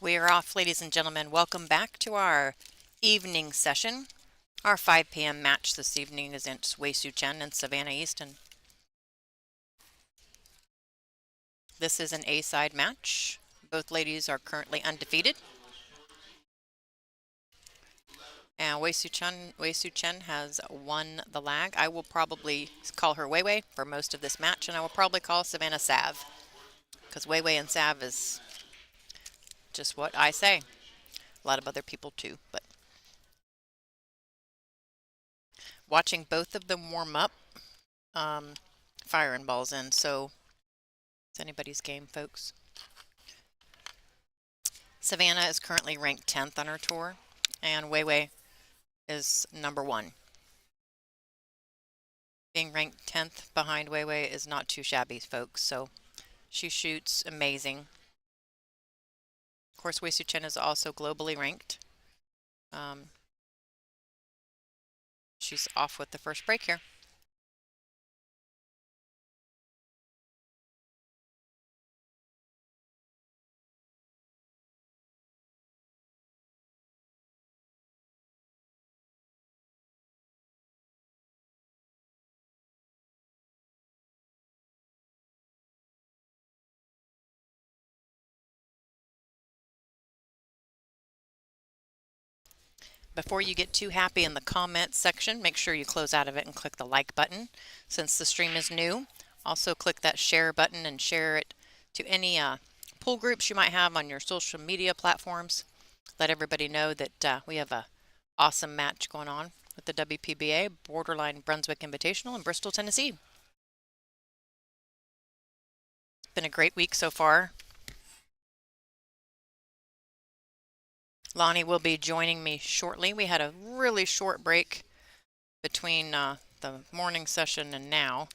We are off, ladies and gentlemen. Welcome back to our evening session. Our 5 p.m. match this evening is against Wei Su Chen and Savannah Easton. This is an A-side match. Both ladies are currently undefeated. And Wei Su Chen has won the lag. I will probably call her Wei Wei for most of this match, and I will probably call Savannah Sav, because Wei Wei and Sav is just what I say. A lot of other people too, but watching both of them warm up, firing balls in, so it's anybody's game, folks. Savannah is currently ranked 10th on her tour, and Wei Wei is number 1. Being ranked 10th behind Wei Wei is not too shabby, folks, so she shoots amazing. Of course, Wei Su Chen is also globally ranked. She's off with the first break here. Before you get too happy in the comments section, make sure you close out of it and click the like button since the stream is new. Also click that share button and share it to any pool groups you might have on your social media platforms. Let everybody know that we have an awesome match going on. with the WPBA Borderline Brunswick Invitational in Bristol, Tennessee. It's been a great week so far. Lonnie will be joining me shortly. We had a really short break between the morning session and now.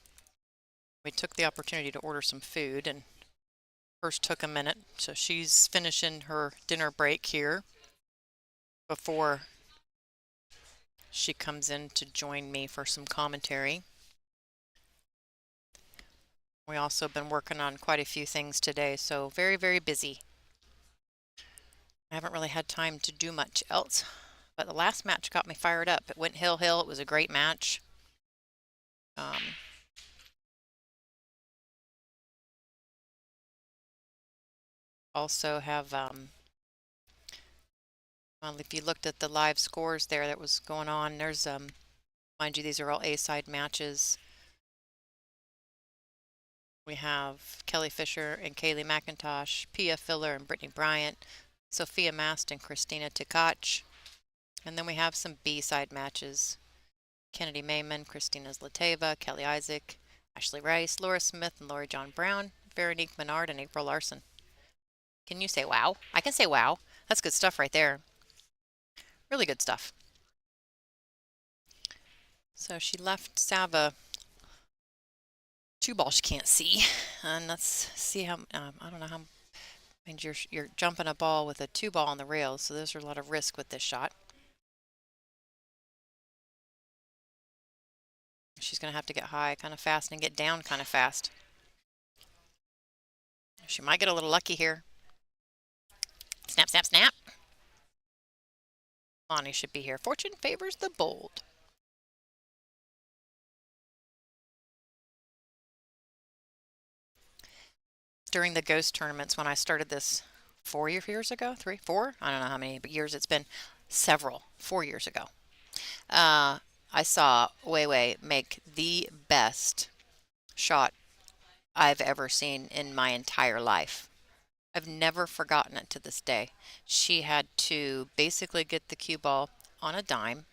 We took the opportunity to order some food and first took a minute. So she's finishing her dinner break here before she comes in to join me for some commentary. We also been working on quite a few things today, so very, very busy. I haven't really had time to do much else, but the last match got me fired up. It went hill. It was a great match. Also have, well, if you looked at the live scores there that was going on, there's, mind you, these are all A-side matches. We have Kelly Fisher and Kaylee McIntosh, Pia Filler and Brittany Bryant, Sophia Mast and Christina Tkach. And then we have some B-side matches. Kennedy Mayman, Christina Zlateva, Kelly Isaac, Ashley Rice, Laura Smith and Lori John Brown, Veronique Menard and April Larson. Can you say wow? I can say wow. That's good stuff right there. Really good stuff. So she left Sava 2 balls she can't see. And let's see how, I don't know how, and you're jumping a ball with a 2 ball on the rails, so there's a lot of risk with this shot. She's going to have to get high kind of fast and get down kind of fast. She might get a little lucky here. Snap, snap, snap. Lonnie should be here. Fortune favors the bold. During the Ghost tournaments when I started this 4 years ago, 3, 4? I don't know how many years it's been. Several. 4 years ago. I saw Wei Wei make the best shot I've ever seen in my entire life. I've never forgotten it to this day. She had to basically get the cue ball on a dime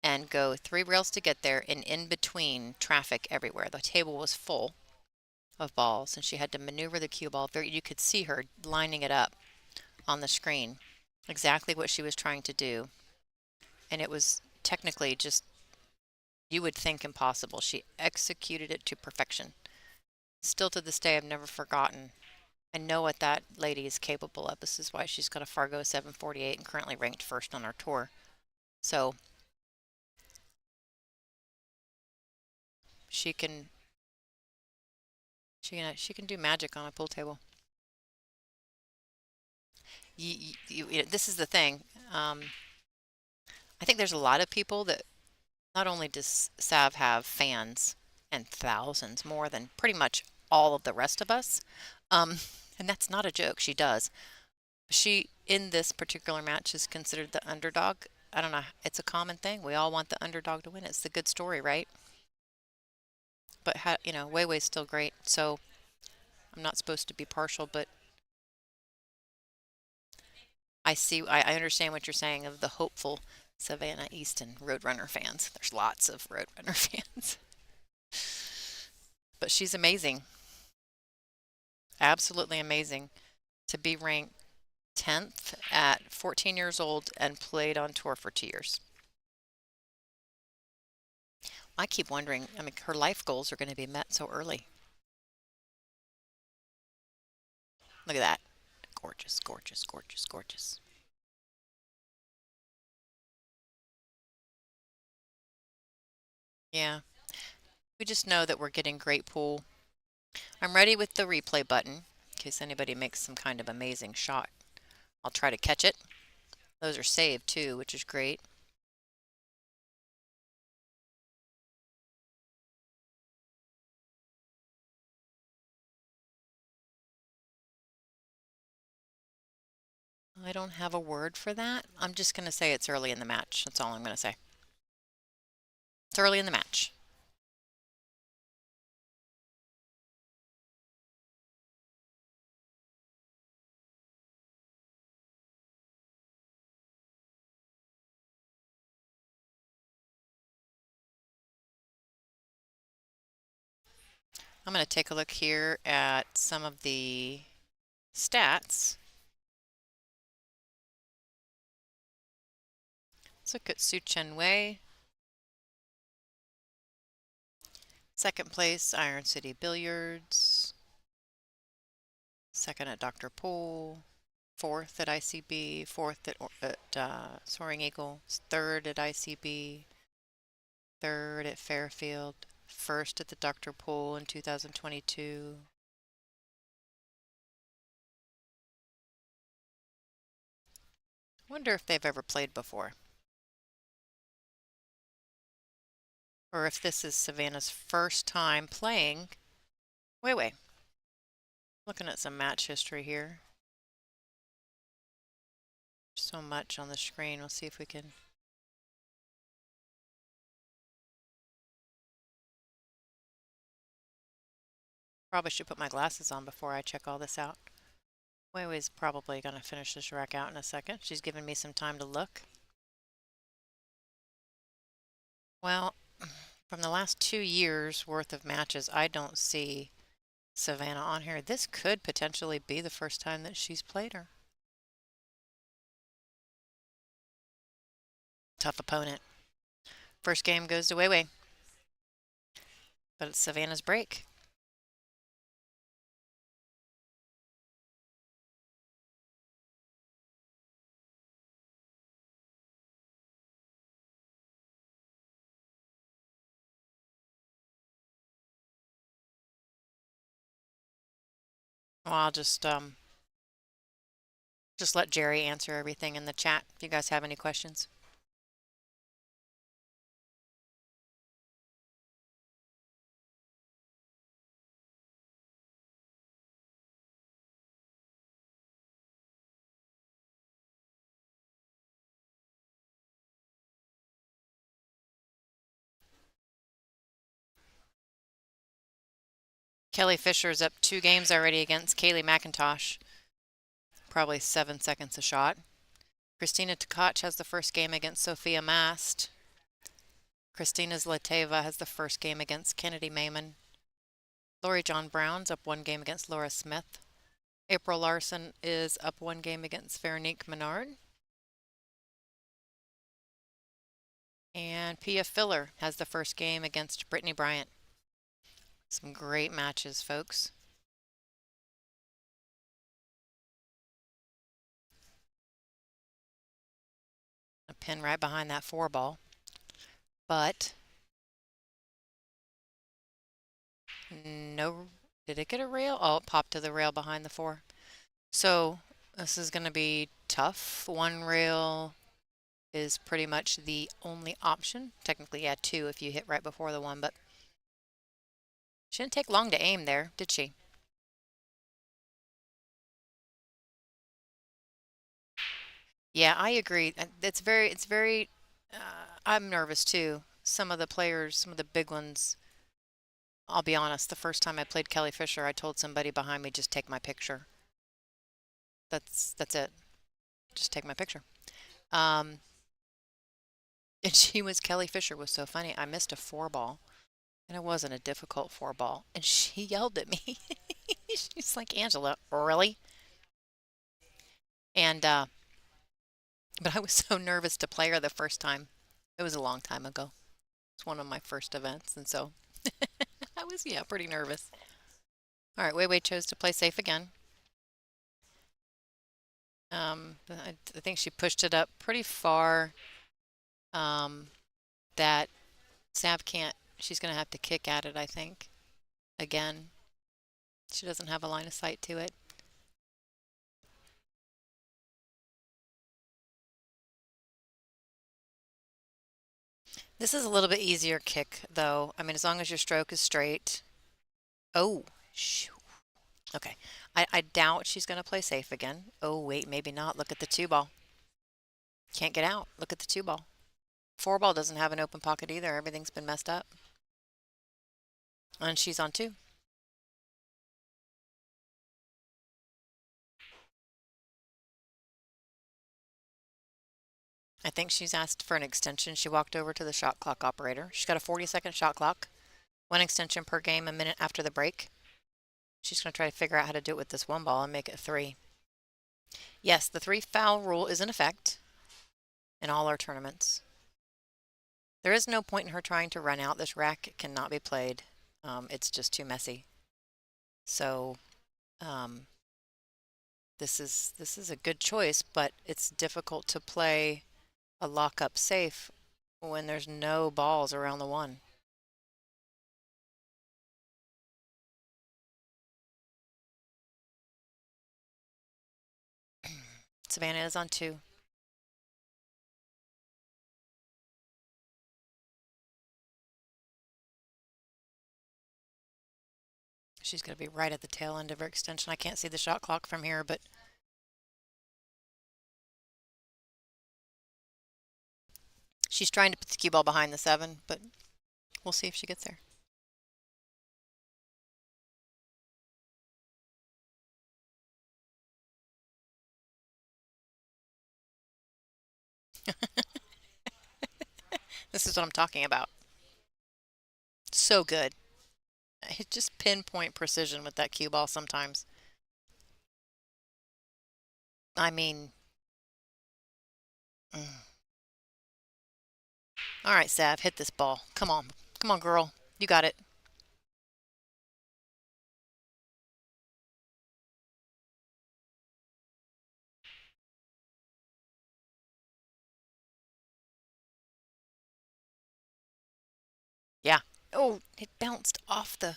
and go 3 rails to get there, and in between traffic everywhere. The table was full of balls and she had to maneuver the cue ball. You could see her lining it up on the screen, exactly what she was trying to do. And it was technically just, you would think, impossible. She executed it to perfection. Still to this day, I've never forgotten. I know what that lady is capable of. This is why she's got a Fargo 748 and currently ranked first on our tour. So she can do magic on a pool table. This is the thing. I think there's a lot of people that, not only does Sav have fans and thousands more than pretty much all of the rest of us, and that's not a joke, she does. She, in this particular match, is considered the underdog. I don't know, it's a common thing. We all want the underdog to win. It's the good story, right? But, Wei Wei's still great, so I'm not supposed to be partial, but I understand what you're saying of the hopeful Savannah Easton Roadrunner fans. There's lots of Roadrunner fans. But she's amazing. Absolutely amazing to be ranked 10th at 14 years old and played on tour for 2 years. I keep wondering, her life goals are going to be met so early. Look at that. Gorgeous, gorgeous, gorgeous, gorgeous. Yeah. We just know that we're getting great pool. I'm ready with the replay button in case anybody makes some kind of amazing shot. I'll try to catch it. Those are saved too, which is great. I don't have a word for that. I'm just going to say it's early in the match. That's all I'm going to say. It's early in the match. I'm going to take a look here at some of the stats. Let's look at Su Chen Wei. Second place, Iron City Billiards. Second at Dr. Pool. Fourth at ICB. Fourth at Soaring Eagle. Third at ICB. Third at Fairfield. First at the Dr. Pool in 2022. Wonder if they've ever played before. Or if this is Savannah's first time playing Wei Wei. Looking at some match history here. So much on the screen. We'll see if we can. Probably should put my glasses on before I check all this out. Wei Wei's probably going to finish this rack out in a second. She's given me some time to look. Well, from the last 2 years worth of matches, I don't see Savannah on here. This could potentially be the first time that she's played her. Tough opponent. First game goes to Wei Wei. But it's Savannah's break. Well, I'll just let Jerry answer everything in the chat if you guys have any questions. Kelly Fisher's up 2 games already against Kaylee McIntosh. Probably 7 seconds a shot. Christina Tkach has the first game against Sophia Mast. Christina Zlateva has the first game against Kennedy Mayman. Lori John Brown's up 1 game against Laura Smith. April Larson is up 1 game against Veronique Menard. And Pia Filler has the first game against Brittany Bryant. Some great matches, folks. A pin right behind that 4 ball. But no, did it get a rail? Oh, it popped to the rail behind the 4. So this is going to be tough. 1 rail is pretty much the only option. Technically, yeah, 2 if you hit right before the 1, but she didn't take long to aim there, did she? Yeah, I agree. It's very, I'm nervous too. Some of the players, some of the big ones, I'll be honest, the first time I played Kelly Fisher, I told somebody behind me, just take my picture. That's it. Just take my picture. And Kelly Fisher was so funny. I missed a 4 ball, and it wasn't a difficult 4 ball. And she yelled at me. She's like, Angela, really? And, but I was so nervous to play her the first time. It was a long time ago. It's one of my first events, and so I was, yeah, pretty nervous. All right, Wei Wei chose to play safe again. I think she pushed it up pretty far. That Sav can't, she's going to have to kick at it, I think, again. She doesn't have a line of sight to it. This is a little bit easier kick, though. I mean, as long as your stroke is straight. Oh, shoot. Okay. I doubt she's going to play safe again. Oh, wait, maybe not. Look at the 2 ball. Can't get out. Look at the 2 ball. 4 ball doesn't have an open pocket either. Everything's been messed up. And she's on 2. I think she's asked for an extension. She walked over to the shot clock operator. She's got a 40-second shot clock. One extension per game a minute after the break. She's going to try to figure out how to do it with this one ball and make it 3. Yes, the 3 foul rule is in effect in all our tournaments. There is no point in her trying to run out. This rack cannot be played. It's just too messy. So this is a good choice, but it's difficult to play a lock-up safe when there's no balls around the 1. Savannah is on 2. She's going to be right at the tail end of her extension. I can't see the shot clock from here, but she's trying to put the cue ball behind the 7, but we'll see if she gets there. This is what I'm talking about. So good. It just pinpoint precision with that cue ball sometimes. I mean, all right, Sav, hit this ball. Come on. Come on, girl. You got it. Yeah. Oh, it bounced off the...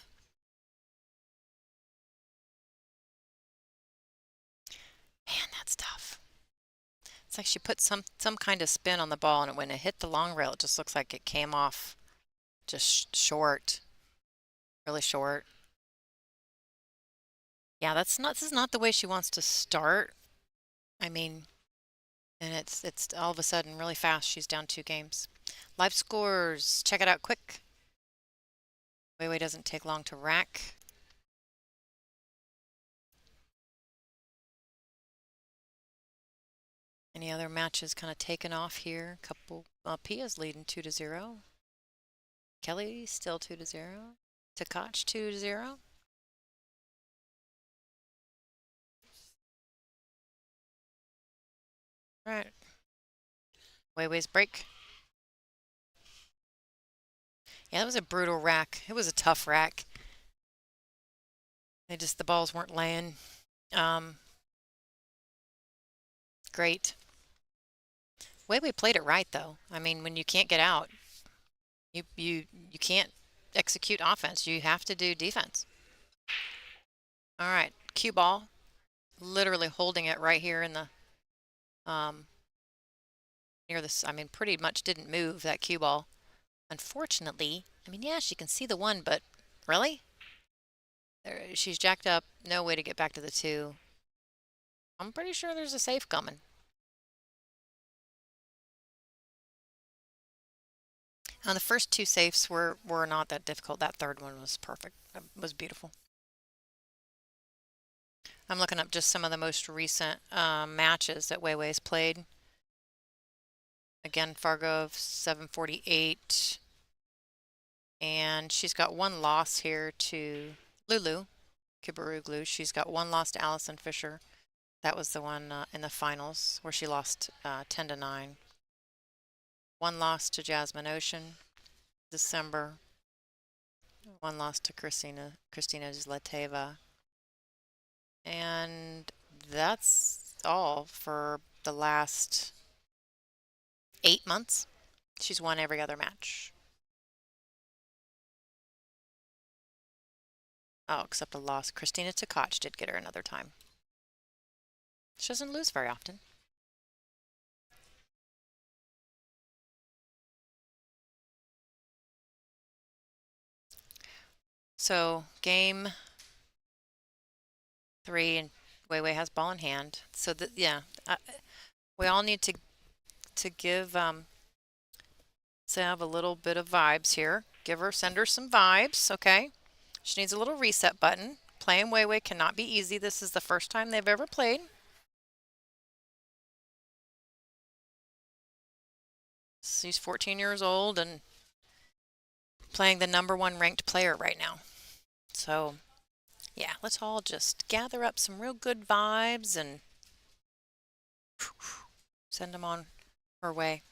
Man, that's tough. It's like she put some kind of spin on the ball, and when it hit the long rail, it just looks like it came off just short. Really short. Yeah, this is not the way she wants to start. I mean, and it's all of a sudden really fast. She's down 2 games. Live scores. Check it out quick. Wei doesn't take long to rack. Any other matches kind of taken off here? Couple. Pia's leading 2-0. Kelly still 2-0. Tkach 2-0. Right. Wei's break. Yeah, that was a brutal rack. It was a tough rack. The balls weren't laying. Great. Wei played it right though. I mean, when you can't get out, you can't execute offense. You have to do defense. All right, cue ball. Literally holding it right here in the near this. I mean, pretty much didn't move that cue ball. Unfortunately, I mean, yeah, she can see the 1, but really? She's jacked up. No way to get back to the 2. I'm pretty sure there's a safe coming. The first 2 safes were not that difficult. That third one was perfect. It was beautiful. I'm looking up just some of the most recent matches that Wei's played. Again, Fargo 748. And she's got 1 loss here to Lulu Kibaruglu. She's got 1 loss to Allison Fisher. That was the one in the finals where she lost 10-9. 1 loss to Jasmine Ocean, December. 1 loss to Christina Zlateva. And that's all for the last 8 months. She's won every other match. Oh, except a loss. Christina Tkach did get her another time. She doesn't lose very often. So game 3, and Wei has ball in hand. So yeah, we all need to give Sav a little bit of vibes here. Send her some vibes, okay? She needs a little reset button. Playing Wei cannot be easy. This is the first time they've ever played. She's 14 years old, and playing the #1 ranked player right now. So, yeah, let's all just gather up some real good vibes and send them on her way.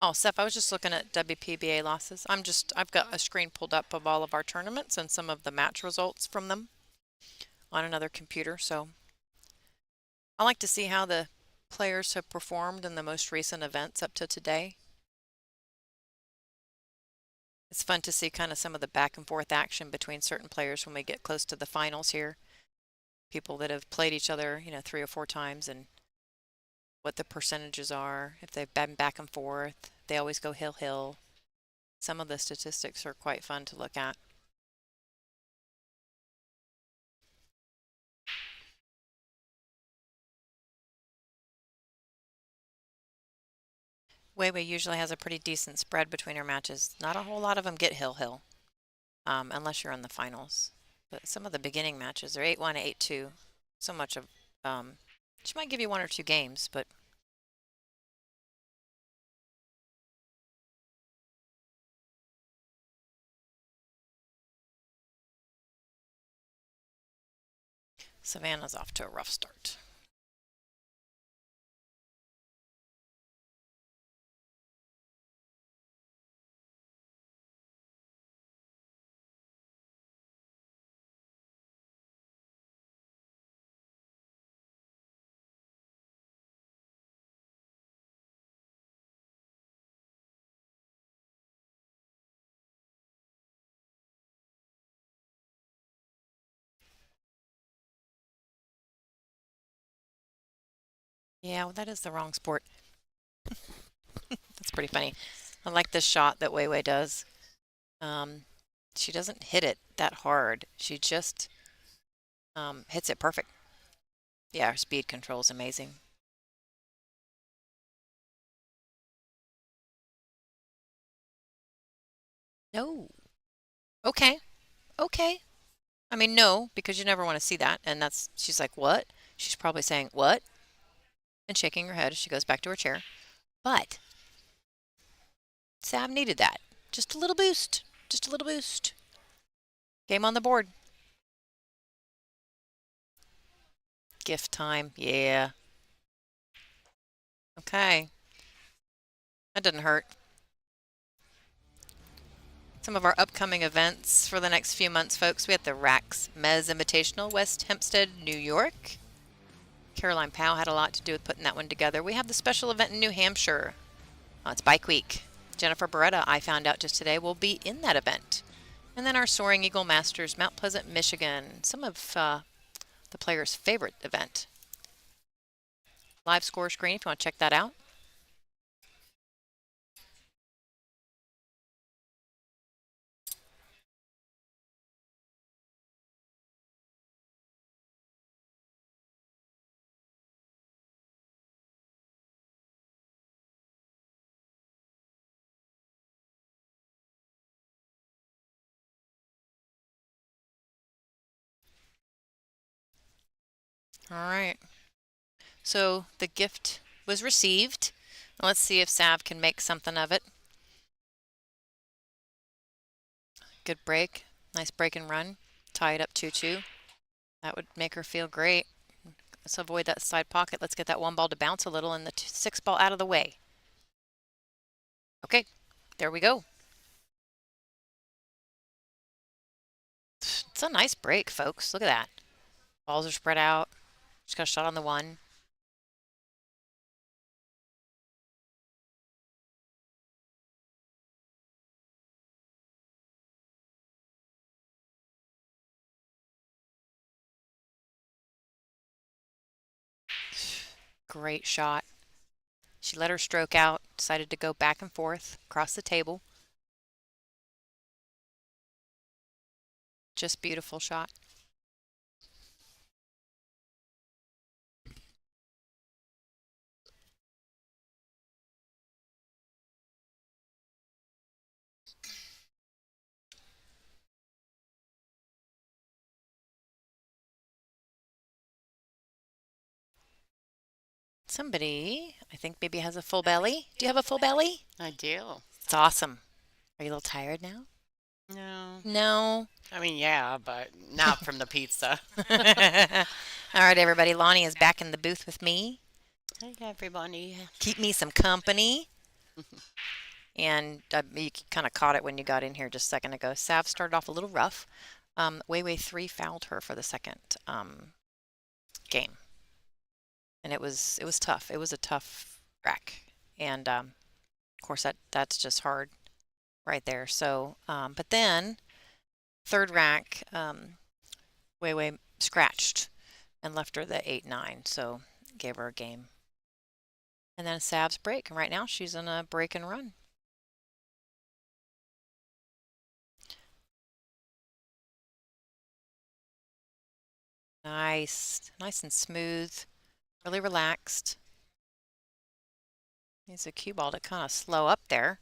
Oh, Seth, I was just looking at WPBA losses. I've got a screen pulled up of all of our tournaments and some of the match results from them on another computer. So I like to see how the players have performed in the most recent events up to today. It's fun to see kind of some of the back and forth action between certain players when we get close to the finals here. People that have played each other, 3 or 4 times, and what the percentages are, if they've been back and forth. They always go hill. Some of the statistics are quite fun to look at. Weiwei usually has a pretty decent spread between her matches. Not a whole lot of them get hill, unless you're in the finals. But some of the beginning matches are 8-1, 8-2. So much of, she might give you 1 or 2 games, but Savannah's off to a rough start. Yeah, well, that is the wrong sport. That's pretty funny. I like this shot that Weiwei does. She doesn't hit it that hard. She just hits it perfect. Yeah, her speed control is amazing. No. Okay. Okay. I mean, no, because you never want to see that. And she's like, what? She's probably saying, what? And shaking her head as she goes back to her chair. But Sam needed that. Just a little boost. Just a little boost. Game on the board. Gift time. Yeah. Okay. That didn't hurt. Some of our upcoming events for the next few months, folks. We have the Rax Mez Invitational, West Hempstead, New York. Caroline Powell had a lot to do with putting that one together. We have the special event in New Hampshire. It's Bike Week. Jennifer Beretta, I found out just today, will be in that event. And then our Soaring Eagle Masters, Mount Pleasant, Michigan. Some of the players' favorite event. Live score screen if you want to check that out. All right. So the gift was received. Let's see if Sav can make something of it. Good break. Nice break and run. Tie it up 2-2. That would make her feel great. Let's avoid that side pocket. Let's get that 1 ball to bounce a little and the 6 ball out of the way. Okay, there we go. It's a nice break, folks. Look at that. Balls are spread out. Just got a shot on the 1. Great shot. She let her stroke out, decided to go back and forth across the table. Just beautiful shot. Somebody, I think, maybe has a full belly. Do you have a full belly? I do. It's awesome. Are you a little tired now? No. No. I mean, yeah, but not from the pizza. All right, everybody. Lonnie is back in the booth with me. Hey, everybody. Keep me some company. And you kind of caught it when you got in here just a second ago. Sav started off a little rough. Wei 3 fouled her for the second game, and it was tough. It was a tough rack, and of course that's just hard right there. So, but then third rack, Wei scratched and left her the 8-9, so gave her a game. And then Sav's break, and right now she's in a break and run. Nice and smooth, really relaxed. Needs a cue ball to kind of slow up there.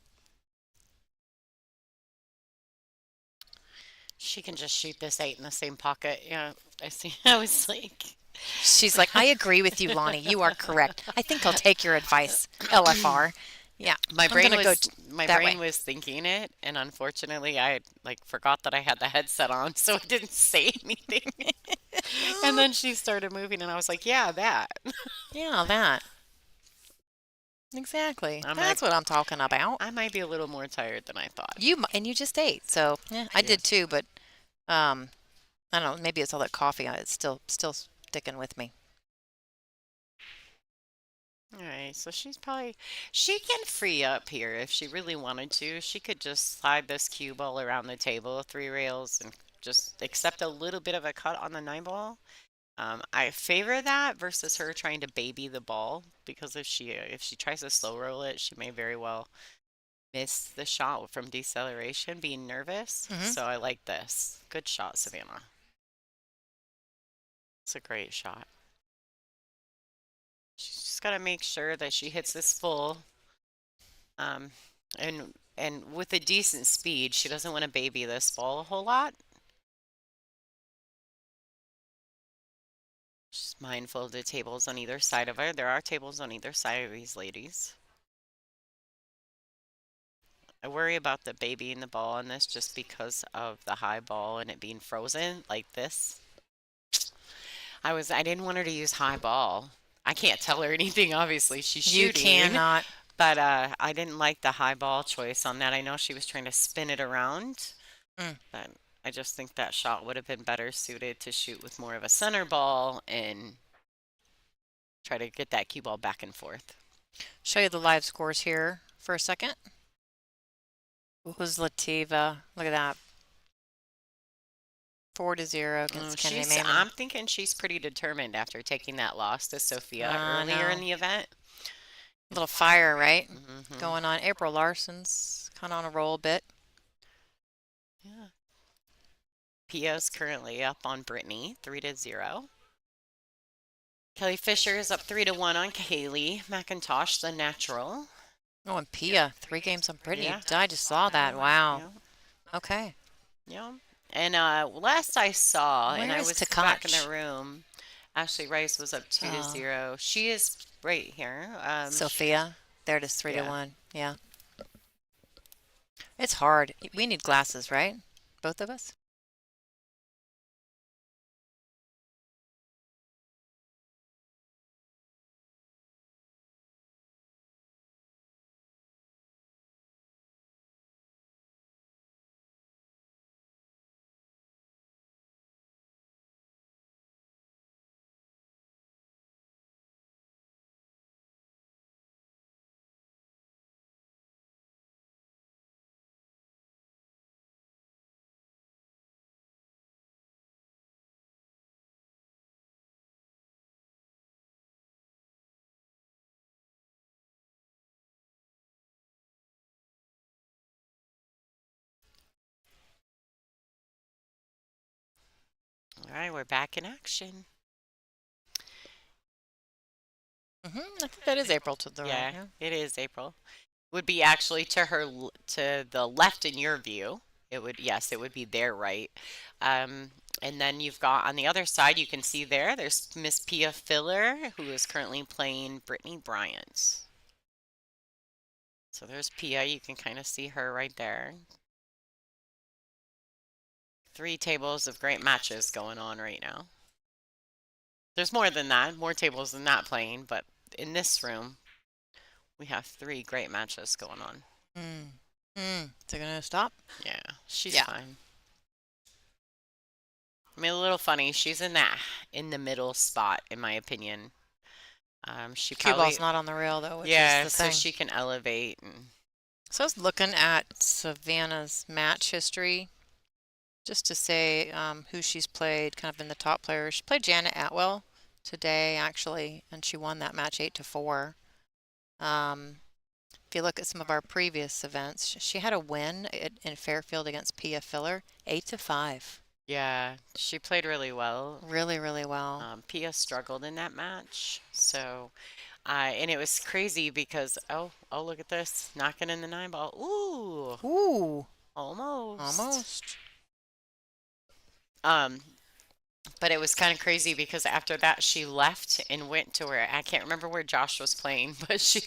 She can just shoot this 8 in the same pocket. Yeah, I see. I was like, She's like, I agree with you, Lonnie. You are correct. I think I'll take your advice, LFR. Yeah, my I'm brain gonna go was my that brain way. was thinking it, and unfortunately, I like forgot that I had the headset on, so I didn't say anything. And then she started moving, and I was like, "Yeah, that." Yeah, that. Exactly. I'm like, That's what I'm talking about. I might be a little more tired than I thought. And you just ate, so yeah, I did Yes. too. But um, I don't know. Maybe it's all that coffee. It's still sticking with me. All right, so she can free up here if she really wanted to. She could just slide this cue ball around the table, 3 rails, and just accept a little bit of a cut on the 9 ball. I favor that versus her trying to baby the ball because if she tries to slow roll it, she may very well miss the shot from deceleration, being nervous. Hmm. So I like this. Good shot, Savannah. It's a great shot. She's just got to make sure that she hits this full, um, and with a decent speed. She doesn't want to baby this ball a whole lot. She's mindful of the tables on either side of her. There are tables on either side of these ladies. I worry about the babying the ball on this just because of the high ball and it being frozen like this. I didn't want her to use high ball. I can't tell her anything, obviously. She's You shooting, cannot. but I didn't like the high ball choice on that. I know she was trying to spin it around, Mm. but I just think that shot would have been better suited to shoot with more of a center ball and try to get that cue ball back and forth. Show you the live scores here for a second. Who's Lativa? Look at that. 4-0 against Kennedy Maven. I'm thinking she's pretty determined after taking that loss to Sophia I earlier know. in the event. A little fire, right? Hmm. Going on. April Larson's kind of on a roll a bit. Yeah. Pia's currently up on Brittany, 3-0. Kelly Fisher is up 3-1 on Kaylee McIntosh, the natural. Oh, and Pia, 3 games on Brittany. Yeah. I just saw that. Wow. Yeah. Okay. Yeah. And last I saw, and Where I is was back in Takach? the room, Ashley Rice was up 2 to Oh, 0. She is right here. Sophia. There it is, Yeah. 3-1. Yeah. It's hard. We need glasses, right? Both of us? All right, we're back in action. I think that is April to the right. Yeah, Yeah. it is April. Would be actually to the left in your view. It would, yes, it would be their right. Um, And then you've got on the other side, you can see there's Miss Pia Filler, who is currently playing Brittany Bryant. So there's Pia. You can kind of see her right there. 3 tables of great matches going on right now. There's more than that, more tables than that playing, but in this room, we have 3 great matches going on. Is it going to stop? Yeah, she's fine. I mean, a little funny. She's in the middle spot, in my opinion. She Cue probably ball's not on the rail though, which is the so thing. she can elevate. And So I was looking at Savannah's match history just to say who she's played, kind of in the top players. She played Janet Atwell today, actually, and she won that match 8-4. If you look at some of our previous events, she had a win in Fairfield against Pia Filler, 8-5. yeah, she played really well. Really, really well. Pia struggled in that match, so and it was crazy because look at this, knocking in the 9 ball. Ooh, Almost. almost. But it was kind of crazy because after that she left and went to where I can't remember where Josh was playing, but she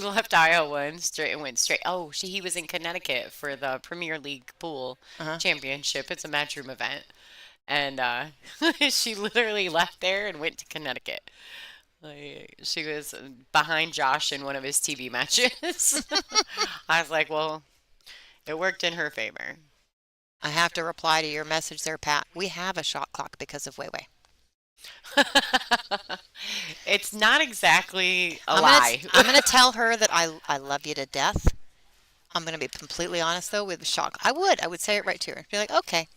left Iowa and went straight. He was in Connecticut for the Premier League pool championship. It's a matchroom event. And she literally left there and went to Connecticut. Like, she was behind Josh in one of his TV matches. I was like, well, it worked in her favor. I have to reply to your message there, Pat. We have a shot clock because of Weiwei. It's not exactly a lie. I'm gonna tell her that I love you to death. I'm gonna be completely honest though with the shot. I would say it right to her. Be like, okay,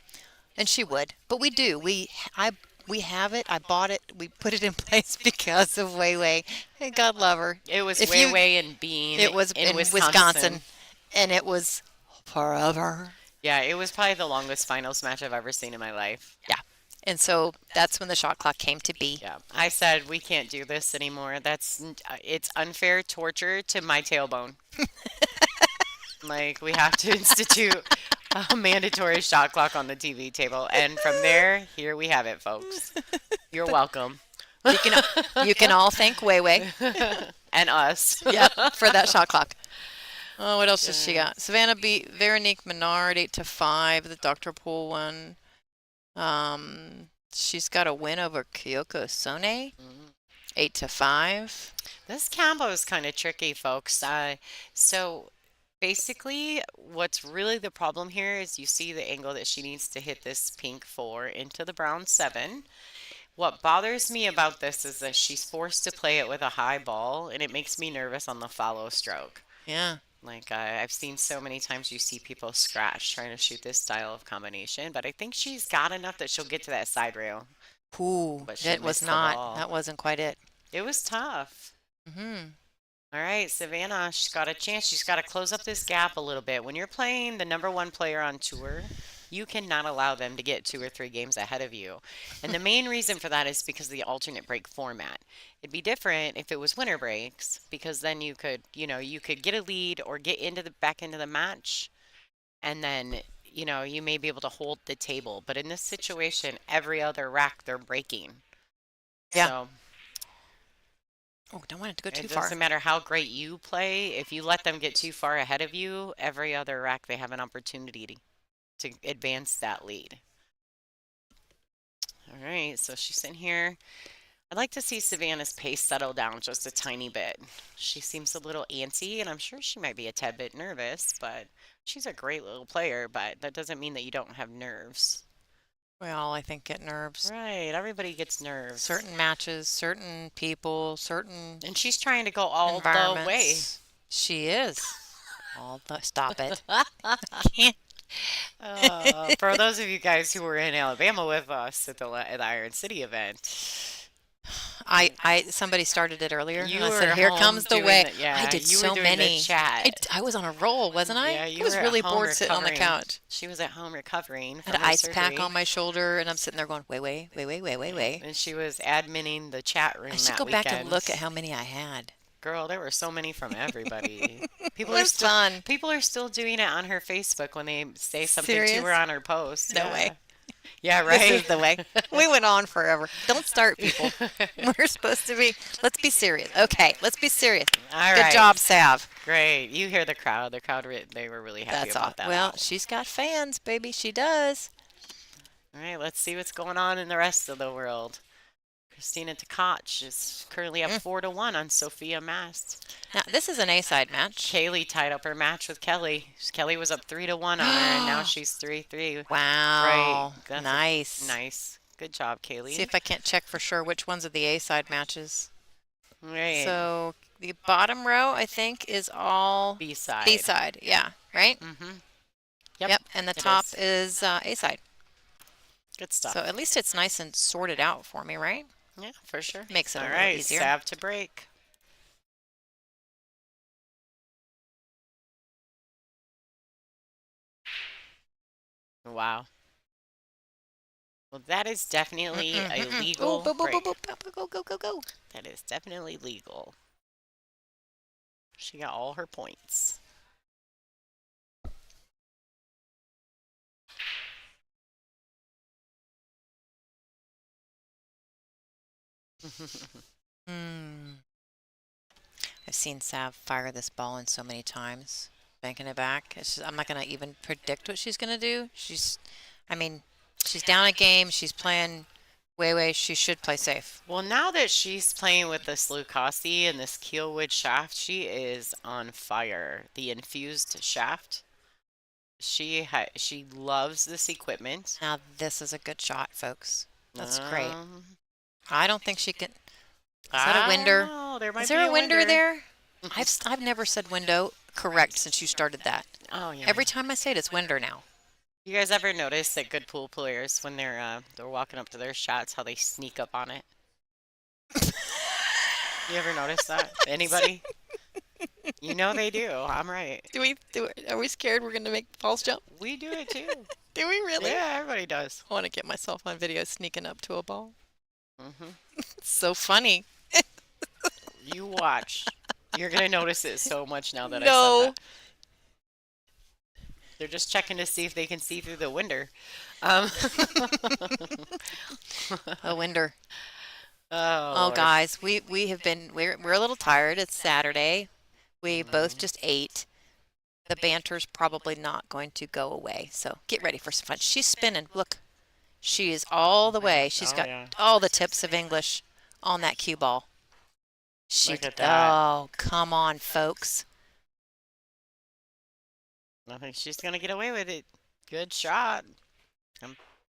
and she would. But we do. We have it. I bought it. We put it in place because of Weiwei. Hey, God love her. It was Weiwei and Bean. It was in Wisconsin, and it was forever. Yeah, it was probably the longest finals match I've ever seen in my life. Yeah. And so that's when the shot clock came to be. Yeah. I said, we can't do this anymore. It's unfair torture to my tailbone. Like, we have to institute a mandatory shot clock on the TV table. And from there, here we have it, folks. You're welcome. You can all thank Weiwei. And us. Yeah, for that shot clock. Oh, what else does she got? Savannah beat Veronique Menard 8-5, the Dr. Pool one. She's got a win over Kyoko Sone, 8-5. This combo is kind of tricky, folks. So basically, what's really the problem here is you see the angle that she needs to hit this pink 4 into the brown 7. What bothers me about this is that she's forced to play it with a high ball, and it makes me nervous on the follow stroke. Yeah. Like, I've seen so many times you see people scratch trying to shoot this style of combination, but I think she's got enough that she'll get to that side rail. Ooh, that was not. That wasn't quite it. It was tough. Mm-hmm. All right, Savannah, she's got a chance. She's got to close up this gap a little bit. When you're playing the #1 player on tour, you cannot allow them to get 2 or 3 games ahead of you. And the main reason for that is because of the alternate break format. It'd be different if it was winter breaks, because then you could get a lead or get back into the match, and then, you may be able to hold the table. But in this situation, every other rack they're breaking. Yeah. So, don't want it to go too far. It doesn't matter how great you play. If you let them get too far ahead of you, every other rack they have an opportunity to advance that lead. All right, so she's in here. I'd like to see Savannah's pace settle down just a tiny bit. She seems a little antsy, and I'm sure she might be a tad bit nervous, but she's a great little player, but that doesn't mean that you don't have nerves. We all, I think, get nerves. Right, everybody gets nerves. Certain matches, certain people, certain And she's trying to go all the way. She is. Stop it. Can't. For those of you guys who were in Alabama with us at the Iron City event, somebody started it earlier. You and I were said, "Here comes the way." I did you were so doing many. The chat. I was on a roll, wasn't I? Yeah, you I was were really at home bored sitting on the recovering. couch. She was at home recovering I from had an her ice pack surgery. on my shoulder, and I'm sitting there going, wait. And she was adminning the chat room I should that go back and weekend. look at how many I had. Girl, there were so many from everybody. It was fun. People are still doing it on her Facebook when they say something Serious? to her on her post. No Yeah. way. Yeah, This right? is the way. We went on forever. Don't start, people. We're supposed to be, let's be serious. Okay, let's be serious. All Good right. job, Sav. Great. You hear the crowd. The crowd, they were really happy That's all. about that Well, out. she's got fans, baby. She does. All right, let's see what's going on in the rest of the world. Christina Tkach is currently up Mm. 4-1 on Sophia Mast. Now, this is an A-side match. Kaylee tied up her match with Kelly. Kelly was up 3-1 on her, and now she's 3-3. Great. Wow. That's a Nice. nice. Good job, See Kaylee. if I can't check for sure which ones are the A-side matches. Right. So the bottom row, I think, is all B side. B-side. Yeah, right? Mm-hmm. Yep. Yep. And the It top is. is A-side. Good stuff. So at least it's nice and sorted out for me, right? Yeah, for sure. Makes it a All little right, easier. Sav to break. Wow. Well, that is definitely a Oh, legal go, go, go, break. go, go, go, go, go. That is definitely legal. She got all her points. Hmm. I've seen Sav fire this ball in so many times, banking it back. It's just, I'm not going to even predict what she's going to do. I mean, she's down a game. She's playing way. She should play safe. Well, now that she's playing with this Lucasi and this Keelwood shaft, she is on fire. The infused shaft. She loves this equipment. Now, this is a good shot, folks. That's great. Um, I don't think she can. Is I that a winder? don't know. There might Is be there a a winder winder. there? I've never said window correct since you started that. Oh yeah. Every time I say it, it's winder now. You guys ever notice that good pool players, when they're walking up to their shots, how they sneak up on it? You ever notice that? Anybody? You know they do. I'm right. Are we scared we're gonna make false jump? We do it too. Do we really? Yeah, everybody does. I want to get myself on video sneaking up to a ball. Hmm. It's so funny. You watch. You're gonna notice it so much now that I No. said that. They're just checking to see if they can see through the winder. Um, A winder. oh, Oh, Lord. guys, we're a little tired. It's Saturday. We both just ate. The banter's probably not going to go away. So get ready for some fun. She's spinning. Look, she is all the way. She's Oh, got yeah. all the tips of English on that cue ball. Look at that. Oh, come on, folks. I think she's gonna get away with it. Good shot.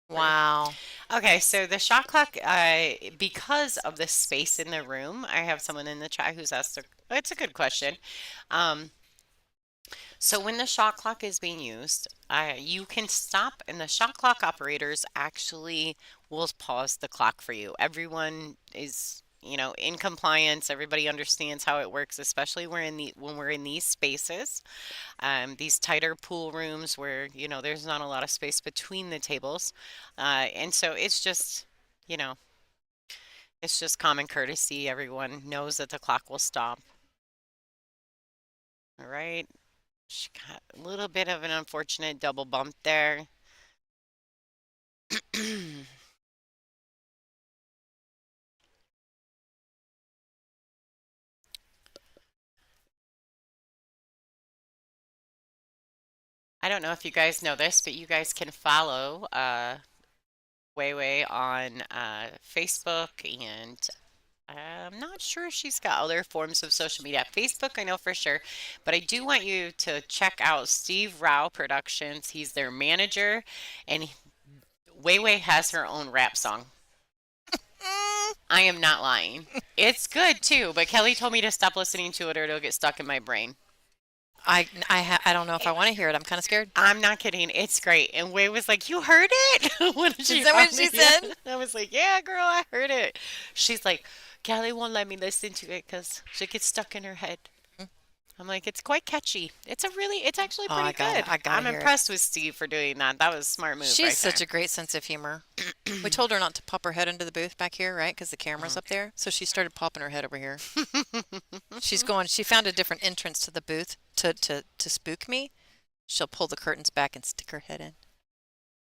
Wow. Okay, so the shot clock, because of the space in the room, I have someone in the chat who's asked, it's a good question. So when the shot clock is being used, you can stop, and the shot clock operators actually will pause the clock for you. Everyone is, in compliance. Everybody understands how it works, especially when we're in these spaces, these tighter pool rooms where, there's not a lot of space between the tables. And so you know, it's just common courtesy. Everyone knows that the clock will stop. All right. She got a little bit of an unfortunate double bump there. I don't know if you guys know this, but you guys can follow Weiwei on Facebook, and I'm not sure if she's got other forms of social media. Facebook, I know for sure, but I do want you to check out Steve Rao Productions. He's their manager, and Weiwei has her own rap song. I am not lying. It's good too, but Kelly told me to stop listening to it or it'll get stuck in my brain. I don't know if I want to hear it. I'm kind of scared. I'm not kidding. It's great. And Wei was like, "You heard it?" When Is that what she said? I was like, "Yeah, girl, I heard it." She's like, "Kelly won't let me listen to it because she gets stuck in her head." I'm like, "It's quite catchy. It's actually Oh, pretty good." I gotta I'm hear it. impressed with Steve for doing that. That was a smart move She's right such there. a great sense of humor. We told her not to pop her head into the booth back here, right? Because the camera's up there. So she started popping her head over here. She found a different entrance to the booth to spook me. She'll pull the curtains back and stick her head in.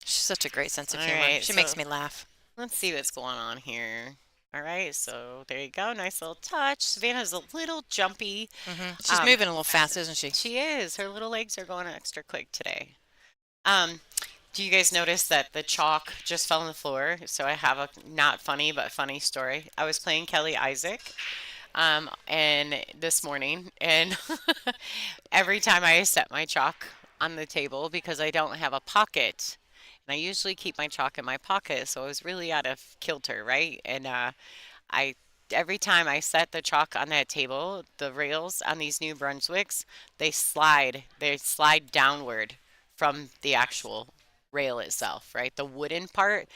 She's such a great sense All of humor. right, She so makes me laugh. let's see what's going on here. All right, so there you go. Nice little touch. Savannah's a little jumpy. She's Um, moving a little fast, isn't she? she is. Her little legs are going extra quick today. Um, do you guys notice that the chalk just fell on the floor? So I have a not funny but funny story. I was playing Kelly Isaac, and this morning, and every time I set my chalk on the table because I don't have a pocket, and I usually keep my chalk in my pocket, so I was really out of kilter, right? And I every time I set the chalk on that table, the rails on these new Brunswicks, they slide downward from the actual rail itself, right? The wooden part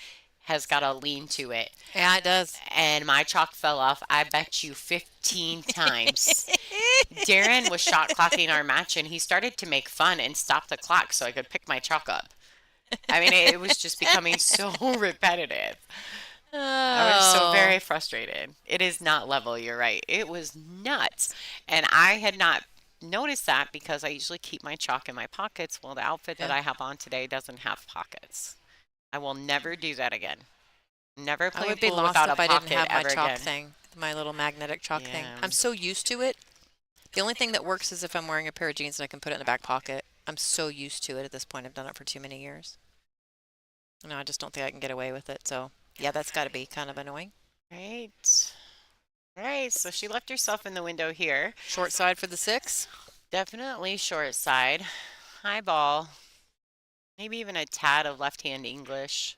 has got a lean to it. Yeah, it does. And my chalk fell off, I bet you 15 times. Darren was shot clocking our match and he started to make fun and stop the clock so I could pick my chalk up. I mean, it was just becoming so repetitive. I was so Oh, very frustrated. It is not level, you're right. It was nuts. And I had not noticed that because I usually keep my chalk in my pockets. Well, the outfit that yeah. I have on today doesn't have pockets. I will never do that again. Never I play would be pool lost without a if I didn't pocket have my ever chalk again. thing, my little magnetic chalk thing. Yeah. I'm so used to it. The only thing that works is if I'm wearing a pair of jeans and I can put it in the back pocket. I'm so used to it at this point. I've done it for too many years. No, I just don't think I can get away with it. So, yeah, that's got to be kind of annoying. Right. Right. So she left herself in the window here. Short side for the 6. Definitely short side. High ball. Maybe even a tad of left hand English.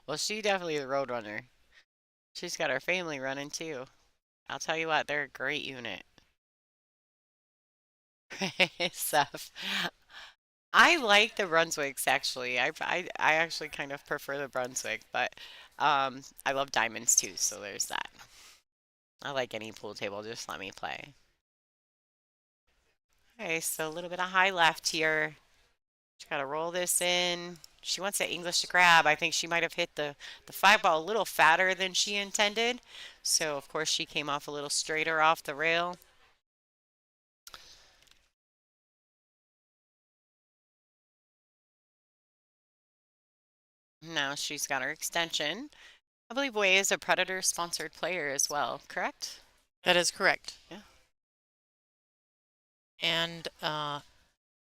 Well, she definitely the road runner. She's got her family running too. I'll tell you what, they're a great unit. Stuff. I like the Brunswicks actually. I actually kind of prefer the Brunswick, but I love diamonds too, so there's that. I like any pool table, just let me play. Okay, so a little bit of high left here. Just gotta roll this in. She wants that English to grab. I think she might have hit the 5 ball a little fatter than she intended. So of course she came off a little straighter off the rail. Now she's got her extension. I believe Way is a Predator sponsored player as well, correct? That is correct. Yeah. And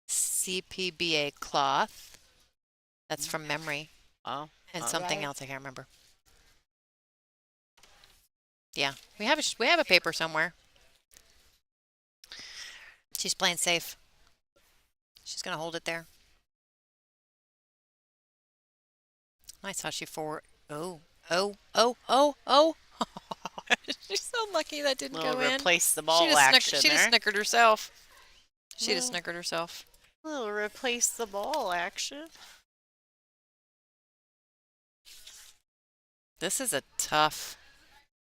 CPBA cloth. That's from memory. Oh, And all something right. else I can't remember. Yeah, we have a paper somewhere. She's playing safe. She's gonna hold it there. Nice how she forward. Oh, oh, oh, oh, oh. She's so lucky that didn't Little go in. replace the ball action She just there. snickered herself. She just Little, snickered herself. little replace the ball action. This is a tough,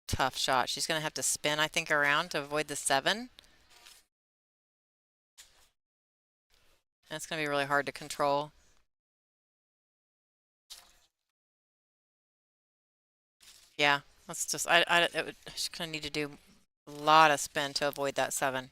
tough shot. She's gonna have to spin, I think, around to avoid the 7. That's gonna be really hard to control. Yeah, that's just she's gonna need to do a lot of spin to avoid that 7.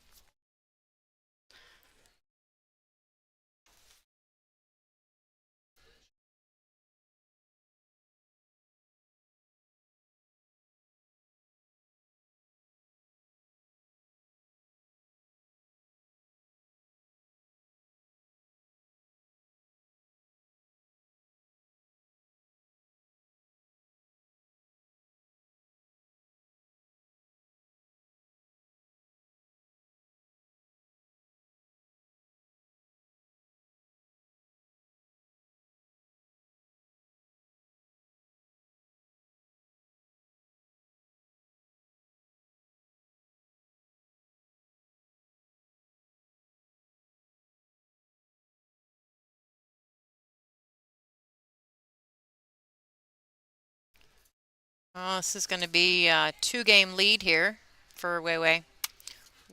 Oh, this is going to be a 2-game lead here for Weiwei.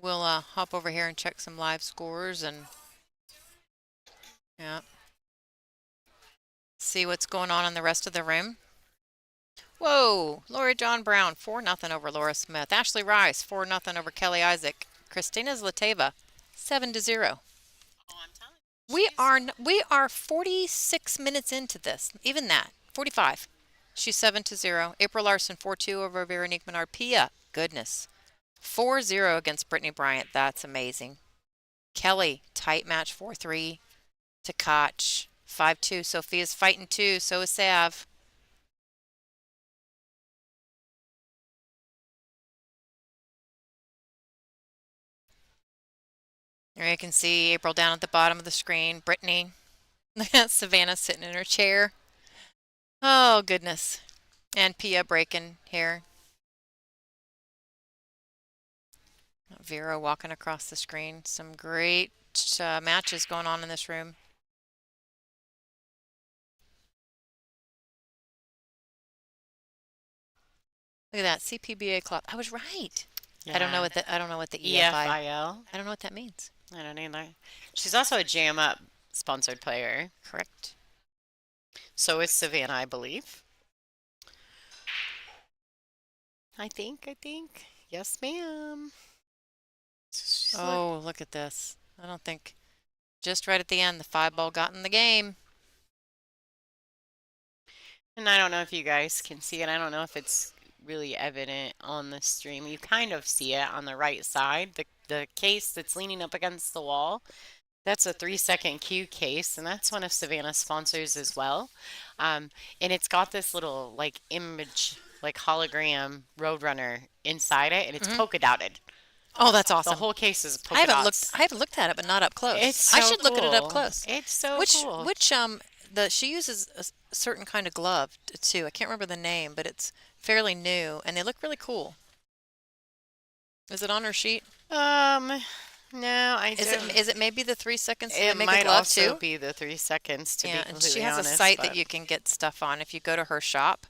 We'll hop over here and check some live scores and yeah, see what's going on in the rest of the room. Whoa, Lori John Brown, 4-0 over Laura Smith. Ashley Rice, 4-0 over Kelly Isaac. Christina Zlateva, 7-0. Oh, I'm telling We are 46 minutes into this. Even that. 45. She's 7-0. April Larson 4-2 over Veronique Menard. Pia, goodness. 4-0 against Brittany Bryant. That's amazing. Kelly, tight match 4-3 to Koch. 5-2. Sophia's fighting too. So is Sav. There you can see April down at the bottom of the screen. Brittany. Savannah sitting in her chair. Oh, goodness. And Pia breaking here. Vera walking across the screen. Some great matches going on in this room. Look at that CPBA club. I was right. I don't know Yeah. what the EFI. EFIL. I don't know what that means. I don't either. She's also a Jam Up sponsored player. Correct. So is Savannah, I believe. I think. Yes, ma'am. Oh, look at this. I don't think just right at the end the 5 ball got in the game. And I don't know if you guys can see it. I don't know if it's really evident on the stream. You kind of see it on the right side. The case that's leaning up against the wall. That's a 3-second cue case, and that's one of Savannah's sponsors as well. And it's got this little like image, like hologram Roadrunner inside it, and it's polka dotted. Oh, that's The awesome. whole case is polka dots. I haven't looked at it, but not up close. It's so I should look at it up cool. close. It's so Which cool. she uses a certain kind of glove too. I can't remember the name, but it's fairly new and they look really cool. Is it on her sheet? No, I don't. Is it maybe the 3 seconds that It they make a might glove also too? be the 3 seconds to be Yeah, and completely she has honest, a site that but you can get stuff on if you go to her shop.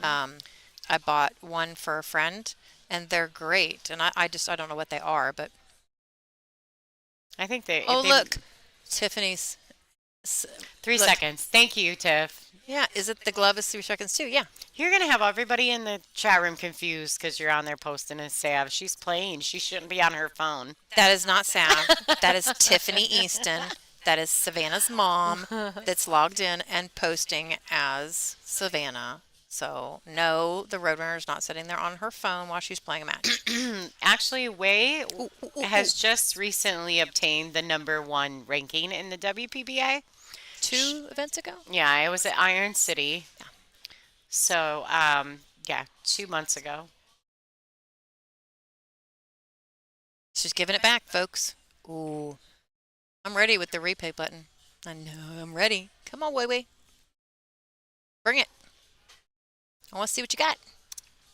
I bought one for a friend and they're great. And I don't know what they are, but I think they. oh they look, Tiffany's. 3 seconds. Thank you, Tiff. Yeah, is it the glove is 3 seconds too? Yeah. You're gonna have everybody in the chat room confused because you're on there posting a Sav. She's playing. She shouldn't be on her phone. That is not Sav. That is Tiffany Easton. That is Savannah's mom that's logged in and posting as Savannah. So, no, the Roadrunner's not sitting there on her phone while she's playing a match. Actually, Wei has Ooh. just recently obtained the #1 ranking in the WPBA. 2 events ago? Yeah, it was at Iron City. Yeah. So, yeah, 2 months ago. She's giving it back, folks. Ooh. I'm ready with the replay button. I know, I'm ready. Come on, Wei Wei. Bring it. I want to see what you got.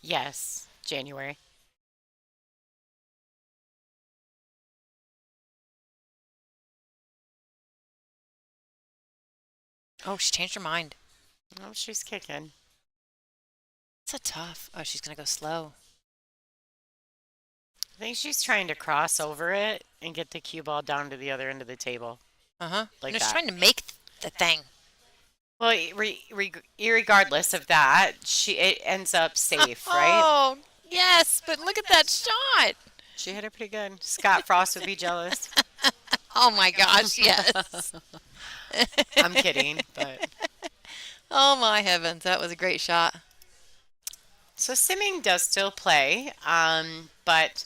Yes, January. Oh, she changed her mind. Oh, she's kicking. It's a tough. Oh, she's going to go slow. I think she's trying to cross over it and get the cue ball down to the other end of the table. Like No, she's that. trying to make the thing. Well, regardless of that, it ends up safe, right? Oh, yes, but look at that shot. She hit it pretty good. Scott Frost would be jealous. Oh my gosh, yes. I'm kidding, but Oh my heavens, that was a great shot. so Simming does still play, but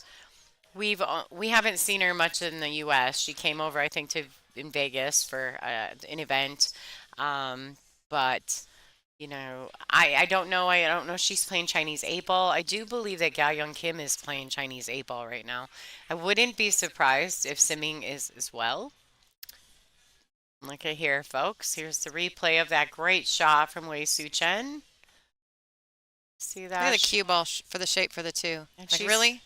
we haven't seen her much in the U.S. She came over, I think, to in Vegas for an event, but you know, I don't know. I don't know if she's playing Chinese 8 ball. I do believe that Gao Young Kim is playing Chinese 8 ball right now. I wouldn't be surprised if Simming is as well. Look at here, folks. Here's the replay of that great shot from Wei Su Chen. See Look that? at the cue ball for the shape for the 2. And Like, she's- really?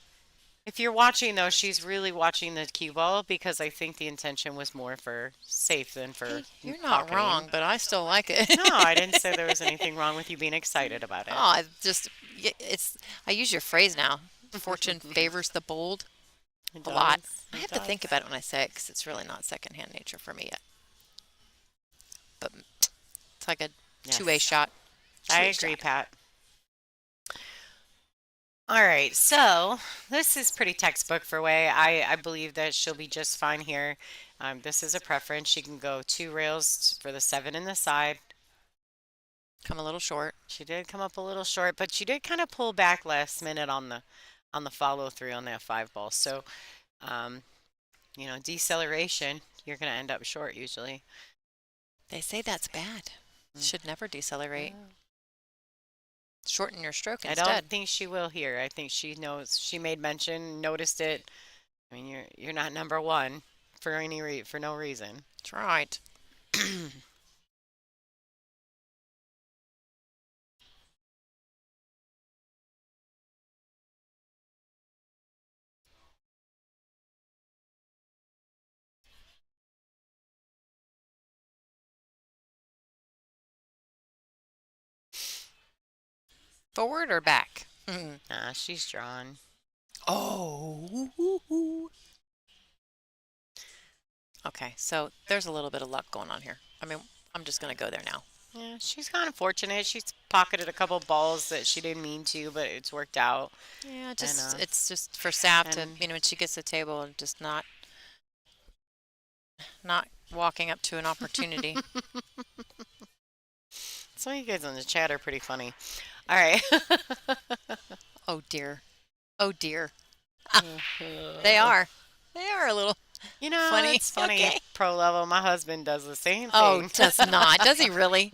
If you're watching, though, she's really watching the cue ball because I think the intention was more for safe than for Hey, you're not pocketing. wrong, but I still like it. No, I didn't say there was anything wrong with you being excited about it. Oh, I use your phrase now. Fortune favors the bold It a lot. does. I It have to does. think about it when I say it because it's really not secondhand nature for me yet. But it's like a Yes. two-way shot. I Two-way agree, shot. Pat. All right, so this is pretty textbook for Wei. I believe that she'll be just fine here. This is a preference. She can go 2 rails for the 7 in the side. Come a little short. She did come up a little short, but she did kind of pull back last minute on the follow through on that 5 ball. So, um, deceleration, you're going to end up short usually. They say that's bad. Should never decelerate. Yeah. Shorten your stroke I instead. don't think she will here. I think she knows. She made mention, noticed it. I mean, you're not number one for no reason. That's right. Forward or back? Nah, she's drawn. Oh. Okay, so there's a little bit of luck going on here. I mean, I'm just going to go there now. Yeah, she's kind of fortunate. She's pocketed a couple balls that she didn't mean to, but it's worked out. Yeah, And, it's just for Sav to, and when she gets to the table and just not walking up to an opportunity. some of you guys in the chat are pretty funny. All right. Oh dear. Oh dear. They are. They are a little funny. It's funny. Okay. Pro level, my husband does the same Oh, thing. does not. Does he really?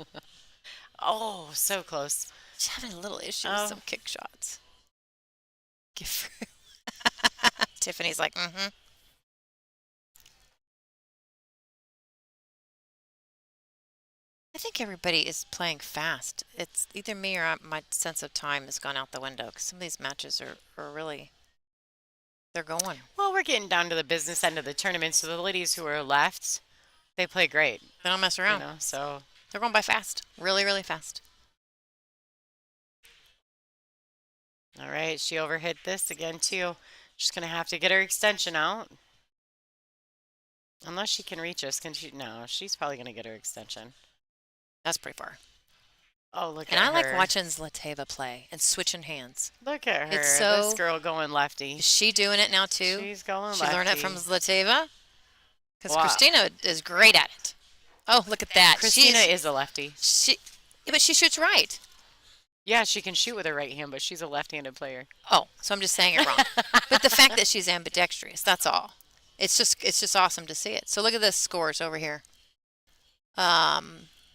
Oh, so close. She's having a little issue with some kick shots. Tiffany's like, mm-hmm. I think everybody is playing fast. It's either me or my sense of time has gone out the window because some of these matches are really, they're going. Well, we're getting down to the business end of the tournament, so the ladies who are left, they play great. They don't mess around. So they're going by fast. Really, really fast. All right, she overhit this again, too. She's going to have to get her extension out. Unless she can reach us. Can she? No, she's probably going to get her extension. That's pretty far. Oh, look and at I her. like watching Zlateva play and switching hands. Look at her. It's so, this girl going lefty. Is she doing it now, too? She's going lefty. She learned it from Zlateva? Because Christina is great at it. Oh, look at that. Christina is a lefty. But she shoots right. Yeah, she can shoot with her right hand, but she's a left-handed player. Oh, so I'm just saying it wrong. But the fact that she's ambidextrous, that's all. It's just awesome to see it. So look at the scores over here.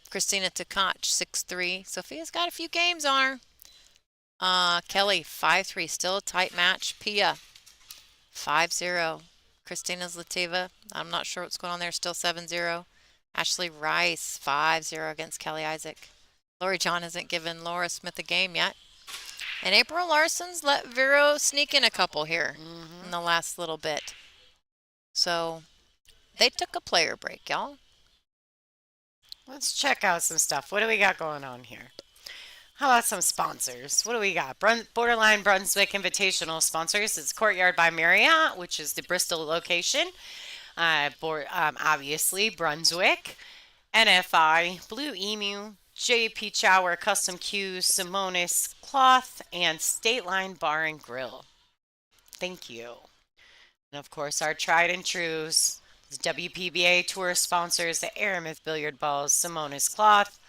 Christina Tkach, 6-3. Sophia's got a few games on her. Kelly, 5-3. Still a tight match. Pia, 5-0. Christina Zlateva, I'm not sure what's going on there. Still 7-0. Ashley Rice, 5-0 against Kelly Isaac. Lori John hasn't given Laura Smith a game yet. And April Larson's let Vero sneak in a couple here in the last little bit. So they took a player break, y'all. Let's check out some stuff. What do we got going on here? How about some sponsors? What do we got? Borderline Brunswick Invitational sponsors. It's Courtyard by Marriott, which is the Bristol location. Obviously, Brunswick, NFI, Blue Emu, JP Chower Custom Cues, Simonis Cloth, and State Line Bar and Grill. Thank you. And of course, our tried and trues, the WPBA Tour sponsors, the Aramith Billiard Balls, Simonis Cloth,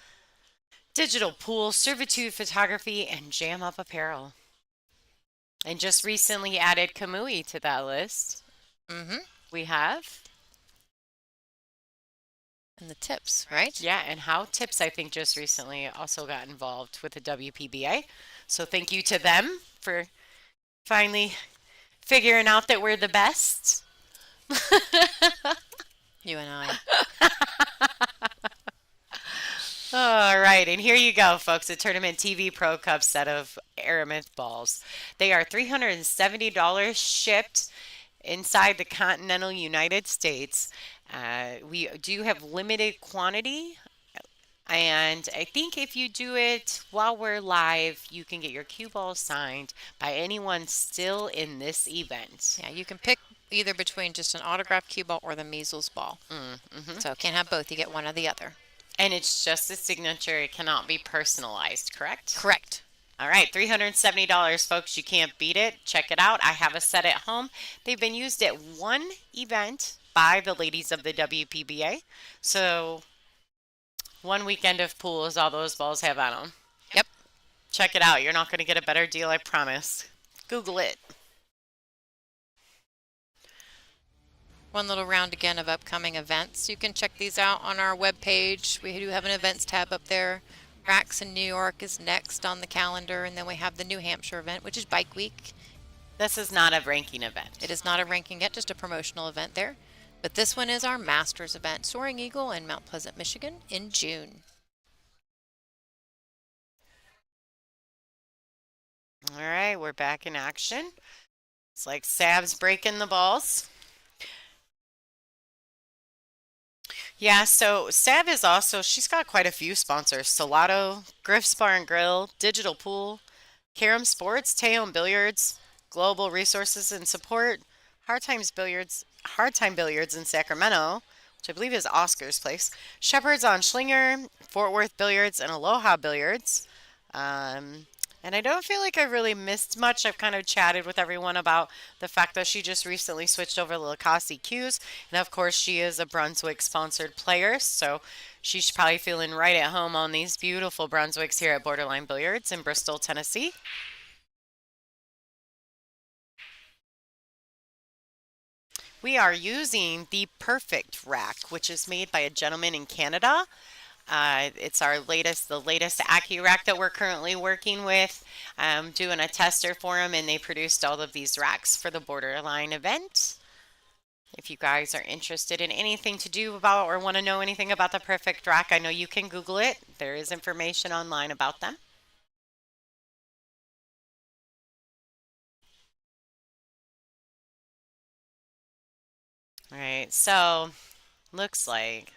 Digital Pool, Servitude Photography, and Jam Up Apparel. And just recently added Kamui to that list. We have. And the tips, right? Yeah, and How Tips, I think, just recently also got involved with the WPBA. So thank you to them for finally figuring out that we're the best. You and I. All right, and here you go, folks, a Tournament TV Pro Cup set of Aramith balls. They are $370 shipped inside the continental United States. We do have limited quantity, and I think if you do it while we're live, you can get your cue ball signed by anyone still in this event. Yeah, you can pick either between just an autographed cue ball or the measles ball. So can't have both. You get one or the other. And it's just a signature. It cannot be personalized, correct? Correct. All right, $370, folks. You can't beat it. Check it out. I have a set at home. They've been used at one event by the ladies of the WPBA. So one weekend of pool is all those balls have on them. Yep. Check it out. You're not going to get a better deal, I promise. Google it. One little round again of upcoming events. You can check these out on our webpage. We do have an events tab up there. Racks in New York is next on the calendar, and then we have the New Hampshire event, which is Bike Week. This is not a ranking event. It is not a ranking yet, just a promotional event there. But this one is our Masters event, Soaring Eagle in Mount Pleasant, Michigan in June. All right, we're back in action. It's like Sav's breaking the balls. Yeah, so Sav is also, she's got quite a few sponsors. Salado, Griff's Bar and Grill, Digital Pool, Carom Sports, Tejon Billiards, Global Resources and Support, Hard Time Billiards in Sacramento, which I believe is Oscar's place, Shepherd's on Schlinger, Fort Worth Billiards, and Aloha Billiards. Um, and I don't feel like I've really missed much. I've kind of chatted with everyone about the fact that she just recently switched over to Lacoste Q's. And of course, she is a Brunswick sponsored player. So she's probably feeling right at home on these beautiful Brunswicks here at Borderline Billiards in Bristol, Tennessee. We are using the Perfect Rack, which is made by a gentleman in Canada. It's the latest Aki rack that we're currently working with, doing a tester for them, and they produced all of these racks for the Borderline event. If you guys are interested in anything to do about or want to know anything about the Perfect Rack, I know you can Google it. There is information online about them. All right, so looks like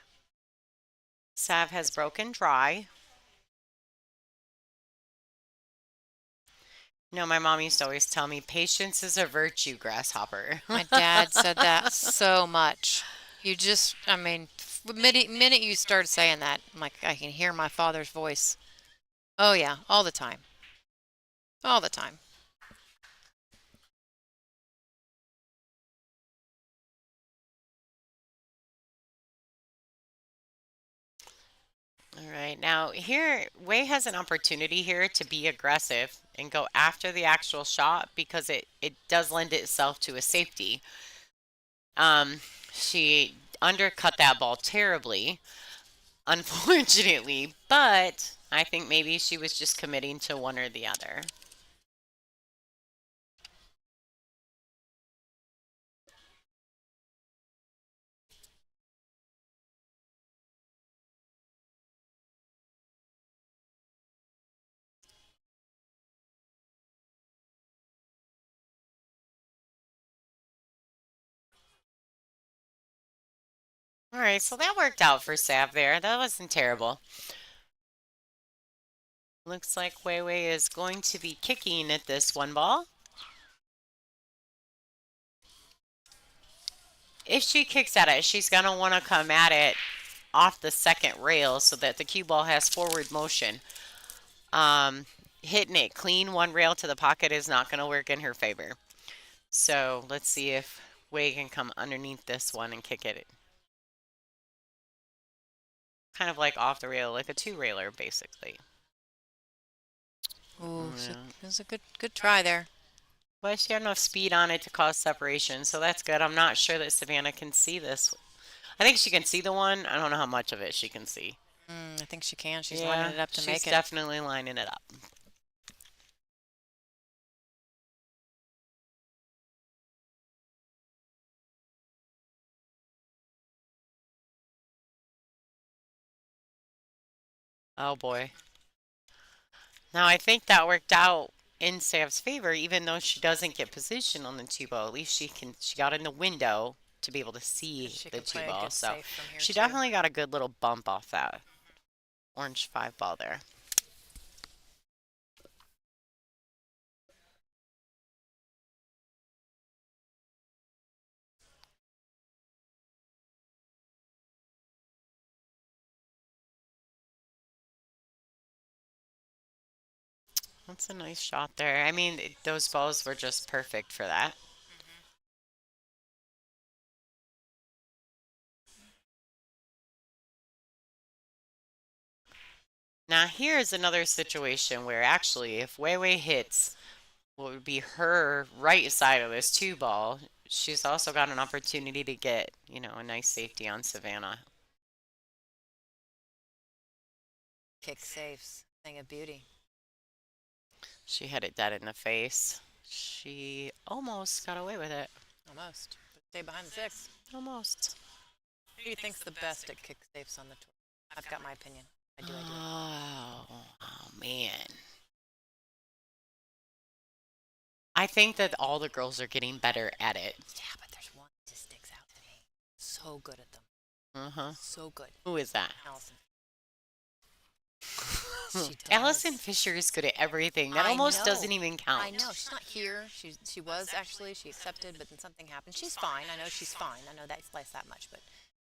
Sav has broken dry. No, my mom used to always tell me patience is a virtue, grasshopper. My dad said that so much. You just, I mean, minute you started saying that, I'm like, I can hear my father's voice. Oh, yeah, all the time. All the time. All right, now here, Wei has an opportunity here to be aggressive and go after the actual shot because it does lend itself to a safety. She undercut that ball terribly, unfortunately, but I think maybe she was just committing to one or the other. All right, so that worked out for Sav there. That wasn't terrible. Looks like Wei Wei is going to be kicking at this one ball. If she kicks at it, she's going to want to come at it off the second rail so that the cue ball has forward motion. Hitting it clean one rail to the pocket is not going to work in her favor. So let's see if Wei can come underneath this one and kick it. Kind of like off the rail, like a two-railer, basically. Ooh, it was a good try there. But she had enough speed on it to cause separation, so that's good. I'm not sure that Savannah can see this. I think she can see the one. I don't know how much of it she can see. I think she can. She's lining it up to make it. She's definitely lining it up. Oh boy. Now I think that worked out in Sav's favor, even though she doesn't get position on the two ball. At least she got in the window to be able to see the two ball. So she definitely got a good little bump off that orange 5 ball there. That's a nice shot there. I mean, those balls were just perfect for that. Now here's another situation where actually if Weiwei hits what would be her right side of this two ball, she's also got an opportunity to get, a nice safety on Savannah. Kick safes. Thing of beauty. She hit it dead in the face. She almost got away with it. Almost. But stay behind the six. Almost. Who do you think's the best at kick safes on the tour? I've got my opinion. I do. Oh man. I think that all the girls are getting better at it. Yeah, but there's one that just sticks out to me. So good at them. Uh-huh. So good. Who is that? Allison. Allison Fisher is good at everything. That almost doesn't even count. I know. She's not here. She was actually. She accepted, but then something happened. She's fine. I know she's fine. I know that's less that much, but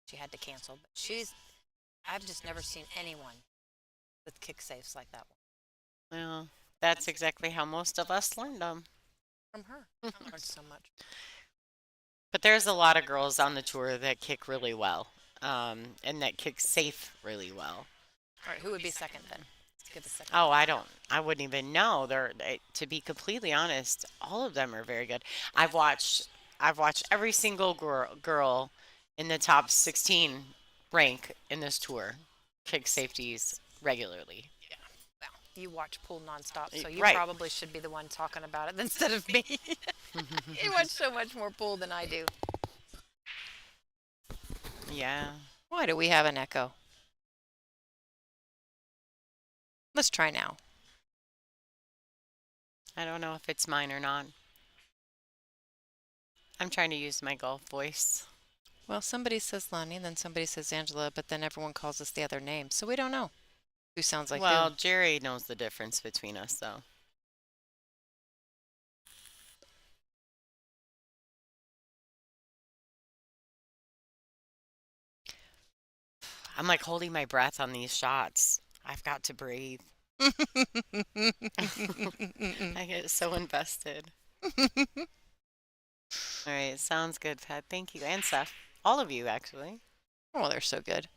she had to cancel. But I've just never seen anyone with kick safes like that one. Well, that's exactly how most of us learned them. From her. I learned so much. But there's a lot of girls on the tour that kick really well, and that kick safe really well. All right, who would be second then? Let's give a second. Oh, I wouldn't even know. To be completely honest, all of them are very good. I've watched every single girl in the top 16 rank in this tour kick safeties regularly. Yeah. Well, you watch pool nonstop, so you Right. probably should be the one talking about it instead of me. You watch so much more pool than I do. Yeah. Why do we have an echo? Let's try now. I don't know if it's mine or not. I'm trying to use my golf voice. Well, somebody says Lonnie, then somebody says Angela, but then everyone calls us the other name, so we don't know who sounds like Well, who. Jerry knows the difference between us, though. I'm like holding my breath on these shots. I've got to breathe. I get so invested. All right, sounds good, Pat. Thank you. And Seth. All of you, actually. Oh, they're so good.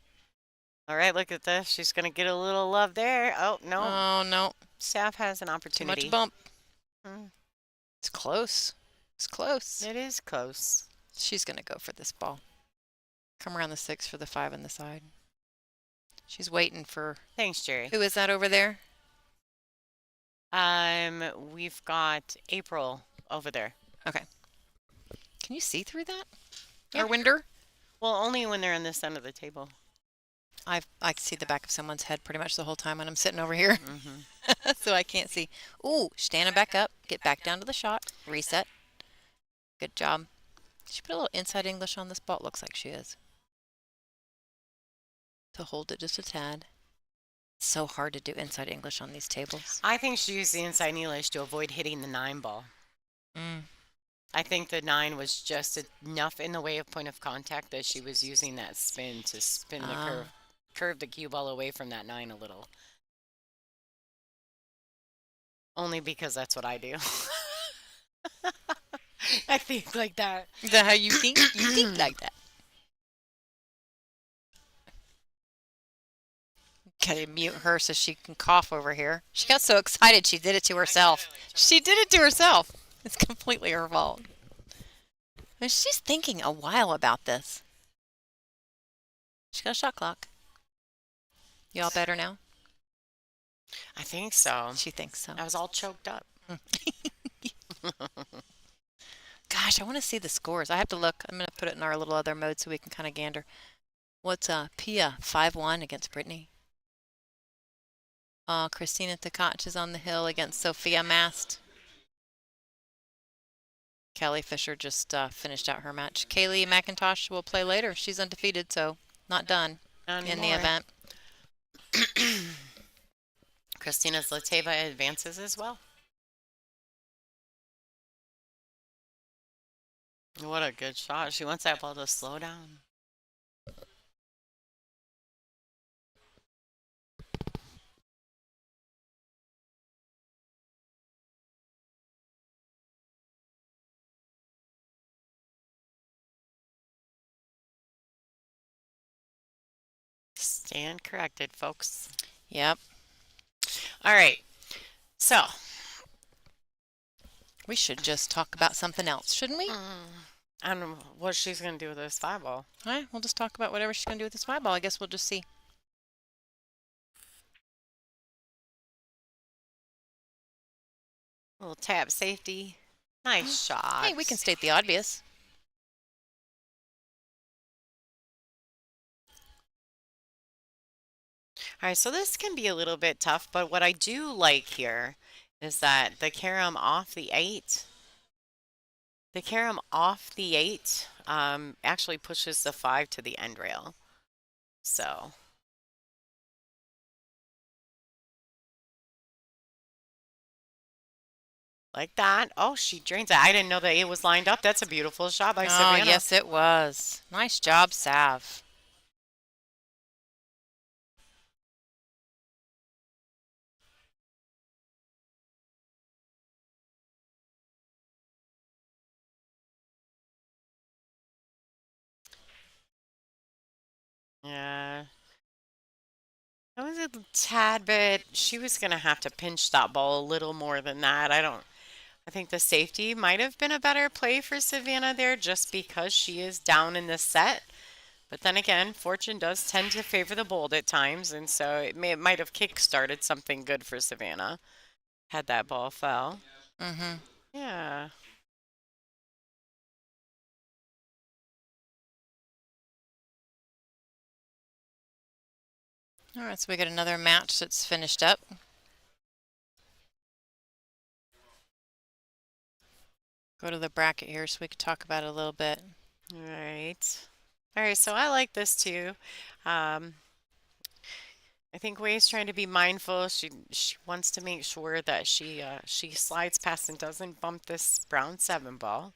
All right, look at this. She's going to get a little love there. Oh, no. Oh, no. Seth has an Too opportunity. much bump. Mm, It's close. It's close. It is close. She's going to go for this ball. Come around the 6 for the 5 on the side. She's waiting for... Thanks, Jerry. Who is that over there? We've got April over there. Okay. Can you see through that? Yeah. Our window? Well, only when they're on this end of the table. I can see the back of someone's head pretty much the whole time when I'm sitting over here. Mm-hmm. So I can't see. Ooh, standing back up. Get back down to the shot. Reset. Good job. She put a little inside English on this ball. It looks like she is. To hold it just a tad. It's so hard to do inside English on these tables. I think she used the inside English to avoid hitting the 9 ball. Mm. I think the 9 was just enough in the way of point of contact that she was using that spin to spin the curve the cue ball away from that 9 a little. Only because that's what I do. I think like that. Is that how you think? You think like that. Gotta mute her so she can cough over here. She got so excited she did it to herself. She did it to herself. It's completely her fault. And she's thinking a while about this. She got a shot clock. You all better now? I think so. She thinks so. I was all choked up. Gosh, I want to see the scores. I have to look. I'm going to put it in our little other mode so we can kind of gander. What's Pia 5-1 against Brittany? Christina Tkach is on the hill against Sophia Mast. Kelly Fisher just finished out her match. Kaylee McIntosh will play later. She's undefeated, so not done in the event. Christina Zlateva advances as well. What a good shot. She wants that ball to slow down. Stand corrected, folks. Yep. All right. So, We should just talk about something else, shouldn't we? I don't know what she's going to do with this five ball. All right, we'll just talk about whatever she's going to do with this five ball. I guess we'll just see. Little tap safety. Nice shot. Hey, we can state the obvious. All right, so this can be a little bit tough, but what I do like here is that the carom off the eight actually pushes the five to the end rail. So, like that. Oh, she drains it. I didn't know that it was lined up. That's a beautiful shot by Oh, Savannah. yes, it was. Nice job, Sav. Yeah. That was a tad bit. She was going to have to pinch that ball a little more than that. I think the safety might have been a better play for Savannah there just because she is down in the set. But then again, fortune does tend to favor the bold at times, and so it might have kick-started something good for Savannah had that ball fell. Mm-hmm. Yeah. All right, so we got another match that's finished up. Go to the bracket here so we can talk about it a little bit. All right. All right, so I like this too. Um, I think Way's trying to be mindful. She wants to make sure that she slides past and doesn't bump this brown seven ball.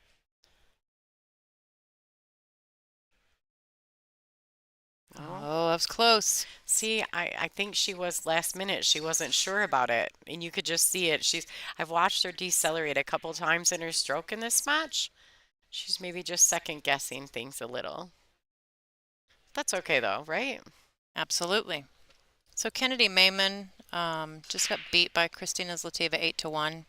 Oh, Oh, that was close. see, I think she was last minute. She wasn't sure about it, and you could just see it. I've watched her decelerate a couple times in her stroke in this match. She's maybe just second guessing things a little. That's okay though, right? Absolutely. So Kennedy Mayman just got beat by Christina Zlativa 8-1.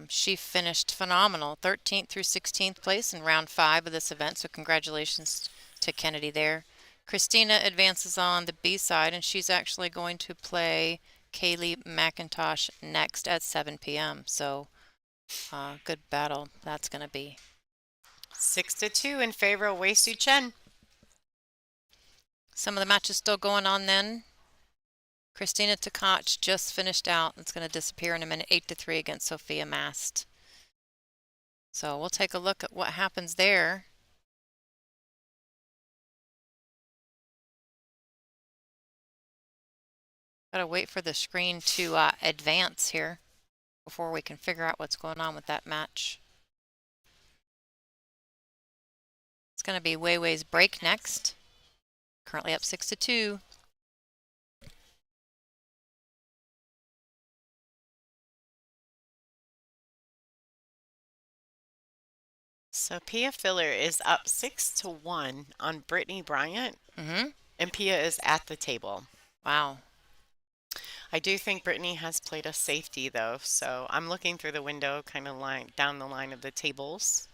She finished phenomenal, 13th through 16th place in round 5 of this event, so congratulations to Kennedy there. Christina advances on the B side, and she's actually going to play Kaylee McIntosh next at 7 p.m. So good battle that's going to be. 6-2 in favor of Wei Su Chen. Some of the matches still going on then. Christina Tkach just finished out. It's going to disappear in a minute, 8-3 against Sophia Mast. So we'll take a look at what happens there. Gotta wait for the screen to advance here before we can figure out what's going on with that match. It's going to be Wei Wei's break next. Currently up 6-2. So Pia Filler is up 6-1 on Brittany Bryant, and Pia is at the table. Wow. I do think Brittany has played a safety though, so I'm looking through the window, kind of down the line of the tables.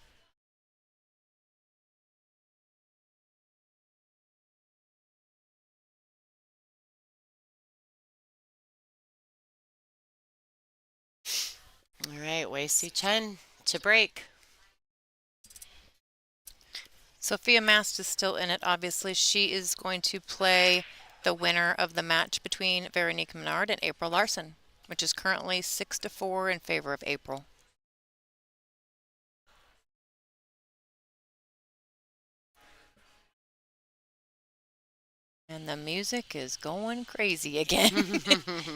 All right, Wei Su Chen to break. Sophia Mast is still in it, obviously. She is going to play the winner of the match between Veronique Menard and April Larson, which is currently 6-4 in favor of April. And the music is going crazy again.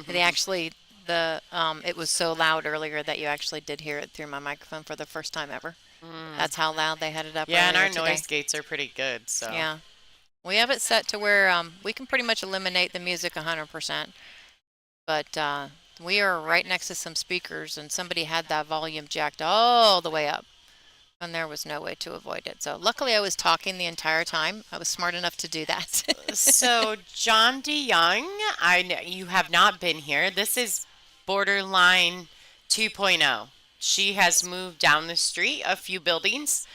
They actually, it was so loud earlier that you actually did hear it through my microphone for the first time ever. That's how loud they had it up Yeah, and our earlier today. noise gates are pretty good, so. Yeah. We have it set to where we can pretty much eliminate the music 100%. But we are right next to some speakers, and somebody had that volume jacked all the way up. And there was no way to avoid it. So luckily I was talking the entire time. I was smart enough to do that. So, John DeYoung, I know you have not been here. This is Borderline 2.0. She has moved down the street a few buildings.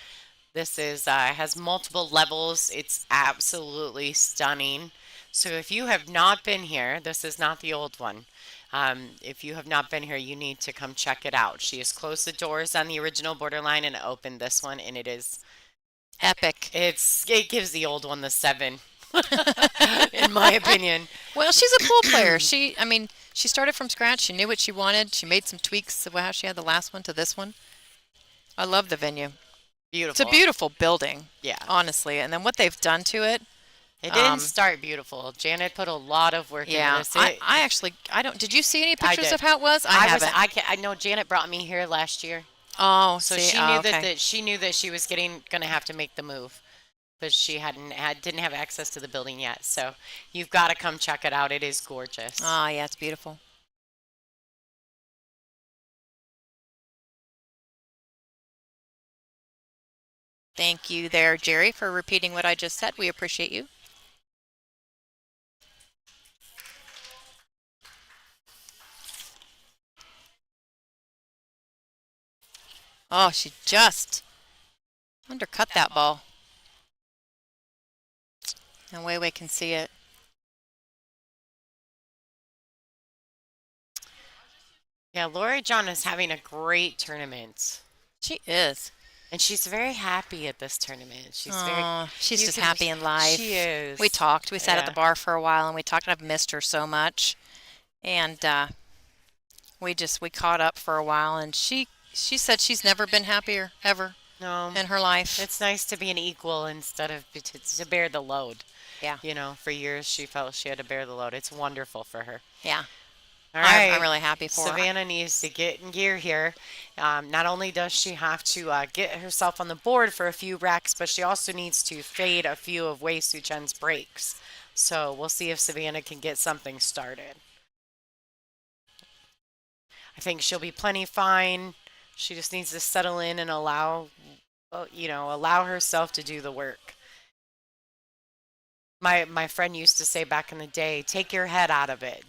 This is has multiple levels. It's absolutely stunning. So if you have not been here, this is not the old one. If you have not been here, you need to come check it out. She has closed the doors on the original Borderline and opened this one, and Epic. it gives the old one the 7, in my opinion. Well, she's a pool player. I mean, she started from scratch. She knew what she wanted. She made some tweaks of how she had the last one to this one. I love the venue. It's a Beautiful. beautiful building, Yeah. honestly. And then what they've done to it, It didn't um, start beautiful. Janet put a lot of work into yeah. this. I actually, I don't. Did you see any I pictures did. of how it was? I I was haven't. I know Janet brought me here last year. Oh, So see. she Oh, knew okay. she knew that she was gonna have to make the move, but she didn't have access to the building yet. So you've got to come check it out. It is gorgeous. Ah, yeah, it's beautiful. Thank you there, Jerry, for repeating what I just said. We appreciate you. Oh, she just undercut that ball. And Wei Wei can see it. Yeah, Lori John is having a great tournament, She is. and she's very happy at this tournament. She's very Oh, she's you just can happy in she life. We is. talked. We sat at the Yeah. bar for a while and we talked. I've missed her so much. And we caught up for a while and she said she's never been happier ever No, in her life. it's nice to be an equal instead of to bear the load. Yeah. For years she felt she had to bear the load. It's wonderful for her. Yeah. All I'm right. really happy for her. Savannah needs to get in gear here. Not only does she have to get herself on the board for a few racks, but she also needs to fade a few of Wei Su Chen's breaks. So we'll see if Savannah can get something started. I think she'll be plenty fine. She just needs to settle in and allow herself to do the work. My friend used to say back in the day, take your head out of it.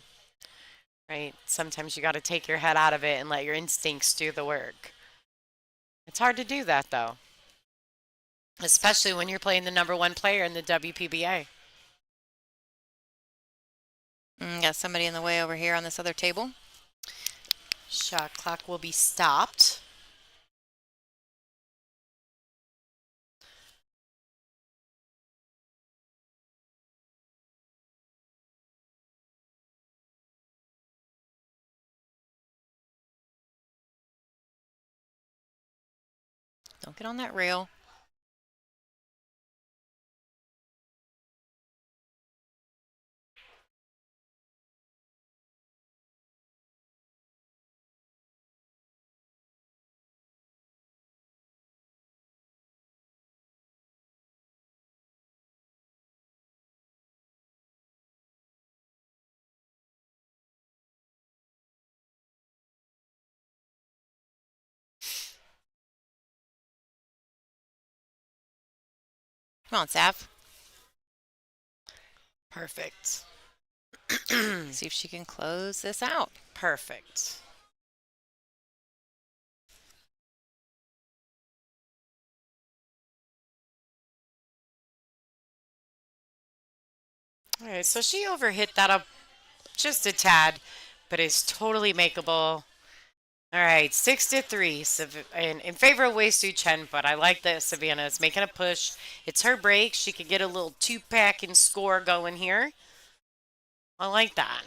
Right? Sometimes you got to take your head out of it and let your instincts do the work. It's hard to do that though, especially when you're playing the number one player in the WPBA. Got somebody in the way over here on this other table. Shot clock will be stopped. Don't get on that rail. Come on, Sav. Perfect. See if she can close this out. Perfect. All right, so she overhit that up just a tad, but is totally makeable. All right, 6-3 in favor of Wei Su Chen, but I like that Savannah is making a push. It's her break. She could get a little two-pack and score going here. I like that.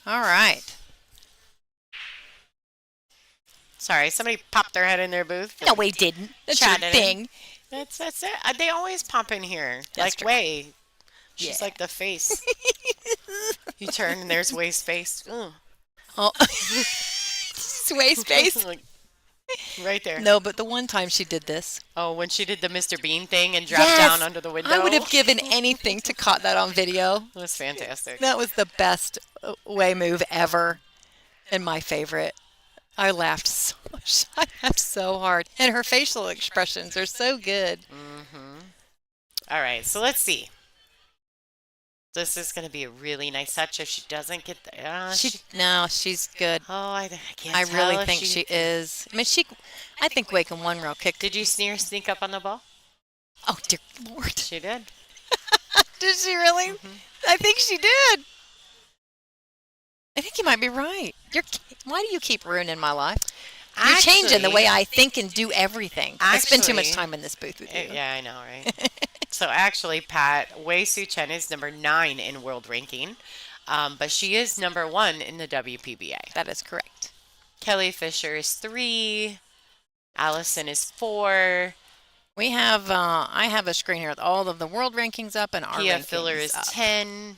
All right. Sorry, somebody popped their head in their booth No, and we didn't. That's your chatted in. thing. That's it. They always pop in here. That's Like true. Way. Yeah. She's like the face. You turn and there's Way's face. Ugh. Oh, sway space. Like, right there. No, but the one time she did this. Oh, when she did the Mr. Bean thing and dropped down Yes, under the window. I would have given anything to caught that on video. It was fantastic. That was the best way move ever, and my favorite. I laughed so much. I laughed so hard, and her facial expressions are so good. All right, so let's see. This is going to be a really nice touch if she doesn't get the. No, she's good. Oh, I can't I tell really if think she is. I mean, I think Way can one rail kick. Did you sneak up on the ball? Oh dear Lord! She did. Did she really? I think she did. I think you might be right. Why do you keep ruining my life? You're changing the way I think and do everything. I spend too much time in this booth with you. Yeah, I know, right? So actually, Pat, Wei Su Chen is number 9 in world ranking, but she is number 1 in the WPBA. That is correct. Kelly Fisher is 3. Allison is 4. We have I have a screen here with all of the world rankings up and our Pia rankings Filler is up. 10.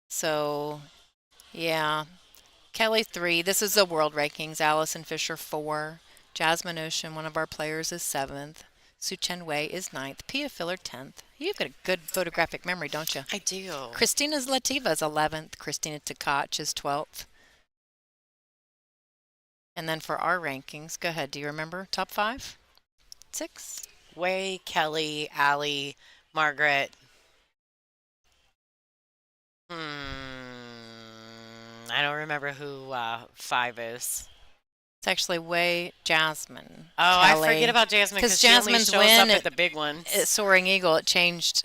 So, yeah. Kelly 3. This is the world rankings. Allison Fisher 4. Jasmine Ocean, one of our players, is 7th. Su Chen Wei is 9th. Pia Filler 10th. You've got a good photographic memory, don't you? I do. Christina Zlativa is 11th. Christina Tkach is 12th. And then for our rankings, go ahead. Do you remember top 5? 6? Wei, Kelly, Allie, Margaret. I don't remember who 5 is. It's actually Wei, Jasmine. Oh, Kelly. I forget about Jasmine because Jasmine's she only shows win up at the big ones. At Soaring Eagle, it changed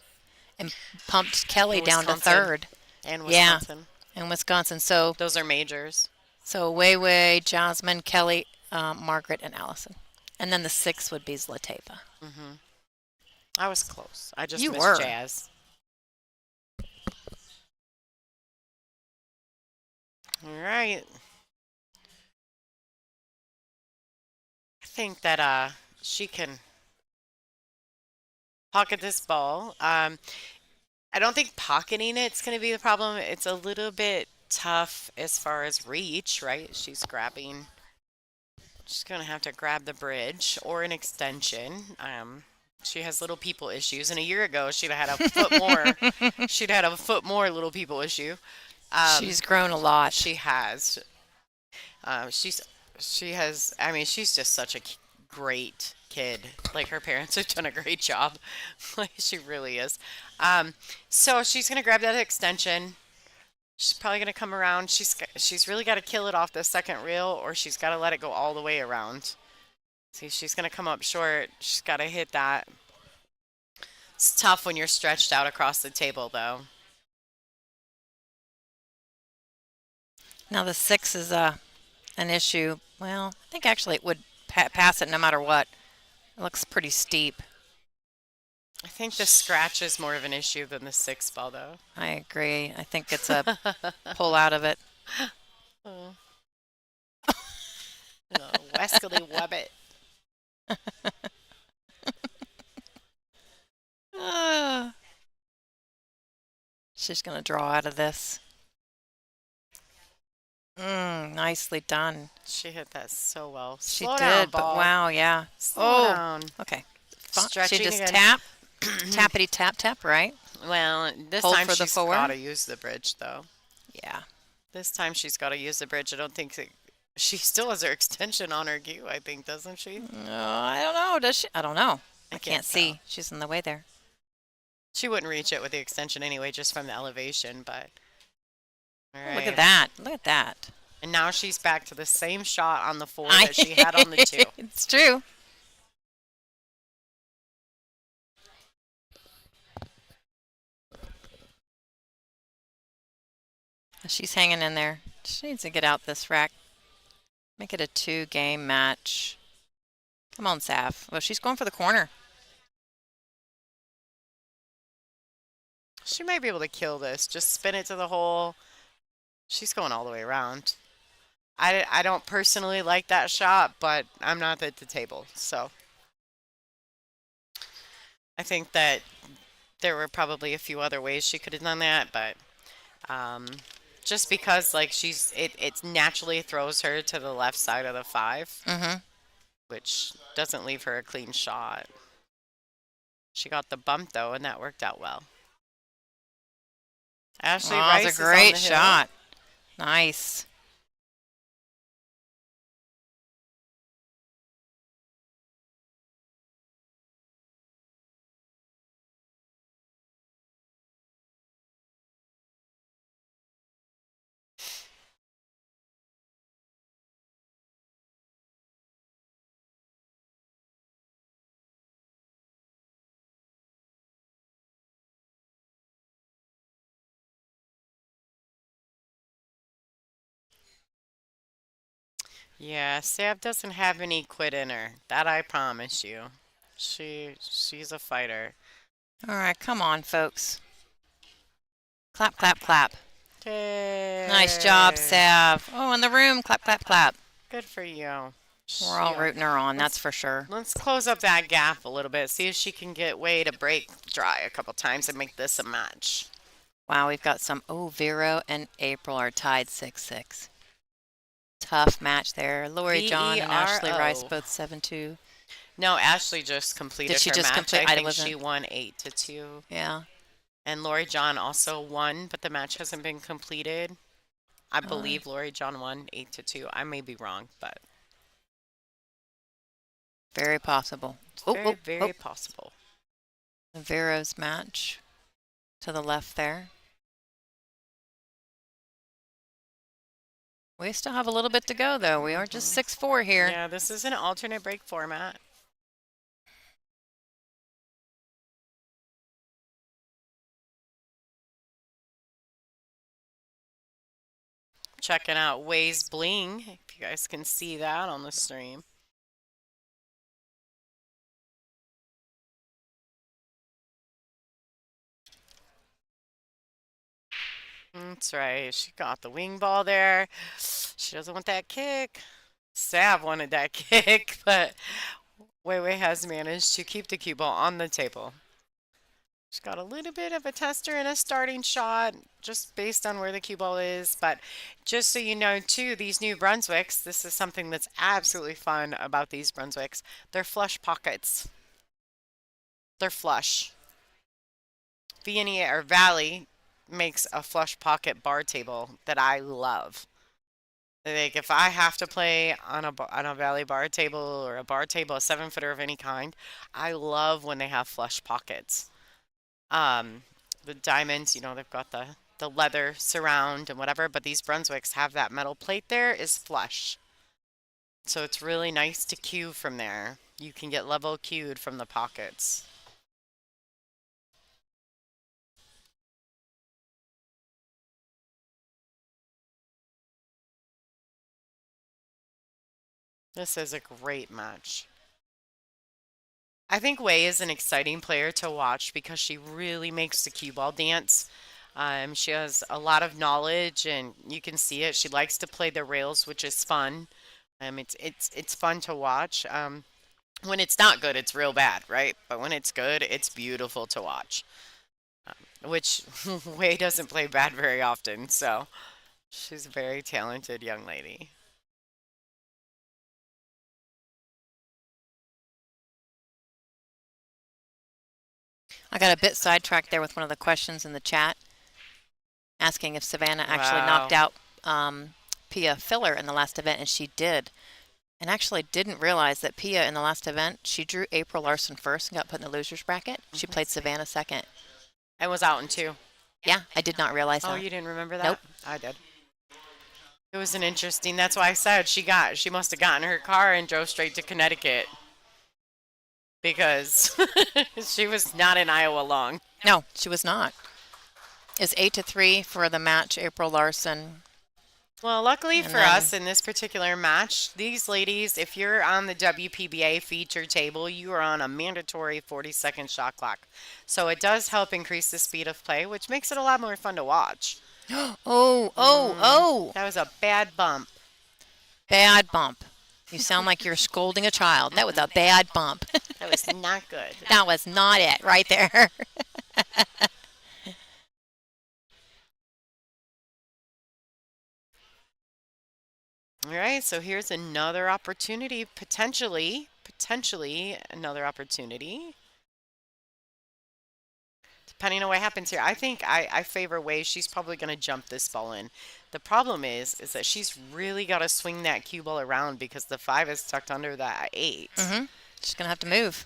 and pumped Kelly down to Wisconsin. 3rd. And Wisconsin. Yeah, in Wisconsin. So Those are majors. So Wei, Jasmine, Kelly, Margaret, and Allison. And then the 6th would be Zlateva. I was close. I just You missed were. Jazz. All right. I think that she can pocket this ball. I don't think pocketing it's going to be the problem. It's a little bit tough as far as reach, right? She's going to have to grab the bridge or an extension. She has little people issues, and a year ago she'd have had a foot more. She'd had a foot more little people issue. She's grown a lot. She has. She has. I mean, she's just such a great kid. Like her parents have done a great job. Like she really is. So she's gonna grab that extension. She's probably gonna come around. She's really got to kill it off the second reel, or she's got to let it go all the way around. See, she's gonna come up short. She's got to hit that. It's tough when you're stretched out across the table, though. Now the 6 is an issue. Well, I think actually it would pass it no matter what. It looks pretty steep. I think the scratch is more of an issue than the 6 ball, though. I agree. I think it's a pull out of it. Oh. Westley Webbit. She's going to draw out of this. Nicely done. She hit that so well. She Slow did, down, but ball. wow, yeah. Slow down. Okay. Stretching She just again. tappity tap, right? Well, this Hold time for the she's forward. got to use the bridge, though. Yeah. This time she's got to use the bridge. I don't think she still has her extension on her cue, I think, doesn't she? No, I don't know. Does she? I don't know. I can't can't see. tell. She's in the way there. She wouldn't reach it with the extension anyway, just from the elevation, but... All right. Look at that. Look at that. And now she's back to the same shot on the 4 that she had on the 2. It's true. She's hanging in there. She needs to get out this rack. Make it a 2-game match. Come on, Sav. Well, she's going for the corner. She might be able to kill this. Just spin it to the hole. She's going all the way around. I don't personally like that shot, but I'm not at the table. So I think that there were probably a few other ways she could have done that, but um, just because like it naturally throws her to the left side of the five, Mm-hmm. which doesn't leave her a clean shot. She got the bump though, and that worked out well. Ashley Oh, it's a Rice is on great the hill. shot. Nice. Yeah, Sav doesn't have any quit in her. That I promise you. She's a fighter. All right, come on, folks. Clap, clap, clap. Nice job, Yay. Sav. Oh, in the room. Clap, clap, clap. Good for you. We're all Yeah. rooting her on, that's Let's for sure. let's close up that gap a little bit. See if she can get Way to break dry a couple times and make this a match. Wow, we've got some. Oh, Vero and April are tied 6-6. Tough match there. Lori John and Ashley Rice Vero. both 7-2. No, Ashley just Did completed she her just match. complete? I I think wasn't. she won 8-2. Yeah. And Lori John also won, but the match hasn't been completed. I Uh, believe Lori John won 8-2. I may be wrong, but very possible. it's Oh, very, oh, oh. very possible. Vero's match to the left there. We still have a little bit to go, though. We are just 6-4 here. Yeah, this is an alternate break format. Checking out Way's Bling, if you guys can see that on the stream. That's right. She got the wing ball there. She doesn't want that kick. Sav wanted that kick, but Wei has managed to keep the cue ball on the table. She's got a little bit of a tester and a starting shot just based on where the cue ball is. But just so you know, too, these new Brunswicks, this is something that's absolutely fun about these Brunswicks. They're flush pockets. They're flush. Vienney or Valley makes a flush pocket bar table that I love. Like if I have to play on a Valley bar table or a bar table, a 7-footer of any kind, I love when they have flush pockets. Um, the diamonds, they've got the leather surround and whatever, but these Brunswicks have that metal plate there is flush. So it's really nice to cue from there. You can get level cued from the pockets. This is a great match. I think Wei is an exciting player to watch because she really makes the cue ball dance. She has a lot of knowledge, and you can see it. She likes to play the rails, which is fun. It's fun to watch. When it's not good, it's real bad, right? But when it's good, it's beautiful to watch. Which Wei doesn't play bad very often, so she's a very talented young lady. I got a bit sidetracked there with one of the questions in the chat asking if Savannah actually knocked Wow. out Pia Filler in the last event, and she did. And actually didn't realize that Pia in the last event, she drew April Larson first and got put in the loser's bracket. She played Savannah second. I was out in two. Yeah, I did not realize Oh, that. you didn't remember that? Nope. I did. It was an interesting. That's why I said she must have gotten her car and drove straight to Connecticut because she was not in Iowa long. No, she was not. It was 8-3 for the match, April Larson. Well, luckily And for then- us in this particular match, these ladies, if you're on the WPBA feature table, you are on a mandatory 40-second shot clock. So it does help increase the speed of play, which makes it a lot more fun to watch. Oh, oh, oh. That was a bad bump. Bad bump. You sound like you're scolding a child. That was a bad bump. That was not good. That was not it right there. All right, so here's another opportunity, potentially another opportunity. Depending on what happens here, I think I favor Way. She's probably going to jump this ball in. The problem is that she's really got to swing that cue ball around because the 5 is tucked under that 8. She's going to have to move.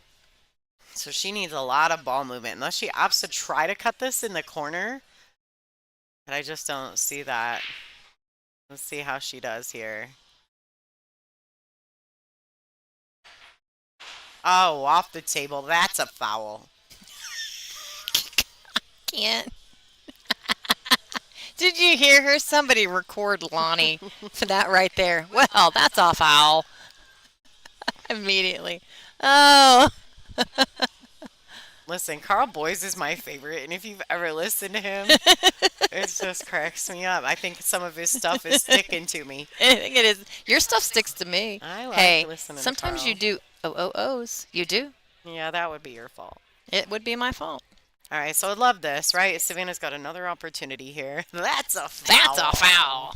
So she needs a lot of ball movement, unless she opts to try to cut this in the corner. But I just don't see that. Let's see how she does here. Oh, off the table. That's a foul. Can't. Did you hear her? Somebody record Lonnie for that right there. Well, that's a foul. Immediately. Oh. Listen, Carl Boyes is my favorite, and if you've ever listened to him, it just cracks me up. I think some of his stuff is sticking to me. I think it is. Your stuff sticks to me. I like hey, listening to sometimes Carl. you do OOOs. You do. Yeah, that would be your fault. It would be my fault. All right, so I love this, right? Savannah's got another opportunity here. That's a foul. That's a foul.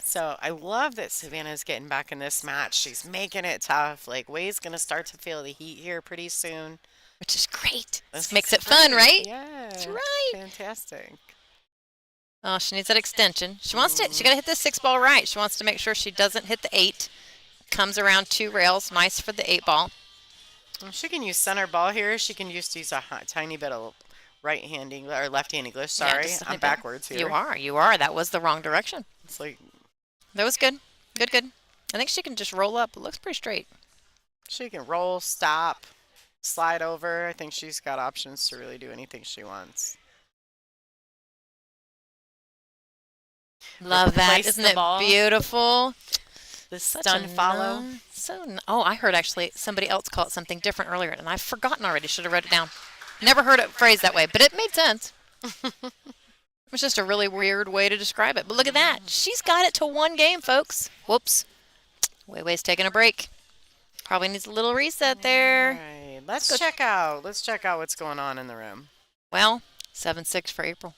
So I love that Savannah's getting back in this match. She's making it tough. Like, Way's going to start to feel the heat here pretty soon. Which is great. This Makes is it fun, great. right? Yeah. That's right. Fantastic. Oh, she needs that extension. She wants to. She got to hit the 6 ball right. She wants to make sure she doesn't hit the 8. Comes around 2 rails. Nice for the 8 ball. She can use center ball here. She can just use a tiny bit of right-hand English or left-hand English. Sorry, Yeah, I'm backwards here. You are. You are. That was the wrong direction. It's like that was good. Good. Good. I think she can just roll up. It looks pretty straight. she can roll, stop, slide over. I think she's got options to really do anything she wants. Love that. Replace Isn't the it ball. beautiful? The Such stun a follow. Oh, I heard actually somebody else call it something different earlier, and I've forgotten already. Should have wrote it down. Never heard it phrased that way, but it made sense. It was just a really weird way to describe it. But look at that. She's got it to 1 game, folks. Whoops. Weiwei's taking a break. Probably needs a little reset there. All right, let's check out. Let's check out what's going on in the room. Well, 7-6 for April.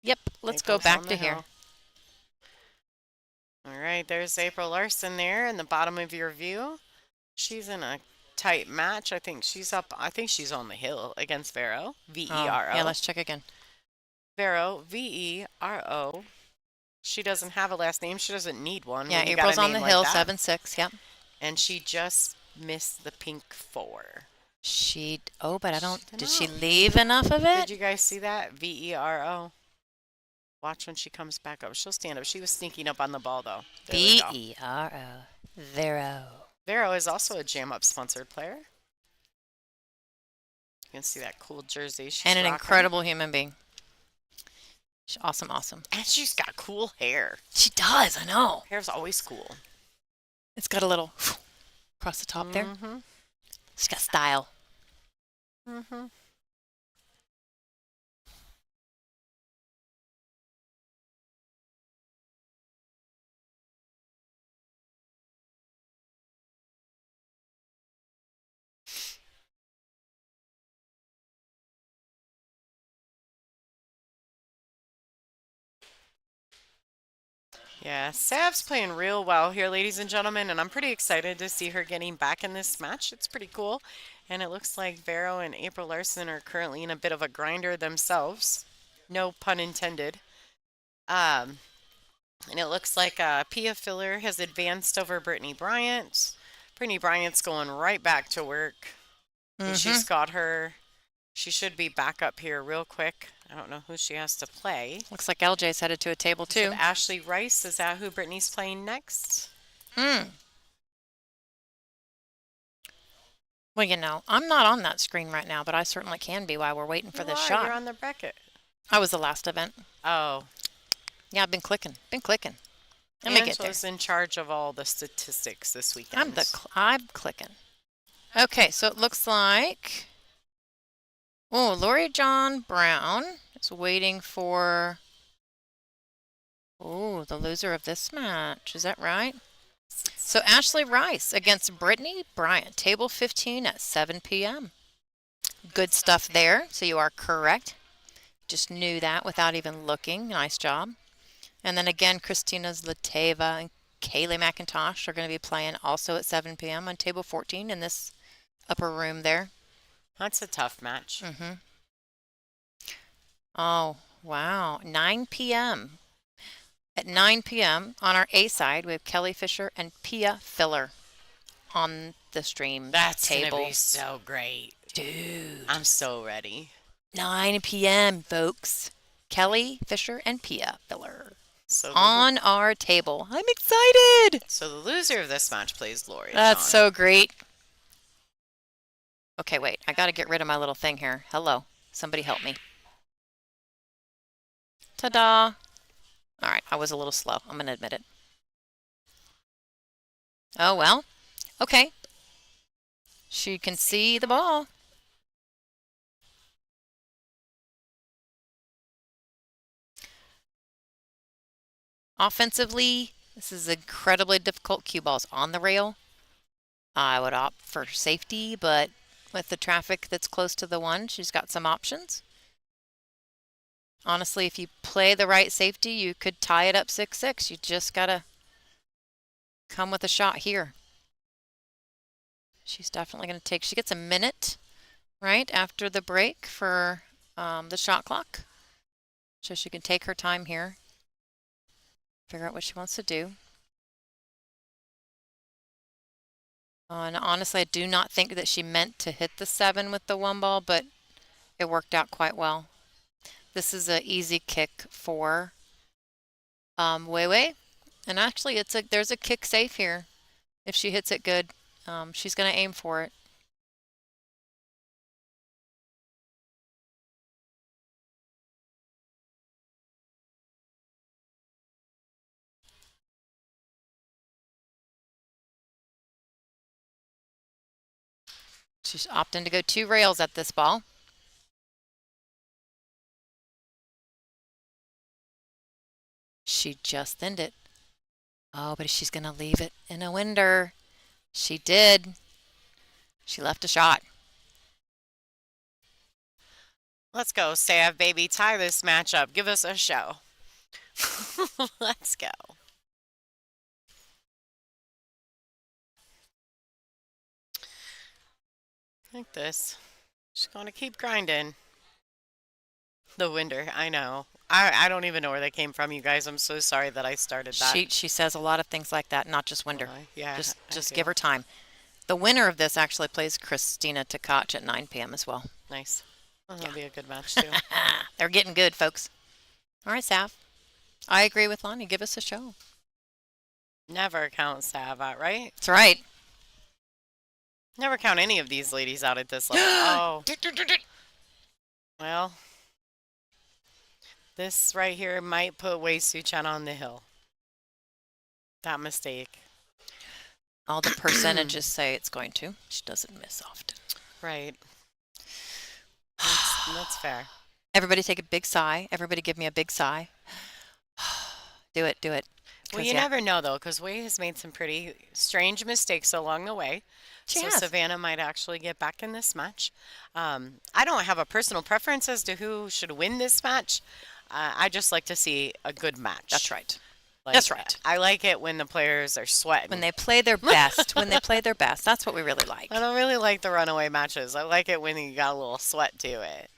Yep, let's go April's back on to the here. hill. All right, there's April Larson there in the bottom of your view. She's in a tight match. I think she's up. I think she's on the hill against Vero. V-E-R-O. Yeah, let's check again. Vero. V-E-R-O. She doesn't have a last name. She doesn't need one. Yeah, when you got a April's on the name like hill, that. 7-6. Yep. And she just missed the pink 4. But I don't. Did she know. leave enough of it? Did you guys see that? V-E-R-O. Watch when she comes back up. She'll stand up. She was sneaking up on the ball, though. There we go. V-E-R-O. Vero. Vero is also a Jam Up sponsored player. You can see that cool jersey she's And an rocking. incredible human being. She's awesome, awesome. And she's got cool hair. She does, I know. Hair's always cool. It's got a little across the top there. Mm-hmm. She's got style. Mm-hmm. Yeah, Sav's playing real well here, ladies and gentlemen, and I'm pretty excited to see her getting back in this match. It's pretty cool. And it looks like Vero and April Larson are currently in a bit of a grinder themselves. No pun intended. And it looks like Pia Filler has advanced over Brittany Bryant. Brittany Bryant's going right back to work. And she's got her. She should be back up here real quick. I don't know who she has to play. Looks like LJ's headed to a table, too. Ashley Rice, is that who Brittany's playing next? Well, you know, I'm not on that screen right now, but I certainly can be while we're waiting for this shot. You're on the bracket. I was the last event. Oh. Yeah, I've been clicking. Let me get there. Angela's in charge of all the statistics this weekend. I'm clicking. Okay, so it looks like... Oh, Lori John Brown is waiting for Oh, the loser of this match. Is that right? So Ashley Rice against Brittany Bryant, table 15 at 7 p.m. Good stuff there. So you are correct. Just knew that without even looking. Nice job. And then again, Christina Zlateva and Kaylee McIntosh are going to be playing also at 7 p.m. on table 14 in this upper room there. That's a tough match. Oh, wow. 9 p.m. At 9 p.m. on our A side, we have Kelly Fisher and Pia Filler on the stream That's table. gonna be so great. Dude. I'm so ready. 9 p.m., folks. Kelly Fisher and Pia Filler So on our table. I'm excited. So the loser of this match plays Lori. That's Sean. so great. Okay, wait. I got to get rid of my little thing here. Hello. Somebody help me. Ta-da. All right, I was a little slow. I'm going to admit it. Oh, well. Okay. She can see the ball. Offensively, this is incredibly difficult. Cue ball's on the rail. I would opt for safety, but with the traffic that's close to the one, she's got some options. Honestly, if you play the right safety, you could tie it up 6-6. You just got to come with a shot here. She's definitely going to take, she gets a minute, right, after the break for the shot clock. So she can take her time here, figure out what she wants to do. And honestly, I do not think that she meant to hit the 7 with the one ball, but it worked out quite well. This is an easy kick for Wei Wei. And actually, there's a kick safe here. If she hits it good, she's going to aim for it. She's opting to go 2 rails at this ball. She just thinned it. Oh, but she's going to leave it in a winder. She did. She left a shot. Let's go, Sav, baby. Tie this match up. Give us a show. Let's go. Like this. Just going to keep grinding. The winder, I know. I don't even know where that came from, you guys. I'm so sorry that I started that. She says a lot of things like that, not just winder. Yeah. Just give her time. The winner of this actually plays Christina Tkach at 9 p.m. as well. Nice. Well, that'll be a good match, too. They're getting good, folks. All right, Sav. I agree with Lonnie. Give us a show. Never count Sav out, right? That's right. Never count any of these ladies out at this level. Oh. Well, this right here might put Wei Su-chan on the hill. That mistake. All the percentages say it's going to. She doesn't miss often. Right. That's fair. Everybody take a big sigh. Everybody give me a big sigh. Do it. Do it. Well, you never know, though, because Wei has made some pretty strange mistakes along the way. She so has. Savannah might actually get back in this match. I don't have a personal preference as to who should win this match. I just like to see a good match. That's right. Like, That's right. I like it when the players are sweating. When they play their best. When they play their best. That's what we really like. I don't really like the runaway matches. I like it when you got a little sweat to it.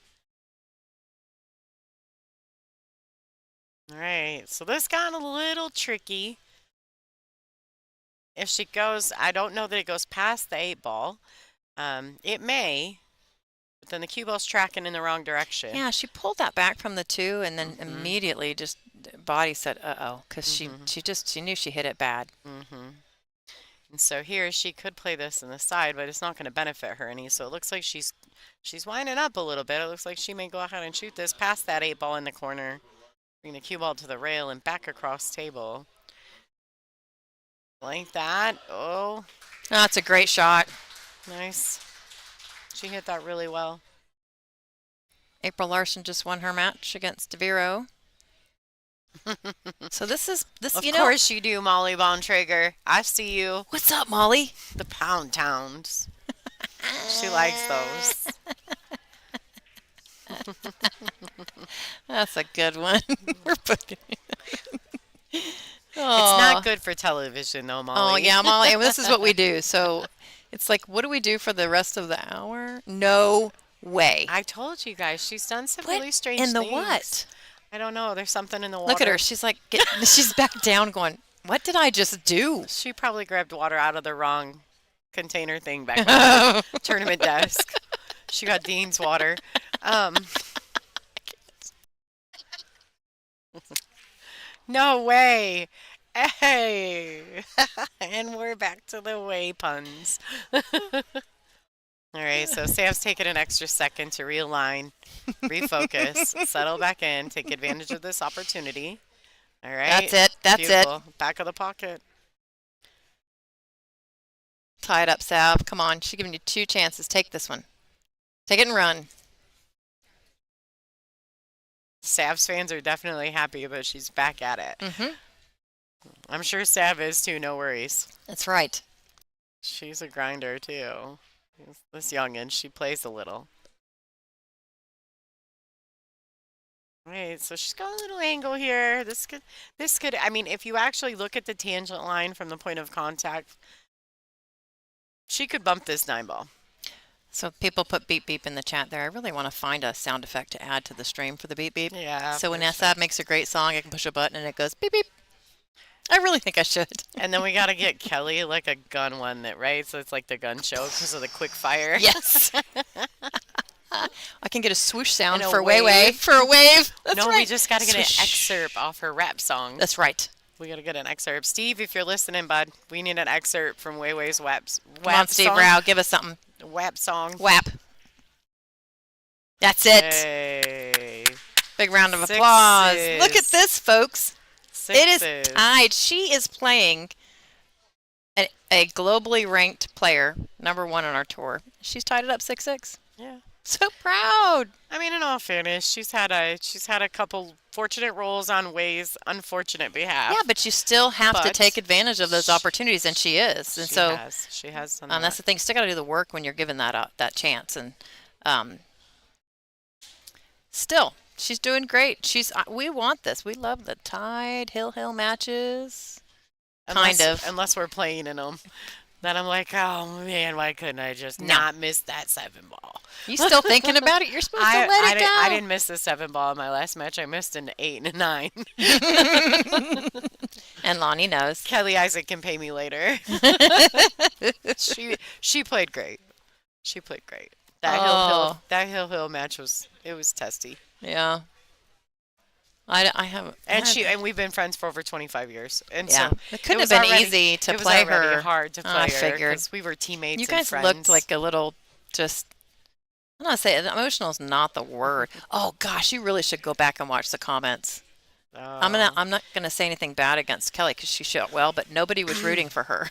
All right, so this got a little tricky. If she goes, I don't know that it goes past the 8 ball. It may, but then the cue ball's tracking in the wrong direction. Yeah, she pulled that back from the 2 and then immediately just body said, uh-oh, because she knew she hit it bad. And so here she could play this in the side, but it's not going to benefit her any. So it looks like she's winding up a little bit. It looks like she may go ahead and shoot this past that 8 ball in the corner. Bring the cue ball to the rail and back across table. Like that. Oh. That's a great shot. Nice. She hit that really well. April Larson just won her match against DeViro. So this, Of course you do, Molly Bontrager. I see you. what's up, Molly? The Pound Towns. She likes those. That's a good one. We're putting. It's not Oh, good for television, though, oh Molly. yeah, Molly. And this is what we do. So it's like, what do we do for the rest of the hour? No way. I told you guys, she's done some What really strange in the things. what? I don't know. There's something in the Look at her. water. She's like, she's back down, going, "What did I just do?" She probably grabbed water out of the wrong container thing back behind her tournament desk. She got Dean's water. Um, no way. Hey. And we're back to the way puns. All right, so Sam's taking an extra second to realign, refocus, settle back in, take advantage of this opportunity. All right. That's it. That's it. Beautiful. Back of the pocket. Tie it up, Sav. Come on. She's giving you two chances. Take this one. Take it and run. Sav's fans are definitely happy, but she's back at it. Mm-hmm. I'm sure Sav is too, no worries. That's right. She's a grinder too. This youngin', she plays a little. Right, so she's got a little angle here. This could, I mean, if you actually look at the tangent line from the point of contact, she could bump this 9-ball. So people put beep beep in the chat there. I really want to find a sound effect to add to the stream for the beep beep. Yeah. So when for Sav sure. makes a great song, I can push a button and it goes beep beep. I really think I should. And then we got to get Kelly like a gun one that, right? So it's like the gun show because of the quick fire. Yes. I can get a swoosh sound And a for Way Way. wave. For a wave. That's No, right. we just got to get an Swoosh. excerpt off her rap song. That's right. We got to get an excerpt. Steve, if you're listening, bud, we need an excerpt from Way Way's WAP Come on, Steve song. Rao. Give us something. WAP song. WAP. That's it. Hey. Big round of applause. Look at Sixes. this, folks. It is Sixes. tied. She is playing a globally ranked player, #1 on our tour. She's tied it up 6-6. Yeah. So proud. I mean, in all fairness, she's had a couple fortunate rolls on Way's unfortunate behalf. Yeah, but you still have to But take advantage of those opportunities, and she is. And so, she has done that's that. the thing. Still got to do the work when you're given that chance. And still, she's doing great. We want this. We love the tied hill matches. Unless we're playing in them. Then I'm like, oh man, why couldn't I just not miss that 7-ball? You still thinking about it? You're supposed to let it go. I didn't miss the 7-ball in my last match. I missed an 8 and a 9. And Lonnie knows. Kelly Isaac can pay me later. She played great. She played great. That hill match was testy. Yeah. I have. And we've been friends for over 25 years. And Yeah. so It couldn't was have been already- easy to it was play already her. hard to play I her figured. because we were teammates You and guys friends. looked like a little just. I'm not saying emotional is not the word. Oh gosh, you really should go back and watch the comments. I'm not gonna say anything bad against Kelly because she shot well, but nobody was rooting for her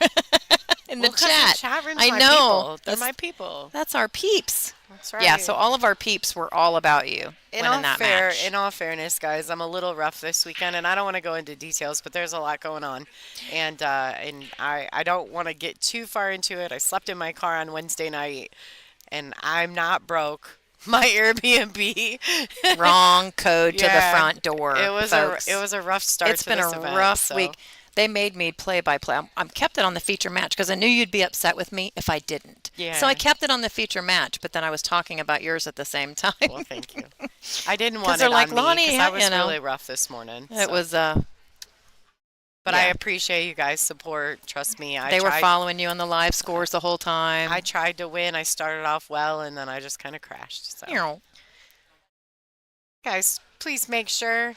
in the 'cause chat. The chat room's I my know. people. They're That's- my people. That's our peeps. That's right. Yeah, so all of our peeps were all about you winning that match. In all fairness, guys, I'm a little rough this weekend, and I don't want to go into details, but there's a lot going on, and I don't want to get too far into it. I slept in my car on Wednesday night, and I'm not broke. My Airbnb. Wrong code to the Yeah, front door. It was folks. a rough start. It's to been this a event, rough so. week. They made me play by play. I'm kept it on the feature match because I knew you'd be upset with me if I didn't. Yeah. So I kept it on the feature match, but then I was talking about yours at the same time. Well, thank you. I didn't want they're it like, on me "Lonnie, because I was you know." really rough this morning. It so. was But I yeah. appreciate you guys' support. Trust me. They were following you on the live scores the whole time. I tried to win. I started off well, and then I just kind of crashed. So. Meow. Guys, please make sure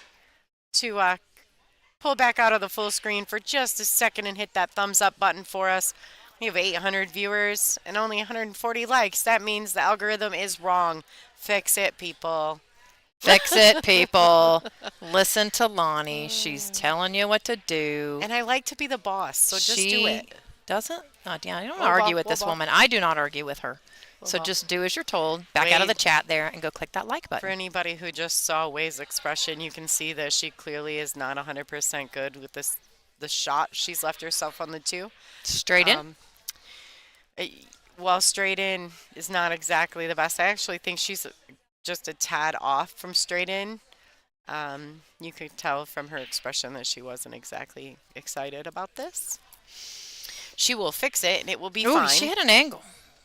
to pull back out of the full screen for just a second and hit that thumbs up button for us. We have 800 viewers and only 140 likes. That means the algorithm is wrong. Fix it, people. Fix it, people. Listen to Lonnie. She's telling you what to do. And I like to be the boss, so just do it. Doesn't? Yeah, I don't We'll argue bump- with we'll this bump. woman. I do not argue with her. So Well, just do as you're told. Back out of the Wade, chat there and go click that like for button. anybody who just saw Way's expression, you can see that she clearly is not 100% good with the shot she's left herself on the two. Straight in. Um, it- while straight in is not exactly the best, I actually think she's just a tad off from straight in. You could tell from her expression that she wasn't exactly excited about this. She will fix it and it will be Ooh, she fine. had an angle.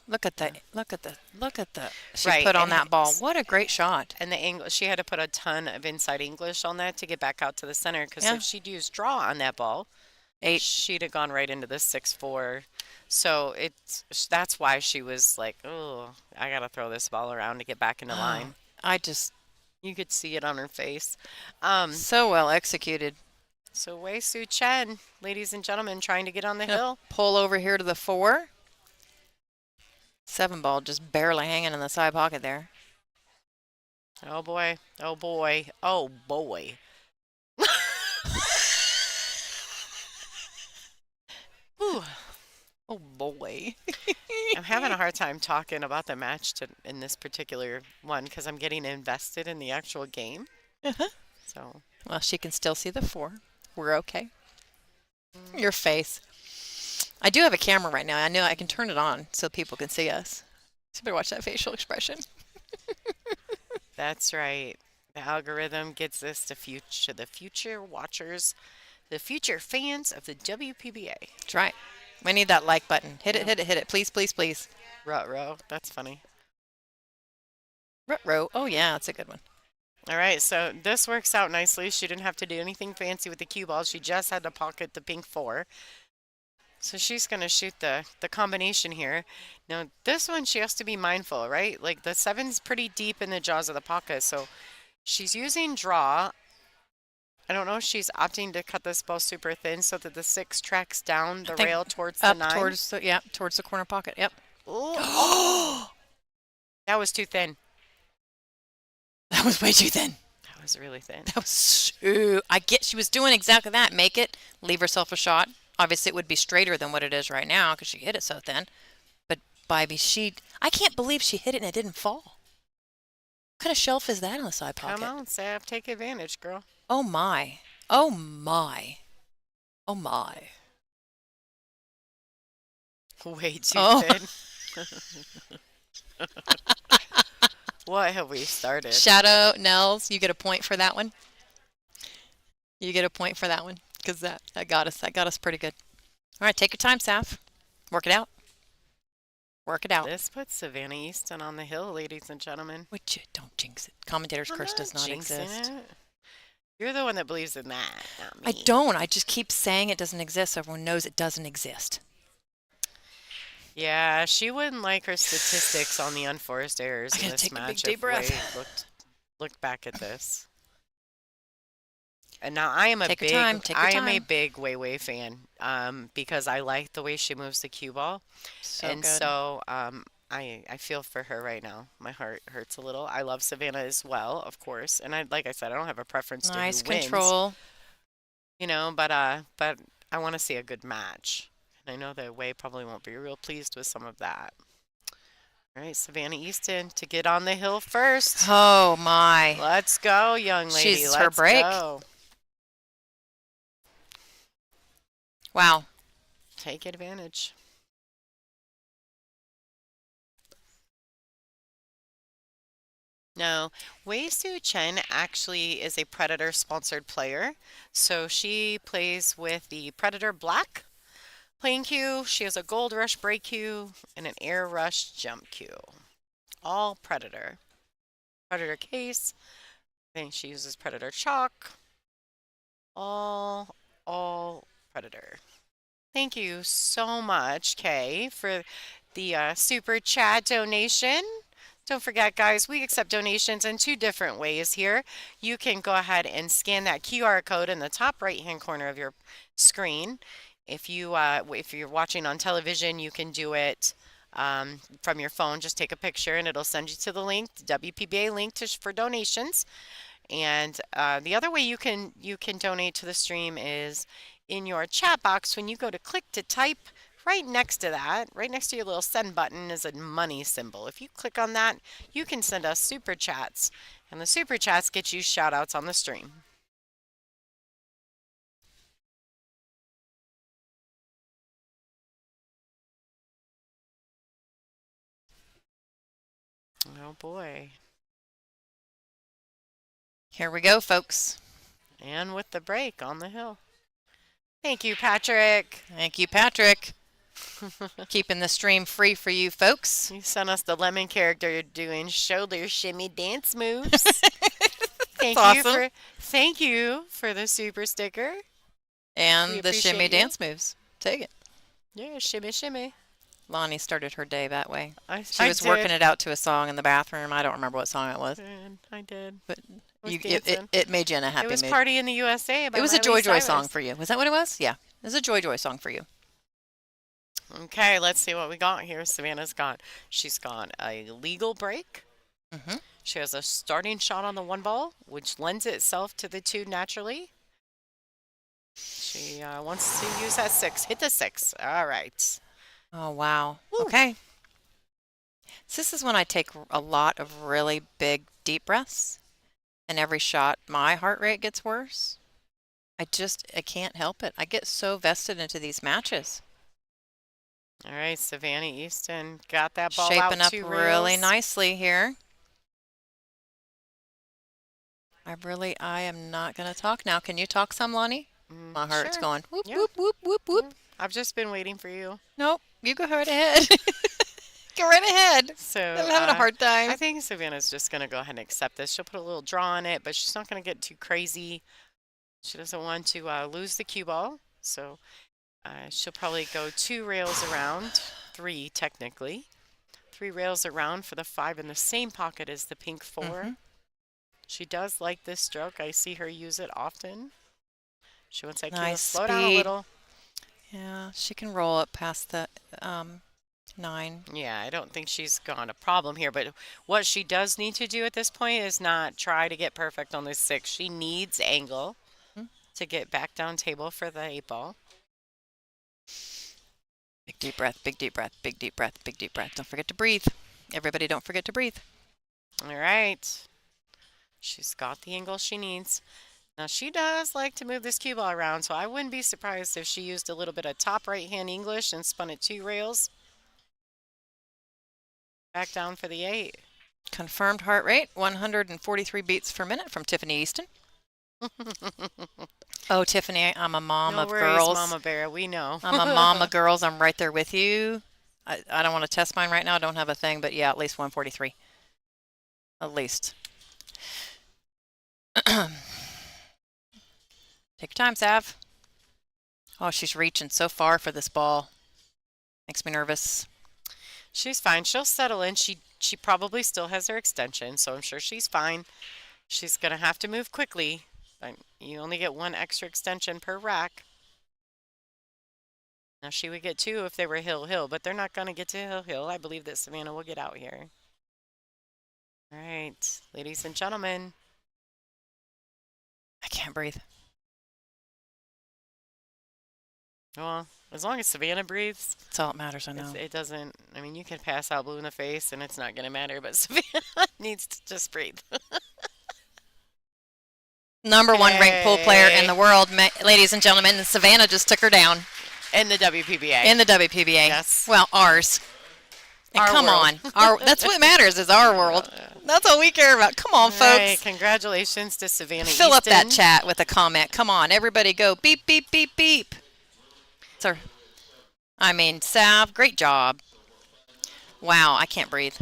Look at Yeah. the she Right, put on that ball. What a great shot. and the angle, she had to put a ton of inside English on that to get back out to the center because Yeah. if she'd used draw on that ball, 8. she'd have gone right into the 6-4. So that's why she was like, oh, I gotta throw this ball around to get back into Oh, line. I just You could see it on her face. so well executed. So Wei Su Chen, ladies and gentlemen, trying to get on the Gonna hill. pull over here to the 4. 7 ball just barely hanging in the side pocket there. Oh boy, oh boy, oh boy. Ooh. Oh boy. I'm having a hard time talking about the match in this particular one because I'm getting invested in the actual game. Uh-huh. So, Well, she can still see the 4. We're okay. Your face. I do have a camera right now. I know I can turn it on so people can see us. So you better watch that facial expression. that's right. The algorithm gets this to the future watchers, the future fans of the WPBA. That's right. We need that like button. Hit it, hit it, hit it. Please, please, please. Ruh-roh, that's funny. Row. Oh, yeah, that's a good one. All right, so this works out nicely. She didn't have to do anything fancy with the cue ball. She just had to pocket the pink 4. So she's going to shoot the combination here. Now, this one she has to be mindful, right? Like the 7's pretty deep in the jaws of the pocket, so she's using draw. I don't know if she's opting to cut this ball super thin so that the 6 tracks down the rail towards the 9. Towards the corner pocket. Yep. Oh, that was too thin. That was way too thin. That was really thin. That was so. I get she was doing exactly that. Make it, leave herself a shot. Obviously, it would be straighter than what it is right now because she hit it so thin. But I can't believe she hit it and it didn't fall. What kind of shelf is that on the side pocket? Come on, Sav, take advantage, girl. Oh my. Oh my. Oh my. Way too Oh. thin. What have we started? Shadow Nels, you get a point for that one. You get a point for that one because that got us. That got us pretty good. All right, take your time, Saf. Work it out. Work it out. This puts Savannah Easton on the hill, ladies and gentlemen. Would you don't jinx it? Commentator's I'm curse does not jinxing exist. it. You're the one that believes in that, not I me. don't. I just keep saying it doesn't exist so everyone knows it doesn't exist. Yeah, she wouldn't like her statistics on the unforced errors I in gotta this take a big match deep if breath. Wade looked back at this. And now I am a Take your time. Take your I am a time. big Wei Wei fan because I like the way she moves the cue ball. So And good. so I feel for her right now. My heart hurts a little. I love Savannah as well, of course. And like I said, I don't have a preference to Nice who wins, control. you know, but I want to see a good match. And I know that Wei probably won't be real pleased with some of that. All right, Savannah Easton to get on the hill first. Oh my. Let's go, young lady. She's Let's her break. go. Wow. Take advantage. No, Wei Su Chen actually is a Predator sponsored player. So she plays with the Predator Black playing cue. She has a Gold Rush break cue and an Air Rush jump cue. All Predator. Predator case. I think she uses Predator chalk. All Predator. Thank you so much, Kay, for the super chat donation. Don't forget, guys, we accept donations in 2 different ways here. You can go ahead and scan that QR code in the top right-hand corner of your screen. If you're watching on television, you can do it from your phone. Just take a picture, and it'll send you to the link, the WPBA link for donations. And the other way you can donate to the stream is in your chat box when you go to click to type right next to that, right next to your little send button, is a money symbol. If you click on that, you can send us super chats, and the super chats get you shout outs on the stream. Oh boy. Here we go, folks. And with the break on the hill. Thank you, Patrick. Thank you, Patrick. Keeping the stream free for you folks. You sent us the lemon character doing shoulder shimmy dance moves. Thank awesome. Thank you for the super sticker. And the shimmy dance moves. Take it. Yeah, shimmy shimmy. Lonnie started her day that way. She I was did. working it out to a song in the bathroom. I don't remember what song it was. I did. But It it made you in a happy It was mood. Party in the USA by It was a Miley Joy Joy Cyrus. song for you. Was that what it was? Yeah. It was a Joy Joy song for you. Okay, let's see what we got here. She's got a legal break. Mm-hmm. She has a starting shot on the one ball, which lends itself to the two naturally. She wants to use that 6. Hit the 6. All right. Oh, wow. Woo. Okay. So this is when I take a lot of really big, deep breaths. And every shot, my heart rate gets worse. I can't help it. I get so vested into these matches. All right, Savannah Easton got that ball Shaping out up 2 really rails. nicely here. I am not going to talk now. Can you talk some, Lonnie? My heart's Sure. going whoop, Yeah. whoop, whoop, whoop, whoop. I've just been waiting for you. Nope, you go right ahead. Go right ahead. So I'm having a hard time. I think Savannah's just going to go ahead and accept this. She'll put a little draw on it, but she's not going to get too crazy. She doesn't want to lose the cue ball. So she'll probably go 2 rails around, 3 technically. 3 rails around for the 5 in the same pocket as the pink 4. Mm-hmm. She does like this stroke. I see her use it often. She wants that cue Nice to slow down a little. Yeah, she can roll it past the 9. Yeah, I don't think she's got a problem here, but what she does need to do at this point is not try to get perfect on this 6. She needs angle to get back down table for the 8 ball. Big deep breath, big deep breath, big deep breath, big deep breath. Don't forget to breathe. Everybody don't forget to breathe. All right. She's got the angle she needs. Now, she does like to move this cue ball around, so I wouldn't be surprised if she used a little bit of top right-hand English and spun it 2 rails. Back down for the 8. Confirmed heart rate, 143 beats per minute from Tiffany Easton. Oh, Tiffany, I'm a mom No of worries, girls. Mama Bear, we know. I'm a mom of girls. I'm right there with you. I don't want to test mine right now. I don't have a thing, but yeah, at least 143. At least. Take your time, Sav. Oh, she's reaching so far for this ball. Makes me nervous. She's fine. She'll settle in. She probably still has her extension, so I'm sure she's fine. She's going to have to move quickly. But you only get 1 extra extension per rack. Now, she would get 2 if they were hill-hill, but they're not going to get to hill-hill. I believe that Savannah will get out here. All right, ladies and gentlemen. I can't breathe. Well, as long as Savannah breathes, That's all that matters, I know. it doesn't, I mean, you can pass out blue in the face and it's not going to matter, but Savannah needs to just breathe. Number 1 ranked pool player in the world, ladies and gentlemen. And Savannah just took her down. In the WPBA. In the WPBA. Yes. Well, ours. And Our come world. on. That's what matters is our world. That's all we care about. Come on, All right, folks. congratulations to Savannah Fill up that Easton. chat with a comment. Come on, everybody go beep, beep, beep, beep. So, I mean, Sav, great job. Wow, I can't breathe.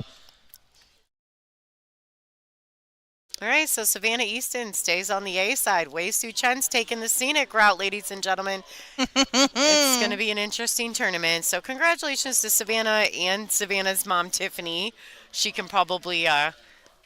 All right, so Savannah Easton stays on the A side. Wei Su Chen's taking the scenic route, ladies and gentlemen. It's going to be an interesting tournament. So congratulations to Savannah and Savannah's mom, Tiffany. She can probably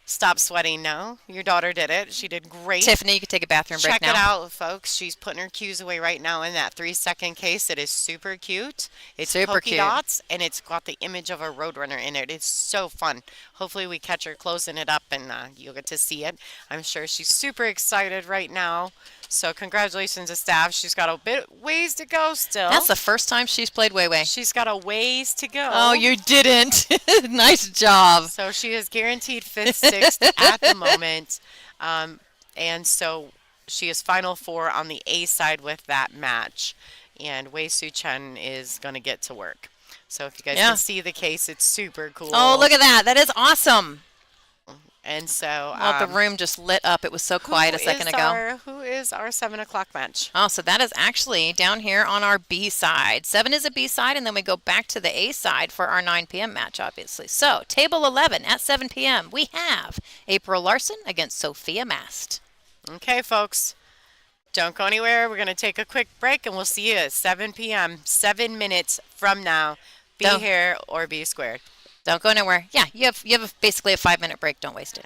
stop sweating now. Your daughter did it. She did great. Tiffany, you can take a bathroom break Check now. it out, folks. She's putting her cues away right now in that 3-second case. It is super cute. It's Super polka cute. dots, and it's got the image of a roadrunner in it. It's so fun. Hopefully we catch her closing it up, and you'll get to see it. I'm sure she's super excited right now So congratulations to Staff. She's got a bit ways to go That's still. the first time she's played Wei Wei. She's got a ways to Oh, go. you didn't. Nice job. So she is guaranteed fifth, sixth at the moment. Um, and so she is Final Four on the A side with that match. And Wei Su Chen is going to get to work. So if you guys can Yeah. see the case, it's super Oh, cool. look at that. That is awesome. And so, Well, the room just lit up. It was so quiet a second ago. who is our 7 o'clock match? Oh, so that is actually down here on our B side. 7 is a B side, and then we go back to the A side for our 9 p.m. match, obviously. So, table 11 at 7 p.m., we have April Larson against Sophia Mast. Okay, folks. Don't go anywhere. We're going to take a quick break and we'll see you at 7 p.m. 7 minutes from now. Be Don't, here or be squared. don't go anywhere. Yeah, you have basically a 5-minute break. Don't waste it.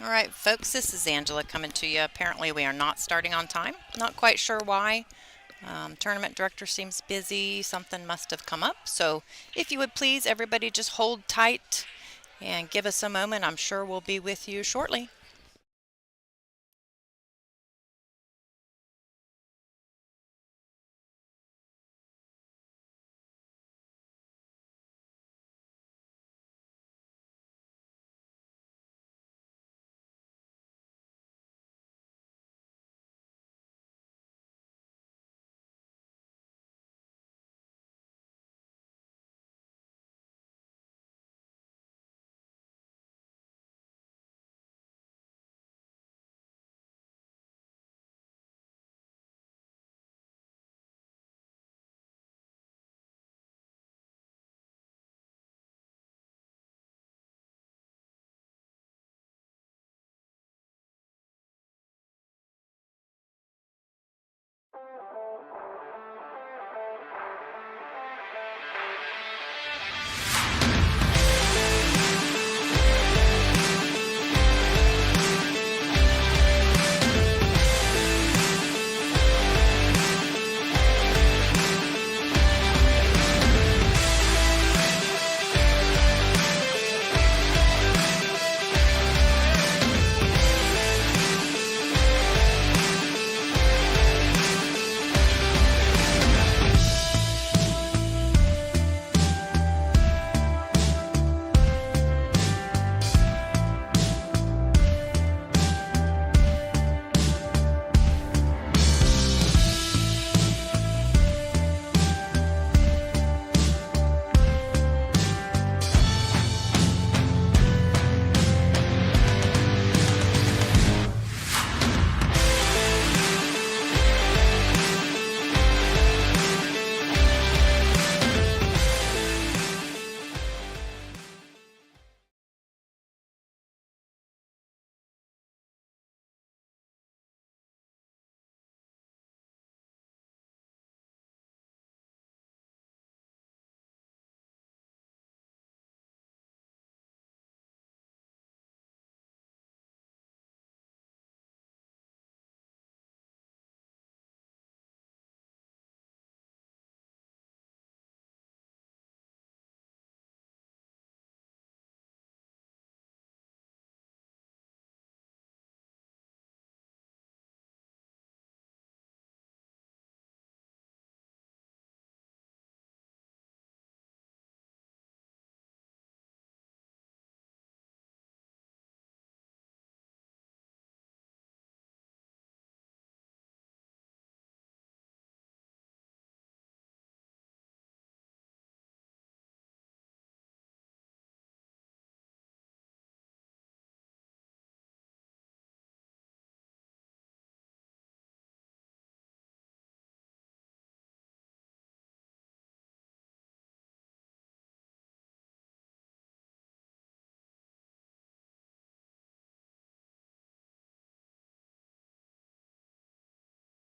All right, folks, this is Angela coming to you. Apparently, we are not starting on time. Not quite sure why. Tournament director seems busy. Something must have come up. So, if you would please, everybody just hold tight and give us a moment. I'm sure we'll be with you shortly.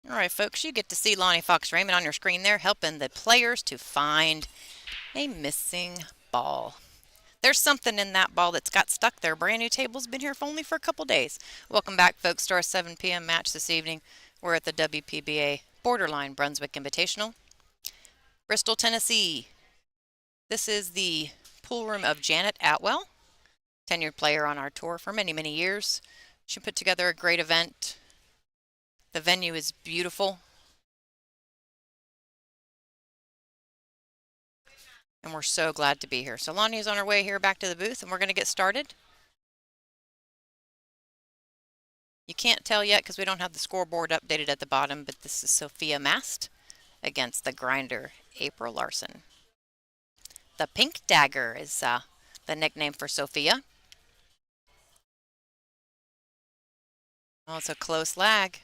All right, folks, you get to see Lonnie Fox Raymond on your screen there helping the players to find a missing ball. There's something in that ball that's got stuck there. Brand new table's been here for only for a couple days. Welcome back, folks, to our 7 p.m. match this evening. We're at the WPBA Borderline Brunswick Invitational, Bristol, Tennessee. This is the pool room of Janet Atwell, tenured player on our tour for many, many years. She put together a great event. The venue is beautiful, and we're so glad to be here. So Lonnie is on her way here back to the booth, and we're going to get started. You can't tell yet because we don't have the scoreboard updated at the bottom, but this is Sophia Mast against the grinder, April Larson. The Pink Dagger is the nickname for Sophia. Oh, it's a close lag.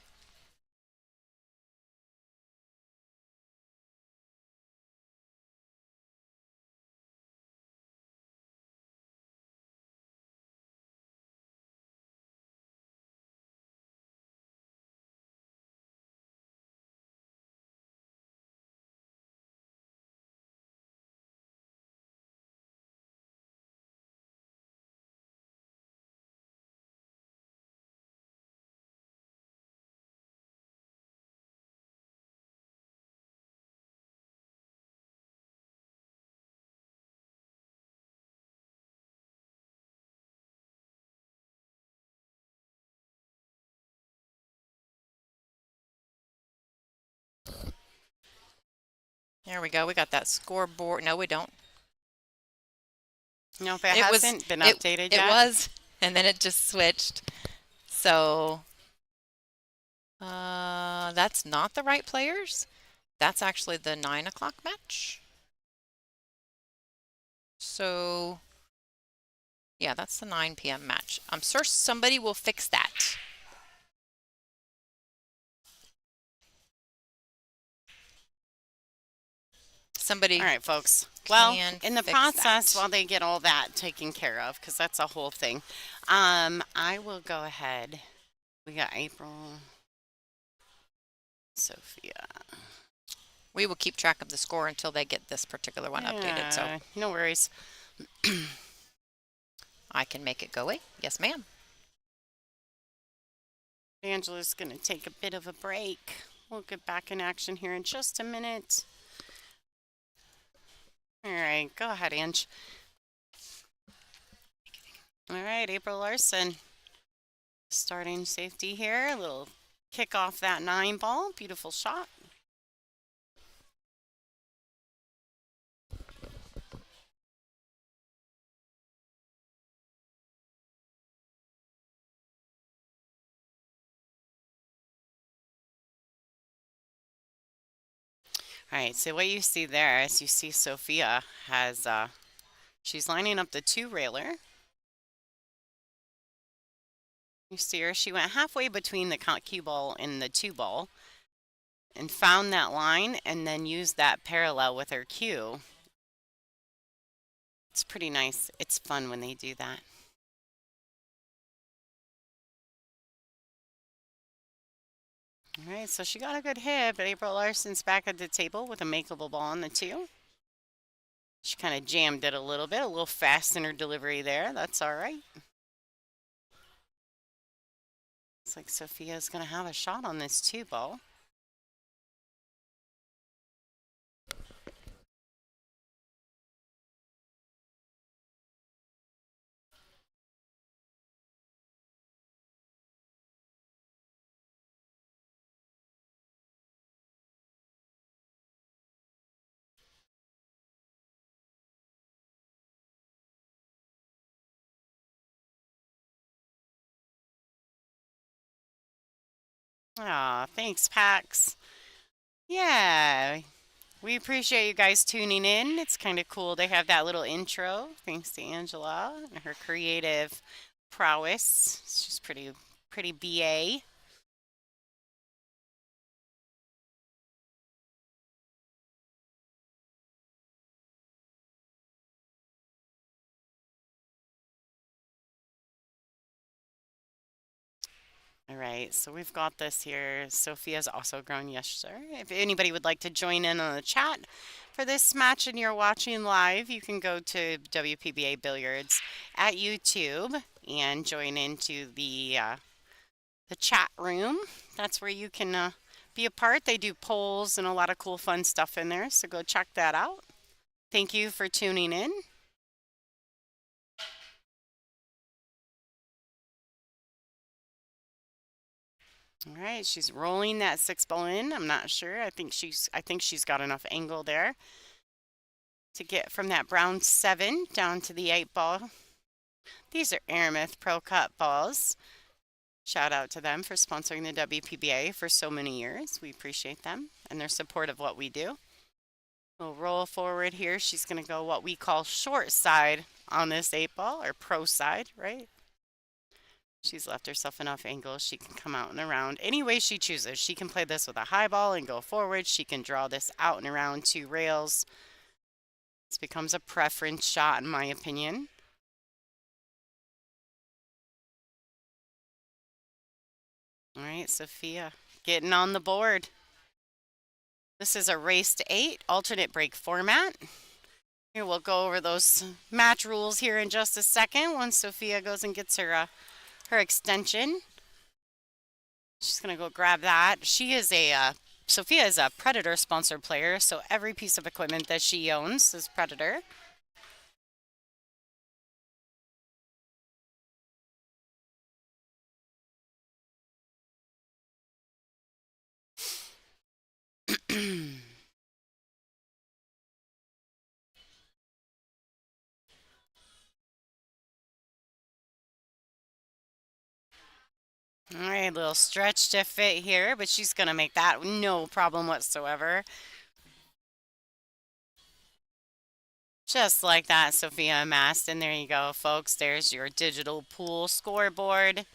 There we go. We got that scoreboard. No, we don't. Nope, it It was hasn't been it updated it yet. was, and then it just switched. So, that's not the right players. That's actually the 9 o'clock match. So, yeah, that's the 9 p.m. match. I'm sure somebody will fix that. All Somebody right, folks. Well, can in the fix process, that. while they get all that taken care of, because that's a whole thing, I will go ahead. We got April, Sophia. We will keep track of the score until they get this particular one updated. So Yeah, no worries. I can make it go away. Yes, ma'am. Angela's going to take a bit of a break. We'll get back in action here in just a minute. All right, go ahead, Ange. All right, April Larson. Starting safety here. A little kick off that 9 ball. Beautiful shot. All right, so what you see there is you see Sophia has, she's lining up the 2 railer. You see her, she went halfway between the cue ball and the 2 ball and found that line and then used that parallel with her cue. It's pretty nice. It's fun when they do that. All right, so she got a good hit, but April Larson's back at the table with a makeable ball on the 2. She kind of jammed it a little fast in her delivery there. That's all right. Looks like Sophia's going to have a shot on this 2 ball. Aw, thanks, Pax. Yeah, we appreciate you guys tuning in. It's kind of cool. They have that little intro, thanks to Angela and her creative prowess. She's pretty BA. All right, so we've got this here. Sophia's also grown yesterday. If anybody would like to join in on the chat for this match and you're watching live, you can go to WPBA Billiards at YouTube and join into the chat room. That's where you can be a part. They do polls and a lot of cool fun stuff in there, so go check that out. Thank you for tuning in. All right, she's rolling that 6 ball in. I'm not sure. I think she's got enough angle there to get from that brown 7 down to the 8 ball. These are Aramith Pro Cut balls. Shout out to them for sponsoring the WPBA for so many years. We appreciate them and their support of what we do. We'll roll forward here. She's going to go what we call short side on this 8 ball, or pro side, right? She's left herself enough angle. She can come out and around any way she chooses. She can play this with a high ball and go forward. She can draw this out and around 2 rails. This becomes a preference shot, in my opinion. All right, Sophia getting on the board. This is a race to 8 alternate break format. Here we'll go over those match rules here in just a second once Sophia goes and gets her extension. She's gonna go grab that. Sophia is a Predator sponsored player, so every piece of equipment that she owns is Predator. All right, little stretch to fit here, but she's going to make that no problem whatsoever. Just like that, Sophia Mast. And there you go, folks. There's your digital pool scoreboard.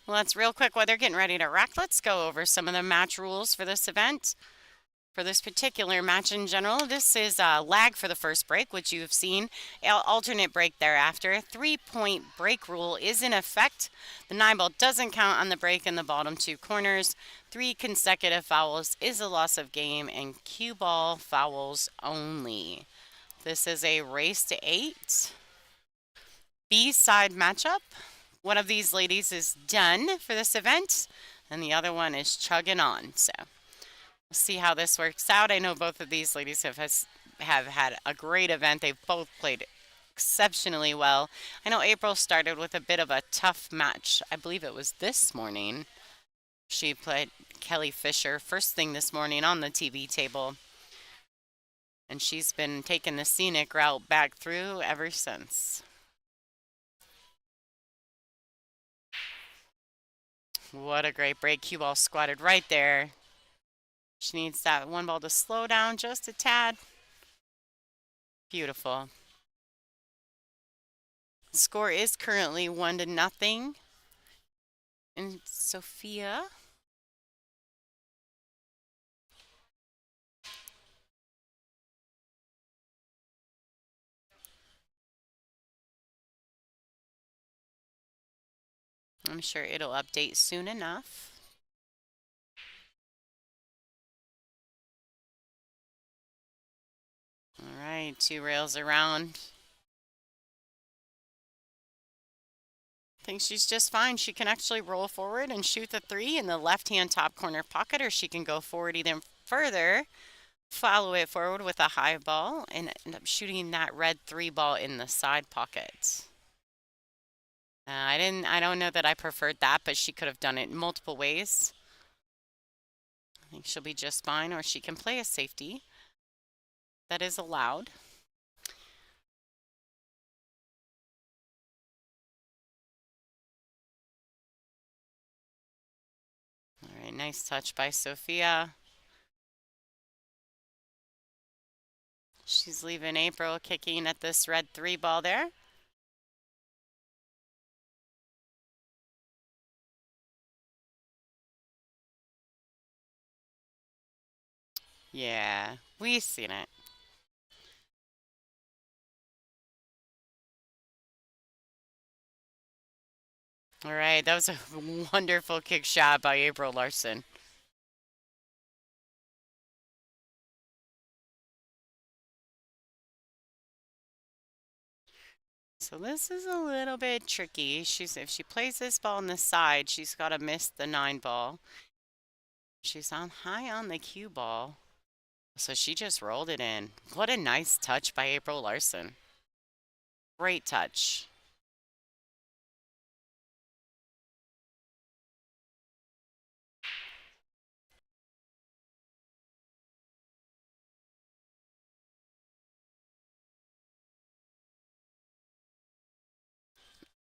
Well, that's real quick while they're getting ready to rack. Let's go over some of the match rules for this event. For this particular match in general, this is a lag for the first break, which you've seen. Alternate break thereafter. 3-point break rule is in effect. The 9-ball doesn't count on the break in the bottom 2 corners. 3 consecutive fouls is a loss of game, and cue ball fouls only. This is a race to 8. B-side matchup. One of these ladies is done for this event, and the other one is chugging on. So we'll see how this works out. I know both of these ladies have had a great event. They've both played exceptionally well. I know April started with a bit of a tough match. I believe it was this morning. She played Kelly Fisher first thing this morning on the TV table. And she's been taking the scenic route back through ever since. What a great break. Cue ball squatted right there. She needs that 1 ball to slow down just a tad. Beautiful. Score is currently 1-0. And Sophia. I'm sure it'll update soon enough. All right, 2 rails around. I think she's just fine. She can actually roll forward and shoot the 3 in the left-hand top corner pocket, or she can go forward even further, follow it forward with a high ball, and end up shooting that red 3 ball in the side pocket. I don't know that I preferred that, but she could have done it in multiple ways. I think she'll be just fine, or she can play a safety. That is allowed. All right, nice touch by Sophia. She's leaving April kicking at this red 3 ball there. Yeah, we've seen it. All right, that was a wonderful kick shot by April Larson. So this is a little bit tricky. If she plays this ball on the side, she's got to miss the 9 ball. She's on high on the cue ball. So she just rolled it in. What a nice touch by April Larson. Great touch.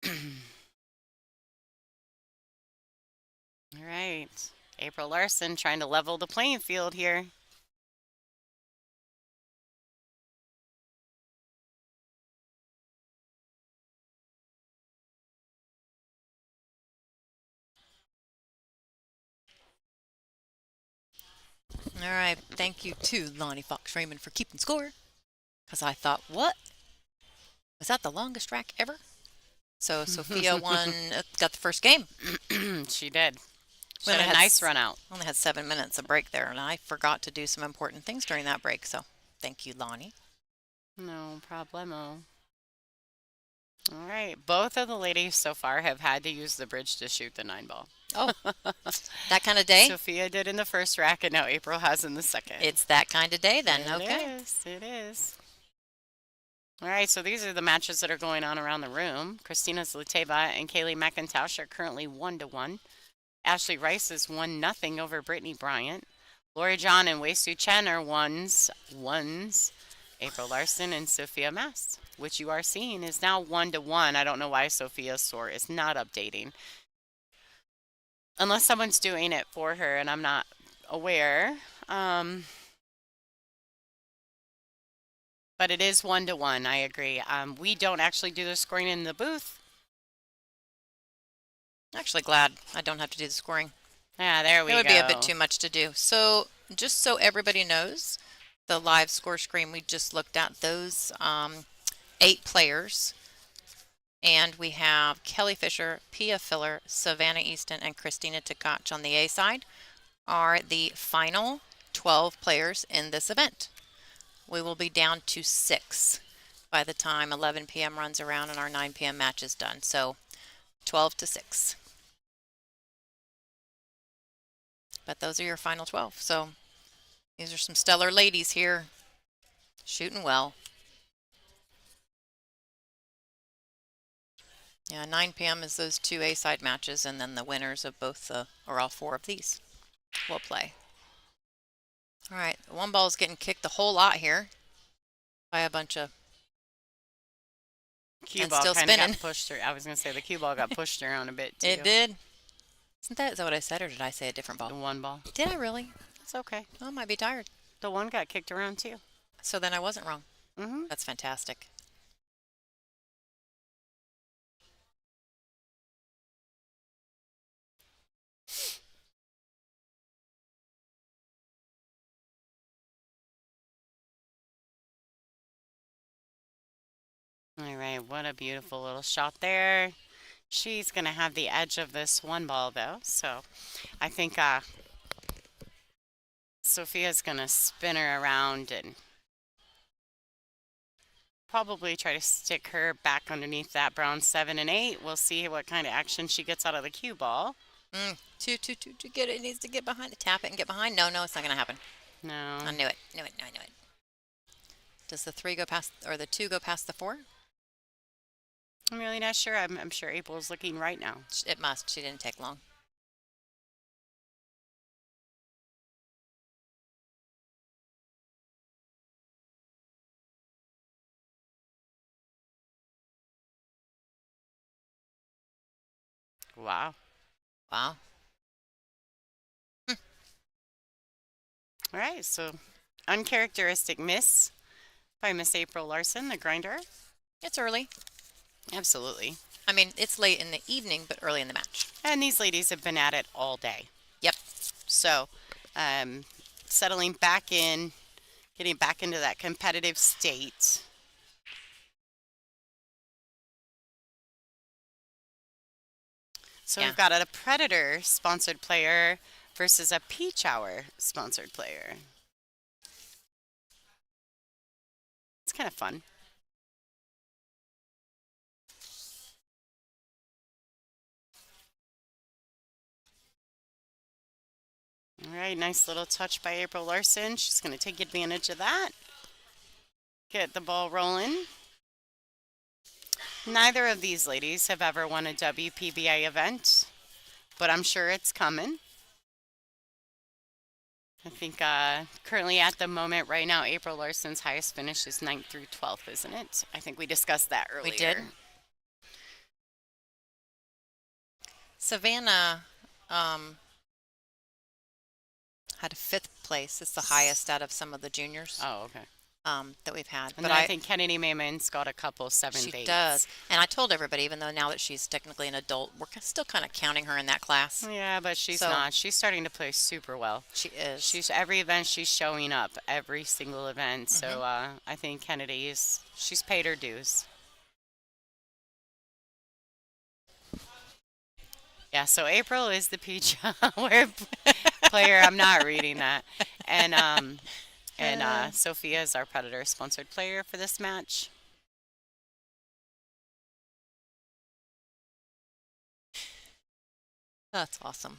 All right. April Larson trying to level the playing field here. All right, thank you to Lonnie Fox Raymond for keeping score. Because I thought, what? Was that the longest rack ever? So Sophia got the first game. She did. She We had only a had nice run out. Only had 7 minutes of break there, and I forgot to do some important things during that break. So thank you, Lonnie. No problemo. All right. Both of the ladies so far have had to use the bridge to shoot the 9 ball. Oh, that kind of day? Sophia did in the first rack, and now April has in the second. It's that kind of day then. Okay. It is. It is. All right, so these are the matches that are going on around the room. Christina Zluteva and Kaylee McIntosh are currently 1-1. Ashley Rice is 1-0 over Brittany Bryant. Lori John and Wei Su Chen are ones. April Larson and Sophia Mast, which you are seeing is now 1-1. I don't know why Sophia's score is not updating. Unless someone's doing it for her and I'm not aware. But it is 1-1. I agree. We don't actually do the scoring in the booth. Actually glad I don't have to do the scoring. Yeah, there we It go. would be a bit too much to do. So just so everybody knows, the live score screen we just looked at, those 8 players, and we have Kelly Fisher, Pia Filler, Savannah Easton, and Christina Tkach on the A side, are the final 12 players in this event. We will be down to 6 by the time 11 p.m. runs around and our 9 p.m. match is done. So 12 to 6. But those are your final 12. So these are some stellar ladies here, shooting well. Yeah, 9 p.m. is those 2 A-side matches, and then the winners of both or all 4 of these will play. All right, one ball is getting kicked a whole lot here by a bunch of Cue ball still kind of spinning. got pushed around. I was going to say the cue ball got pushed around a bit too. It did. Is that what I said, or did I say a different ball? The one ball. Did I really? It's okay. Oh, I might be tired. The one got kicked around too. So then I wasn't wrong. Mm-hmm. That's fantastic. All right, what a beautiful little shot there. She's going to have the edge of this one ball though. So I think Sophia's going to spin her around and probably try to stick her back underneath that brown 7 and 8. We'll see what kind of action she gets out of the cue ball. To get it. It needs to get behind. Tap it and get behind. No, it's not going to happen. No. I knew it. I knew it. Does the 3 go past, or the 2 go past the 4? I'm really not sure. I'm sure April's looking right now. It must. She didn't take long. Wow. Wow. All right, so uncharacteristic miss by Miss April Larson, the grinder. It's early. Absolutely. I mean, it's late in the evening, but early in the match. And these ladies have been at it all day. Yep. So, settling back in, getting back into that competitive state. So Yeah. we've got a Predator sponsored player versus a Peach Hour sponsored player. It's kind of fun. All right, nice little touch by April Larson. She's going to take advantage of that. Get the ball rolling. Neither of these ladies have ever won a WPBA event, but I'm sure it's coming. I think currently at the moment right now, April Larson's highest finish is 9th through 12th, isn't it? I think we discussed that earlier. We did. Savannah had a 5th place. It's the highest out of some of the juniors Oh, okay. that we've had. And I think Kennedy Mayman's got a couple 7th, she 8th. does. And I told everybody, even though now that she's technically an adult, we're still kind of counting her in that class. Yeah, but she's So- not. She's starting to play super well. She is. She's every event she's showing up, every single event. So I think she's paid her dues. Yeah, so April is the Peach Hour player. I'm not reading that. And Sophia is our Predator sponsored player for this match. That's awesome.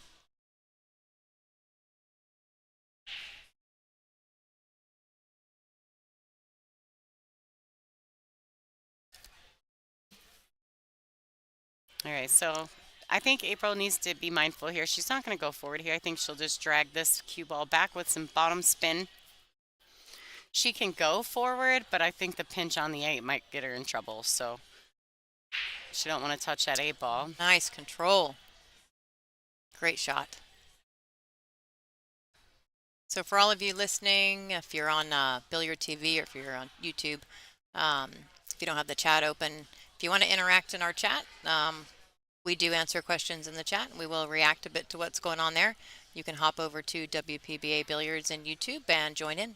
All right, so I think April needs to be mindful here. She's not going to go forward here. I think she'll just drag this cue ball back with some bottom spin. She can go forward, but I think the pinch on the 8 might get her in trouble. So she don't want to touch that 8 ball. Nice control. Great shot. So for all of you listening, if you're on Billiard TV or if you're on YouTube, um, if you don't have the chat open, if you want to interact in our chat, we do answer questions in the chat. We will react a bit to what's going on there. You can hop over to WPBA Billiards in YouTube and join in.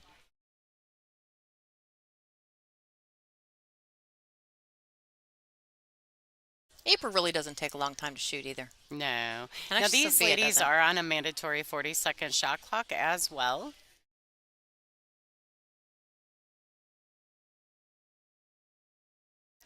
April really doesn't take a long time to shoot either. No. And Now actually, these Sophia ladies doesn't. are on a mandatory 40-second shot clock as well.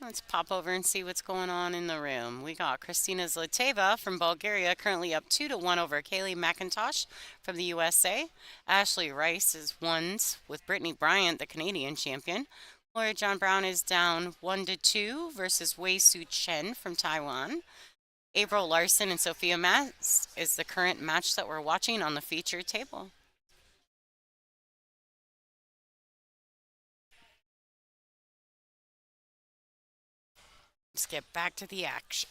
Let's pop over and see what's going on in the room. We got Kristina Zlateva from Bulgaria, currently up 2-1 over Kaylee McIntosh from the USA. Ashley Rice is ones with Brittany Bryant, the Canadian champion. Laura John Brown is down 1-2 versus Wei Su Chen from Taiwan. April Larson and Sophia Mast is the current match that we're watching on the featured table. Let's get back to the action.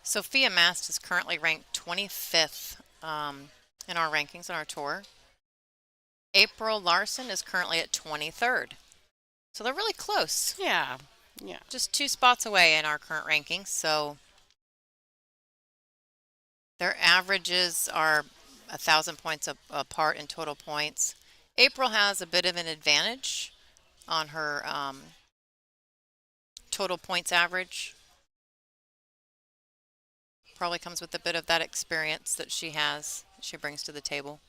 Sophia Mast is currently ranked 25th in our rankings on our tour. April Larson is currently at 23rd. So they're really close. Yeah. Just 2 spots away in our current rankings. So their averages are 1,000 points apart in total points. April has a bit of an advantage on her total points average. Probably comes with a bit of that experience that she brings to the table.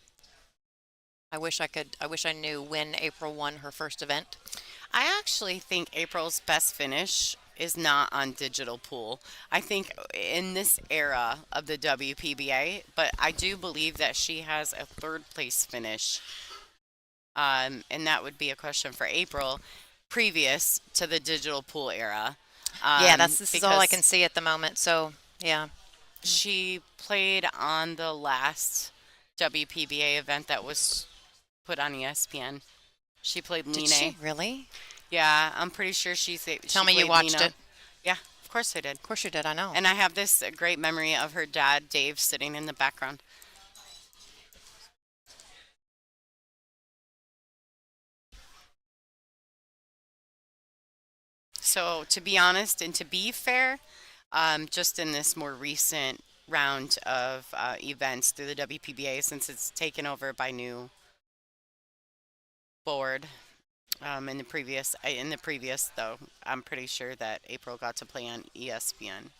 I wish I knew when April won her first event. I actually think April's best finish is not on digital pool. I think in this era of the WPBA, but I do believe that she has a third place finish. And that would be a question for April previous to the digital pool era. Yeah, this is all I can see at the moment. So, yeah. She played on the last WPBA event that was put on ESPN. She played Line. Did she really? Yeah, I'm pretty sure Tell me you watched it. Yeah, of course I did. Of course you did, I know. And I have this great memory of her dad, Dave, sitting in the background. So to be honest and to be fair, just in this more recent round of events through the WPBA, since it's taken over by new board, in the previous though, I'm pretty sure that April got to play on ESPN.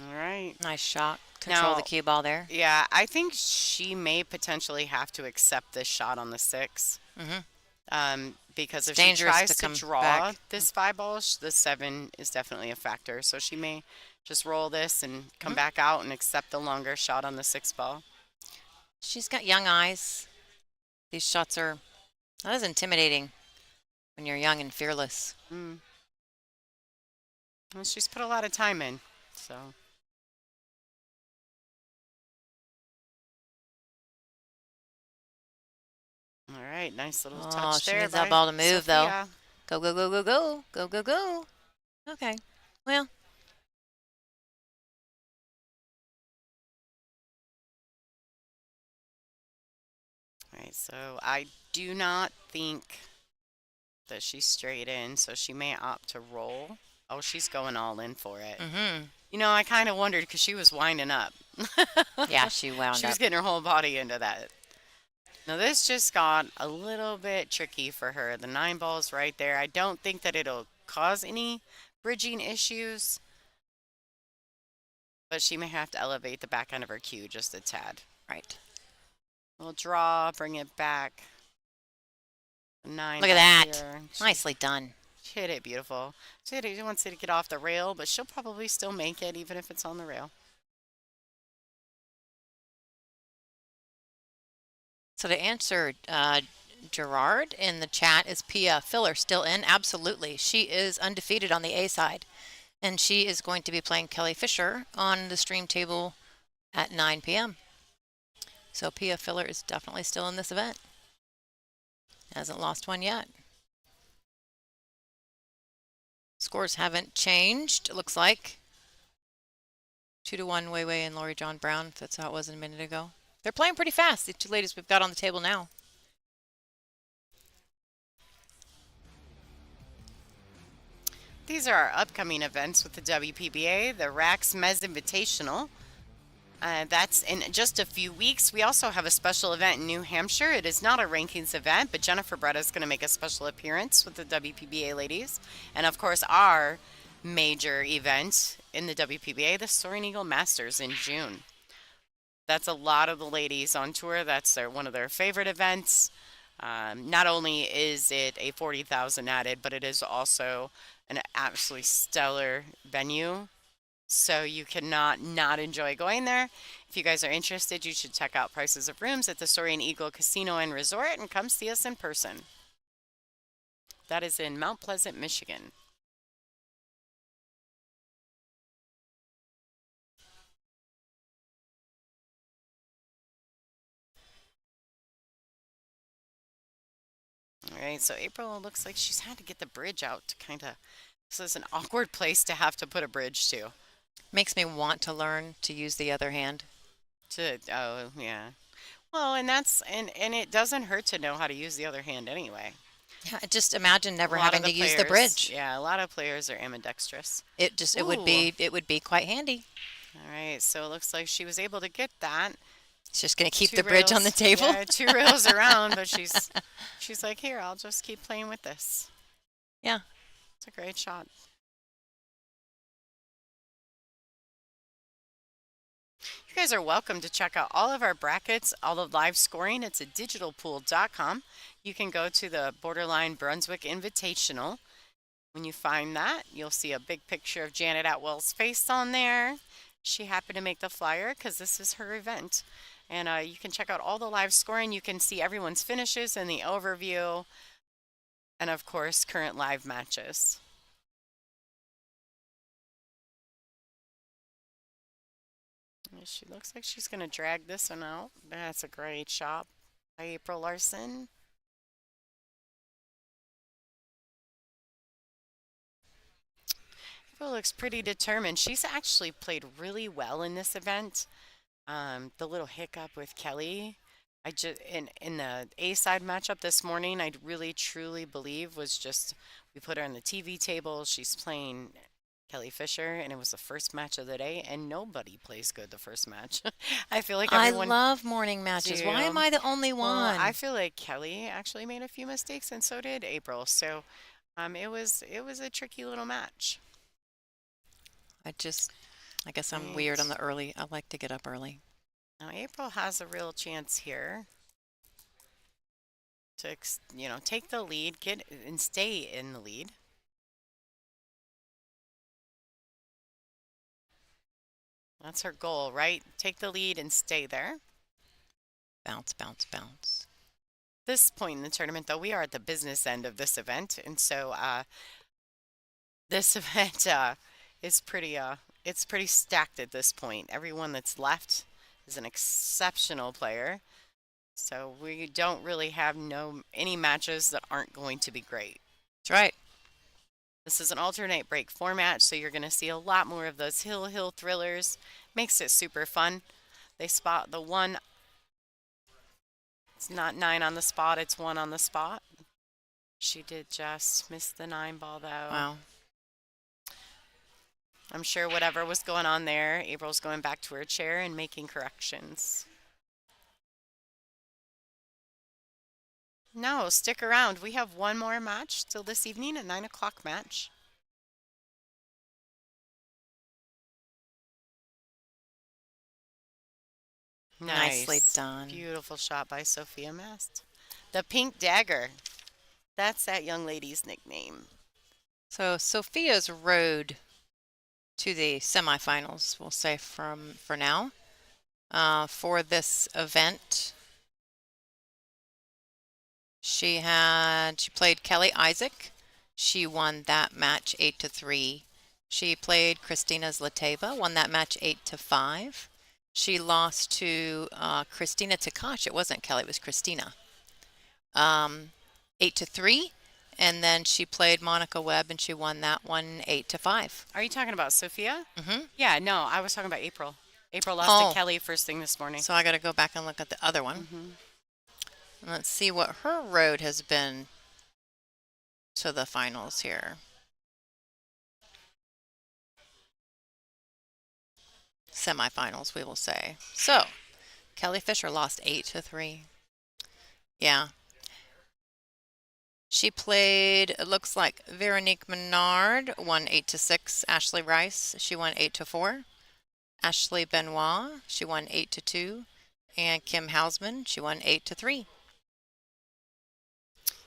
All right. Nice shot. Control Now, the cue ball there. yeah, I think she may potentially have to accept this shot on the 6. Because if she dangerous tries to to come draw back. this 5 ball, the 7 is definitely a factor. So she may just roll this and come back out and accept the longer shot on the 6 ball. She's got young eyes. These shots are not as intimidating when you're young and fearless. Well, she's put a lot of time in, so. All right, nice little touch she there needs that by ball to move, though. Sophia. Go, go, go, go, go. Go, go, go. Okay. Well. All right, so I do not think that she's straight in, so she may opt to roll. Oh, she's going all in for it. You know, I kind of wondered because she was winding up. Yeah, she wound She was up. getting her whole body into that. Now, this just got a little bit tricky for her. The 9 ball's right there. I don't think that it'll cause any bridging issues, but she may have to elevate the back end of her cue just a tad. Right. We'll draw, bring it back. 9. Look at that. Here. Nicely done. She hit it beautiful. She wants it to get off the rail, but she'll probably still make it even if it's on the rail. So to answer Gerard in the chat, is Pia Filler still in? Absolutely. She is undefeated on the A side, and she is going to be playing Kelly Fisher on the stream table at 9 p.m. So Pia Filler is definitely still in this event. Hasn't lost one yet. Scores haven't changed, it looks like. 2-1 Wei Wei and Lori John Brown, if that's how it was a minute ago. They're playing pretty fast, the two ladies we've got on the table now. These are our upcoming events with the WPBA, the Rax Mez Invitational. That's in just a few weeks. We also have a special event in New Hampshire. It is not a rankings event, but Jennifer Bretta is going to make a special appearance with the WPBA ladies. And of course, our major event in the WPBA, the Soaring Eagle Masters in June. That's a lot of the ladies on tour. That's one of their favorite events. Not only is it a 40,000 added, but it is also an absolutely stellar venue. So you cannot not enjoy going there. If you guys are interested, you should check out prices of rooms at the Soaring Eagle Casino and Resort and come see us in person. That is in Mount Pleasant, Michigan. All right, so April looks like she's had to get the bridge out to kind of, this is an awkward place to have to put a bridge to. Makes me want to learn to use the other hand. Oh, yeah. Well, and it doesn't hurt to know how to use the other hand anyway. Yeah, just imagine A never lot of having the to use the players, bridge. yeah, a lot of players are ambidextrous. It would Ooh. be quite handy. All right, so it looks like she was able to get that. It's just going to keep Two the bridge on the rails, table. yeah, two rails around, but she's like, here, I'll just keep playing with this. Yeah. It's a great shot. You guys are welcome to check out all of our brackets, all of live scoring. It's at digitalpool.com. You can go to the Borderline Brunswick Invitational. When you find that, you'll see a big picture of Janet Atwell's face on there. She happened to make the flyer because this is her event. And you can check out all the live scoring. You can see everyone's finishes and the overview. And of course, current live matches. She looks like she's going to drag this one out. That's a great shot by April Larson. April looks pretty determined. She's actually played really well in this event. The little hiccup with Kelly, I just in the A side matchup this morning, I really truly believe was just we put her on the TV table. She's playing Kelly Fisher, and it was the first match of the day, and nobody plays good the first match. I feel like I everyone love morning matches. Why am do. I the only Well, I one? feel like Kelly actually made a few mistakes, and so did April. So, it was a tricky little match. I guess I'm weird on Right. the early. I like to get up early. Now April has a real chance here to, take the lead, get and stay in the lead. That's her goal, right? Take the lead and stay there. Bounce, bounce, bounce. This point in the tournament, though, we are at the business end of this event, and so this event is it's pretty stacked at this point. Everyone that's left is an exceptional player, so we don't really have any matches that aren't going to be great. That's right. This is an alternate break format, so you're going to see a lot more of those hill thrillers. Makes it super fun. They spot the one. It's not 9 on the spot, it's 1 on the spot. She did just miss the 9 ball, though. Wow. I'm sure whatever was going on there, April's going back to her chair and making corrections. No, stick around. We have one more match till this evening, a 9 o'clock match. Nicely Nice. done. Beautiful shot by Sophia Mast. The pink dagger. That's that young lady's nickname. So Sophia's road to the semifinals, we'll say for now, for this event. She played Kelly Isaac. She won that match 8-3. She played Christina Zlateva, won that match 8-5. She lost to Christina Takash. It wasn't Kelly, it was Christina. 8-3. And then she played Monica Webb and she won that one 8-5. Are you talking about Sophia? Mm-hmm. Yeah, no, I was talking about April. April lost to Oh, Kelly first thing this morning. so I got to go back and look at the other one. Hmm. Let's see what her road has been to the finals here. Semifinals, we will say. So, Kelly Fisher lost 8-3. Yeah. She played, it looks like Veronique Menard won 8-6. Ashley Rice, she won 8-4. Ashley Benoit, she won 8-2. And Kim Hausman, she won 8-3.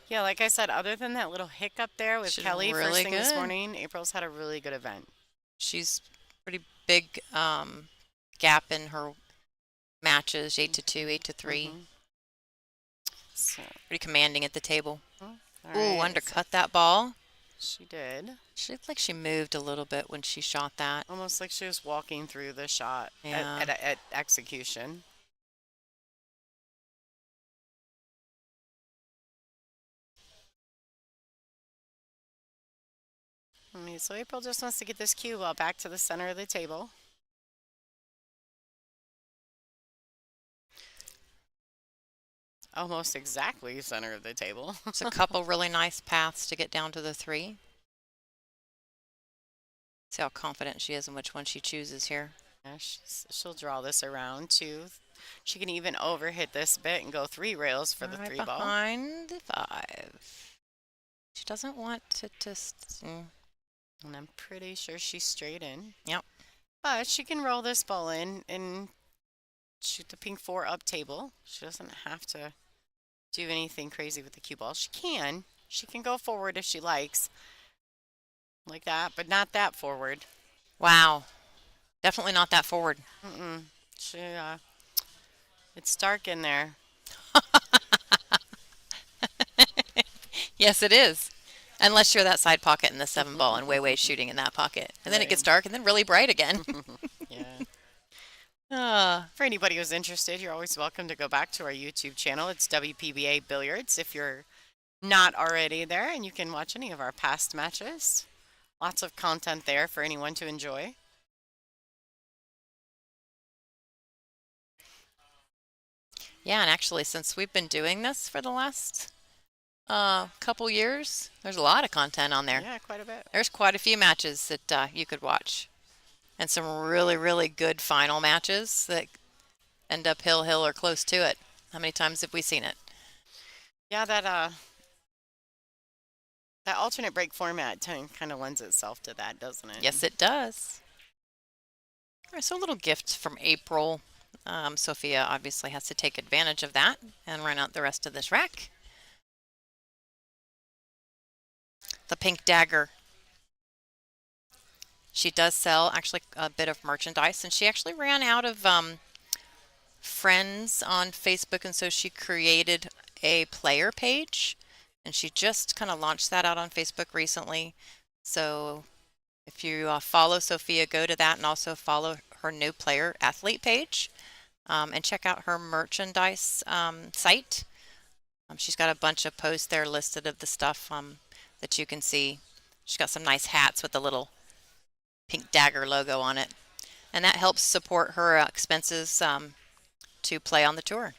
Yeah, like I said, other than that little hiccup there with She's Kelly first really thing this good. morning, April's had a really good event. She's pretty big gap in her matches, 8-2, 8-3. Hmm. So, Pretty commanding at the table. all Ooh, right, undercut that ball. she did. She looked like she moved a little bit when she shot that. Almost like she was walking through the shot Yeah. at execution. So April just wants to get this cue ball back to the center of the table. Almost exactly center of the table. It's a couple really nice paths to get down to the 3. See how confident she is in which one she chooses here. Yeah, she'll draw this around too. She can even overhit this bit and go 3 rails for the Right 3 ball. behind the 5. She doesn't want to just... And I'm pretty sure she's straight in. Yep. But she can roll this ball in and shoot the pink 4 up table. She doesn't have to do anything crazy with the cue ball. She can. She can go forward if she likes. Like that, but not that forward. Wow. Definitely not that forward. Mm-mm. It's dark in there. Yes, it is. Unless you're that side pocket in the 7 ball and Wei Wei's shooting in that pocket. And then it gets dark and then really bright again. Yeah. For anybody who's interested, you're always welcome to go back to our YouTube channel. It's WPBA Billiards if you're not already there, and you can watch any of our past matches. Lots of content there for anyone to enjoy. Yeah, and actually, since we've been doing this for the last couple years, there's a lot of content on there. Yeah, quite a bit. There's quite a few matches that you could watch. And some really, really good final matches that end up hill or close to it. How many times have we seen it? Yeah, that alternate break format kind of lends itself to that, doesn't it? Yes, it does. All right, so a little gift from April. Sophia obviously has to take advantage of that and run out the rest of this rack. The pink dagger. She does sell actually a bit of merchandise, and she actually ran out of friends on Facebook, and so she created a player page, and she just kind of launched that out on Facebook recently. So if you follow Sophia, go to that and also follow her new player athlete page and check out her merchandise site. She's got a bunch of posts there listed of the stuff that you can see. She's got some nice hats with the little pink dagger logo on it, and that helps support her expenses to play on the tour.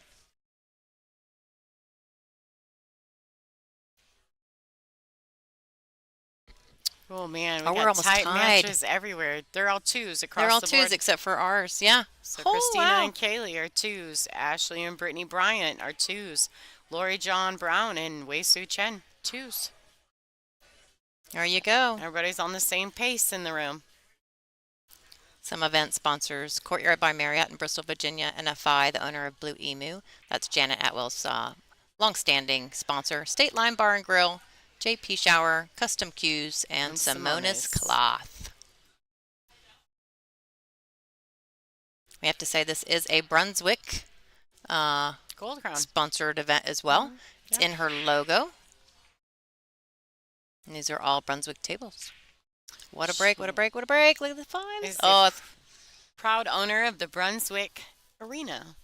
Oh man, we're got almost tight tied. matches everywhere. They're all 2s across They're all the 2s board. except for ours. Yeah. So Oh, Christina wow. and Kaylee are 2s. Ashley and Brittany Bryant are 2s. Lori John Brown and Wei Su Chen, 2s. There you go. Everybody's on the same pace in the room. Some event sponsors: Courtyard by Marriott in Bristol, Virginia, NFI, the owner of Blue Emu. That's Janet Atwell's longstanding sponsor. State Line Bar and Grill, JP Shower, Custom Cues, and Simonis Cloth. We have to say this is a Brunswick Gold Crown sponsored event as well. It's Yep. in her logo. And these are all Brunswick tables. What a break, what a She break, what a break. Look at the fives. is the Oh, proud owner of the Brunswick Arena,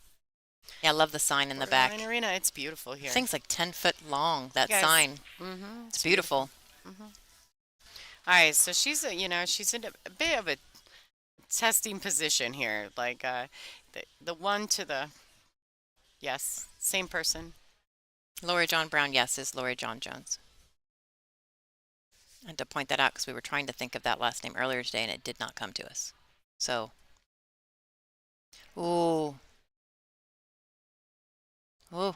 yeah, I love the sign in the Borderline back. Arena. It's beautiful The here. thing's like 10 foot long, You that guys, sign. It's it's beautiful. beautiful. hmm All right, so she's in a bit of a testing position here. Like the one to the yes, same person. Lori John Brown, yes, is Lori John Jones. I had to point that out because we were trying to think of that last name earlier today and it did not come to us. So, ooh, ooh.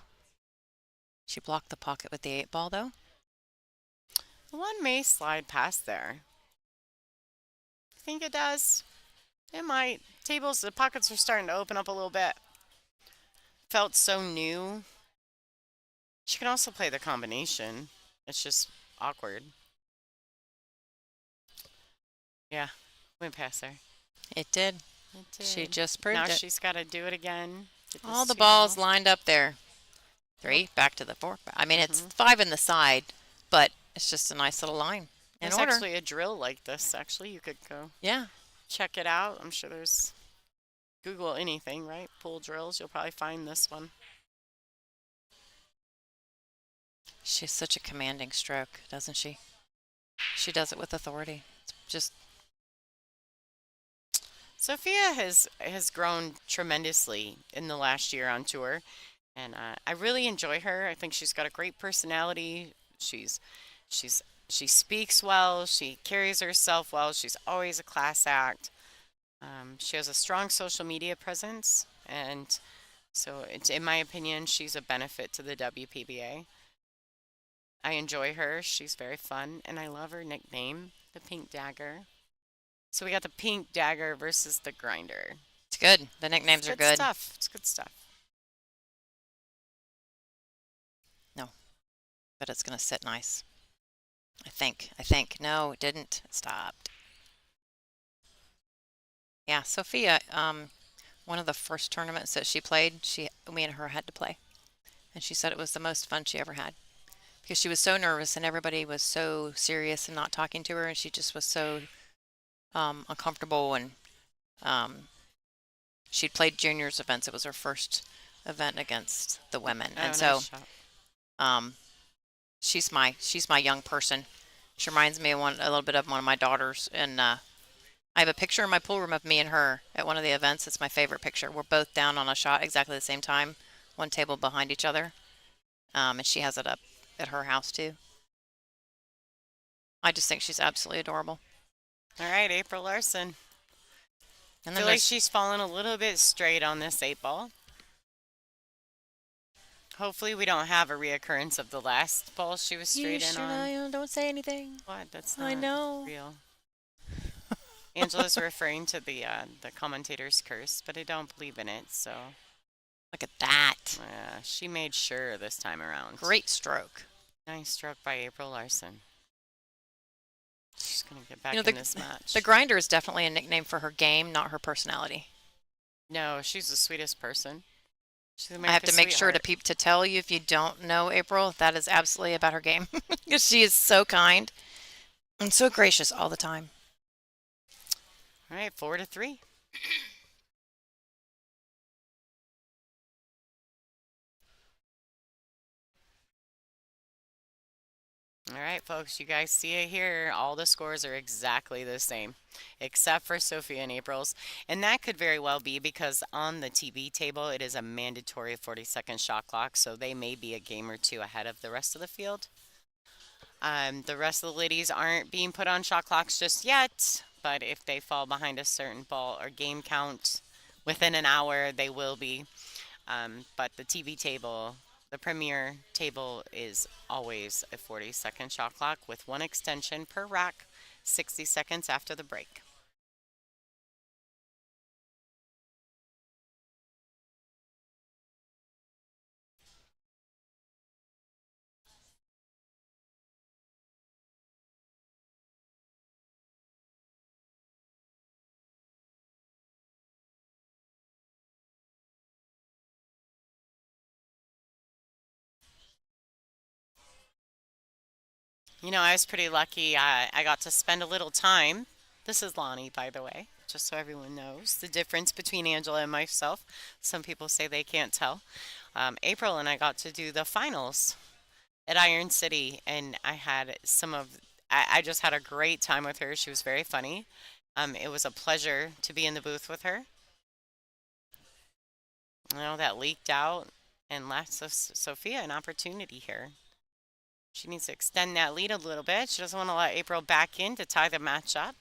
She blocked the pocket with the 8 ball though. The one may slide past there. I think it does. It might. Tables, the pockets are starting to open up a little bit. Felt so new. She can also play the combination. It's just awkward. Yeah, went past there. It did. It She did. just Now proved it. she's got to do it again. Get All this the 2 ball. balls lined up there. Yep. 3, back to the 4. I mean, it's hmm 5 in the side, but it's just a nice little line in There's order. actually a drill like this. Actually, you could go Yeah. check it out. I'm sure there's Google anything, right? Pool drills. You'll probably find this one. She has such a commanding stroke, doesn't she? She does it with authority. It's just, Sophia has grown tremendously in the last year on tour, and I really enjoy her. I think she's got a great personality. She's she speaks well. She carries herself well. She's always a class act. She has a strong social media presence, and so it's, in my opinion, she's a benefit to the WPBA. I enjoy her. She's very fun, and I love her nickname, the Pink Dagger. So we got the Pink Dagger versus the Grinder. it's good. The It's nicknames are good good. stuff. It's good stuff. No, but it's going to sit nice. I think. I think. No, it didn't. It stopped. Yeah, Sophia, one of the first tournaments that she played, me and her had to play. And she said it was the most fun she ever had because she was so nervous and everybody was so serious and not talking to her and she just was so uncomfortable and um, she'd played juniors events. It was her first event against the women. Oh, And nice so shot. um, she's my young person. She reminds me of a little bit of one of my daughters and I have a picture in my pool room of me and her at one of the events. It's my favorite picture. We're both down on a shot exactly the same time, one table behind each other. And she has it up at her house too. I just think she's absolutely adorable. All right, April Larson. And then Feel like there's, she's fallen a little bit straight on this 8 ball. Hopefully we don't have a reoccurrence of the last ball she was you straight in should, on. don't say anything. What? That's I not know. real. Angela's referring to the commentator's curse, but I don't believe in it, so Look at that. she made sure this time around. Great stroke. Nice stroke by April Larson. She's gonna get back You know, in this match. the grinder is definitely a nickname for her game, not her personality. No, she's the sweetest person. She's I have America's to make sure sweetheart. to tell you if you don't know April, that is absolutely about her game. Because she is so kind and so gracious all the time. All right, 4-3. All right, folks, you guys see it here. All the scores are exactly the same, except for Sophia and April's. And that could very well be because on the TV table, it is a mandatory 40-second shot clock, so they may be a game or two ahead of the rest of the field. The rest of the ladies aren't being put on shot clocks just yet, but if they fall behind a certain ball or game count within an hour, they will be. But the TV table, the premier table, is always a 40-second shot clock with one extension per rack, 60 seconds after the break. I was pretty lucky. I got to spend a little time. This is Lonnie, by the way, just so everyone knows the difference between Angela and myself. Some people say they can't tell. April and I got to do the finals at Iron City, and I just had a great time with her. She was very funny. It was a pleasure to be in the booth with her. That leaked out and left Sophia an opportunity here. She needs to extend that lead a little bit. She doesn't want to let April back in to tie the match up.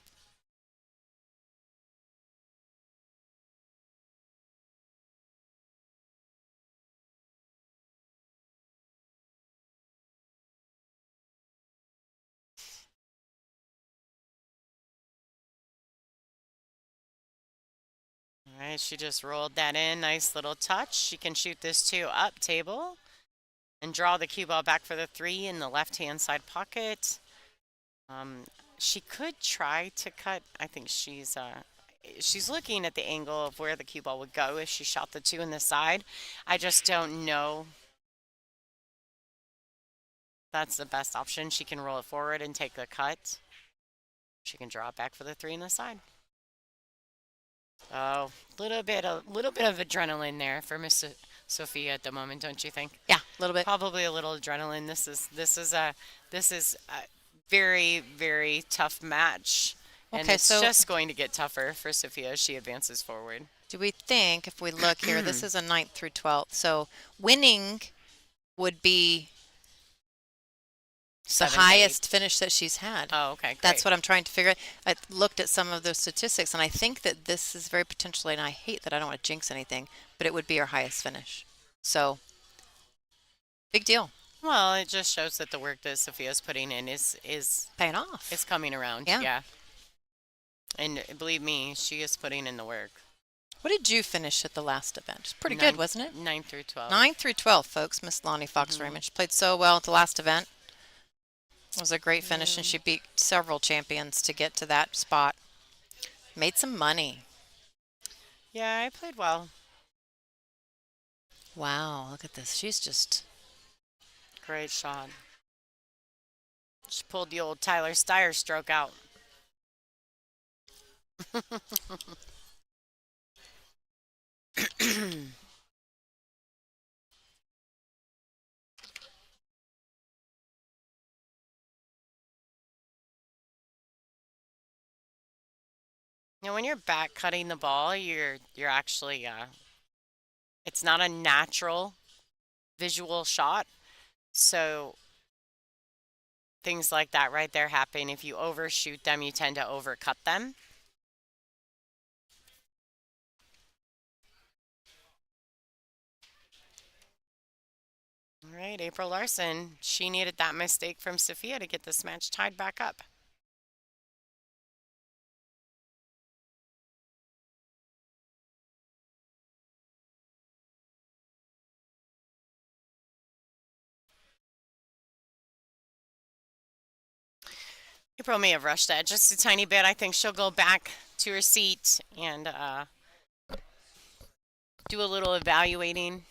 All right, she just rolled that in. Nice little touch. She can shoot this two up table and draw the cue ball back for the three in the left-hand side pocket. Um, she could try to cut. I think she's looking at the angle of where the cue ball would go if she shot the two in the side. I just don't know that's the best option. She can roll it forward and take the cut. She can draw it back for the three in the side. Oh, little bit of adrenaline there for Miss Sophia at the moment, don't you think? Yeah, a little bit. Probably a little adrenaline. This is a very very tough match, and Okay, it's so just going to get tougher for Sophia as she advances forward. do we think if we look here, this is a ninth through 12th, so winning would be the Seven to highest eight. finish that she's had. Oh, okay, That's great. what I'm trying to figure out. I looked at some of those statistics, and I think that this is very potentially, and I hate that I don't want to jinx anything, but it would be her highest finish. So, big deal. Well, it just shows that the work that Sophia's putting in Paying off. is coming around. Yeah. Yeah, and believe me, she is putting in the work. What did you finish at the last event? Pretty good, Nine, wasn't it? 9 through 12. 9 through 12, folks. Miss Lonnie Fox Hmm. Raymond. She played so well at the last event. It was a great finish, and Yeah. she beat several champions to get to that spot. Made some money. Yeah, I played well. Wow, look at this. She's just. Great shot. She pulled the old Tyler Steyer stroke out. When you're back cutting the ball, you're actually it's not a natural visual shot. So things like that right there happen. If you overshoot them, you tend to overcut them. All right, April Larson. She needed that mistake from Sophia to get this match tied back up. April may have rushed that just a tiny bit. I think she'll go back to her seat and do a little evaluating.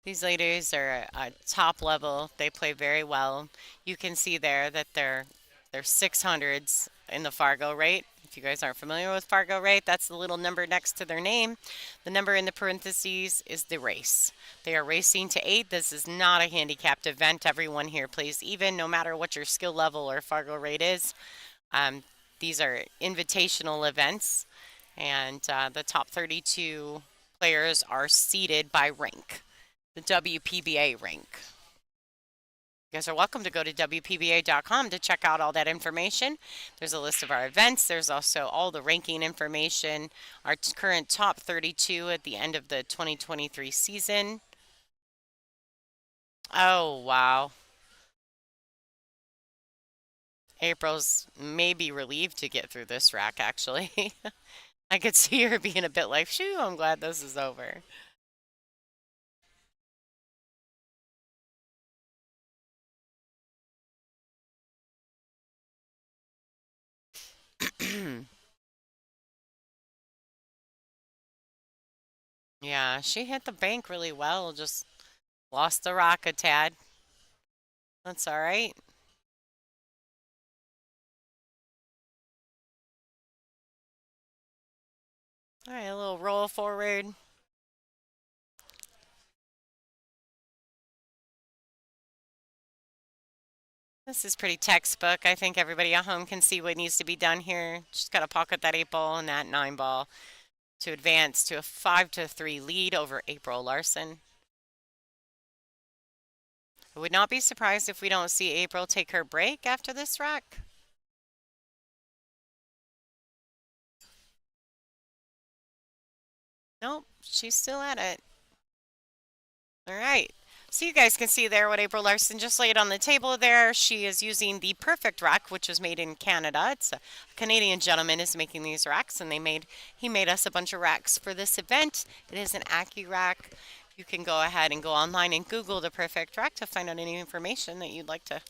These ladies are top level. They play very well. You can see there that they're 600s in the Fargo rate. If you guys aren't familiar with Fargo rate, that's the little number next to their name. The number in the parentheses is the race. They are racing to 8. This is not a handicapped event. Everyone here plays even, no matter what your skill level or Fargo rate is. Um, these are invitational events, and the top 32 players are seeded by rank, the WPBA rank. You guys are welcome to go to WPBA.com to check out all that information. There's a list of our events. There's also all the ranking information, our current top 32 at the end of the 2023 season. Oh, wow. April's maybe relieved to get through this rack, actually. I could see her being a bit like, shoo, I'm glad this is over. Yeah, she hit the bank really well, just lost the rock a tad. That's all right. All right, a little roll forward. This is pretty textbook. I think everybody at home can see what needs to be done here. Just got to pocket that 8 ball and that 9 ball to advance to a 5-3 lead over April Larson. I would not be surprised if we don't see April take her break after this rack. Nope, she's still at it. All right. So you guys can see there what April Larson just laid on the table there. She is using the perfect rack, which was made in Canada. It's a Canadian gentleman is making these racks, and he made us a bunch of racks for this event. It is an Accu rack. You can go ahead and go online and Google the perfect rack to find out any information that you'd like to.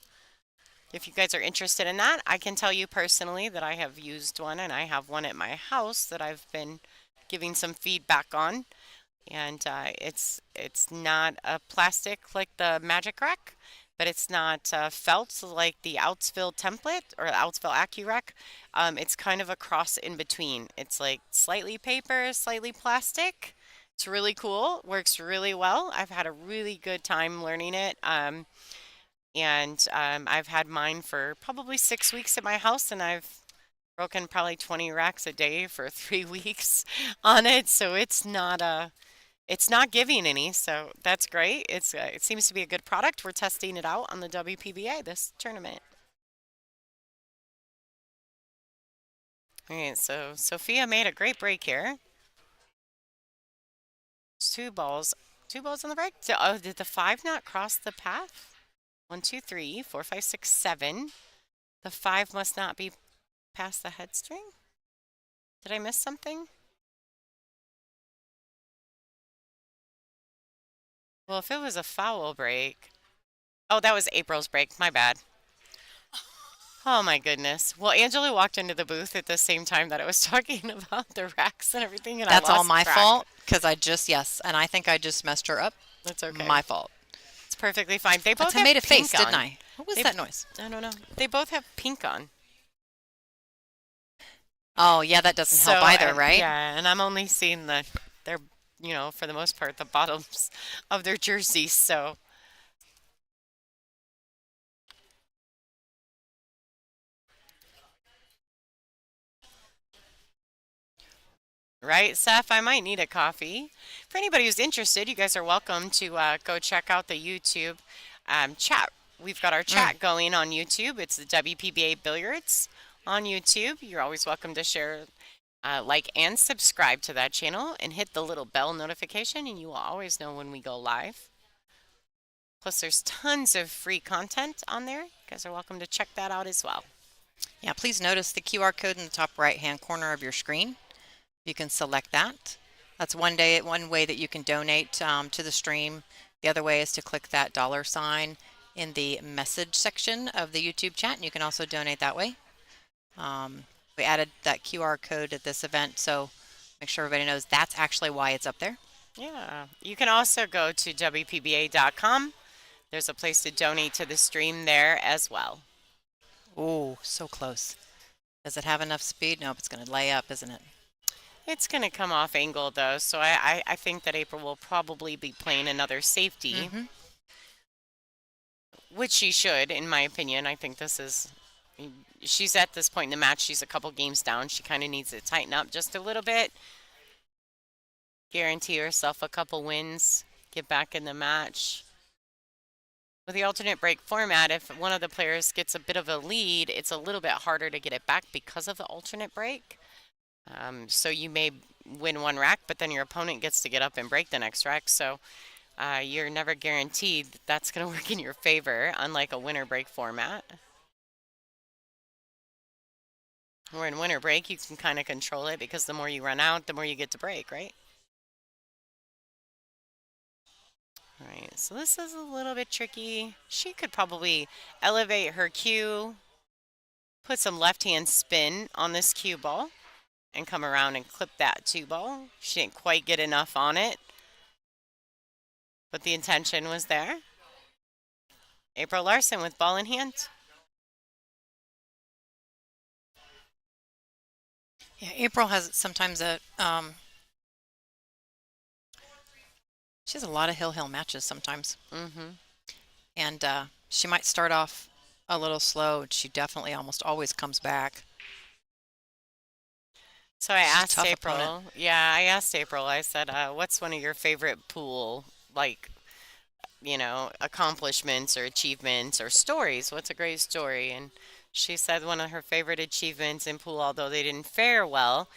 If you guys are interested in that, I can tell you personally that I have used one, and I have one at my house that I've been giving some feedback on. And it's not a plastic like the Magic Rack, but it's not felt like the Outsville template or Outsville AccuRack. It's kind of a cross in between. It's like slightly paper, slightly plastic. It's really cool. Works really well. I've had a really good time learning it. I've had mine for probably 6 weeks at my house, and I've broken probably 20 racks a day for 3 weeks on it. So it's not giving any, so that's great. It seems to be a good product. We're testing it out on the WPBA this tournament. All right, so Sophia made a great break here. It's two balls on the break. Oh, did the 5 not cross the path? 1, 2, 3, 4, 5, 6, 7. The 5 must not be past the head string. Did I miss something? Well, if it was a foul break. Oh, that was April's break. My bad. Oh my goodness. Well, Angela walked into the booth at the same time that I was talking about the racks and everything, and I That's all lost my track. fault because yes, and I think I just messed her up. That's okay. My fault. It's perfectly fine. They both I have made a pink face, didn't on. I? What was They, that noise? I don't know. They both have pink on. Oh, yeah, that doesn't So, help either, and right? yeah, and I'm only seeing their, for the most part, the bottoms of their jerseys. So, right, Seth, I might need a coffee. For anybody who's interested, you guys are welcome to go check out the YouTube chat. We've got our chat going on YouTube. It's the WPBA Billiards on YouTube. You're always welcome to share, like, and subscribe to that channel and hit the little bell notification, and you will always know when we go live. Plus, there's tons of free content on there. You guys are welcome to check that out as well. Yeah, please notice the QR code in the top right-hand corner of your screen. You can select that. That's one way that you can donate to the stream. The other way is to click that $ in the message section of the YouTube chat, and you can also donate that way. We added that QR code at this event, so make sure everybody knows that's actually why it's up there. Yeah, you can also go to WPBA.com. There's a place to donate to the stream there as well. Oh, so close. Does it have enough speed? Nope, it's going to lay up, isn't it? It's going to come off angle though, so I think that April will probably be playing another safety, which she should, in my opinion. I think she's at this point in the match, she's a couple games down. She kind of needs to tighten up just a little bit, guarantee herself a couple wins, get back in the match. With the alternate break format, if one of the players gets a bit of a lead, it's a little bit harder to get it back because of the alternate break. So you may win one rack, but then your opponent gets to get up and break the next rack. So you're never guaranteed that's going to work in your favor, unlike a winner break format. Where in winner break, you can kind of control it because the more you run out, the more you get to break, right? All right, so this is a little bit tricky. She could probably elevate her cue, put some left-hand spin on this cue ball, and come around and clip that 2 ball. She didn't quite get enough on it, but the intention was there. April Larson with ball in hand. Yeah, April has sometimes a She has a lot of hill matches sometimes. Mm-hmm. And she might start off a little slow. She definitely almost always comes back. So I She's a asked tough opponent. April, yeah, I asked April, I said, what's one of your favorite pool, like, accomplishments or achievements or stories? What's a great story? And she said one of her favorite achievements in pool, although they didn't fare well,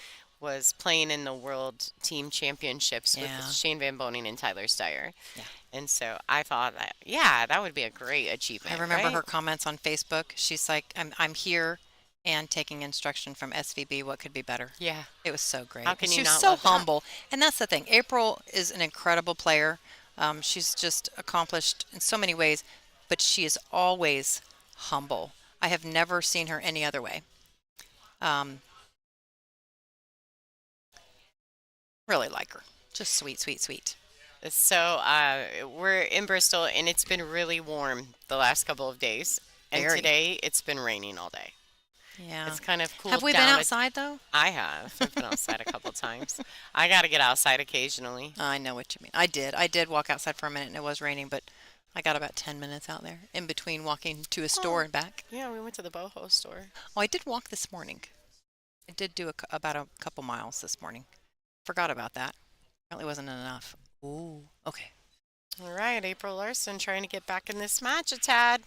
was playing in the World Team Championships with Yeah, Shane Van Boning and Tyler Steyer. yeah. And so I thought that, yeah, that would be a great I achievement, remember right? her comments on Facebook. She's like, I'm here and taking instruction from SVB. What could be better? Yeah. It was so How great. And can she you was not so love that? humble. And that's the thing. April is an incredible player. She's just accomplished in so many ways, but she is always humble. I have never seen her any other way. Um, really like her. Just sweet, sweet, sweet. So we're in Bristol, and it's been really warm the last couple of days. And Very. today it's been raining all day. Yeah. It's kind of Have cooled we been down. outside though? I have. I've been outside a couple times. I got to get outside occasionally. I know what you mean. I did. I did walk outside for a minute and it was raining, but I got about 10 minutes out there in between walking to a store Oh, and back. yeah, we went to the boho store. Oh, I did walk this morning. I did do about a couple miles this morning. Forgot about that. Apparently wasn't enough. Ooh, okay. All right, April Larson trying to get back in this match a tad.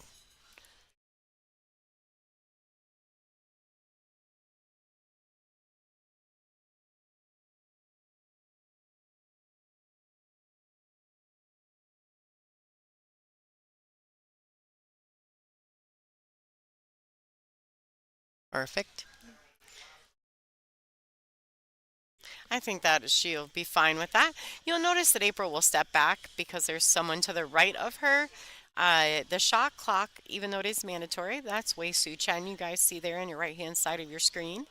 Perfect. I think that she'll be fine with that. You'll notice that April will step back because there's someone to the right of her. The shot clock, even though it is mandatory, that's Wei Su Chen. You guys see there on your right hand side of your screen,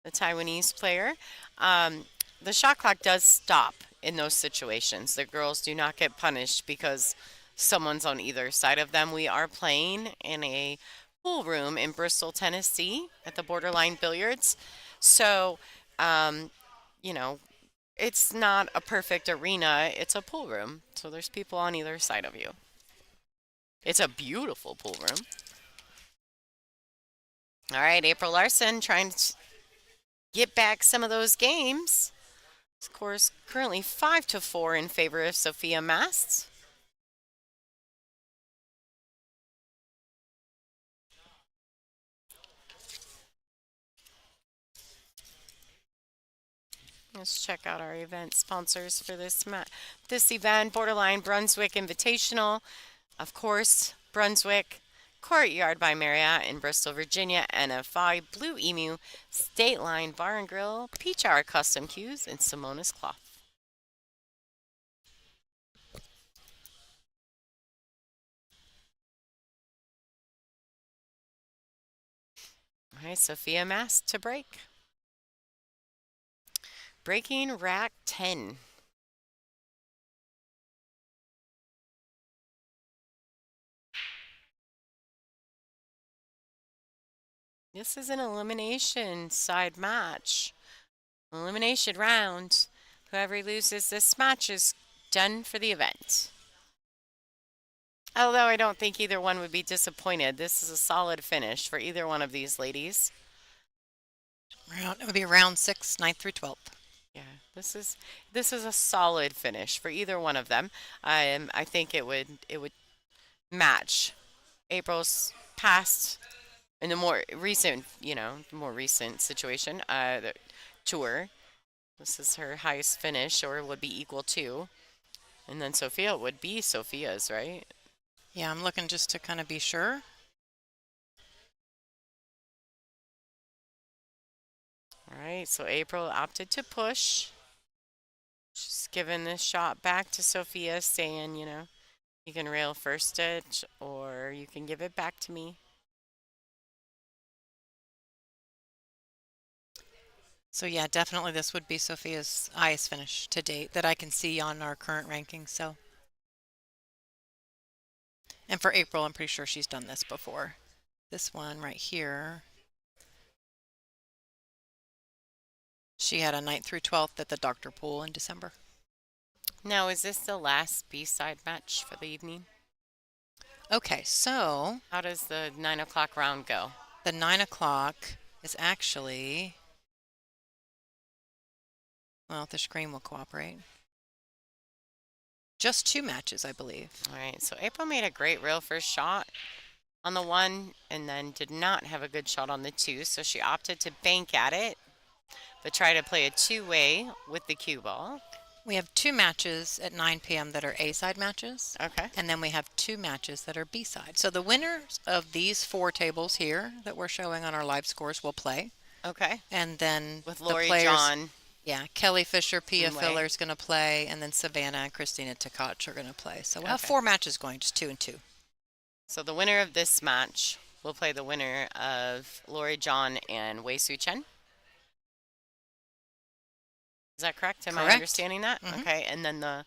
the Taiwanese player. Um, the shot clock does stop in those situations. The girls do not get punished because someone's on either side of them. We are playing in a pool room in Bristol, Tennessee at the Borderline Billiards. So, um, you know, it's not a perfect arena, it's a pool room. So there's people on either side of you. It's a beautiful pool room. All right, April Larson trying to get back some of those games. Score is currently 5-4 in favor of Sophia Mast. Let's check out our event sponsors for this event. Borderline Brunswick Invitational, of course, Brunswick, Courtyard by Marriott in Bristol, Virginia, NFI, Blue Emu, State Line Bar and Grill, Peach Hour Custom Cues, and Simona's Cloth. All right, Sophia Mast to break. Breaking rack 10. This is an elimination side match. Elimination round. Whoever loses this match is done for the event. Although I don't think either one would be disappointed. This is a solid finish for either one of these ladies. It would be round 6, 9th through 12th. Yeah, this is a solid finish for either one of them. I think it would match April's past in the more recent situation, the tour. This is her highest finish, or would be equal to. And then Sophia would be Sophia's, right? Yeah, I'm looking just to kind of be sure. All right, so April opted to push. She's giving this shot back to Sophia, saying, you can rail first stitch or you can give it back to me. So yeah, definitely this would be Sophia's highest finish to date that I can see on our current rankings. So, and for April, I'm pretty sure she's done this before. This one right here, she had a 9th through 12th at the Doctor Pool in December. Now, is this the last B-side match for the evening? Okay, so How does the 9 o'clock round go? the 9 o'clock is actually, well, if the screen will cooperate, just 2 matches, I believe. All right, so April made a great real first shot on the 1 and then did not have a good shot on the 2, so she opted to bank at it, but try to play a two-way with the cue ball. We have 2 matches at 9 p.m. that are A-side matches, Okay. and then we have 2 matches that are B-side. So the winners of these 4 tables here that we're showing on our live scores will play. Okay. And then With the Lori players, John. yeah, Kelly Fisher, Pia and Way. Filler is going to play, and then Savannah and Christina Tkach are going to play. So we'll have Okay. 4 matches going, just 2 and 2. So the winner of this match will play the winner of Lori John and Wei Su Chen. Is that correct? Am I Correct. understanding that? Mhm. Okay. And then the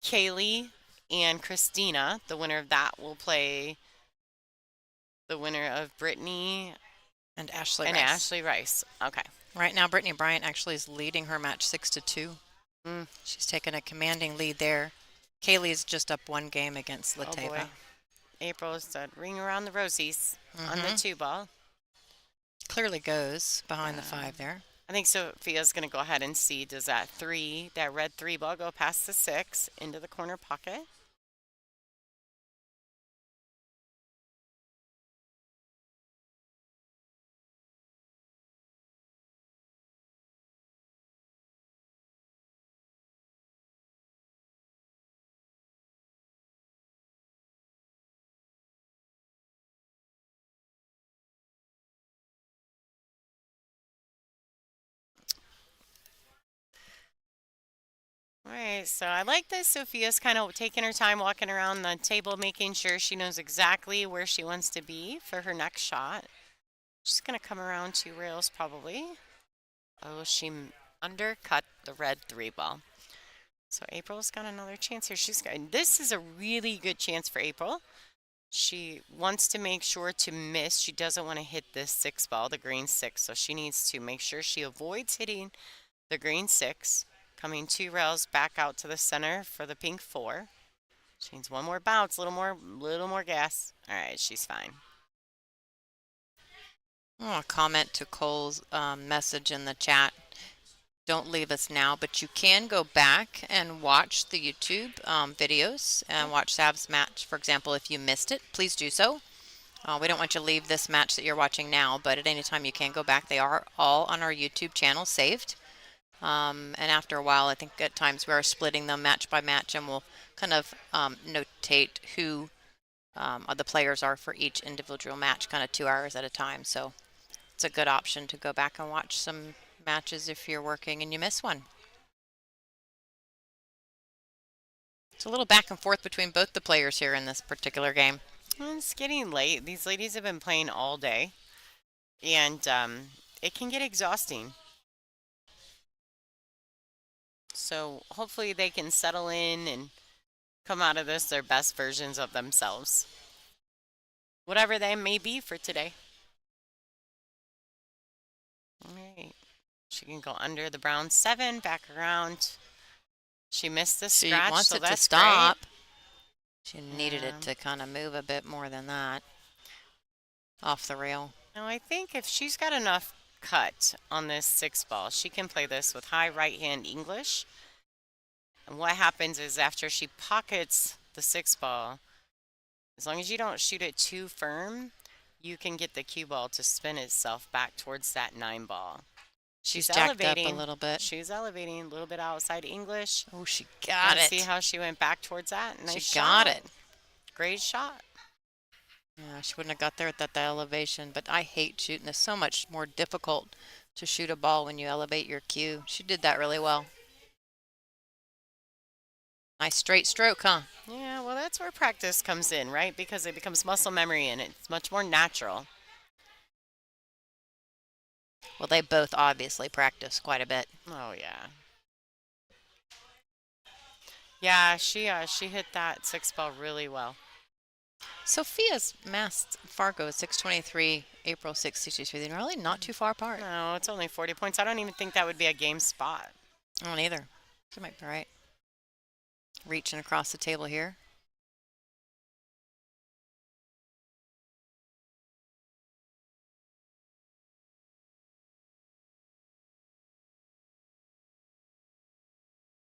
Kaylee and Christina, the winner of that, will play the winner of Brittany And Ashley and Rice. Ashley Rice. Okay. Right now, Brittany Bryant actually is leading her match 6-2. Mm. She's taken a commanding lead there. Kaylee's just up 1 game against Oh boy. Lateva. April said ring around the rosies on the 2 ball. Clearly goes behind the 5 there. I think Sophia's going to go ahead and see, does that red 3 ball go past the 6 into the corner pocket? All right, so I like that Sophia's kind of taking her time walking around the table, making sure she knows exactly where she wants to be for her next shot. She's going to come around 2 rails probably. Oh, she undercut the red 3 ball. So April's got another chance here. This is a really good chance for April. She wants to make sure to miss. She doesn't want to hit this 6 ball, the green 6. So she needs to make sure she avoids hitting the green 6. Coming 2 rails back out to the center for the pink 4. She needs one more bounce, little more gas. All right, she's fine. Oh, a comment to Cole's message in the chat. Don't leave us now, but you can go back and watch the YouTube videos and watch Sav's match. For example, if you missed it, please do so. We don't want you to leave this match that you're watching now, but at any time you can go back. They are all on our YouTube channel saved. And after a while, I think at times we are splitting them match by match, and we'll kind of notate who the players are for each individual match, kind of 2 hours at a time. So it's a good option to go back and watch some matches if you're working and you miss one. It's a little back and forth between both the players here in this particular game. It's getting late. These ladies have been playing all day, and it can get exhausting. So hopefully they can settle in and come out of this their best versions of themselves, whatever they may be for today. All right. She can go under the brown 7, back around. She missed the She scratch, wants so it to that's stop. great. She needed it to kind of move a bit more than that off the rail. Now I think if she's got enough cut on this 6 ball, she can play this with high right hand English. And what happens is after she pockets the 6 ball, as long as you don't shoot it too firm, you can get the cue ball to spin itself back towards that 9 ball. She's jacked elevating up a little bit. She's elevating a little bit outside English. Oh, she got it. See how she went back towards that? Nice She got it. Great shot. Yeah, she wouldn't have got there at that elevation, but I hate shooting. It's so much more difficult to shoot a ball when you elevate your cue. She did that really well. Nice straight stroke, huh? Yeah, well, that's where practice comes in, right? Because it becomes muscle memory and it's much more natural. Well, they both obviously practice quite a bit. Oh, yeah. Yeah, she hit that 6-ball really well. Sophia's Mast Fargo is 623, April 663. They're really not too far apart. No, it's only 40 points. I don't even think that would be a game spot. I don't either. That might be right. Reaching across the table here.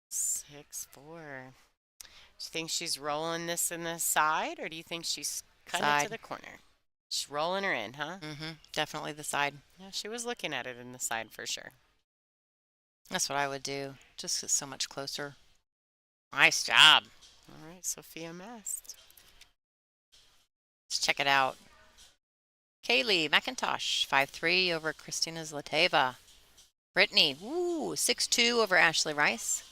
Six, four. Do you think she's rolling this in the side, or do you think she's cutting it to Side. the corner? She's rolling her in, huh? Definitely the side. Yeah, she was looking at it in the side for sure. That's what I would do. Just it's so much closer. Nice job. All right, Sophia Mast. Let's check it out. Kaylee McIntosh, 5-3 over Christina Zlateva. Brittany, 6-2 over Ashley Rice.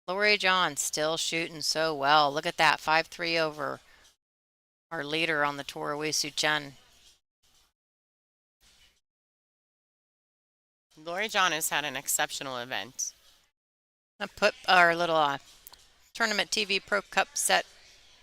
Lori John still shooting so well. Look at that, 5-3 over our leader on the tour, Wei Su Chen. Lori John has had an exceptional event. I put our little Tournament TV Pro Cup set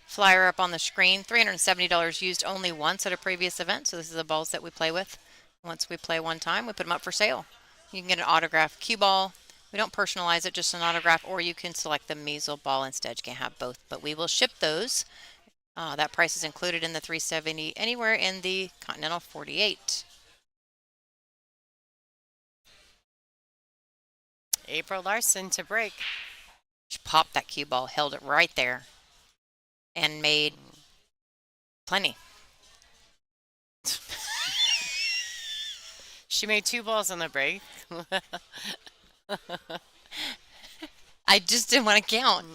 flyer up on the screen. $370 used only once at a previous event. So this is the balls that we play with. Once we play one time, we put them up for sale. You can get an autographed cue ball. We don't personalize it, just an autograph, or you can select the measle ball instead. You can have both, but we will ship those. That price is included in the $370 anywhere in the Continental 48. April Larson to break. She popped that cue ball, held it right there, and made plenty. She made 2 balls on the break. I just didn't want to count.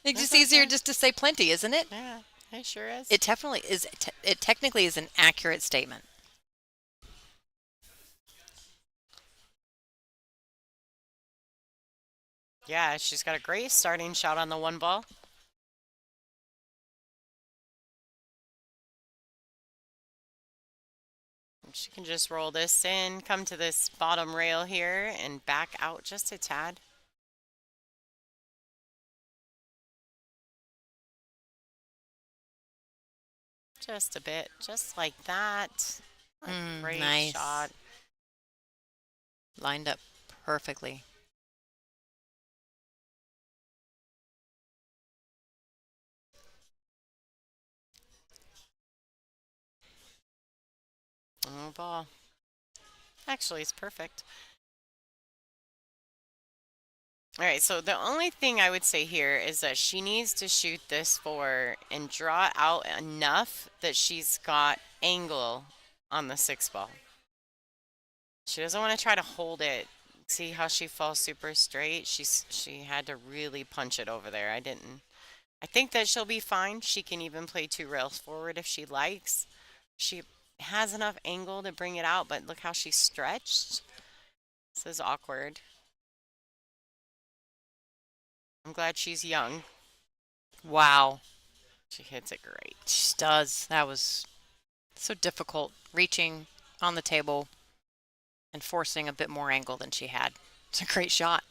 It's just easier okay. just to say plenty, isn't it? Yeah, it sure is. It definitely is. It technically is an accurate statement. Yeah, she's got a great starting shot on the 1 ball. She can just roll this in, come to this bottom rail here, and back out just a tad. Just a bit, just like that. Great Nice. shot. Lined up perfectly. Oh, ball. Actually, it's perfect. All right, so the only thing I would say here is that she needs to shoot this 4 and draw out enough that she's got angle on the 6 ball. She doesn't want to try to hold it. See how she falls super straight? She had to really punch it over there. I didn't. I think that she'll be fine. She can even play 2 rails forward if she likes. She has enough angle to bring it out, but look how she's stretched. This is awkward. I'm glad she's young. Wow. She hits it great. She does. That was so difficult. Reaching on the table and forcing a bit more angle than she had. It's a great shot.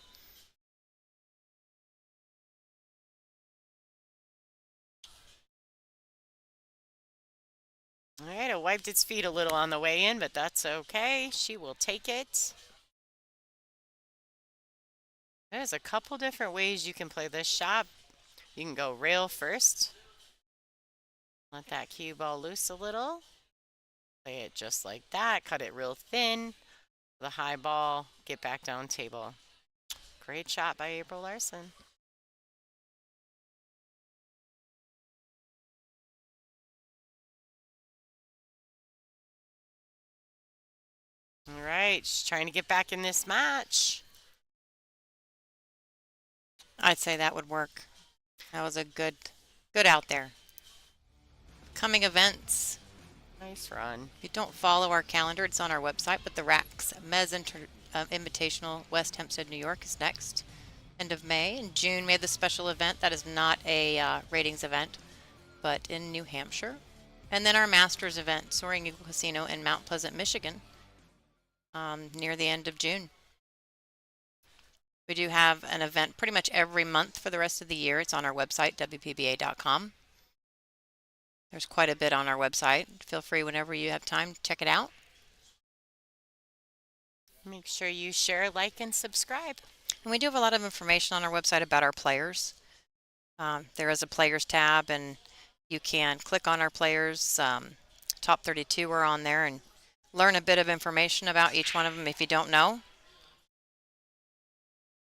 All right, it wiped its feet a little on the way in, but that's okay. She will take it. There's a couple different ways you can play this shot. You can go rail first. Let that cue ball loose a little. Play it just like that. Cut it real thin. The high ball. Get back down table. Great shot by April Larson. All right, she's trying to get back in this match. I'd say that would work. That was a good out there. Coming events. Nice run. If you don't follow our calendar, it's on our website, but the RACS Mez Invitational, West Hempstead, New York is next. End of May. In June, we have the special event. That is not a ratings event, but in New Hampshire. And then our Masters event, Soaring Eagle Casino in Mount Pleasant, Michigan, near the end of June. We do have an event pretty much every month for the rest of the year. It's on our website, WPBA.com. There's quite a bit on our website. Feel free whenever you have time to check it out. Make sure you share, like, and subscribe. And we do have a lot of information on our website about our players. There is a players tab, and you can click on our players. Top 32 are on there, and learn a bit of information about each one of them if you don't know.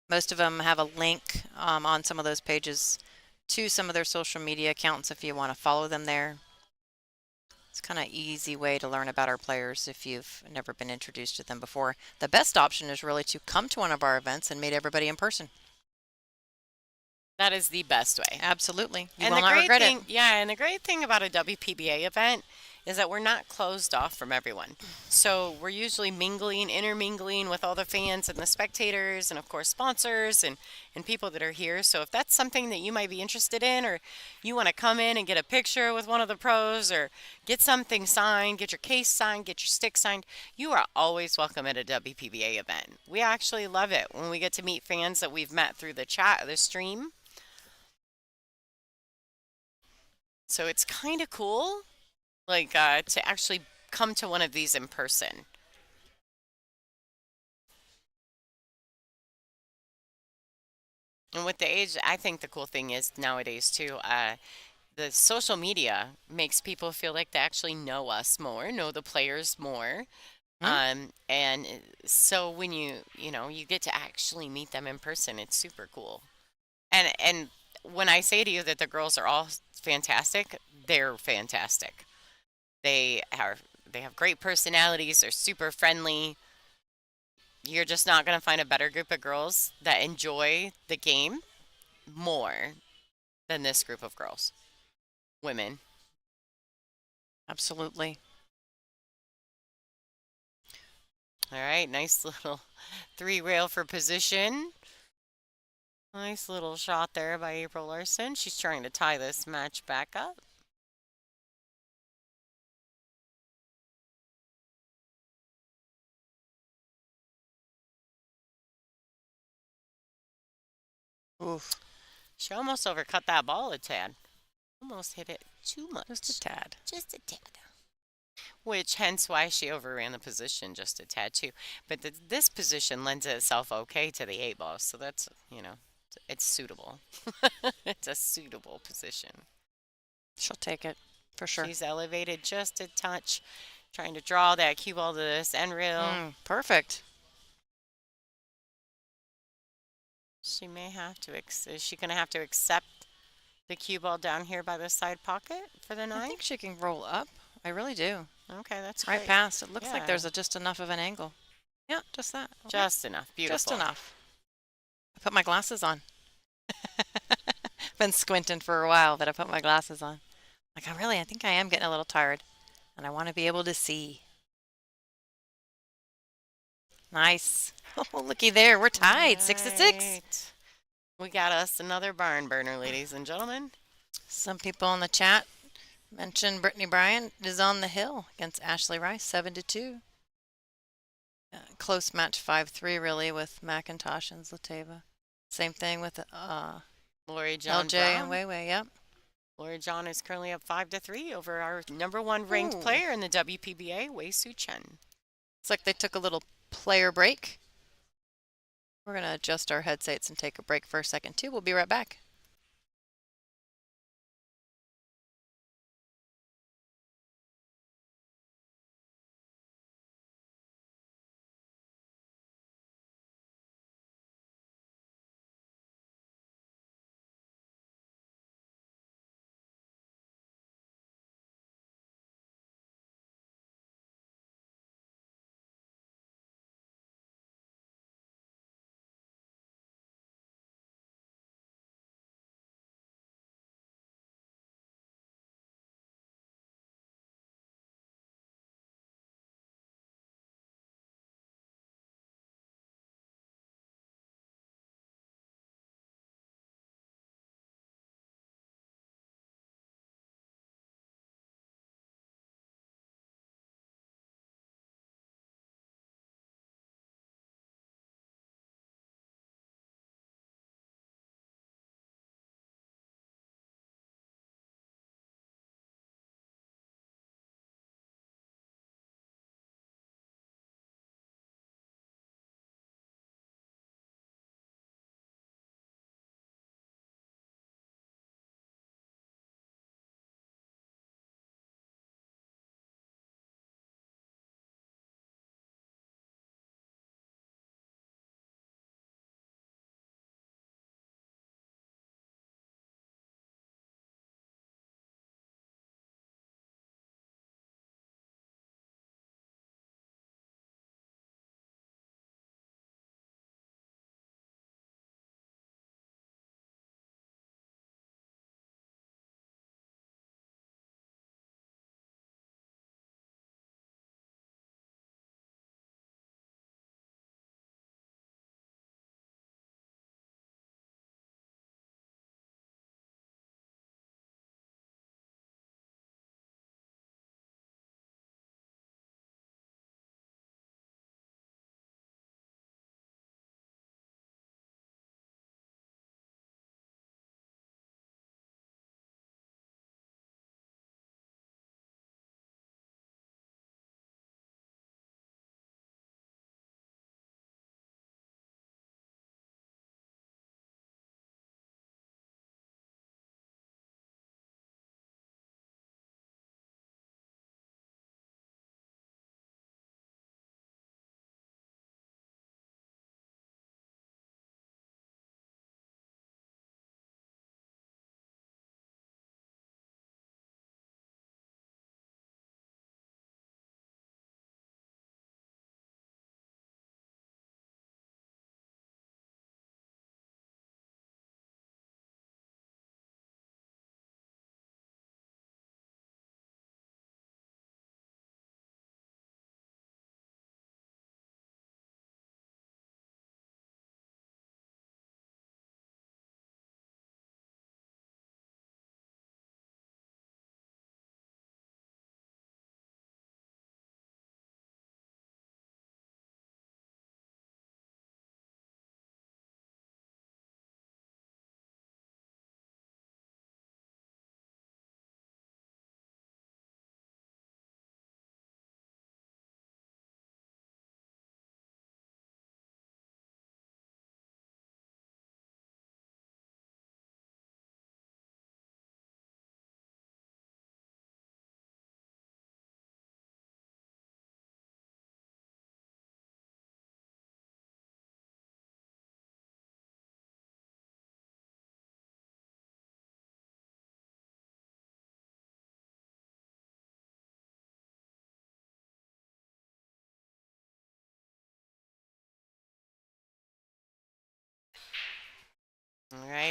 Most of them have a link on some of those pages to some of their social media accounts if you want to follow them there. It's kind of easy way to learn about our players if you've never been introduced to them before. The best option is really to come to one of our events and meet everybody in person. That is the best way. Absolutely. You And will the not great regret it. thing, yeah, and the great thing about a WPBA event is that we're not closed off from everyone. So we're usually mingling, intermingling with all the fans and the spectators and of course sponsors and people that are here. So if that's something that you might be interested in, or you want to come in and get a picture with one of the pros, or get something signed, get your case signed, get your stick signed, you are always welcome at a WPBA event. We actually love it when we get to meet fans that we've met through the chat or the stream. So it's kind of cool, like to actually come to one of these in person. And with the age, I think the cool thing is nowadays too, the social media makes people feel like they actually know us more, know the players more. Hmm? And so when you get to actually meet them in person, it's super cool. And when I say to you that the girls are all fantastic, they're fantastic. They are they have great personalities, they're super friendly. You're just not going to find a better group of girls that enjoy the game more than this group of girls, women. Absolutely. All right, nice little three rail for position. Nice little shot there by April Larson. She's trying to tie this match back up. Oof. She almost overcut that ball a tad. Almost hit it too Just a much. tad. Just a tad. Which hence why she overran the position just a tad too. But this position lends itself okay to the eight ball, so that's, it's suitable. It's a suitable position. She'll take it for sure. She's elevated just a touch, trying to draw that cue ball to this end rail. Perfect. She may have to, is she going to have to accept the cue ball down here by the side pocket for the I nine? think she can roll up. I really do. Okay, that's Right great. past. It looks like Yeah, there's just enough of an angle. Yeah, just that. Okay. just enough. Just Beautiful. enough. I put my glasses on. Been squinting for a while, but I put my glasses on. Like, I think I am getting a little tired, and I want to be able to see. Nice. Oh, looky there. We're tied, 6-6. Right. We got us another barn burner, ladies and gentlemen. Some people in the chat mentioned Brittany Bryant is on the hill against Ashley Rice, 7-2. Close match, 5-3 really, with McIntosh and Zlateva. Same thing with Lori John LJ and Brown. Weiwei. Yep. Lori John is currently up 5-3 over our number one ranked Ooh. player in the WPBA, Wei Su Chen. It's like they took a little player break. We're going to adjust our headsets and take a break for a second, too. We'll be right back.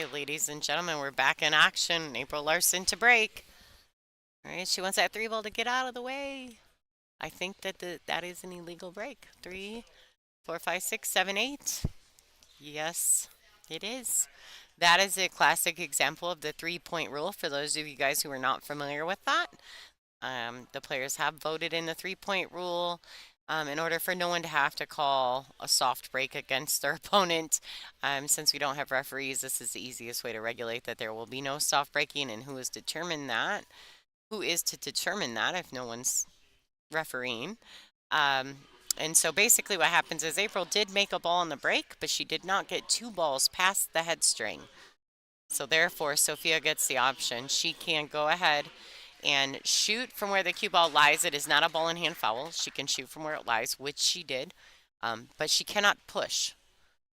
right, ladies and gentlemen, we're back in action. April Larson to break. All right, she wants that three ball to get out of the way. I think that that is an illegal break. 3, 4, 5, 6, 7, 8. Yes, it is. That is a classic example of the 3-point rule for those of you guys who are not familiar with that. The players have voted in the 3-point rule in order for no one to have to call a soft break against their opponent. Since we don't have referees, this is the easiest way to regulate that there will be no soft breaking. And who is determined that? Who is to determine that if no one's refereeing? Um, and so basically what happens is April did make a ball on the break, but she did not get 2 balls past the head string. So therefore, Sophia gets the option. She can go ahead and shoot from where the cue ball lies. It is not a ball in hand foul. She can shoot from where it lies, which she did, but she cannot push.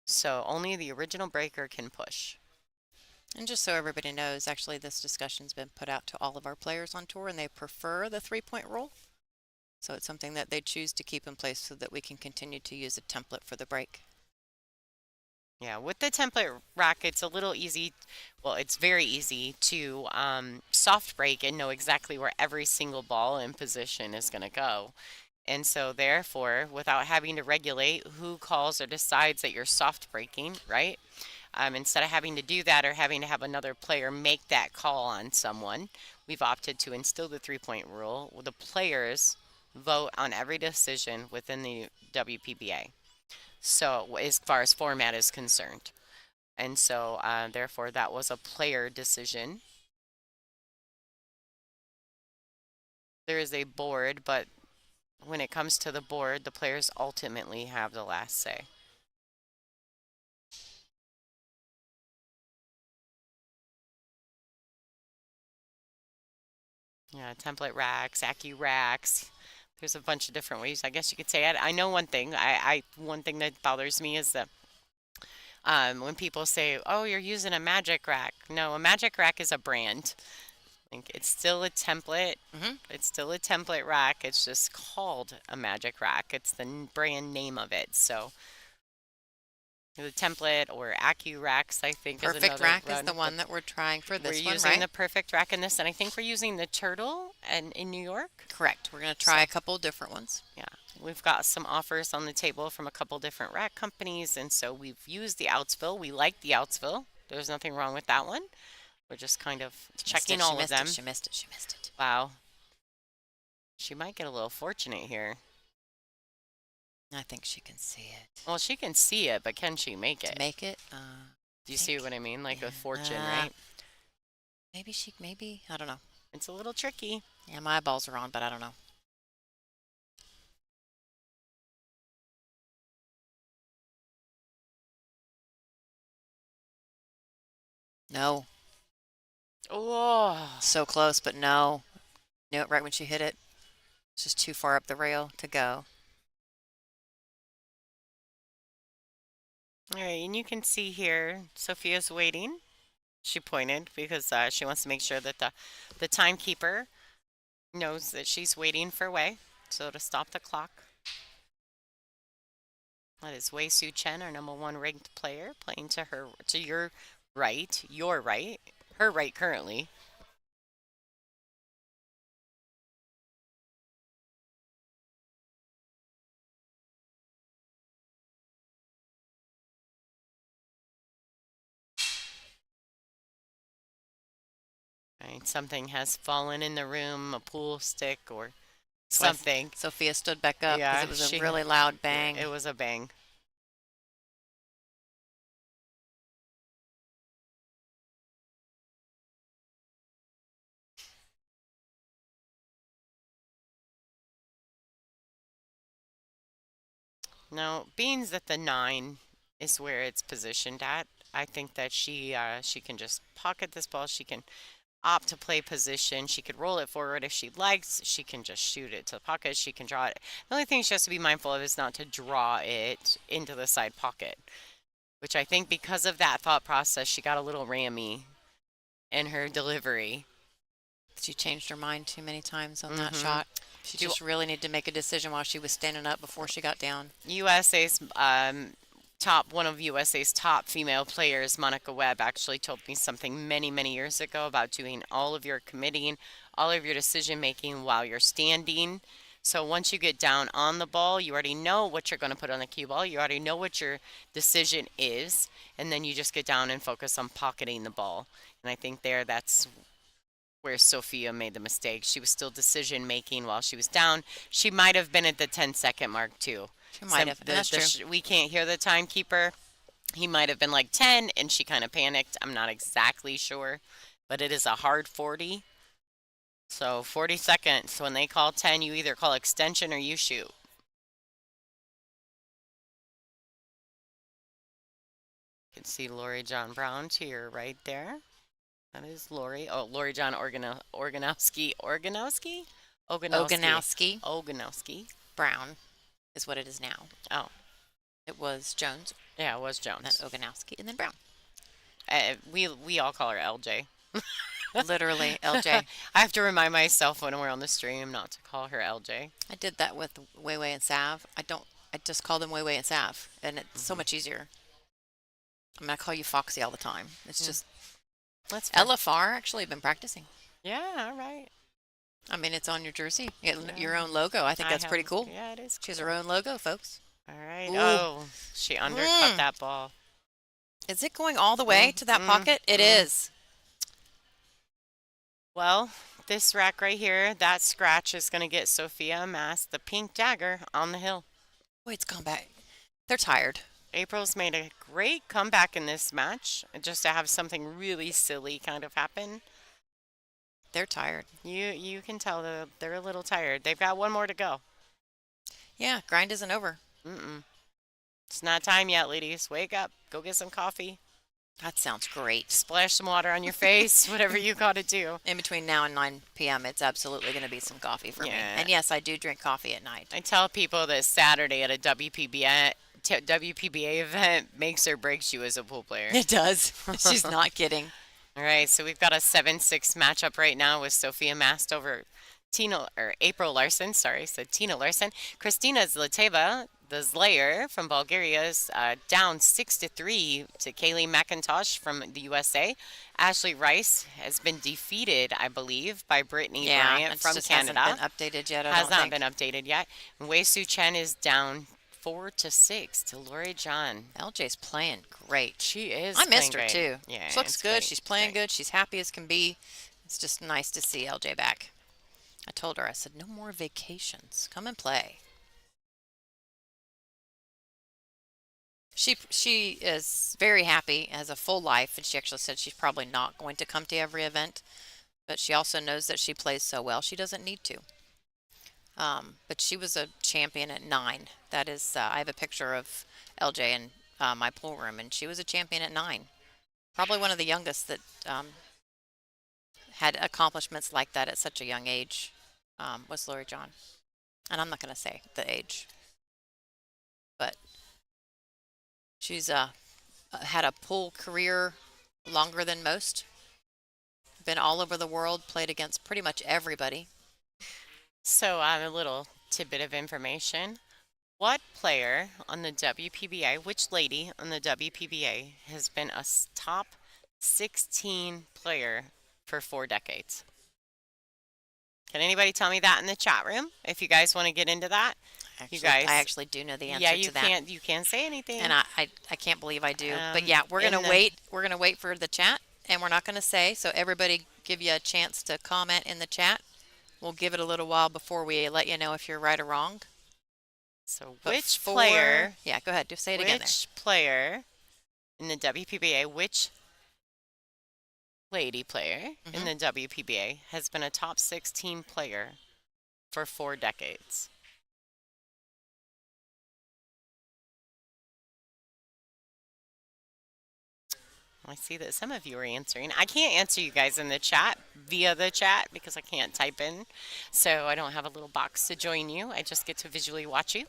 So only the original breaker can push. And just so everybody knows, actually this discussion's been put out to all of our players on tour, and they prefer the 3-point rule. So it's something that they choose to keep in place so that we can continue to use a template for the break. Yeah, with the template rack, it's a little easy. Well, it's very easy to soft break and know exactly where every single ball in position is going to go. And so therefore, without having to regulate who calls or decides that you're soft breaking, right? Instead of having to do that or having to have another player make that call on someone, we've opted to instill the 3-point rule. The players vote on every decision within the WPBA. So as far as format is concerned. And so therefore that was a player decision. There is a board, but when it comes to the board, the players ultimately have the last say. Yeah, template racks, Accu racks. There's a bunch of different ways. I guess you could say it. I know one thing. One thing that bothers me is that when people say, "Oh, you're using a magic rack." No, a magic rack is a brand. Like, it's still a template. It's still a template rack. It's just called a magic rack. It's the brand name of it. So the template or Accu racks, I think, is Perfect another rack is run. the one that we're trying for this We're one, using right? the perfect rack in this, and I think we're using the turtle and in New York. Correct. We're going to try a couple different ones. Yeah, we've got some offers on the table from a couple different rack companies, and so we've used the Outsville. We like the Outsville. There's nothing wrong with that one. We're just kind of checking all of them. She missed it. She missed it. Wow. She might get a little fortunate here. I think she can see it. Well, she can see it, but can she make it? To make it? Do you see what I mean? Like a fortune, uh, right? Maybe, I don't know. It's a little tricky. Yeah, my eyeballs are on, but I don't know. No. Oh. So close, but no. Knew it right when she hit it. It's just too far up the rail to go. All right, and you can see here, Sophia's waiting. She pointed because she wants to make sure that the timekeeper knows that she's waiting for Wei, so to stop the clock. That is Wei Su Chen, our #1 ranked player, playing to your right, her right currently. Right, something has fallen in the room, a pool stick or something. Sophia stood back up because Yeah, it was a really loud bang. It was a bang. Now, being that the 9 is where it's positioned at, I think that she can just pocket this ball. She can opt to play position. She could roll it forward if she likes. She can just shoot it to the pocket. She can draw it. The only thing she has to be mindful of is not to draw it into the side pocket, which I think because of that thought process, she got a little rammy in her delivery. She changed her mind too many times on that shot. She just really needed to make a decision while she was standing up before she got down. USA's one of USA's top female players, Monica Webb, actually told me something many, many years ago about doing all of your committing, all of your decision making while you're standing. So once you get down on the ball, you already know what you're going to put on the cue ball. You already know what your decision is, and then you just get down and focus on pocketing the ball. And I think that's where Sophia made the mistake. She was still decision making while she was down. She might have been at the 10-second mark too. She might have. That's true. We can't hear the timekeeper. He might have been like 10 and she kind of panicked. I'm not exactly sure, but it is a hard 40. So 40 seconds. When they call 10, you either call extension or you shoot. You can see Lori John Brown to your right there. That is Lori. Oh, Lori John Organowski. Organowski? Oganowski Oganowski. Brown is what it is now. Oh. It was Jones, Yeah, it was and then Jones. Oganowski, and then Brown. We all call her LJ. Literally, LJ. I have to remind myself when we're on the stream not to call her LJ. I did that with Weiwei and Sav. I just call them Weiwei and Sav, and it's so much easier. I mean, I call you Foxy all the time. It's just That's fair. LFR. Actually, been practicing. Yeah, all right. I mean, it's on your jersey. You get your Yeah. own logo. I think that's pretty cool. Yeah, it is. She has her own logo, folks. All right. Ooh. Oh, she undercut Mm. that ball. Is it going all the way to that pocket? It is. Well, this rack right here, that scratch is going to get Sophia Mast the pink dagger on the hill. Boy, it's gone back. They're tired. April's made a great comeback in this match, just to have something really silly kind of happen. They're tired. You can tell they're a little tired. They've got one more to go. Yeah, grind isn't over. It's not time yet, ladies. Wake up. Go get some coffee. That sounds great. Splash some water on your face. Whatever you got to do. In between now and 9 p.m., it's absolutely going to be some coffee for me. Yeah. And yes, I do drink coffee at night. I tell people that Saturday at a WPBA event makes or breaks you as a pool player. It does. She's not kidding. All right, so we've got a 7-6 matchup right now with Sophia Mast over April Larson. Sorry, said Tina Larson. Kristina Zlateva, the Slayer from Bulgaria, is down 6-3 to Kaylee McIntosh from the USA. Ashley Rice has been defeated, I believe, by Brittany Bryant from just Canada. hasn't been updated yet. Has not been updated yet. And Wei Su Chen is down 4-6 to Lori John. LJ's playing great. She is. I missed her playing too. great. Yeah, She looks it's good. great. She's It's playing great. good. She's happy as can be. It's just nice to see LJ back. I told her, I said, no more vacations. Come and play. She is very happy, has a full life, and she actually said she's probably not going to come to every event, but she also knows that she plays so well she doesn't need to. But she was a champion at 9. That is, I have a picture of LJ in my pool room, and she was a champion at 9. Probably one of the youngest that had accomplishments like that at such a young age was Lori John. And I'm not going to say the age, but she's had a pool career longer than most. Been all over the world, played against pretty much everybody. So, a little tidbit of information. What player on the WPBA, which lady on the WPBA has been a top 16 player for 4 decades? Can anybody tell me that in the chat room if you guys want to get into that? Actually, guys- I actually do know the answer Yeah, you to that. can't say anything. And I can't believe I do. But yeah, we're in gonna the- wait. We're gonna wait for the chat, and we're not gonna say. So everybody, give you a chance to comment in the chat. We'll give it a little while before we let you know if you're right or wrong. So But which player? Yeah, go ahead. Just say it again. Which player in the WPBA? Which lady player in the WPBA has been a top 16 player for 4 decades? I see that some of you are answering. I can't answer you guys in the chat via the chat because I can't type in. So I don't have a little box to join you. I just get to visually watch you.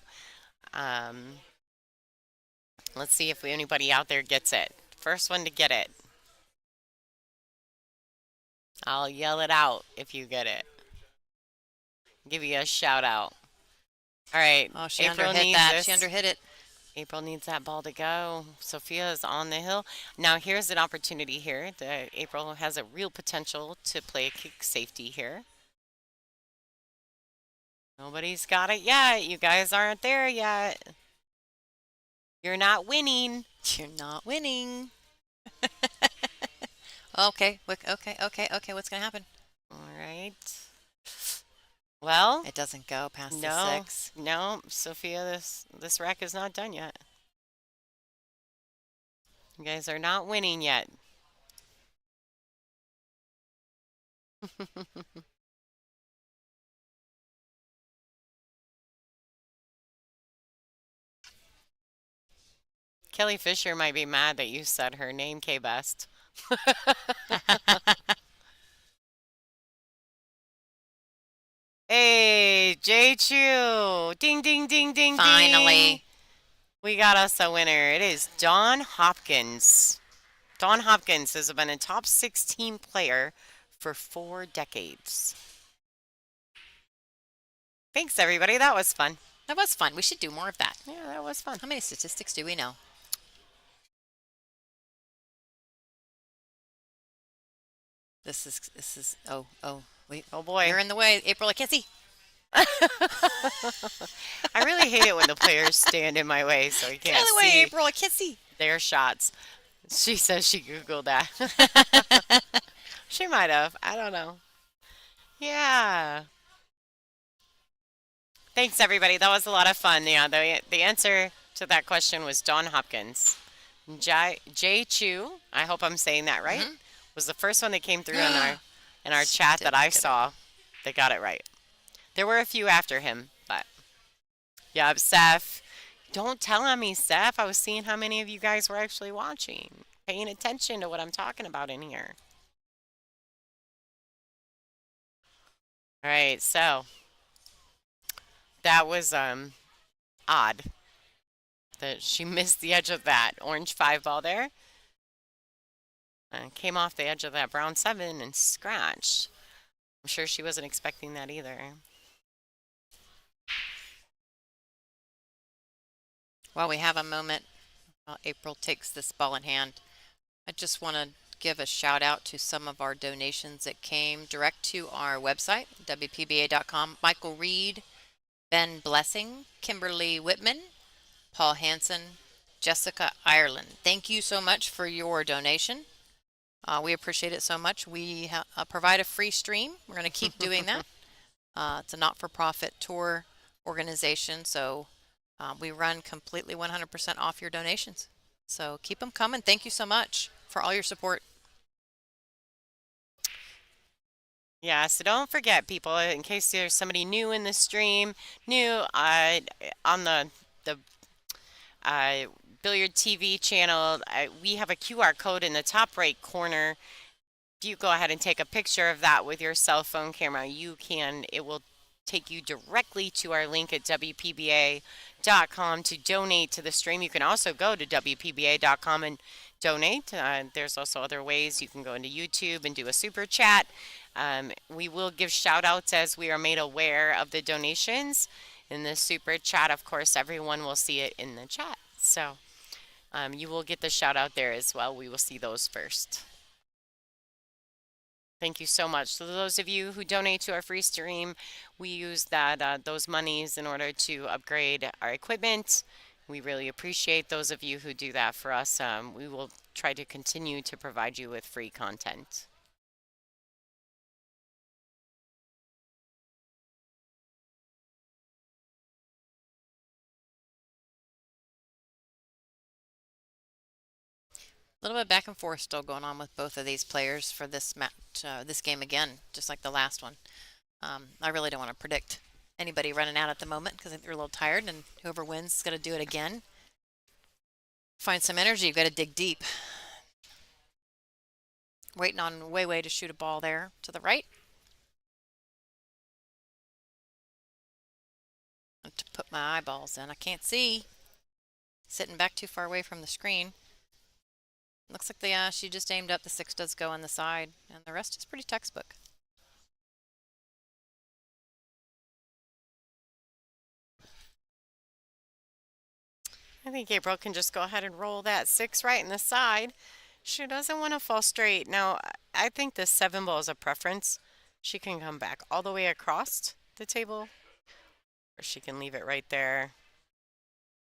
Let's see if anybody out there gets it. First one to get it. I'll yell it out if you get it. Give you a shout out. All right. Oh, she April underhit needs that. this. She underhit it. April needs that ball to go. Sophia is on the hill. Now here's an opportunity here. April has a real potential to play a kick safety here. Nobody's got it yet. You guys aren't there yet. You're not winning. You're not winning. Okay, okay. What's gonna happen? All right. Well, It doesn't go past the no, 6. no, Sophia, this rack is not done yet. You guys are not winning yet. Kelly Fisher might be mad that you said her name, K Best. Hey, J Chew. Ding, ding, ding, ding, ding. Finally. We got us a winner. It is Dawn Hopkins. Dawn Hopkins has been a top 16 player for 4 decades. Thanks, everybody. That was fun. That was fun. We should do more of that. Yeah, that was fun. How many statistics do we know? Oh, wait. Oh boy. You're in the way, April. I can't see. I really hate it when the players stand in my way so I Get out can't of the way, see April. I can't see. their shots. She says she Googled that. She might have. I don't know. Yeah. Thanks, everybody. That was a lot of fun. Yeah, the answer to that question was Dawn Hopkins. J Chu, I hope I'm saying that right, was the first one that came through in our chat that I saw that got it right. There were a few after him, but yeah, Seth. Don't tell on me, Seth. I was seeing how many of you guys were actually watching, paying attention to what I'm talking about in here. All right, so that was odd that she missed the edge of that orange 5 ball there. Came off the edge of that brown 7 and scratched. I'm sure she wasn't expecting that either. While we have a moment, while April takes this ball in hand, I just want to give a shout out to some of our donations that came direct to our website, WPBA.com. Michael Reed, Ben Blessing, Kimberly Whitman, Paul Hansen, Jessica Ireland. Thank you so much for your donation. We appreciate it so much. We provide a free stream. We're going to keep doing that. It's a not-for-profit tour organization, so we run completely 100% off your donations. So keep them coming. Thank you so much for all your support. Yeah, so don't forget, people, in case there's somebody new in the stream, new on the Billiard TV channel, we have a QR code in the top right corner. If you go ahead and take a picture of that with your cell phone camera, it will take you directly to our link at WPBA.com to donate to the stream. You can also go to WPBA.com and donate. There's also other ways. You can go into YouTube and do a super chat. We will give shout outs as we are made aware of the donations. In the super chat, of course, everyone will see it in the chat. So you will get the shout out there as well. We will see those first. Thank you so much. So those of you who donate to our free stream, we use those monies in order to upgrade our equipment. We really appreciate those of you who do that for us. We will try to continue to provide you with free content. A little bit back and forth still going on with both of these players for this match, this game again, just like the last one. I really don't want to predict anybody running out at the moment because I think they're a little tired, and whoever wins is going to do it again. Find some energy. You've got to dig deep. Waiting on Wei to shoot a ball there to the right. To put my eyeballs in. I can't see. Sitting back too far away from the screen. Looks like she just aimed up. The 6 does go on the side, and the rest is pretty textbook. I think April can just go ahead and roll that 6 right in the side. She doesn't want to fall straight. Now, I think the 7 ball is a preference. She can come back all the way across the table, or she can leave it right there.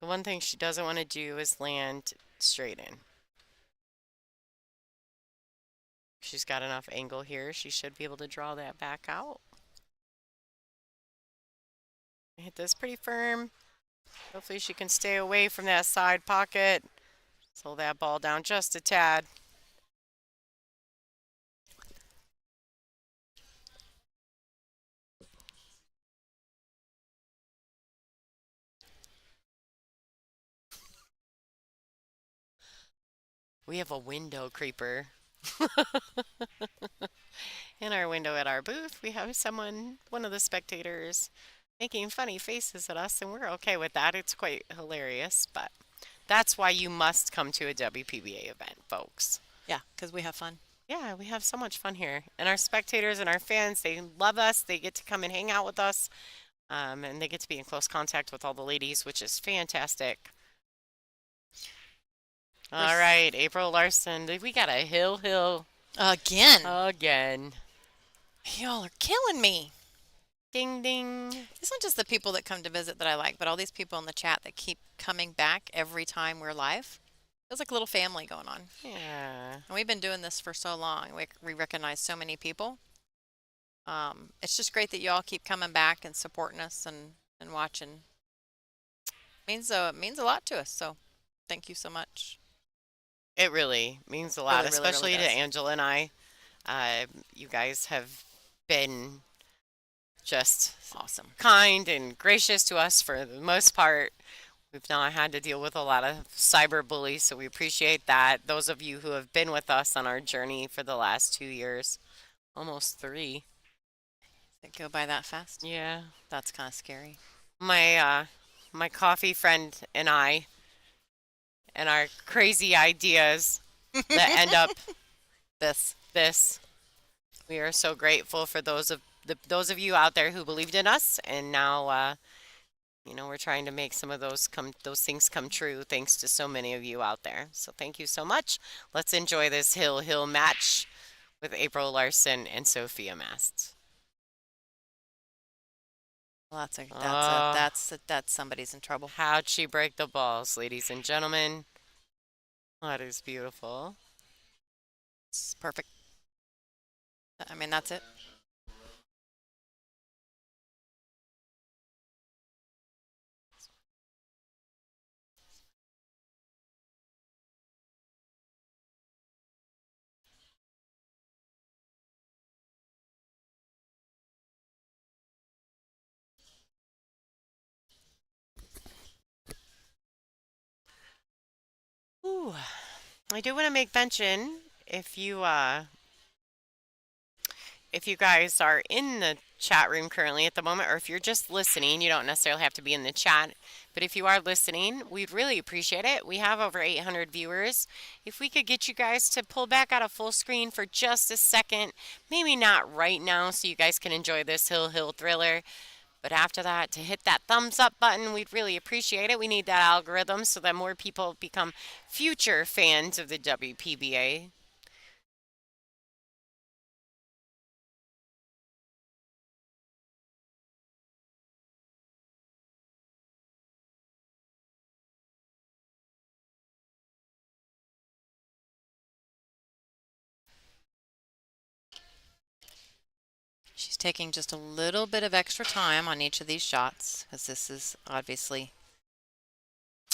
The one thing she doesn't want to do is land straight in. She's got enough angle here. She should be able to draw that back out. Hit this pretty firm. Hopefully she can stay away from that side pocket. Slow that ball down just a tad. We have a window creeper. In our window at our booth, we have someone, one of the spectators, making funny faces at us, and we're okay with that. It's quite hilarious, but that's why you must come to a WPBA event, folks. Yeah, because we have fun. Yeah, we have so much fun here. And our spectators and our fans, they love us. They get to come and hang out with us, and they get to be in close contact with all the ladies, which is fantastic. All right, April Larson, we got a hill Again. again. Y'all are killing me. Ding ding. It's not just the people that come to visit that I like, but all these people in the chat that keep coming back every time we're live. Feels like a little family going on. Yeah. And we've been doing this for so long. We recognize so many people. It's just great that y'all keep coming back and supporting us and watching. It means a lot to us. So thank you so much. It really means a lot, Really, really, especially really to does. Angela and I. You guys have been just Awesome. kind and gracious to us for the most part. We've not had to deal with a lot of cyber bullies, so we appreciate that. Those of you who have been with us on our journey for the last 2 years, almost 3. Did it go by that fast? Yeah. That's kind of scary. My coffee friend and I and our crazy ideas that end up this. We are so grateful for those of you out there who believed in us, and now we're trying to make some of those things come true thanks to so many of you out there. So thank you so much. Let's enjoy this hill match with April Larson and Sophia Mast. Well, that's somebody's in trouble. How'd she break the balls, ladies and gentlemen? That is beautiful. It's perfect. I mean, that's it. Ooh. I do want to make mention if you guys are in the chat room currently at the moment, or if you're just listening, you don't necessarily have to be in the chat. But if you are listening, we'd really appreciate it. We have over 800 viewers. If we could get you guys to pull back out of full screen for just a second, maybe not right now, so you guys can enjoy this hill thriller. But after that, to hit that thumbs up button, we'd really appreciate it. We need that algorithm so that more people become future fans of the WPBA. She's taking just a little bit of extra time on each of these shots because this is obviously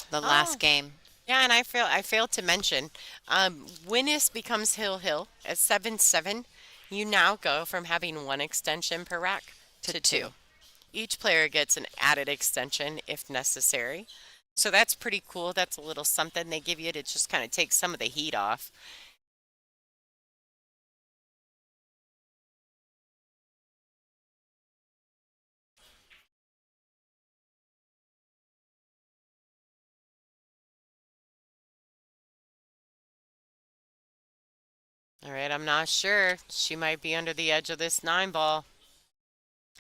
the last game. Yeah, and I failed to mention, when this becomes hill at 7-7, you now go from having 1 extension per rack to 2. Each player gets an added extension if necessary. So that's pretty cool. That's a little something they give you to just kind of take some of the heat off. All right, I'm not sure. She might be under the edge of this 9 ball.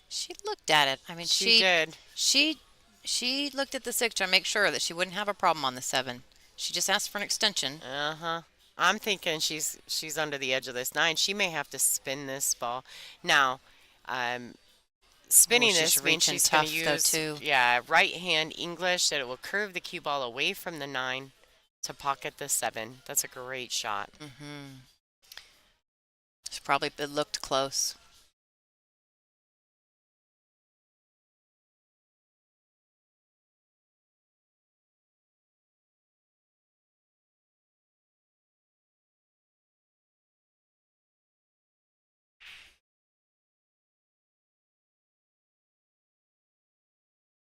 She looked at it. I mean, She did. She She looked at the 6 to make sure that she wouldn't have a problem on the 7. She just asked for an extension. Uh-huh. I'm thinking she's under the edge of this 9. She may have to spin this ball. Now, um, Oh, spinning she's this means reaching she's going to tough though use, too. yeah, right hand English that it will curve the cue ball away from the 9 to pocket the 7. That's a great shot. It's probably it looked close.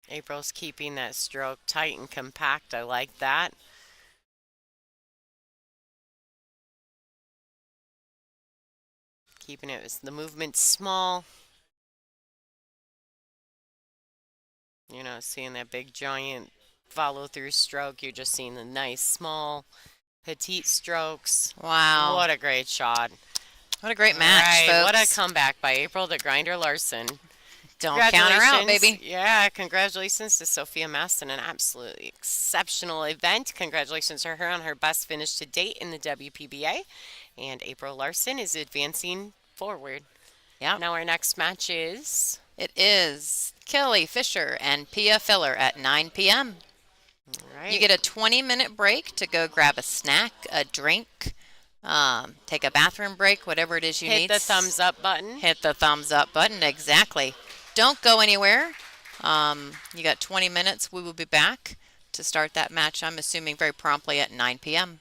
April's keeping that stroke tight and compact. I like that. Keeping it, the movement small. You're not seeing that big giant follow through stroke. You're just seeing the nice small petite strokes. Wow. What a great shot. What a great All match, right, what a folks. comeback by April the Grinder Larson. Don't count her out, Congratulations. baby. Yeah, congratulations to Sophia Mast in an absolutely exceptional event. Congratulations to her on her best finish to date in the WPBA. And April Larson is advancing forward. Yeah. Now our next match is... It is Kelly Fisher and Pia Filler at 9 p.m. All right. You get a 20-minute break to go grab a snack, a drink, take a bathroom break, whatever it is you need. Hit the thumbs up button. Hit the thumbs up button, exactly. Don't go anywhere. You got 20 minutes. We will be back to start that match, I'm assuming very promptly at 9 p.m.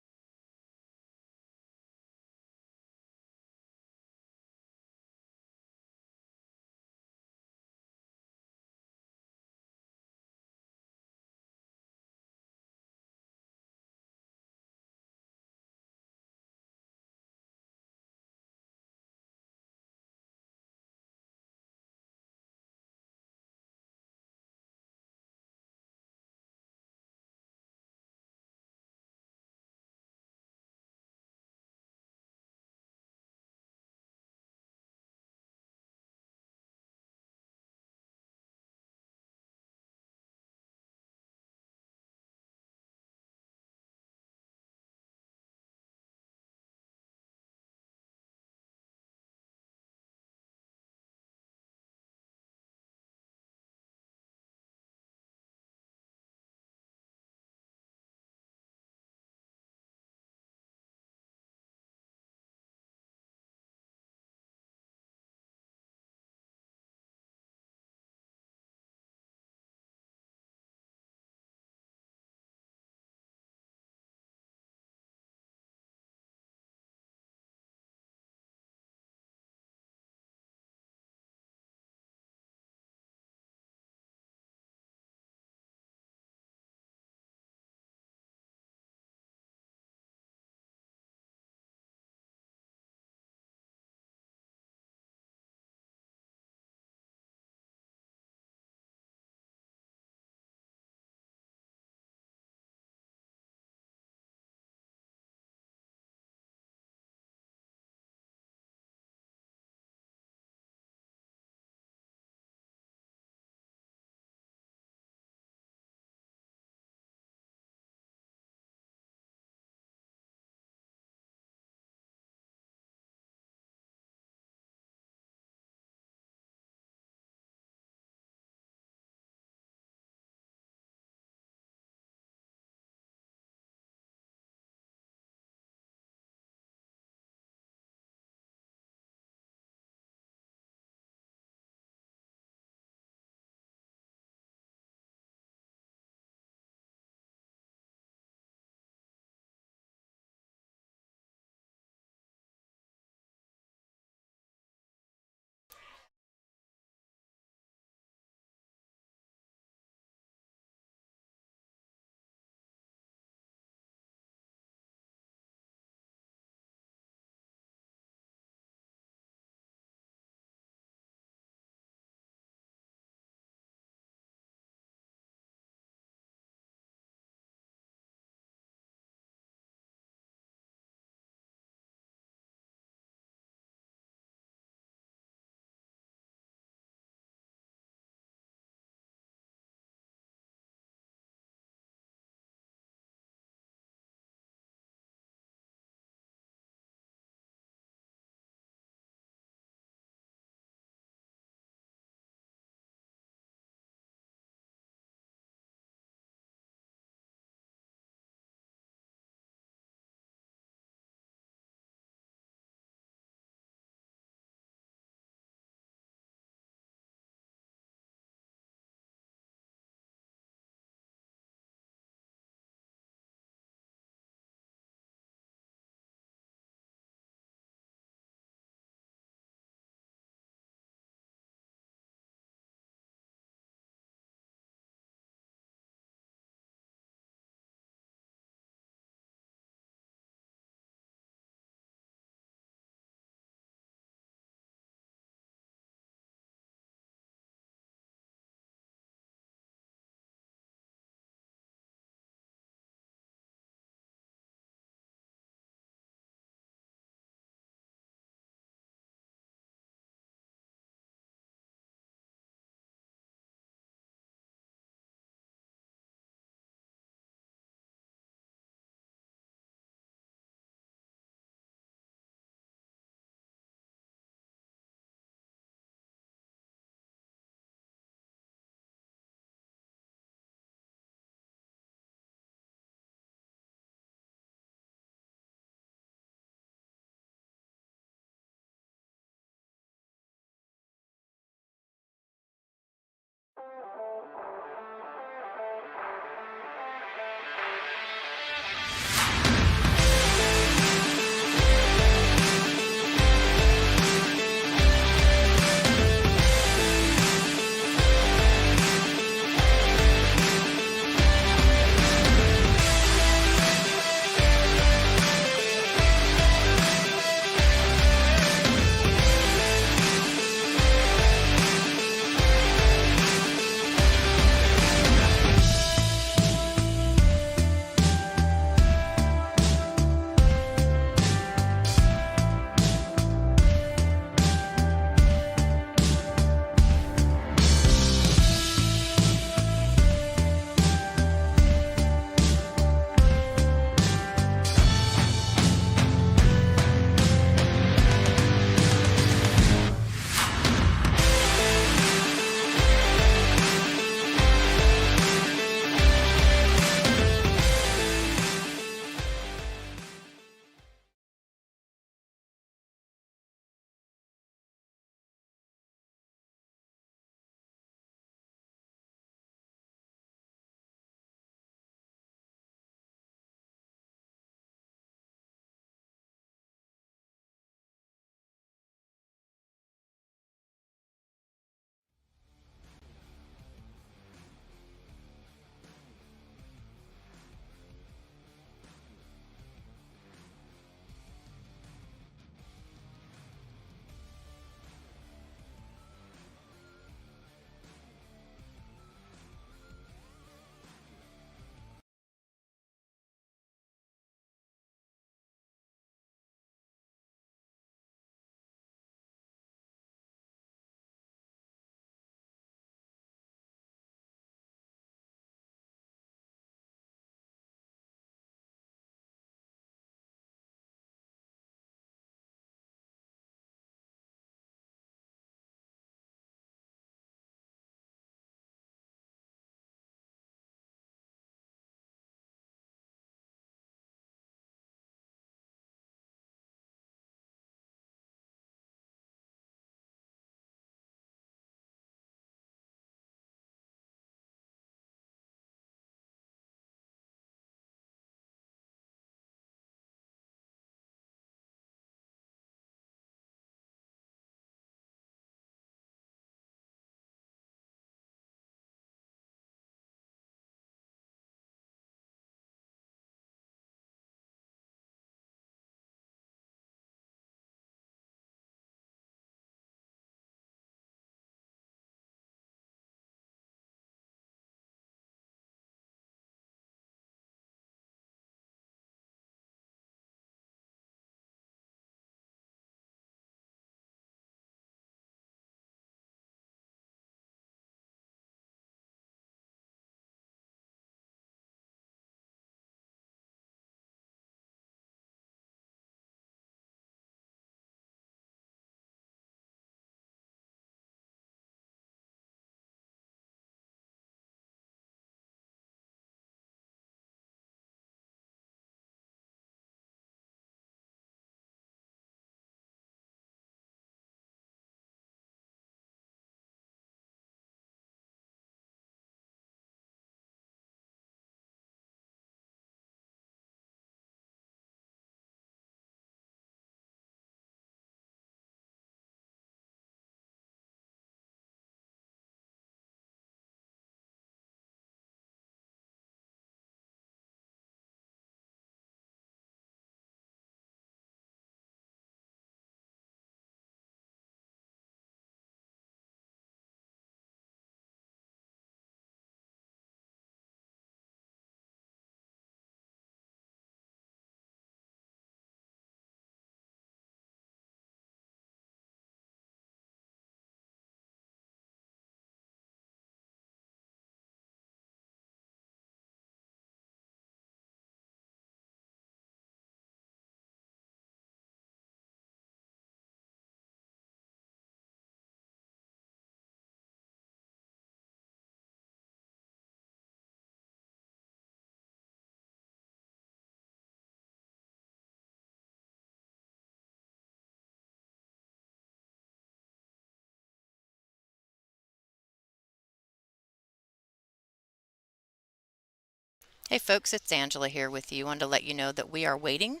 Hey folks, it's Angela here with you. Wanted to let you know that we are waiting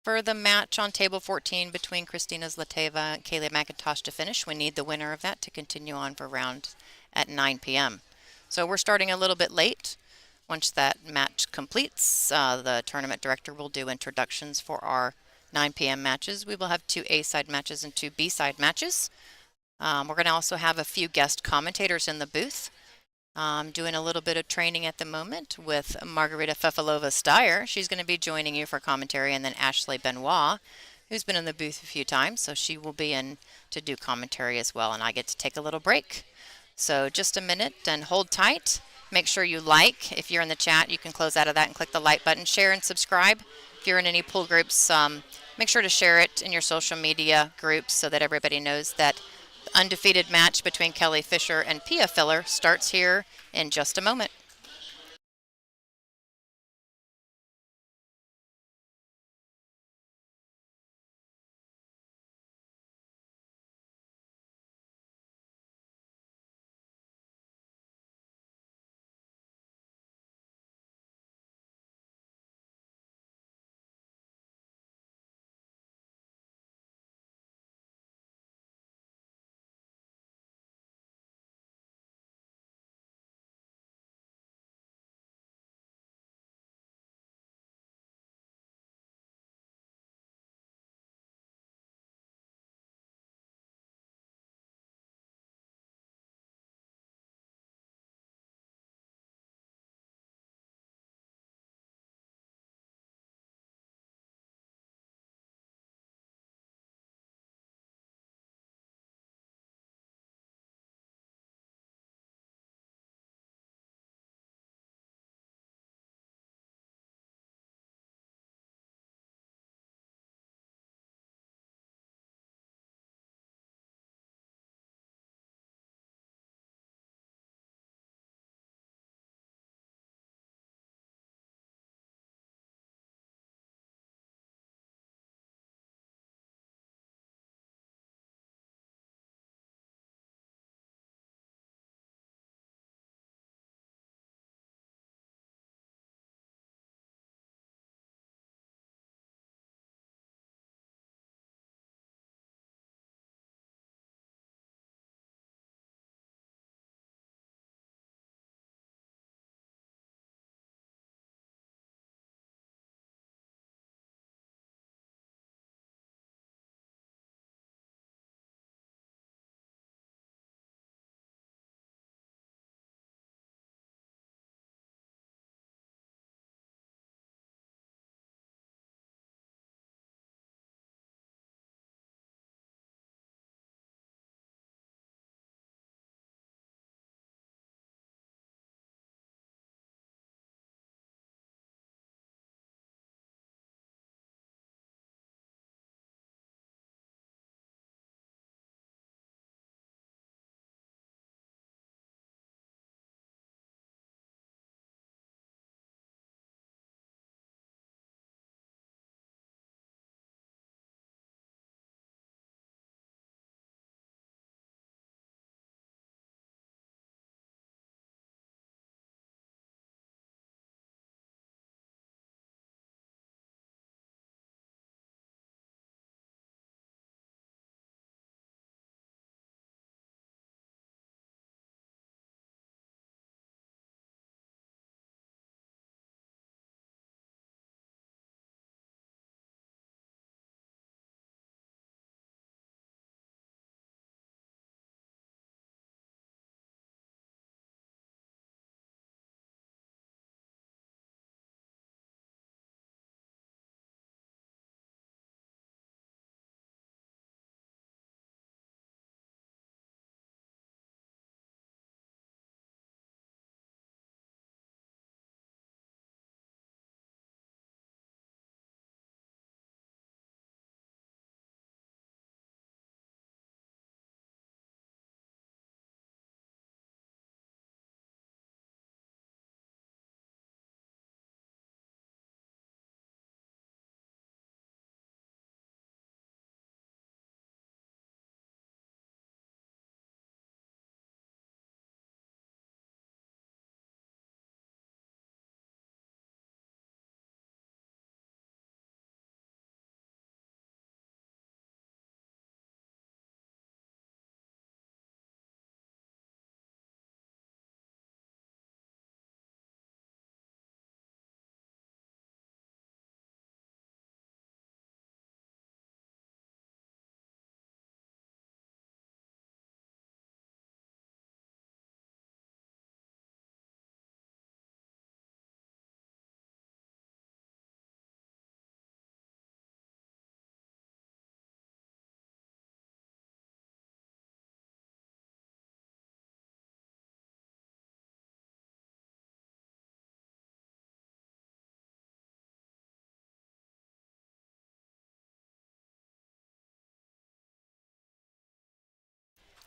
for the match on table 14 between Christina Zlateva and Kaylee McIntosh to finish. We need the winner of that to continue on for round at 9 p.m. So we're starting a little bit late. Once that match completes, the tournament director will do introductions for our 9 p.m. matches. We will have 2 A-side matches and 2 B-side matches. We're going to also have a few guest commentators in the booth. I'm doing a little bit of training at the moment with Margarita Fefalova-Steyer. She's going to be joining you for commentary, and then Ashley Benoit, who's been in the booth a few times, so she will be in to do commentary as well, and I get to take a little break. So just a minute and hold tight. Make sure you like. If you're in the chat, you can close out of that and click the like button. Share and subscribe. If you're in any pool groups, make sure to share it in your social media groups so that everybody knows that the undefeated match between Kelly Fisher and Pia Filler starts here in just a moment.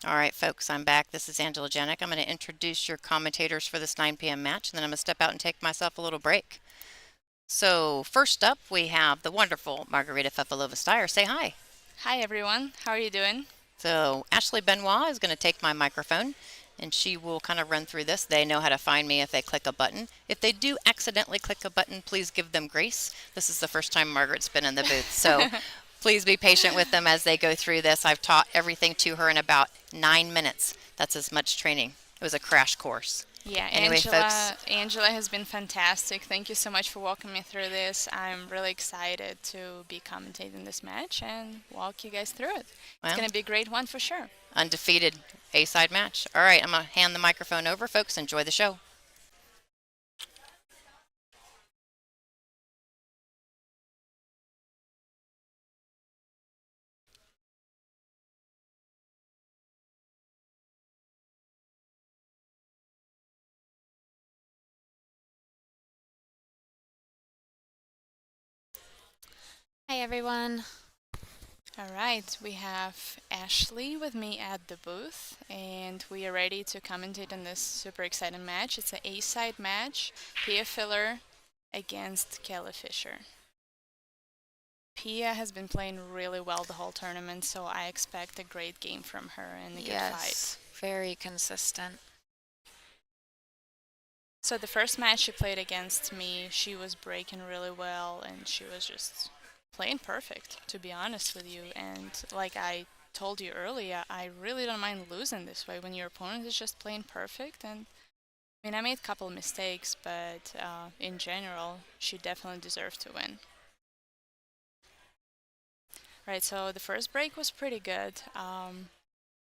All right, folks, I'm back. This is Angela Janik. I'm going to introduce your commentators for this 9 p.m. match, and then I'm going to step out and take myself a little break. So, first up, we have the wonderful Margarita Fefalova-Steyer. Say hi. Hi everyone, how are you doing? So, Ashley Benoit is going to take my microphone, and she will kind of run through this. They know how to find me if they click a button. If they do accidentally click a button, please give them grace. This is the first time Margaret's been in the booth, so please be patient with them as they go through this. I've taught everything to her in about 9 minutes. That's as much training. It was a crash course. Yeah, Anyway, folks, Angela has been fantastic. Thank you so much for walking me through this. I'm really excited to be commentating this match and walk you guys through it. It's well, going to be a great one for sure. undefeated A-side match. All right, I'm going to hand the microphone over. Folks, enjoy the show. Hi everyone. All right, we have Ashley with me at the booth, and we are ready to commentate on this super exciting match. It's an A-side match, Pia Filler against Kelly Fisher. Pia has been playing really well the whole tournament, so I expect a great game from her and a good fight. Yes, very consistent. So the first match she played against me, she was breaking really well and she was just playing perfect, to be honest with you. And like I told you earlier, I really don't mind losing this way when your opponent is just playing perfect. And I mean, I made a couple mistakes, but in general, she definitely deserved to win. Right, so the first break was pretty good.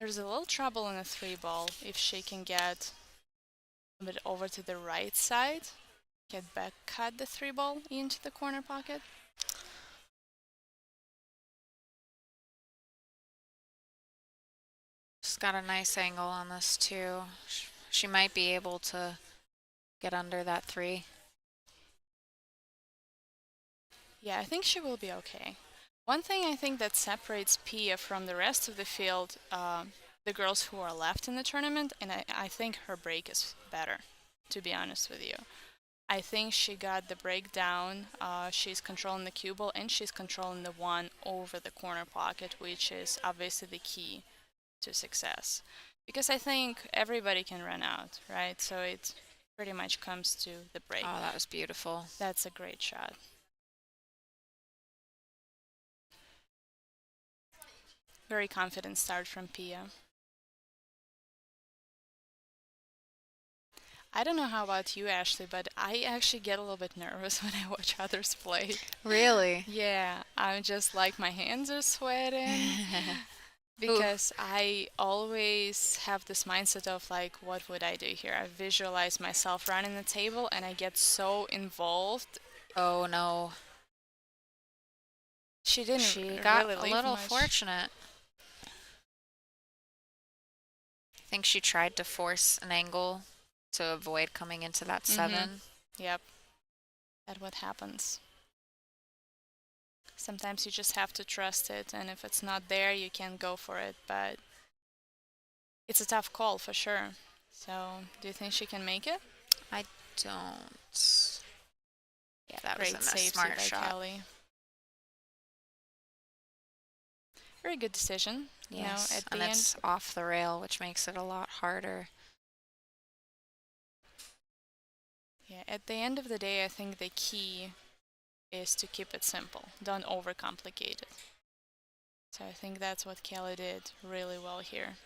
There's a little trouble in a three ball if she can get a bit over to the right side, get back cut the three ball into the corner pocket. She's got a nice angle on this too. She might be able to get under that 3. Yeah, I think she will be okay. One thing I think that separates Pia from the rest of the field, the girls who are left in the tournament, and I think her break is better, to be honest with you. I think she got the break down. She's controlling the cue ball and she's controlling the one over the corner pocket, which is obviously the key to success. Because I think everybody can run out, right? So it pretty much comes to the break. Oh, that was beautiful. That's a great shot. Very confident start from Pia. I don't know how about you, Ashley, but I actually get a little bit nervous when I watch others play. Really? Yeah, I'm just like my hands are sweating because I always have this mindset of like, what would I do here? I visualize myself running the table and I get so involved. Oh no. She didn't She got really a leave little much. fortunate. I think she tried to force an angle to avoid coming into that 7. Yep, that's what happens. Sometimes you just have to trust it, and if it's not there, you can go for it. But it's a tough call for sure. So, do you think she can make it? I don't. Yeah, that was Great a safety smart by shot. Kelly. Very good decision. Yes, At and the end, it's off the rail, which makes it a lot harder. yeah, at the end of the day, I think the key is to keep it simple. Don't overcomplicate it. So I think that's what Kelly did really well here.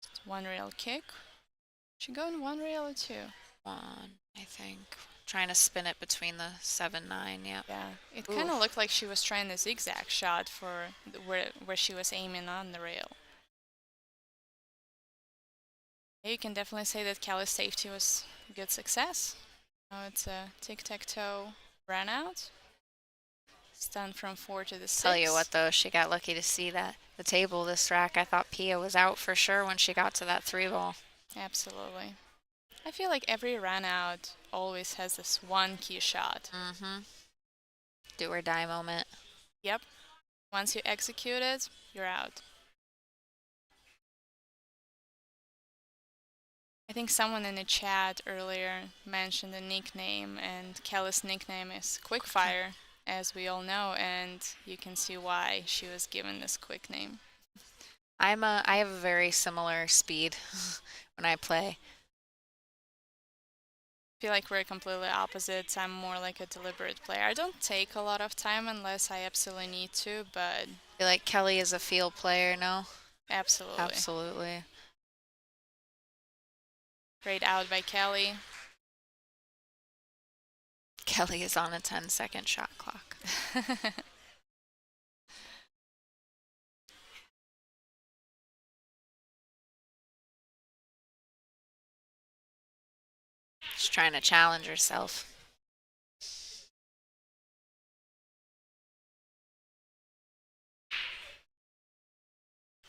Just one rail kick. She go in one rail or two? 1, I think. Trying to spin it between the 7, 9, yeah. Yeah, it kind of looked like she was trying the zigzag shot for where she was aiming on the rail. You can definitely say that Kelly's safety was a good success. Now it's a tic-tac-toe run out. It's done from 4 to the 6. Tell you what though, she got lucky to see that the table this rack. I thought Pia was out for sure when she got to that 3 ball. Absolutely. I feel like every run out always has this one key shot. Do or die moment. Yep. Once you execute it, you're out. think someone in the chat earlier mentioned a nickname, and Kelly's nickname is Quickfire, as we all know, and you can see why she was given this quick name. I have a very similar speed when I play. I feel like we're completely opposites. I'm more like a deliberate player. I don't take a lot of time unless I absolutely need to, but I feel like Kelly is a field player, no? absolutely. Absolutely. Great out by Kelly. Kelly is on a 10-second shot clock. She's trying to challenge herself.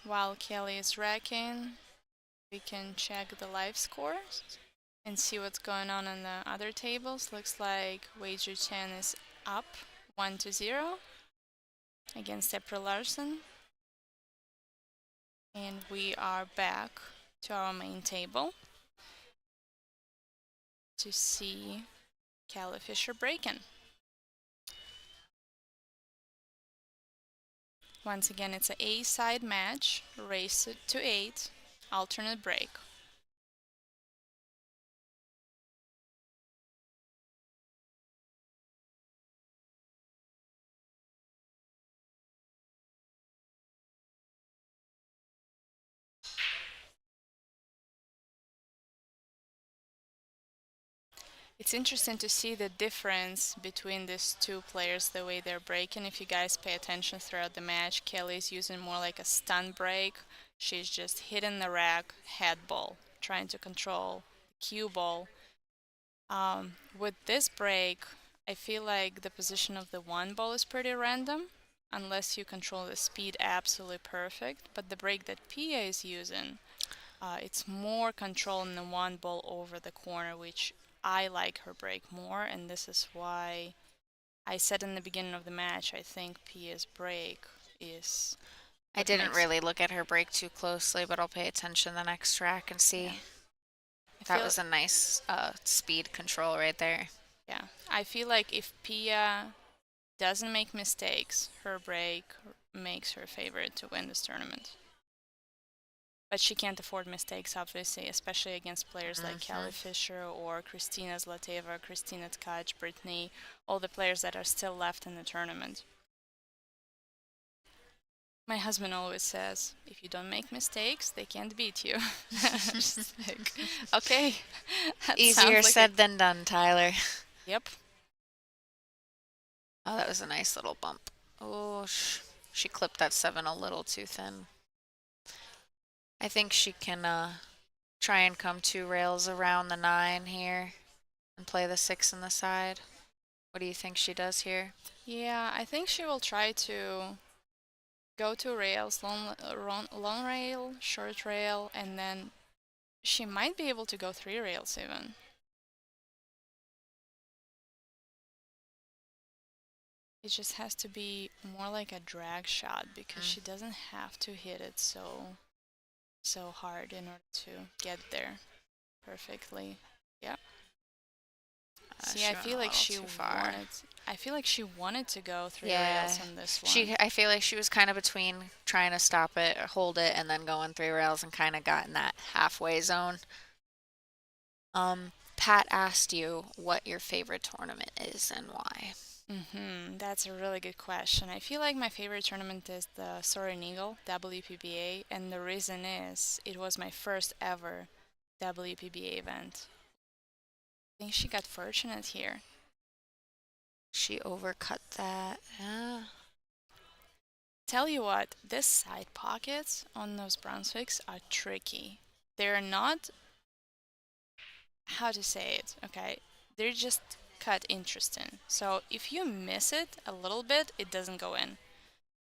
While Kelly is racking, we can check the live scores and see what's going on the other tables. Looks like Wei Chen is up 1-0 against April Larson. And we are back to our main table to see Callie Fisher breaking. Once again, it's an A-side match, race to 8, alternate break. It's interesting to see the difference between these two players, the way they're breaking. If you guys pay attention throughout the match, Kelly's using more like a stun break. She's just hitting the rack, head ball, trying to control the cue ball. With this break, I feel like the position of the one ball is pretty random, unless you control the speed absolutely perfect. But the break that Pia is using, it's more control in the one ball over the corner, which I like her break more, and this is why I said in the beginning of the match, I think Pia's break is. I didn't really look at her break too closely, but I'll pay attention the next track and see. Yeah. That was a nice speed control right there. Yeah, I feel like if Pia doesn't make mistakes, her break makes her favorite to win this tournament. But she can't afford mistakes, obviously, especially against players like Callie Fisher or Kristina Zlateva, Kristina Tkach, Brittany, all the players that are still left in the tournament. My husband always says, if you don't make mistakes, they can't beat you. Just like, okay. Easier said than done, Tyler. Yep. Oh, that was a nice little bump. Oh, she clipped that 7 a little too thin. I think she can try and come 2 rails around the 9 here and play the 6 in the side. What do you think she does here? Yeah, I think she will try to go 2 rails, long rail, short rail, and then she might be able to go 3 rails even. It just has to be more like a drag shot because she doesn't have to hit it so hard in order to get there perfectly. Yeah. See, I feel like she wanted. I feel like she wanted to go 3 rails on this one. I feel like she was kind of between trying to stop it, hold it, and then going 3 rails, and kind of got in that halfway zone. Pat asked you what your favorite tournament is and why. That's a really good question. I feel like my favorite tournament is the Soaring Eagle WPBA, and the reason is it was my first ever WPBA event. I think she got fortunate here. She overcut that. Yeah. Tell you what, this side pockets on those Brunswicks are tricky. They're not, how to say it, okay? They're just cut interesting. So if you miss it a little bit, it doesn't go in.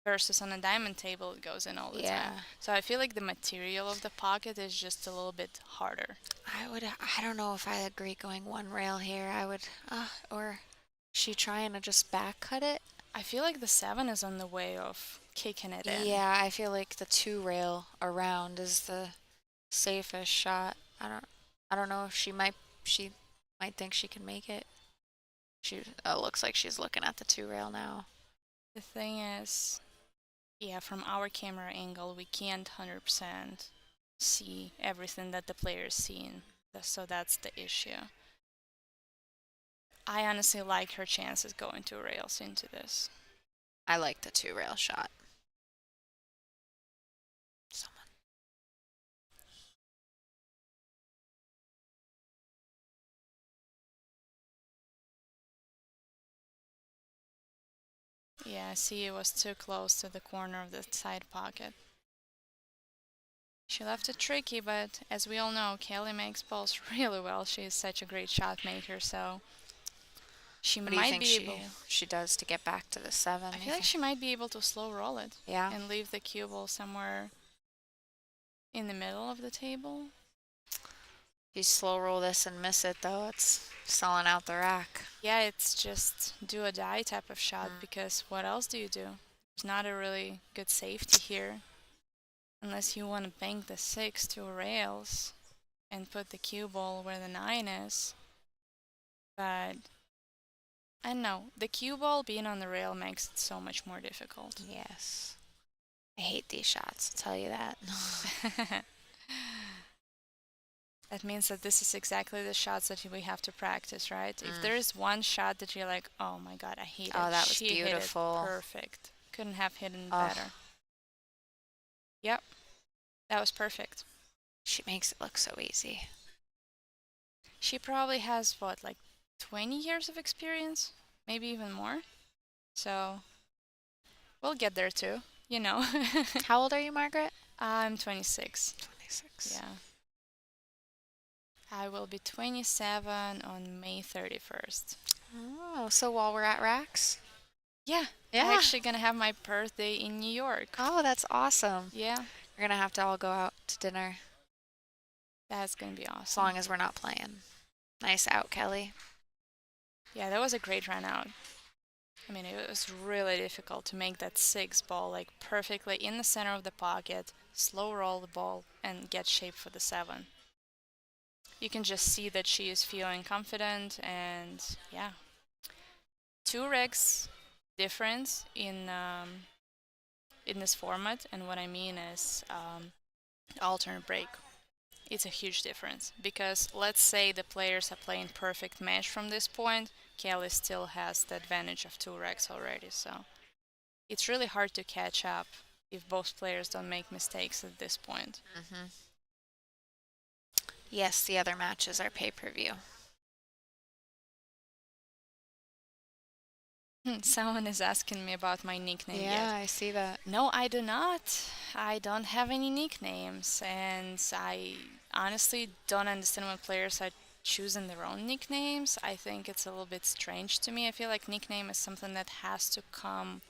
Versus on a diamond table, it goes in all the time. So I feel like the material of the pocket is just a little bit harder. I don't know if I agree going 1 rail here. I would, or she trying to just back cut it? I feel like the 7 is on the way of kicking it in. Yeah, I feel like the 2 rail around is the safest shot. I don't know if she might think she can make it. She looks like she's looking at the 2 rail now. The thing is, yeah, from our camera angle, we can't 100% see everything that the player is seeing. So that's the issue. I honestly like her chances going 2 rails into this. I like the 2 rail shot. Someone. Yeah, I see it was too close to the corner of the side pocket. She left it tricky, but as we all know, Kelly makes balls really well. She is such a great shot maker, so she What do you might think be able. she does to get back to the 7? I feel like she might be able to slow roll it Yeah. and leave the cue ball somewhere in the middle of the table. You slow roll this and miss it though, it's selling out the rack. Yeah, it's just do or die type of shot because what else do you do? There's not a really good safety here unless you want to bank the 6 to rails and put the cue ball where the 9 is. But I don't know, the cue ball being on the rail makes it so much more difficult. Yes. I hate these shots, I'll tell you that. That means that this is exactly the shots that we have to practice, right? If there is one shot that you're like, oh my god, I hate it. Oh, that was she beautiful. Hit it perfect. Couldn't have hit it Oh. better. Yep. That was perfect. She makes it look so easy. She probably has, what, like 20 years of experience? Maybe even more? So, we'll get there too, you know. How old are you, Margaret? I'm 26. 26. Yeah. I will be 27 on May 31st. Oh, so while we're at racks? Yeah. Yeah. I'm actually going to have my birthday in New York. Oh, that's awesome. Yeah. We're gonna have to all go out to dinner That's going to be awesome. as long as we're not playing. Nice out, Kelly. Yeah, that was a great run out. I mean, it was really difficult to make that 6 ball like perfectly in the center of the pocket, slow roll the ball, and get shape for the 7. You can just see that she is feeling confident, and yeah. 2 regs difference in this format, and what I mean is alternate break. It's a huge difference because let's say the players are playing perfect match from this point, Kelly still has the advantage of 2 regs already, so it's really hard to catch up if both players don't make mistakes at this point. Yes, the other matches are pay-per-view. Someone is asking me about my nickname yet. I see that. No, I do not. I don't have any nicknames, and I honestly don't understand when players are choosing their own nicknames. I think it's a little bit strange to me. I feel like nickname is something that has to come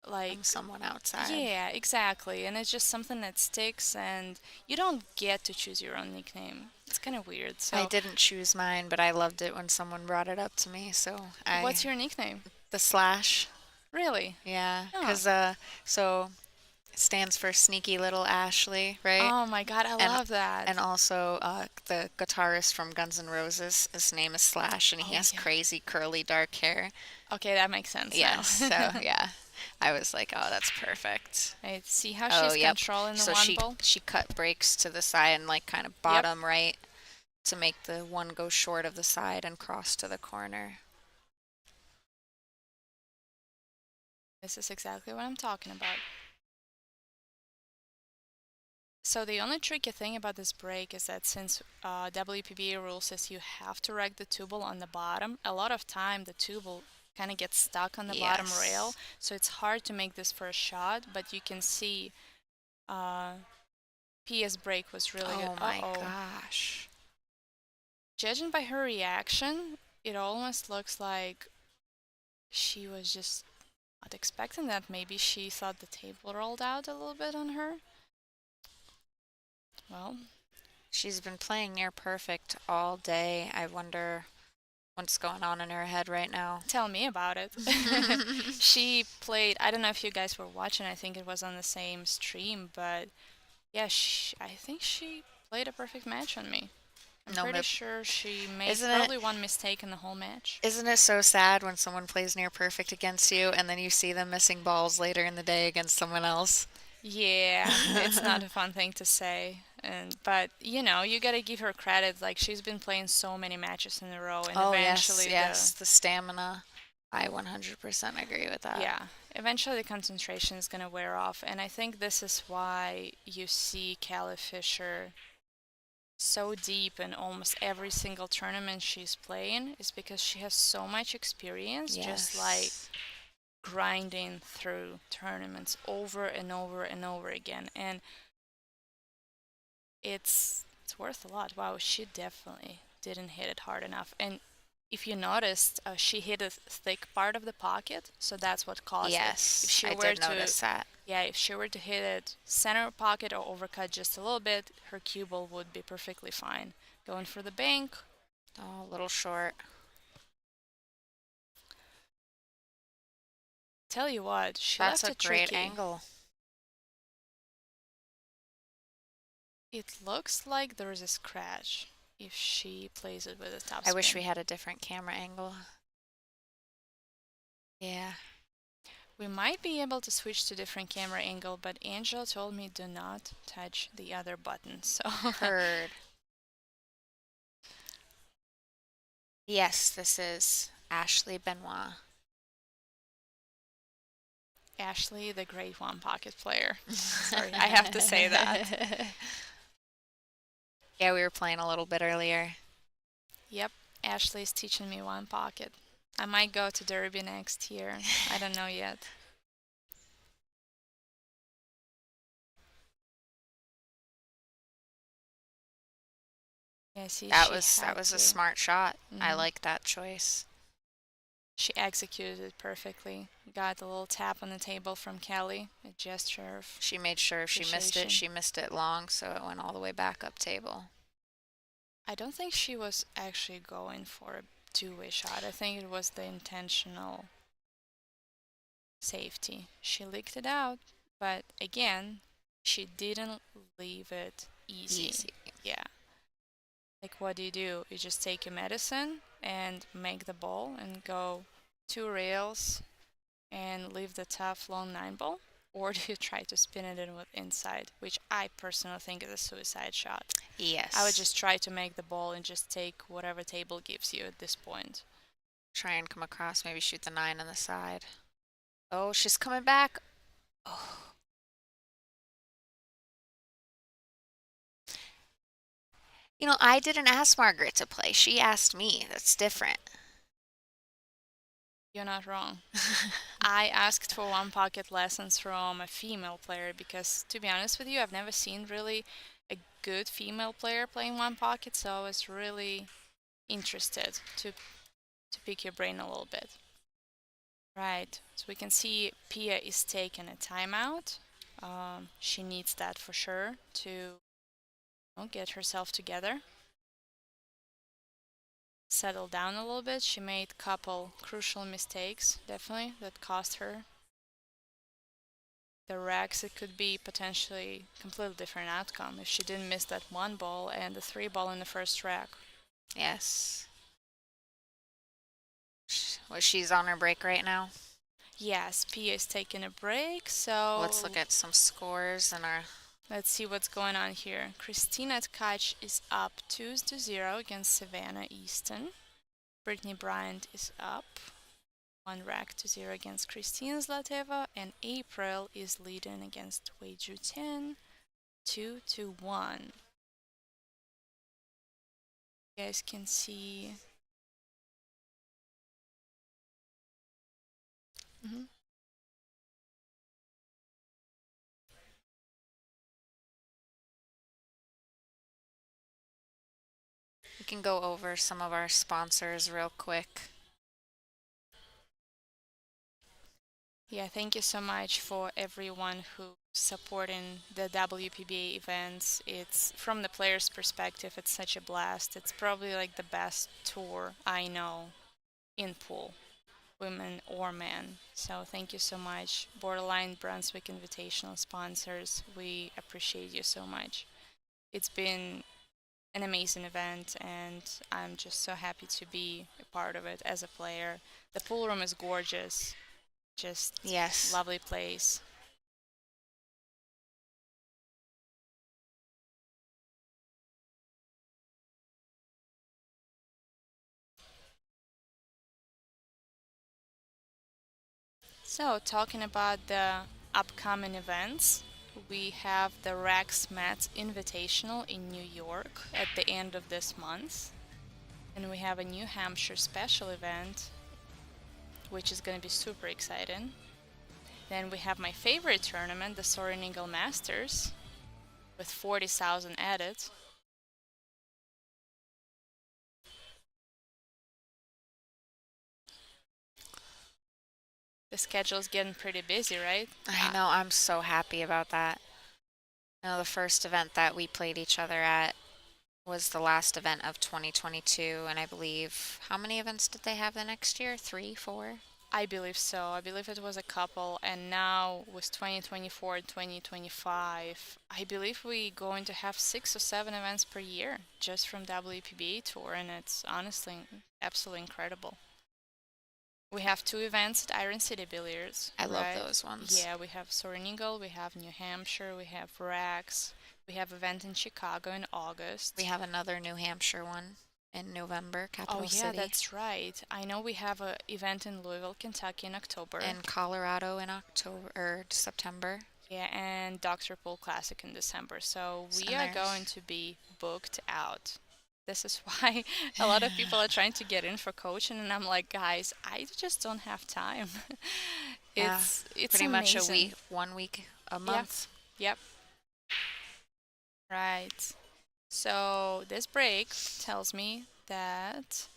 like From someone outside. yeah, exactly. And it's just something that sticks, and you don't get to choose your own nickname. It's kind of weird. So I didn't choose mine, but I loved it when someone brought it up to me. So what's your nickname? the slash? Really? Yeah, Oh. because so it stands for Sneaky Little Ashley, right? Oh my god, I love that. And also the guitarist from Guns N' Roses, his name is Slash, and he Oh, has yeah. crazy curly dark hair. Okay, that makes sense. Yes, now. so yeah, I was like, oh, that's perfect. Right, see how Oh, she's yep. controlling the So one ball? she cut breaks to the side and like kind of bottom right to make the one go short of the side and cross to the corner. This is exactly what I'm talking about. So the only tricky thing about this break is that since WPBA rule says you have to reg the 2 ball on the bottom, a lot of time the 2 ball kind of gets stuck on the bottom Yes. rail, so it's hard to make this first shot, but you can see Pia's break was really good. Oh my gosh. Judging by her reaction, it almost looks like she was just not expecting that. Maybe she thought the table rolled out a little bit on her. Well, She's been playing near perfect all day. I wonder what's going on in her head right now. tell me about it. She played, I don't know if you guys were watching, I think it was on the same stream, but yeah, I think she played a perfect match on me. I'm No, pretty sure she made isn't probably it? one mistake in the whole match. Isn't it so sad when someone plays near perfect against you and then you see them missing balls later in the day against someone else? Yeah, it's not a fun thing to say. And but you got to give her credit. Like she's been playing so many matches in a row, and Oh, yes, eventually yes, the stamina. I 100% agree with that. yeah, eventually the concentration is gonna wear off. And I think this is why you see Callie Fisher so deep in almost every single tournament she's playing, is because she has so much experience, just like Yes. grinding through tournaments over and over and over again. And it's worth a lot. Wow, she definitely didn't hit it hard enough. And if you noticed, she hit a thick part of the pocket, so that's what caused it. If Yes, she I were did to, notice that. yeah, if she were to hit it center pocket or overcut just a little bit, her cue ball would be perfectly fine. Going for the bank. Oh, a little short. Tell you what, she That's left a it great tricky. angle. It looks like there is a scratch if she plays it with a top I wish we spin. had a different camera angle. Yeah. We might be able to switch to different camera angle, but Angela told me do not touch the other button. So Heard. Yes, this is Ashley Benoit. Ashley, the great one pocket player. Sorry, I have to say that. Yeah, we were playing a little bit earlier. Yep, Ashley's teaching me one pocket. I might go to Derby next year. I don't know yet. Yeah, see, That she was had a to. smart shot. I Mhm. like that choice. She executed it perfectly. Got a little tap on the table from Kelly, a gesture of She made sure if she missed it, appreciation. she missed it long, so it went all the way back up table. I don't think she was actually going for a two-way shot. I think it was the intentional safety. She leaked it out, but again, she didn't leave it easy. Easy. Yeah. Like, what do? You just take your medicine and make the ball and go two rails and leave the tough long nine ball? Or do you try to spin it in with inside, which I personally think is a suicide shot? Yes. I would just try to make the ball and just take whatever table gives you at this point. try and come across, maybe shoot the 9 on the side. Oh, she's coming back. Oh. I didn't ask Margaret to play. She asked me. That's different. You're not wrong. I asked for one pocket lessons from a female player because, to be honest with you, I've never seen really a good female player playing one pocket, so I was really interested to pick your brain a little bit. Right, so we can see Pia is taking a timeout. She needs that for sure to get herself together, settle down a little bit. She made a couple crucial mistakes, definitely, that cost her the racks. It could be potentially completely different outcome if she didn't miss that one ball and the three ball in the first rack. Yes. Well, she's on her break right now. Yes, Pia is taking a break, so Let's look at some scores and our. let's see what's going on here. Christina Tkach is up 2-0 against Savannah Easton. Brittany Bryant is up 1-0 against Christine Zlateva, and April is leading against Wei Ju Tian 2-1. You guys can see. Mhm. We can go over some of our sponsors real quick. Yeah, thank you so much for everyone who's supporting the WPBA events. It's from the players' perspective, it's such a blast. It's probably like the best tour I know in pool, women or men. So thank you so much. Borderline Brunswick Invitational sponsors, we appreciate you so much. It's been an amazing event, and I'm just so happy to be a part of it as a player. The pool room is gorgeous, just Yes. lovely place. So, talking about the upcoming events, we have the Rex Mats Invitational in New York at the end of this month. And we have a New Hampshire special event, which is going to be super exciting. Then we have my favorite tournament, the Soaring Eagle Masters, with 40,000 added. The schedule's getting pretty busy, right? I know, I'm so happy about that. The first event that we played each other at was the last event of 2022, and I believe, how many events did they have the next year? 3, 4? I believe so. I believe it was a couple, and now with 2024 and 2025, I believe we're going to have 6 or 7 events per year just from WPBA Tour, and it's honestly absolutely incredible. We have 2 events at Iron City Billiards. I love right? those ones. Yeah, we have Soaring Eagle, we have New Hampshire, we have Rex, we have event in Chicago in August. We have another New Hampshire one in November, Capital Oh yeah, City. that's right. I know we have a event in Louisville, Kentucky in October. In Colorado in October or September. Yeah, and Dr. Pool Classic in December. So we And are there's- going to be booked out. This is why a lot of people are trying to get in for coaching, and I'm like, guys, I just don't have time. Yeah, It's Pretty much a amazing. week, 1 week a month. Yep. Right. So this break tells me that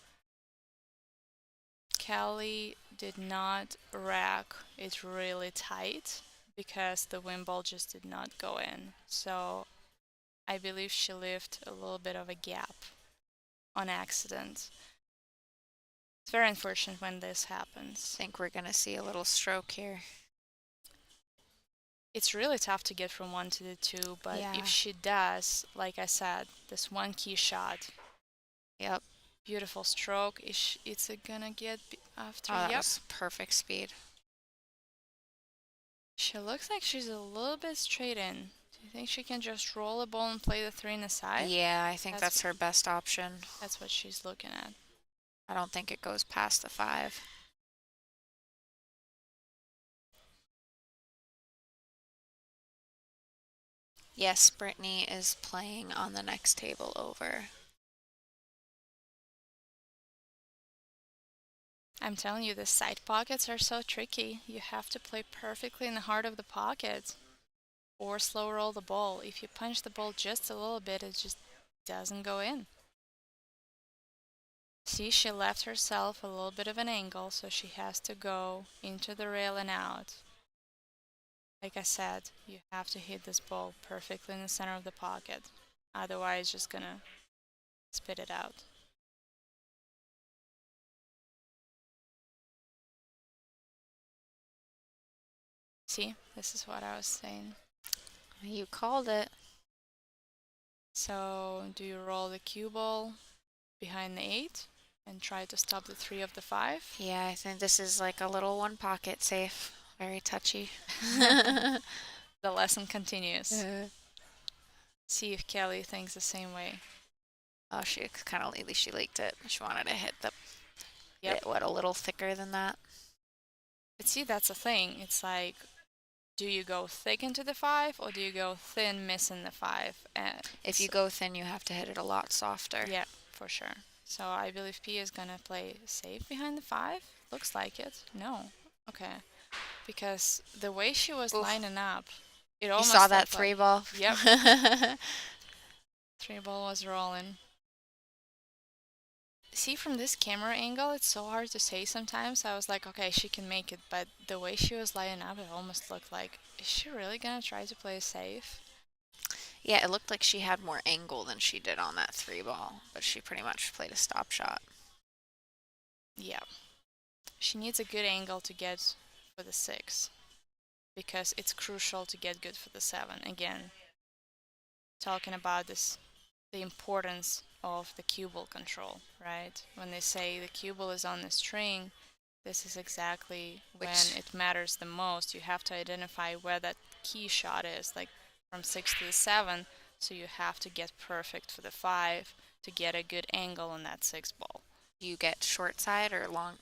Kelly did not rack it really tight because the wind ball just did not go in. So I believe she left a little bit of a gap on accident. It's very unfortunate when this I happens. think we're going to see a little stroke here. It's really tough to get from 1 to the 2, but Yeah. if she does, like I said, this one key shot, Yep. beautiful stroke, it's gonna get after. Oh, that Yep. was perfect speed. She looks like she's a little bit straight in. Do you think she can just roll the ball and play the 3 in the side? Yeah, I think That's- that's her best option. That's what she's looking at. I don't think it goes past the 5. Yes, Brittany is playing on the next table over. I'm telling you, the side pockets are so tricky. You have to play perfectly in the heart of the pocket or slow roll the ball. If you punch the ball just a little bit, it just doesn't go in. See, she left herself a little bit of an angle, so she has to go into the rail and out. Like I said, you have to hit this ball perfectly in the center of the pocket. Otherwise, it's just gonna spit it out. See, this is what I was saying. You called it. So, do you roll the cue ball behind the 8 and try to stop the 3 of the 5? Yeah, I think this is like a little one pocket safe. Very touchy. The lesson continues. See if Kelly thinks the same way. Oh, she kind of lately she leaked it. She wanted to hit the Yep. bit, what, a little thicker than that. But see, that's the thing. It's like, do you go thick into the 5 or do you go thin, missing the 5? If you go thin, you have to hit it a lot softer. Yeah, for sure. So I believe P is gonna play safe behind the 5. Looks like it. No. Okay. Because the way she was Oof. lining up, it You almost saw that looked 3 like ball? Yep. 3 ball was rolling. See, from this camera angle, it's so hard to say sometimes. I was like, okay, she can make it, but the way she was lining up, it almost looked like, is she really gonna try to play safe? Yeah, it looked like she had more angle than she did on that 3 ball, but she pretty much played a stop shot. Yeah. She needs a good angle to get for the 6 because it's crucial to get good for the 7. Again, talking about this the importance of the cue ball control, right? When they say the cue ball is on the string, this is exactly when it matters the most. You have to identify where that key shot is, like from 6 to the 7, so you have to get perfect for the 5 to get a good angle on that 6 ball. You get short side or long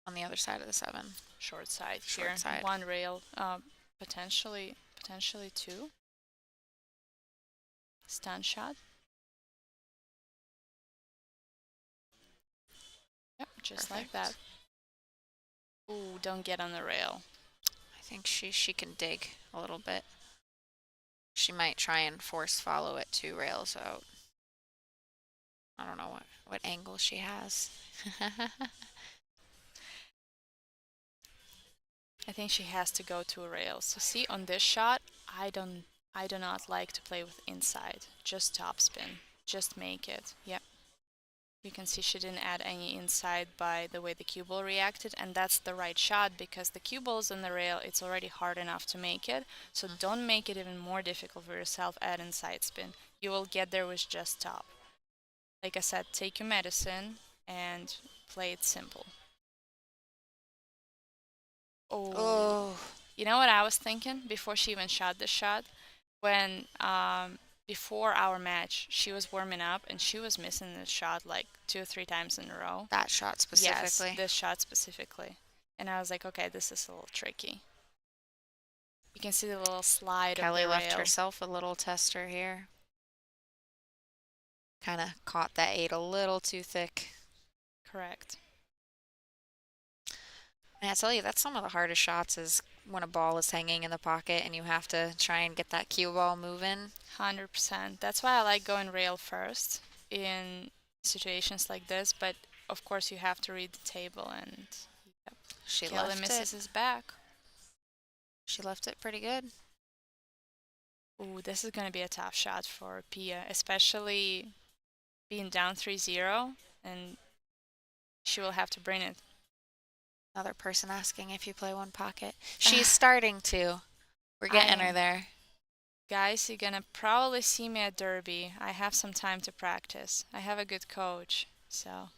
on the other side of the 7? Short side Short here. side. One rail, potentially two. Stun shot. Yep, just like that. Ooh, don't get on the rail. I think she can dig a little bit. She might try and force follow it 2 rails out. I don't know what angle she has. I think she has to go to a rail. So see, on this shot, I do not like to play with inside. Just topspin. Just make it. Yep. You can see she didn't add any inside by the way the cue ball reacted, and that's the right shot because the cue ball's on the rail, it's already hard enough to make it. So don't make it even more difficult for yourself, add inside spin. You will get there with just top. Like I said, take your medicine and play it simple. Oh. You know what I was thinking before she even shot the shot? When before our match, she was warming up and she was missing the shot like 2 or 3 times in a row. That shot specifically? Yes, this shot specifically. And I was like, okay, this is a little tricky. You can see the little slide Kelly of the left rail. herself a little tester here. Kind of caught that 8 a little too thick. Correct. And I tell you, that's some of the hardest shots is when a ball is hanging in the pocket and you have to try and get that cue ball moving. 100%. That's why I like going rail first in situations like this. But of course, you have to read the table, and She Kelly left misses it. his back. She left it pretty good. Ooh, this is going to be a tough shot for Pia, especially being down 3-0, and she will have to bring it. Another person asking if you play one pocket. She's starting to. We're getting her there. Guys, you're gonna probably see me at Derby. I have some time to practice. I have a good coach, so.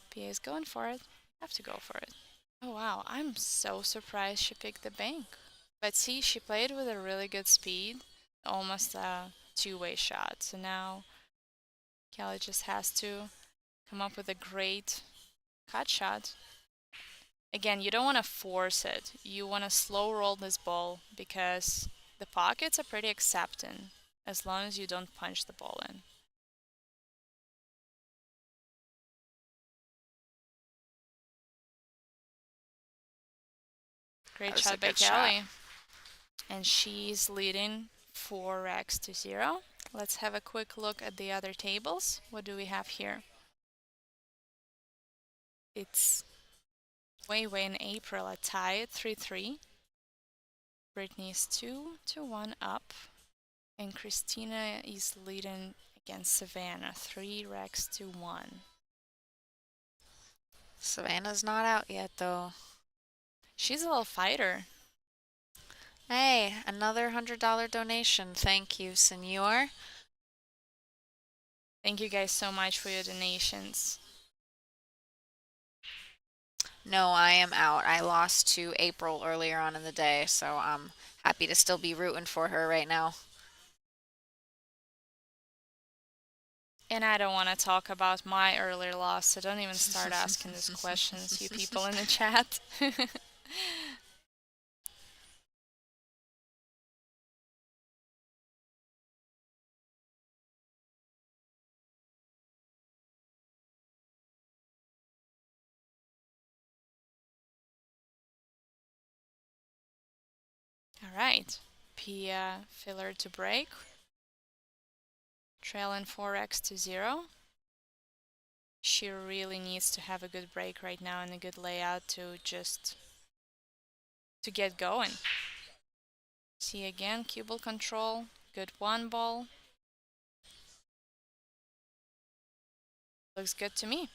Pia is going for it. Have to go for it. Oh wow, I'm so surprised she picked the bank. But see, she played with a really good speed, almost a 2-way shot. So now Kelly just has to come up with a great cut shot. Again, you don't want to force it. You want to slow roll this ball because the pockets are pretty accepting as long as you don't punch the ball in. Great shot by Kelly. And she's leading 4-0. Let's have a quick look at the other tables. What do we have here? It's Wei in April a tie at 3-3. Brittany's 2-1 up. And Christina is leading against Savannah 3-1. Savannah's not out yet, though. She's a little fighter. Hey, another $100 donation. Thank you, senor. Thank you guys so much for your donations. No, I am out. I lost to April earlier on in the day, so I'm happy to still be rooting for her right now. And I don't want to talk about my earlier loss, so don't even start asking these questions, you people in the chat. All right, Pia filler to break. Trailing 4-0. She really needs to have a good break right now and a good layout to get going. See again, cue ball control, good 1 ball. Looks good to me.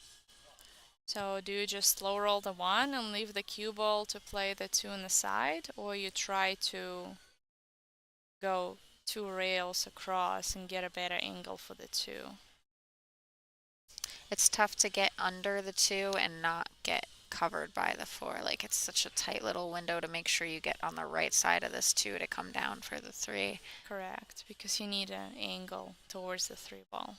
So do you just slow roll the 1 and leave the cue ball to play the 2 on the side, or you try to go two rails across and get a better angle for the two. It's tough to get under the 2 and not get covered by the 4. Like it's such a tight little window to make sure you get on the right side of this 2 to come down for the 3. Correct, because you need an angle towards the 3 ball.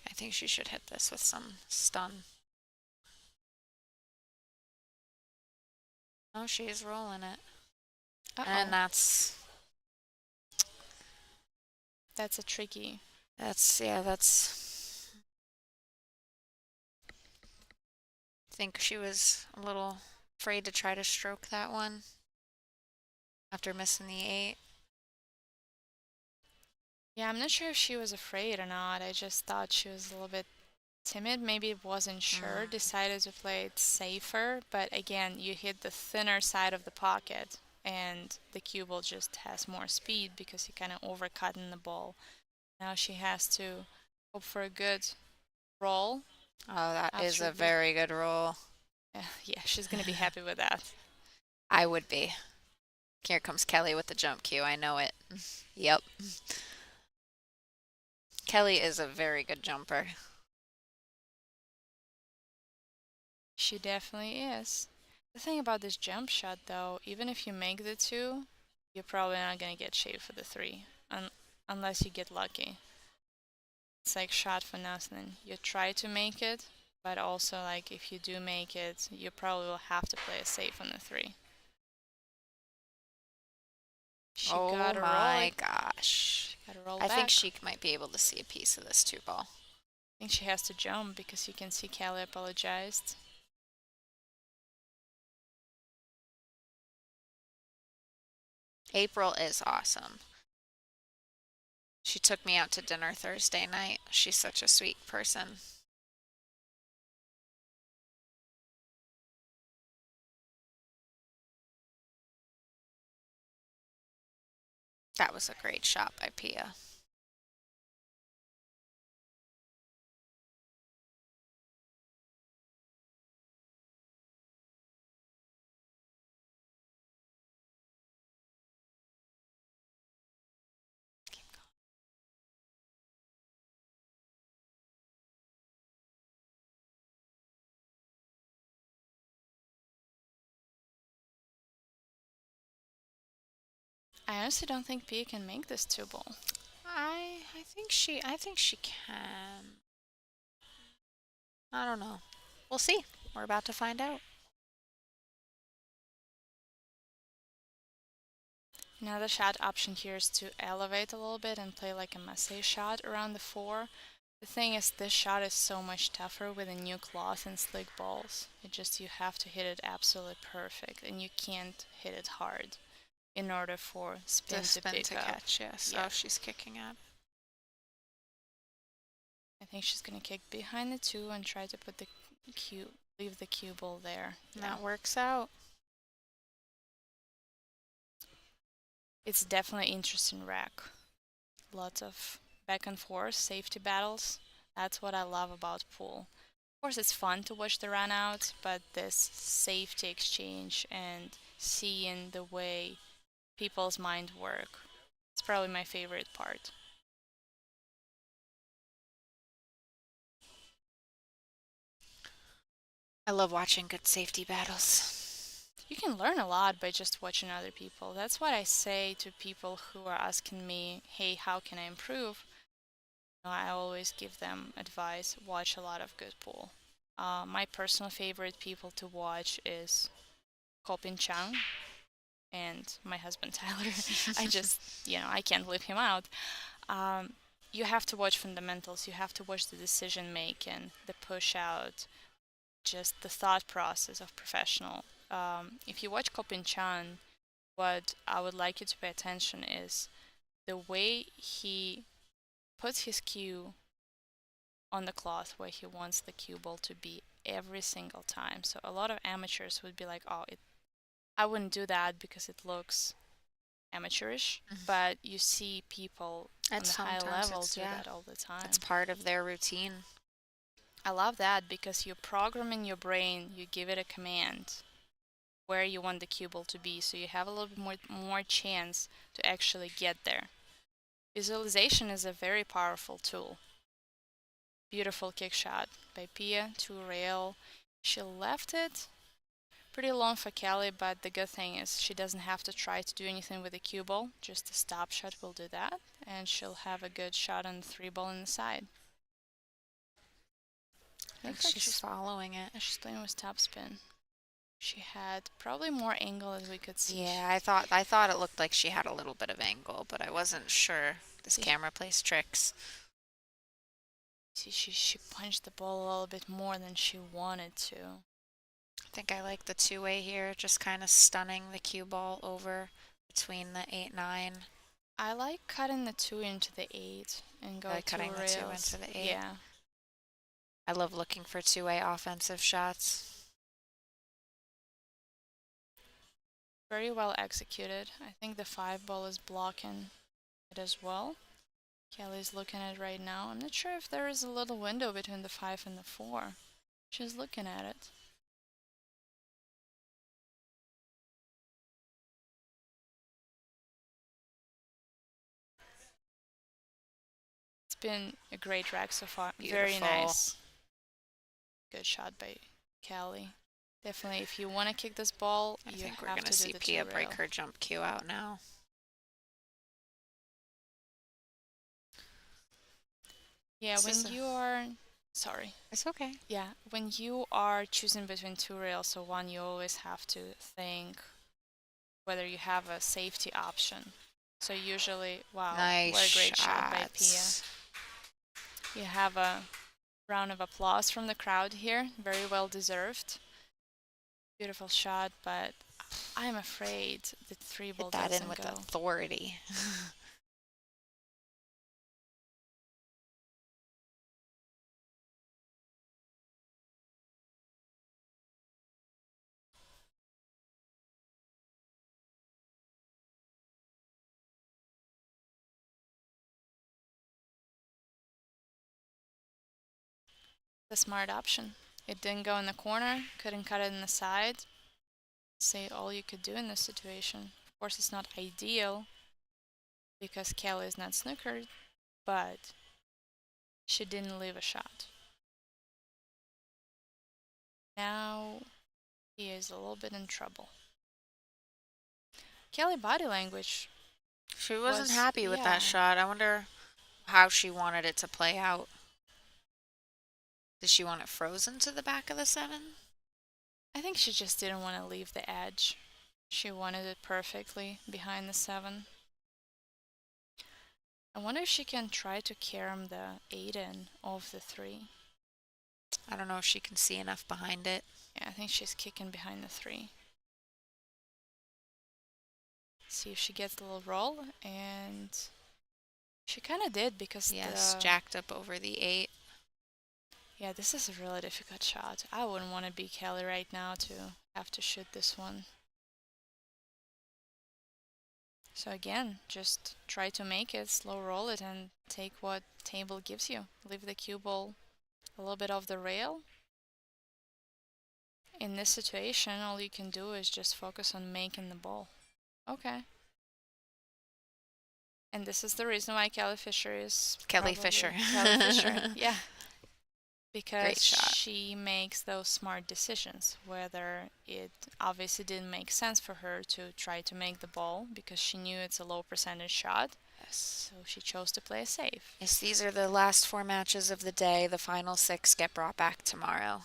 I think she should hit this with some stun. Oh, she's rolling it. And that's a tricky. that's. I think she was a little afraid to try to stroke that one after missing the 8. Yeah, I'm not sure if she was afraid or not. I just thought she was a little bit timid. Maybe wasn't sure. Decided to play it safer. But again, you hit the thinner side of the pocket, and the cue ball just has more speed because you kind of overcutting the ball. Now she has to hope for a good roll. Oh, that is After a the- very good roll. Yeah, she's gonna be happy with that. I would be. Here comes Kelly with the jump cue. I know it. Yep. Kelly is a very good jumper. She definitely is. The thing about this jump shot, though, even if you make the 2, you're probably not gonna get shaved for the 3, unless you get lucky. It's like shot for nothing. You try to make it, but also like if you do make it, you probably will have to play it safe on the 3. She Oh got to my roll. gosh. Got to roll I back. think she might be able to see a piece of this 2 ball. I think she has to jump because you can see Kelly apologized. April is awesome. She took me out to dinner Thursday night. She's such a sweet person. That was a great shot by Pia. I honestly don't think Pia can make this 2 ball. I think she can. I don't know. We'll see. We're about to find out. Another shot option here is to elevate a little bit and play like a massé shot around the 4. The thing is, this shot is so much tougher with a new cloth and slick balls. You have to hit it absolutely perfect, and you can't hit it hard in order for spin The to spin pick to up. catch, yes. Yeah. Oh, she's kicking at. I think she's gonna kick behind the 2 and try to put leave the cue ball there. And that works out. It's definitely interesting rack. Lots of back and forth safety battles. That's what I love about pool. Of course, it's fun to watch the run out, but this safety exchange and seeing the way people's mind work, it's probably my favorite part. I love watching good safety battles. You can learn a lot by just watching other people. That's what I say to people who are asking me, hey, how can I improve? I always give them advice, watch a lot of good pool. My personal favorite people to watch is Kopin Chang and my husband Tyler. I can't leave him out. You have to watch fundamentals. You have to watch the decision making, the push out, just the thought process of professional. If you watch Kopin Chan, what I would like you to pay attention is the way he puts his cue on the cloth where he wants the cue ball to be every single time. So a lot of amateurs would be like, I wouldn't do that because it looks amateurish, but you see people on the high level do that all the time. It's part of their routine. I love that because you program in your brain, you give it a command, where you want the cue ball to be, so you have a little bit more chance to actually get there. Visualization is a very powerful tool. Beautiful kick shot by Pia to rail. She left it pretty long for Kelly, but the good thing is she doesn't have to try to do anything with the cue ball. Just a stop shot will do that, and she'll have a good shot on the 3 ball in the side. I think she's following it. Yeah, she's playing with topspin. She had probably more angle as we could see. Yeah, I thought it looked like she had a little bit of angle, but I wasn't sure. This See? camera plays tricks. See, she punched the ball a little bit more than she wanted to. I think I like the two-way here, just kind of stunning the cue ball over between the 8-9. I like cutting the 2 into the 8 and go Like two cutting the rails. 2 into the 8. Yeah. I love looking for two-way offensive shots. Very well executed. I think the 5 ball is blocking it as well. Kelly's looking at it right now. I'm not sure if there is a little window between the 5 and the 4. She's looking at it. It's been a great rack so far. Very Beautiful. nice. Good shot by Kelly. Definitely, if you want to kick this ball, I you think we're have going to to do see the Pia 2 break rail. her jump cue out now. Yeah, This when is a- you are... Sorry. It's okay. Yeah, when you are choosing between 2 rails or one, you always have to think whether you have a safety option. So usually, wow, Nice what a great shot by Pia. shots. You have a round of applause from the crowd here. Very well deserved. Beautiful shot, but I'm afraid the 3 ball Hit that doesn't in with go. authority. The smart option. It didn't go in the corner, couldn't cut it in the side. Say all you could do in this situation. Of course, it's not ideal because Kelly is not snookered, but she didn't leave a shot. Now he is a little bit in trouble. Kelly body language. She wasn't Was- happy with yeah. that shot. I wonder how she wanted it to play out. Did she want it frozen to the back of the 7? I think she just didn't want to leave the edge. She wanted it perfectly behind the 7. I wonder if she can try to carom the 8 in off the 3. I don't know if she can see enough behind it. Yeah, I think she's kicking behind the 3. See if she gets a little roll, and she kind of did because Yes, the... jacked up over the 8. Yeah, this is a really difficult shot. I wouldn't want to be Kelly right now to have to shoot this one. So again, just try to make it, slow roll it, and take what table gives you. Leave the cue ball a little bit off the rail. In this situation, all you can do is just focus on making the ball. Okay. And this is the reason why Kelly Fisher is Kelly probably- Fisher. Kelly Fisher, yeah. Because Great shot. she makes those smart decisions, whether it obviously didn't make sense for her to try to make the ball because she knew it's a low percentage shot, Yes. so she chose to play safe. Yes, these are the last 4 matches of the day. The final 6 get brought back tomorrow.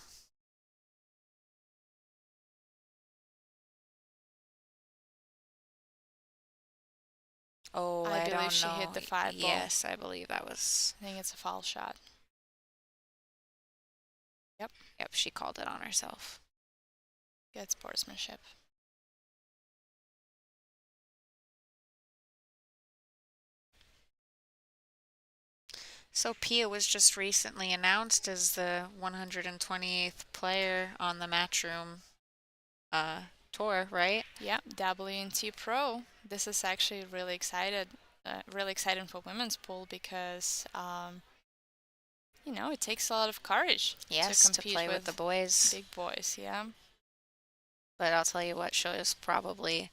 Oh, I I believe don't she know. hit the 5 ball. Yes, I believe that was... I think it's a foul shot. Yep, she called it on herself. Good sportsmanship. So Pia was just recently announced as the 128th player on the Matchroom tour, right? Yeah, WNT Pro. This is actually really exciting for women's pool because, you know, it takes a lot of courage Yes, to to compete play with the boys. big boys. Yeah, but I'll tell you what, she's probably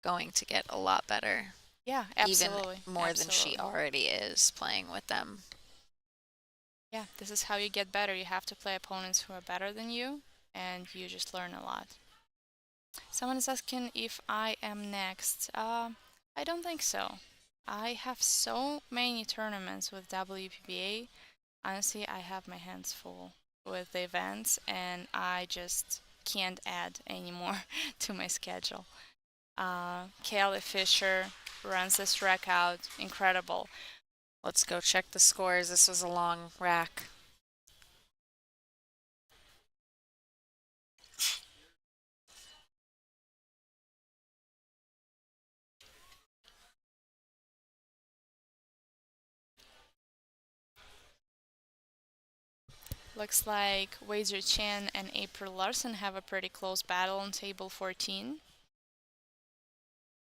going to get a lot better, Yeah, even absolutely. more than she Absolutely. already is playing with them. Yeah, this is how you get better. You have to play opponents who are better than you, and you just learn a lot. Someone is asking if I am next. I don't think so. I have so many tournaments with WPBA. Honestly, I have my hands full with the events, and I just can't add any more to my schedule. Kelly Fisher runs this track out. Incredible. Let's go check the scores. This was a long rack. Looks like Weiser Chen and April Larson have a pretty close battle on table 14.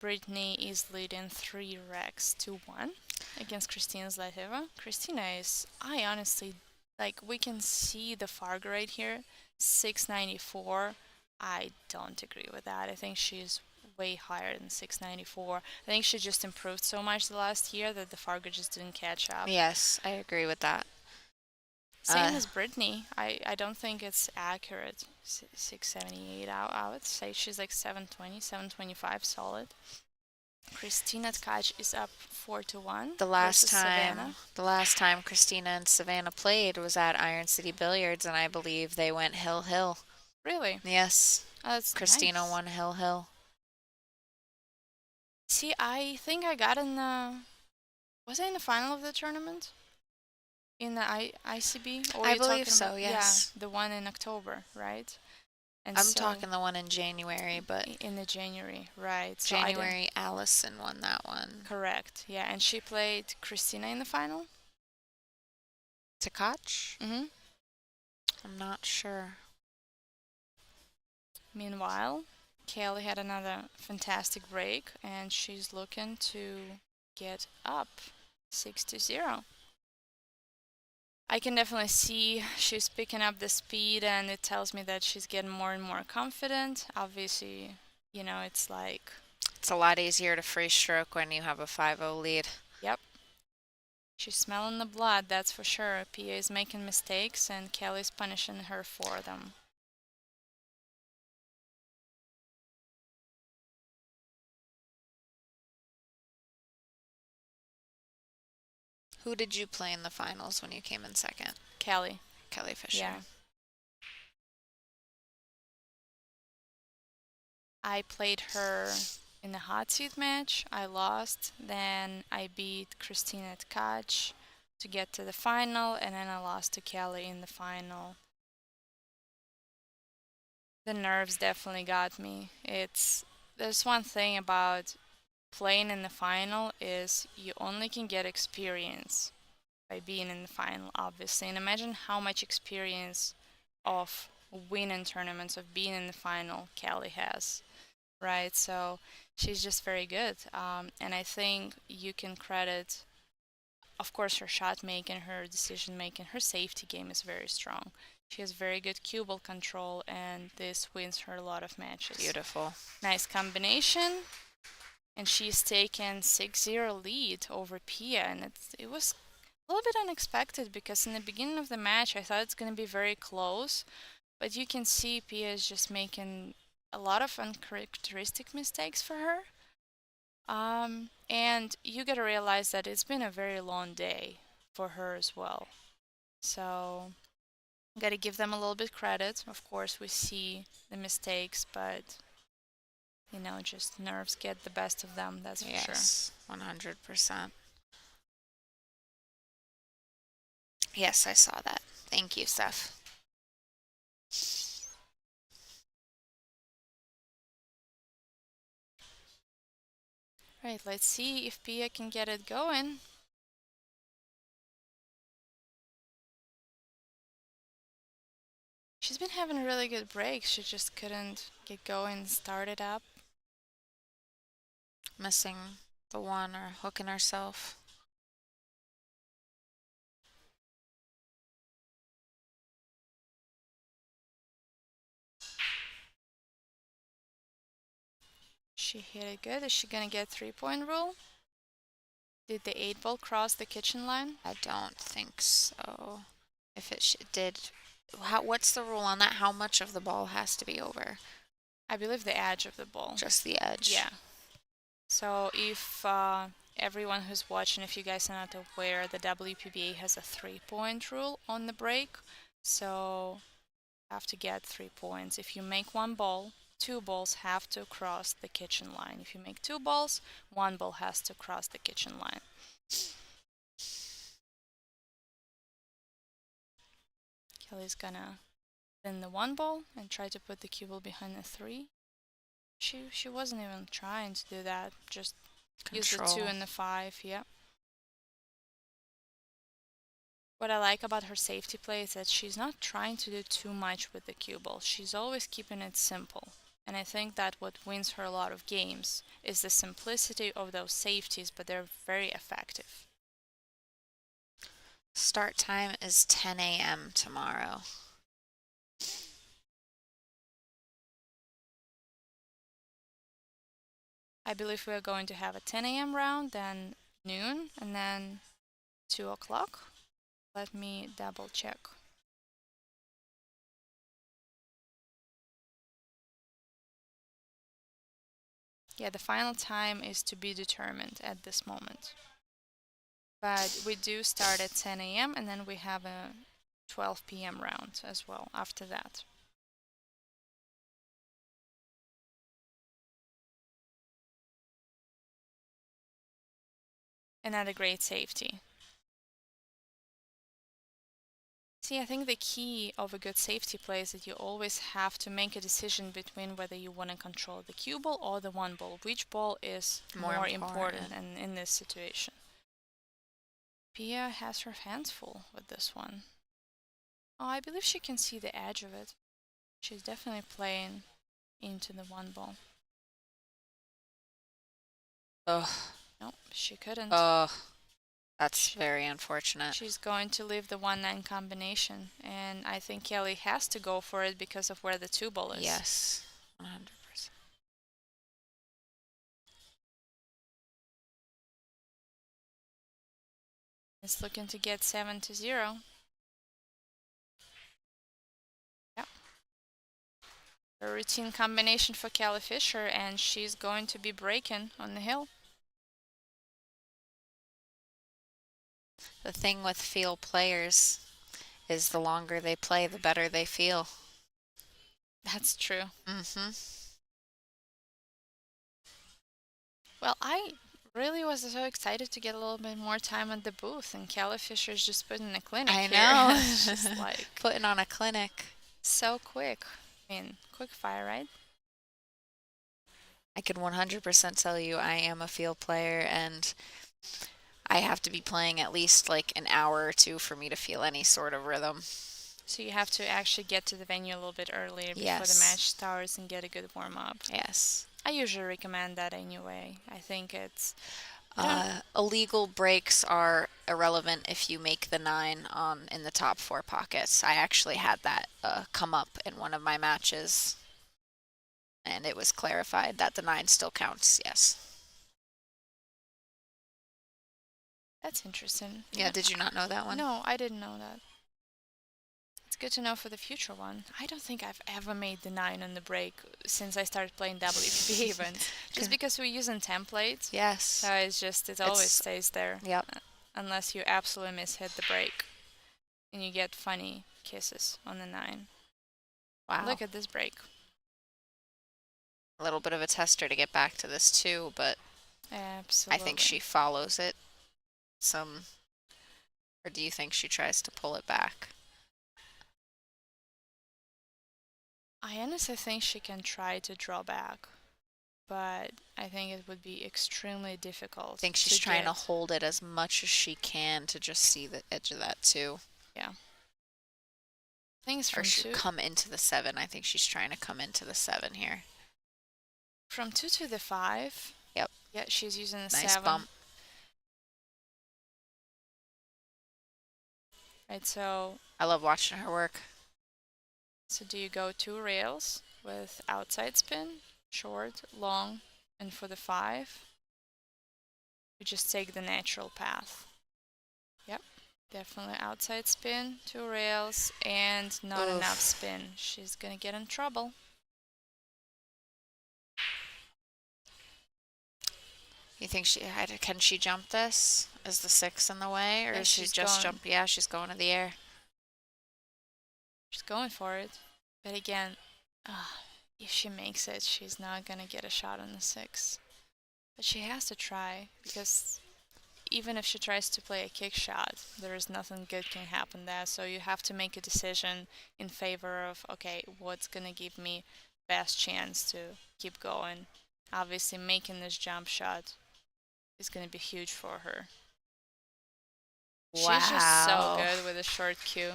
Brittany is leading 3 racks to 1 against Christina Zlateva. Christina is, I honestly, like, we can see the Fargo right here, 694. I don't agree with that. I think she's way higher than 694. I think she just improved so much the last year that the Fargo just didn't catch up. Yes, I agree with that. Same as Brittany. I don't think it's accurate. 678. I would say she's like 720, 725 solid. Christina Tkach is up 4-1 The last versus Savannah. time Christina and Savannah played was at Iron City Billiards, and I believe they went hill. Really? Yes, Oh, that's Christina nice. won hill. See, I think I got in the. Was I in the final of the tournament? In the ICB? Or I you believe talking so, about, yes. Yeah, the one in October, right? And I'm so, talking the one in January, but in the January, right? So I didn't- January Allison won that one. Correct. Yeah, and she played Christina in the final. Tkach? Mm-hmm. I'm not sure. Meanwhile, Kelly had another fantastic break, and she's looking to get up 6-0. I can definitely see she's picking up the speed, and it tells me that she's getting more and more confident. Obviously, it's like, It's a lot easier to free stroke when you have a 5-0 lead. yep, she's smelling the blood, that's for sure. PA is making mistakes, and Kelly's punishing her for them. Who did you play in the finals when you came in second? Kelly. Kelly Fisher. Yeah. I played her in the hot seat match. I lost. Then I beat Christina Tkach to get to the final, and then I lost to Kelly in the final. The nerves definitely got me. There's one thing about playing in the final is you only can get experience by being in the final, obviously. And imagine how much experience of winning tournaments, of being in the final, Kelly has, right? So she's just very good. And I think you can credit, of course, her shot making, her decision making, her safety game is very strong. She has very good cue ball control, and this wins her a lot of matches. Beautiful. Nice combination. And she's taken 6-0 lead over Pia, and it was a little bit unexpected because in the beginning of the match I thought it's going to be very close, but you can see Pia is just making a lot of uncharacteristic mistakes for her. And you gotta realize that it's been a very long day for her as well. So, gotta give them a little bit credit. Of course, we see the mistakes, but just nerves get the best of them, that's for sure. Yes, 100%. Yes, I saw that. Thank you, Steph. Right, let's see if Pia can get it going. She's been having really good breaks. She just couldn't get going and start it up. Missing the one or hooking herself. She hit it good. Is she gonna get 3-point rule? Did the 8 ball cross the kitchen line? I don't think so. If it did, what's the rule on that? How much of the ball has to be over? I believe the edge of the ball. Just the edge. Yeah. So if everyone who's watching, if you guys are not aware, the WPBA has a 3-point rule on the break. So you have to get 3 points. If you make 1 ball, 2 balls have to cross the kitchen line. If you make 2 balls, 1 ball has to cross the kitchen line. Kelly's gonna spin the 1 ball and try to put the cue ball behind the 3. She wasn't even trying to do that. Just use the 2 and the 5. Yep. What I like about her safety play is that she's not trying to do too much with the cue ball. She's always keeping it simple. And I think that what wins her a lot of games is the simplicity of those safeties, but they're very effective. Start time is 10 a.m. tomorrow. I believe we are going to have a 10 a.m. round, then noon, and then 2 o'clock. Let me double check. Yeah, the final time is to be determined at this moment. But we do start at 10 a.m. and then we have a 12 p.m. round as well after that. Another great safety. See, I think the key of a good safety play is that you always have to make a decision between whether you want to control the cue ball or the 1 ball. Which ball is more important in this situation? Pia has her hands full with this one. Oh, I believe she can see the edge of it. She's definitely playing into the 1 ball. Ugh. Nope, she couldn't. Ugh. That's very unfortunate. She's going to leave the 1-9 combination, and I think Kelly has to go for it because of where the 2 ball is. Yes, 100%. It's looking to get 7-0. Yep. A routine combination for Kelly Fisher, and she's going to be breaking on the hill. The thing with field players is the longer they play, the better they feel. That's true. Mm-hmm. Well, I really was so excited to get a little bit more time at the booth, and Kelly Fisher's just putting a clinic I here. know. It's just like Putting on a clinic. so quick. I mean, quick fire, right? I can 100% tell you I am a field player, and I have to be playing at least like an hour or 2 for me to feel any sort of rhythm. So you have to actually get to the venue a little bit earlier before Yes. the match starts and get a good warm-up. Yes. I usually recommend that anyway. I think it's... Illegal breaks are irrelevant if you make the 9 in the top 4 pockets. I actually had that come up in one of my matches, and it was clarified that the 9 still counts. Yes. That's interesting. Yeah. Did you not know that one? No, I didn't know that. It's good to know for the future one. I don't think I've ever made the 9 on the break since I started playing WPBA events. Just because we're using templates. Yes. So it always stays there. Yep. Unless you absolutely mishit the break. And you get funny kisses on the 9. Wow. Look at this break. A little bit of a tester to get back to this too, but Absolutely. I think she follows it or do you think she tries to pull it back? I honestly think she can try to draw back, but I think it would be extremely difficult. I think she's trying to hold it as much as she can to just see the edge of that too. Yeah. I think it's Or from she 2. come into the 7. I think she's trying to come into the 7 here. From 2 to the 5. Yep. Yeah, she's using the Nice 7. bump. Right, so I love watching her work. do you go 2 rails with outside spin, short, long, And for the 5, you just take the natural path. Yep, definitely outside spin, 2 rails, and not enough Oof. spin. She's gonna get in trouble. You think can she jump this? Is the 6 in the way, or Yeah, is she she's just going. jump? Yeah, she's going to the air. She's going for it. But again, if she makes it, she's not gonna get a shot on the 6. But she has to try, because even if she tries to play a kick shot, there is nothing good can happen there. So you have to make a decision in favor of, okay, what's gonna give me best chance to keep going. Obviously, making this jump shot is gonna be huge for her. She's just so Wow. good with a short cue.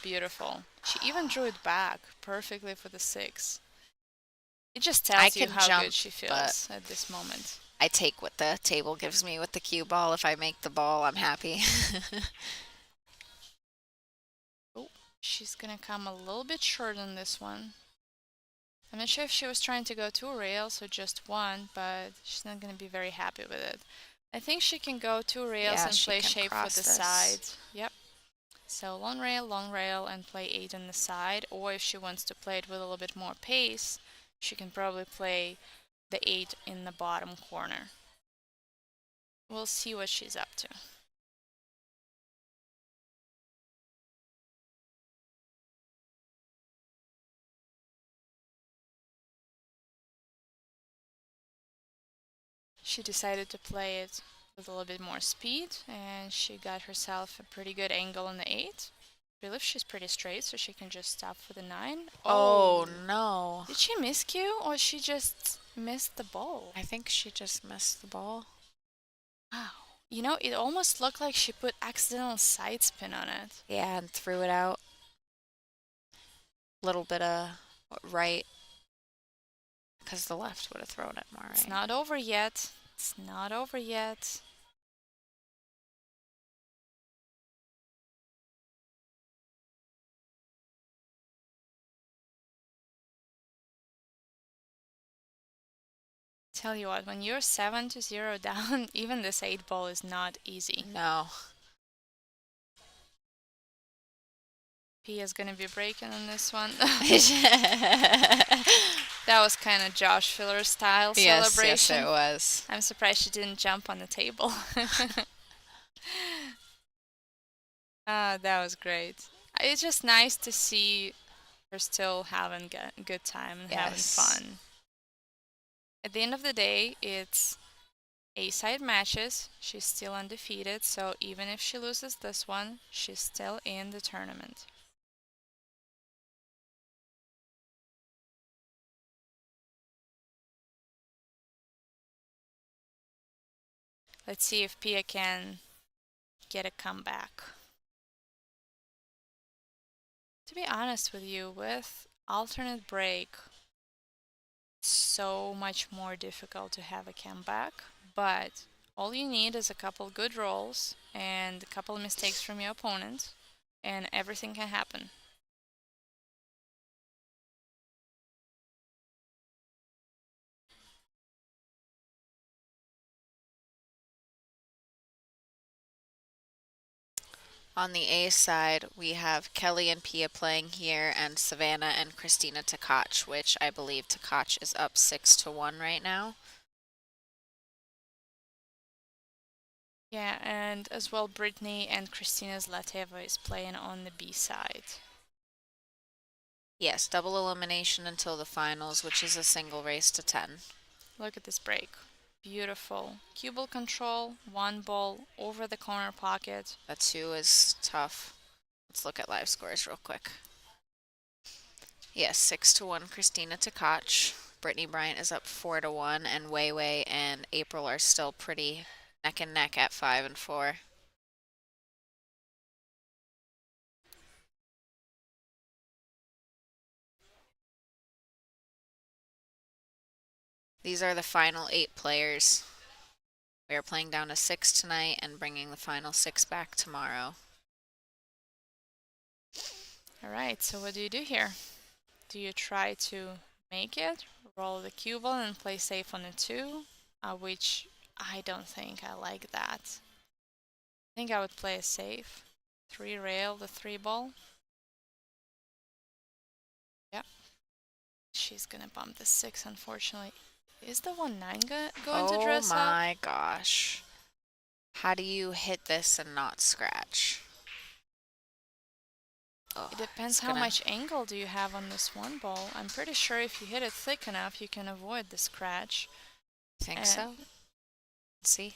Beautiful. She even drew it back perfectly for the 6. It just I tells you can how jump, good she feels at this moment. I take what the table gives me with the cue ball. If I make the ball, I'm happy. Oh, she's gonna come a little bit short on this one. I'm not sure if she was trying to go 2 rails or just 1, but she's not gonna be very happy with it. I think she can go 2 rails Yeah, and she play can shape for cross the this. side. Yep. So long rail, and play 8 on the side. Or if she wants to play it with a little bit more pace, she can probably play the 8 in the bottom corner. We'll see what she's up to. She decided to play it with a little bit more speed, and she got herself a pretty good angle on the 8. I believe she's pretty straight, so she can just stop for the 9. Oh no. Did she miscue, or she just missed the ball? I think she just missed the ball. Wow. You know, it almost looked like she put accidental side spin on it. Yeah, and threw it out. Little bit of right, because the left would have thrown it more right. It's not over yet. It's not over yet. Tell you what, when you're 7-0 down, even this 8 ball is not easy. No. Pia's gonna be breaking on this one. Yes, That was kind of Josh Filler style celebration. yes, it was. I'm surprised she didn't jump on the table. That was great. It's just nice to see her still having a good time and having Yes. fun. At the end of the day, it's A-side matches. She's still undefeated, so even if she loses this one, she's still in the tournament. Let's see if Pia can get a comeback. To be honest with you, with alternate break, it's so much more difficult to have a comeback, but all you need is a couple good rolls and a couple mistakes from your opponent, and everything can happen. On the A side, we have Kelly and Pia playing here, and Savannah and Christina Tkach, which I believe Tkach is up 6-1 right now. Yeah, and as well, Brittany and Christina Zlateva is playing on the B side. Yes, double elimination until the finals, which is a single race to 10. Look at this break. Beautiful. Cue ball control, 1 ball over the corner pocket. That 2 is tough. Let's look at live scores real quick. Yes, 6-1 Christina Tkach. Brittany Bryant is up 4-1, and Weiwei and April are still pretty neck and neck at 5 and 4. These are the final 8 players. We are playing down to 6 tonight and bringing the final 6 back tomorrow. All right, so what do you do here? Do you try to make it roll the cue ball and play safe on a 2, which I don't think I like that. I think I would play a safe. 3 rail the 3 ball. Yep. She's gonna bump the 6, unfortunately. Is the 1-9 going to dress up? Oh my gosh. How do you hit this and not scratch? Oh, It depends it's how gonna- much angle do you have on this 1 ball. I'm pretty sure if you hit it thick enough, you can avoid the scratch. Think so? Let's see.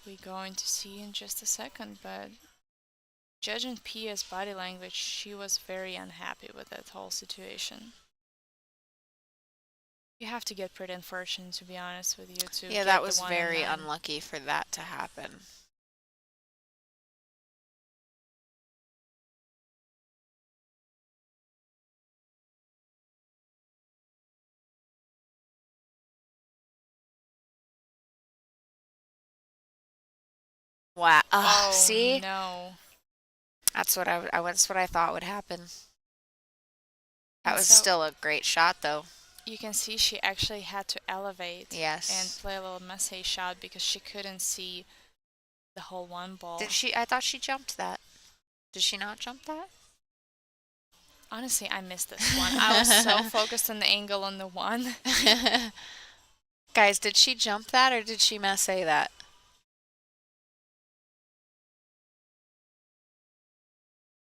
We're going to see in just a second, but judging Pia's body language, she was very unhappy with that whole situation. You have to get pretty unfortunate, to be honest with you, to Yeah, get that the was 1 very and 9. unlucky for that to happen. Wow. Oh, See? no. That's what that's what I thought would happen. That And was so still a great shot though. you can see she actually had to elevate and Yes. play a little messy shot because she couldn't see the whole 1 ball. Did she? I thought she jumped that. Did she not jump that? Honestly, I missed this one. I was so focused on the angle on the 1. Guys, did she jump that or did she say that?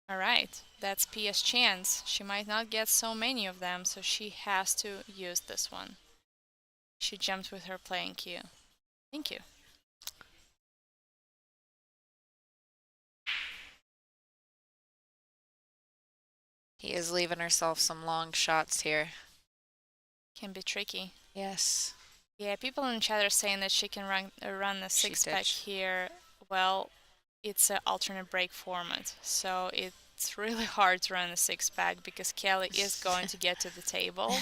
All right, that's Pia's chance. She might not get so many of them, so she has to use this one. She jumped with her playing cue. Thank you. He is leaving herself some long shots here. Can be tricky. Yes. Yeah, people in chat are saying that she can run the She 6-pack ditched. here. Well, it's an alternate break format, so it's really hard to run a 6-pack because Kelly is going to get to the table,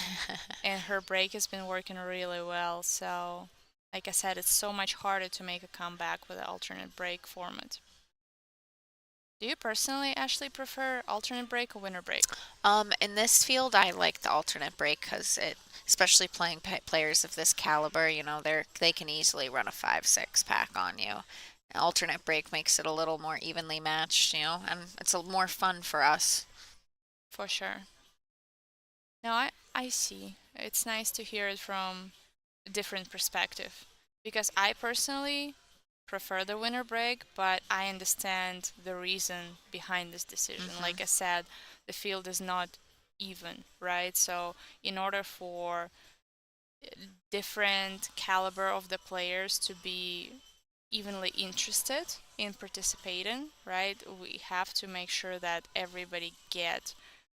and her break has been working really well. So, like I said, it's so much harder to make a comeback with an alternate break format. Do you personally, Ashley, prefer alternate break or winner break? In this field, I like the alternate break because especially playing players of this caliber, you know, they can easily run a 5-6 pack on you. An alternate break makes it a little more evenly matched, you know, and it's more fun for us. For sure. No, I see. It's nice to hear it from a different perspective because I personally prefer the winner break, but I understand the reason behind this decision. Like I said, the field is not even, right? So in order for different caliber of the players to be evenly interested in participating, right, we have to make sure that everybody get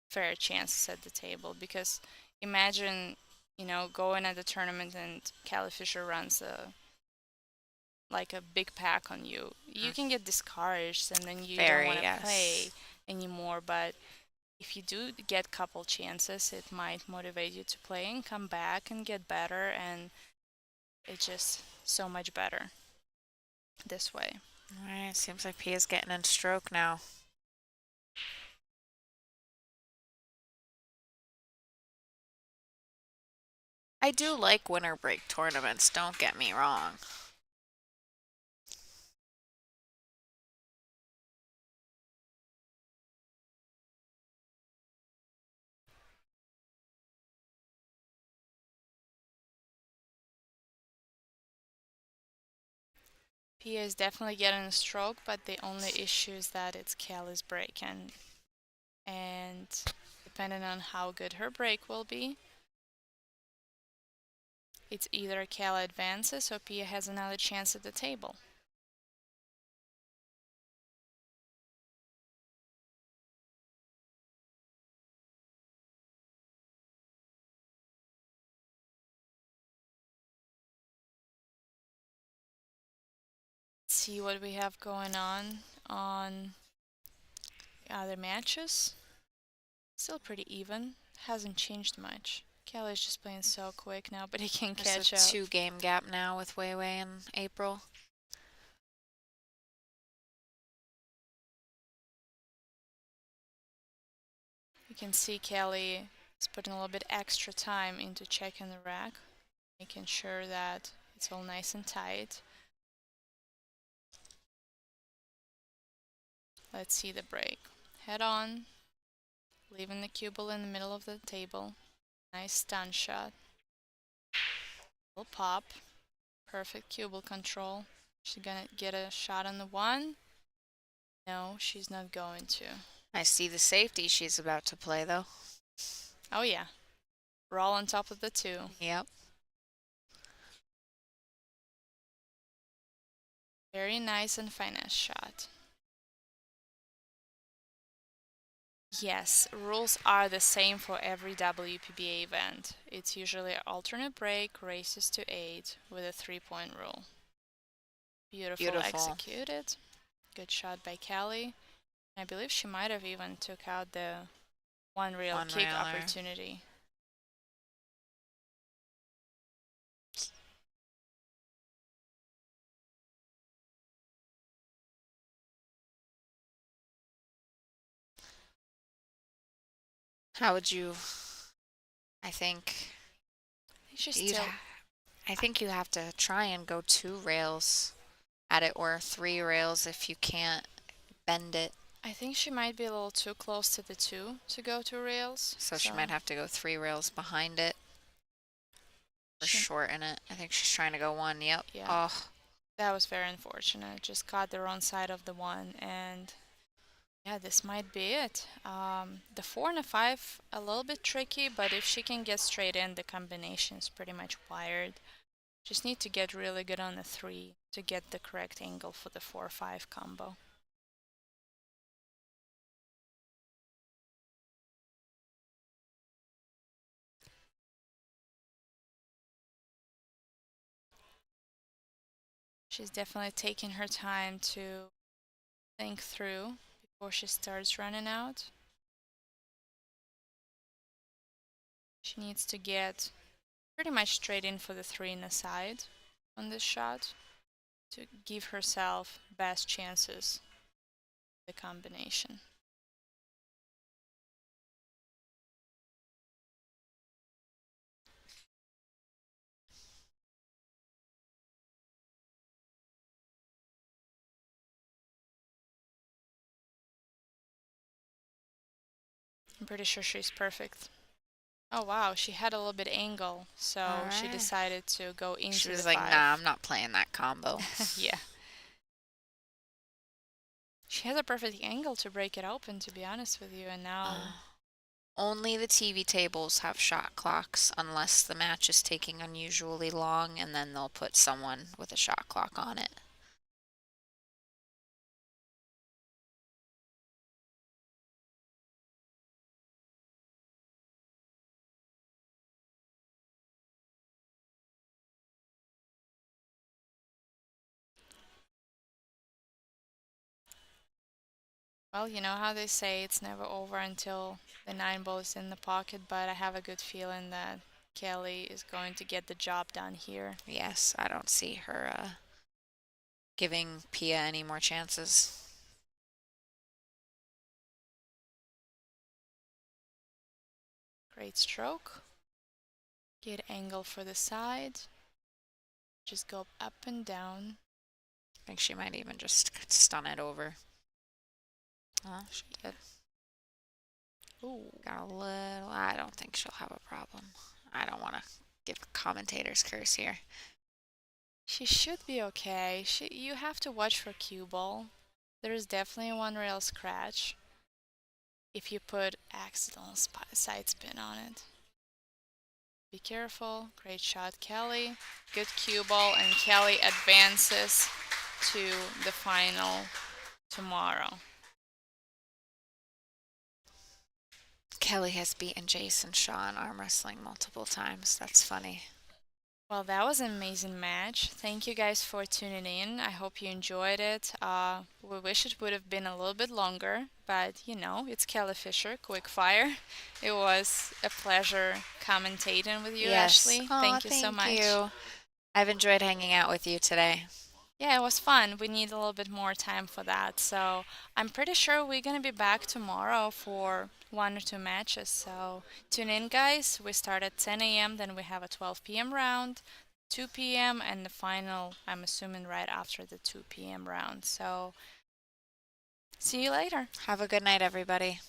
fair chances at the table because imagine, you know, going at the tournament and Callie Fisher runs like a big pack on you. You can get discouraged and then you Very, don't want to yes. play anymore, but if you do get couple chances, it might motivate you to play and come back and get better, and it's just so much better this way. All right, seems like Pia's getting in stroke now. I do like winter break tournaments, don't get me wrong. Pia is definitely getting a stroke, but the only issue is that it's Kelly's break, and depending on how good her break will be, it's either Kelly advances or Pia has another chance at the table. Let's see what we have going on other matches. Still pretty even. Hasn't changed much. Kelly's just playing so quick now, but he can There's catch a up. 2-game gap now with Weiwei in April. You can see Kelly is putting a little bit extra time into checking the rack, making sure that it's all nice and tight. Let's see the break. Head on, leaving the cue ball in the middle of the table. Nice stun shot. Little pop. Perfect cue ball control. She's gonna get a shot on the 1. No, she's not going to. I see the safety she's about to play, though. Oh yeah. Roll on top of the 2. Yep. Very nice and finesse shot. Yes, rules are the same for every WPBA event. It's usually alternate break, races to 8 with a 3-point rule. Beautiful executed. Good shot by Kelly. I believe she might have even took out the one rail kick opportunity. How would you? I think She's you'd still. I think you have to try and go 2 rails at it, or 3 rails if you can't bend it. I think she might be a little too close to the 2 to go to rails. So she might have to go 3 rails behind it. Or shorten it. I think she's trying to go 1. Yep. Yeah. Oh. That was very unfortunate. Just caught the wrong side of the 1, and yeah, this might be it. The 4 and a 5 a little bit tricky, but if she can get straight in, the combination is pretty much wired. Just need to get really good on the 3 to get the correct angle for the 4-5 combo. She's definitely taking her time to think through before she starts running out. She needs to get pretty much straight in for the 3 in the side on this shot to give herself best chances the combination. I'm pretty sure she's perfect. Oh wow, she had a little bit angle, so she decided to go into She was the like, 5. nah, I'm not playing that combo. Yeah. She has a perfect angle to break it open, to be honest with you, and now... Only the TV tables have shot clocks unless the match is taking unusually long, and then they'll put someone with a shot clock on it. Well, you know how they say it's never over until the 9 ball is in the pocket, but I have a good feeling that Kelly is going to get the job done here. Yes, I don't see her giving Pia any more chances. Great stroke. Good angle for the side. Just go up and down. I think she might even just stun it over. Oh, she did. Ooh. Got a little... I don't think she'll have a problem. I don't want to give commentators curse here. She should be okay. You have to watch for cue ball. There is definitely one rail scratch if you put accidental side spin on it. Be careful. Great shot, Kelly. Good cue ball, and Kelly advances to the final tomorrow. Kelly has beaten Jason Shaw in arm wrestling multiple times. That's funny. Well, that was an amazing match. Thank you guys for tuning in. I hope you enjoyed it. We wish it would have been a little bit longer, but you know, it's Kelly Fisher, quick fire. It was a pleasure commentating with you, Yes. Ashley. Aw, Thank you so much. Thank you. I've enjoyed hanging out with you today. Yeah, it was fun. We need a little bit more time for that. So I'm pretty sure we're going to be back tomorrow for one or two matches. So tune in, guys. We start at 10 a.m., then we have a 12 p.m. round, 2 p.m., and the final, I'm assuming, right after the 2 p.m. round. So see you later. Have a good night, everybody.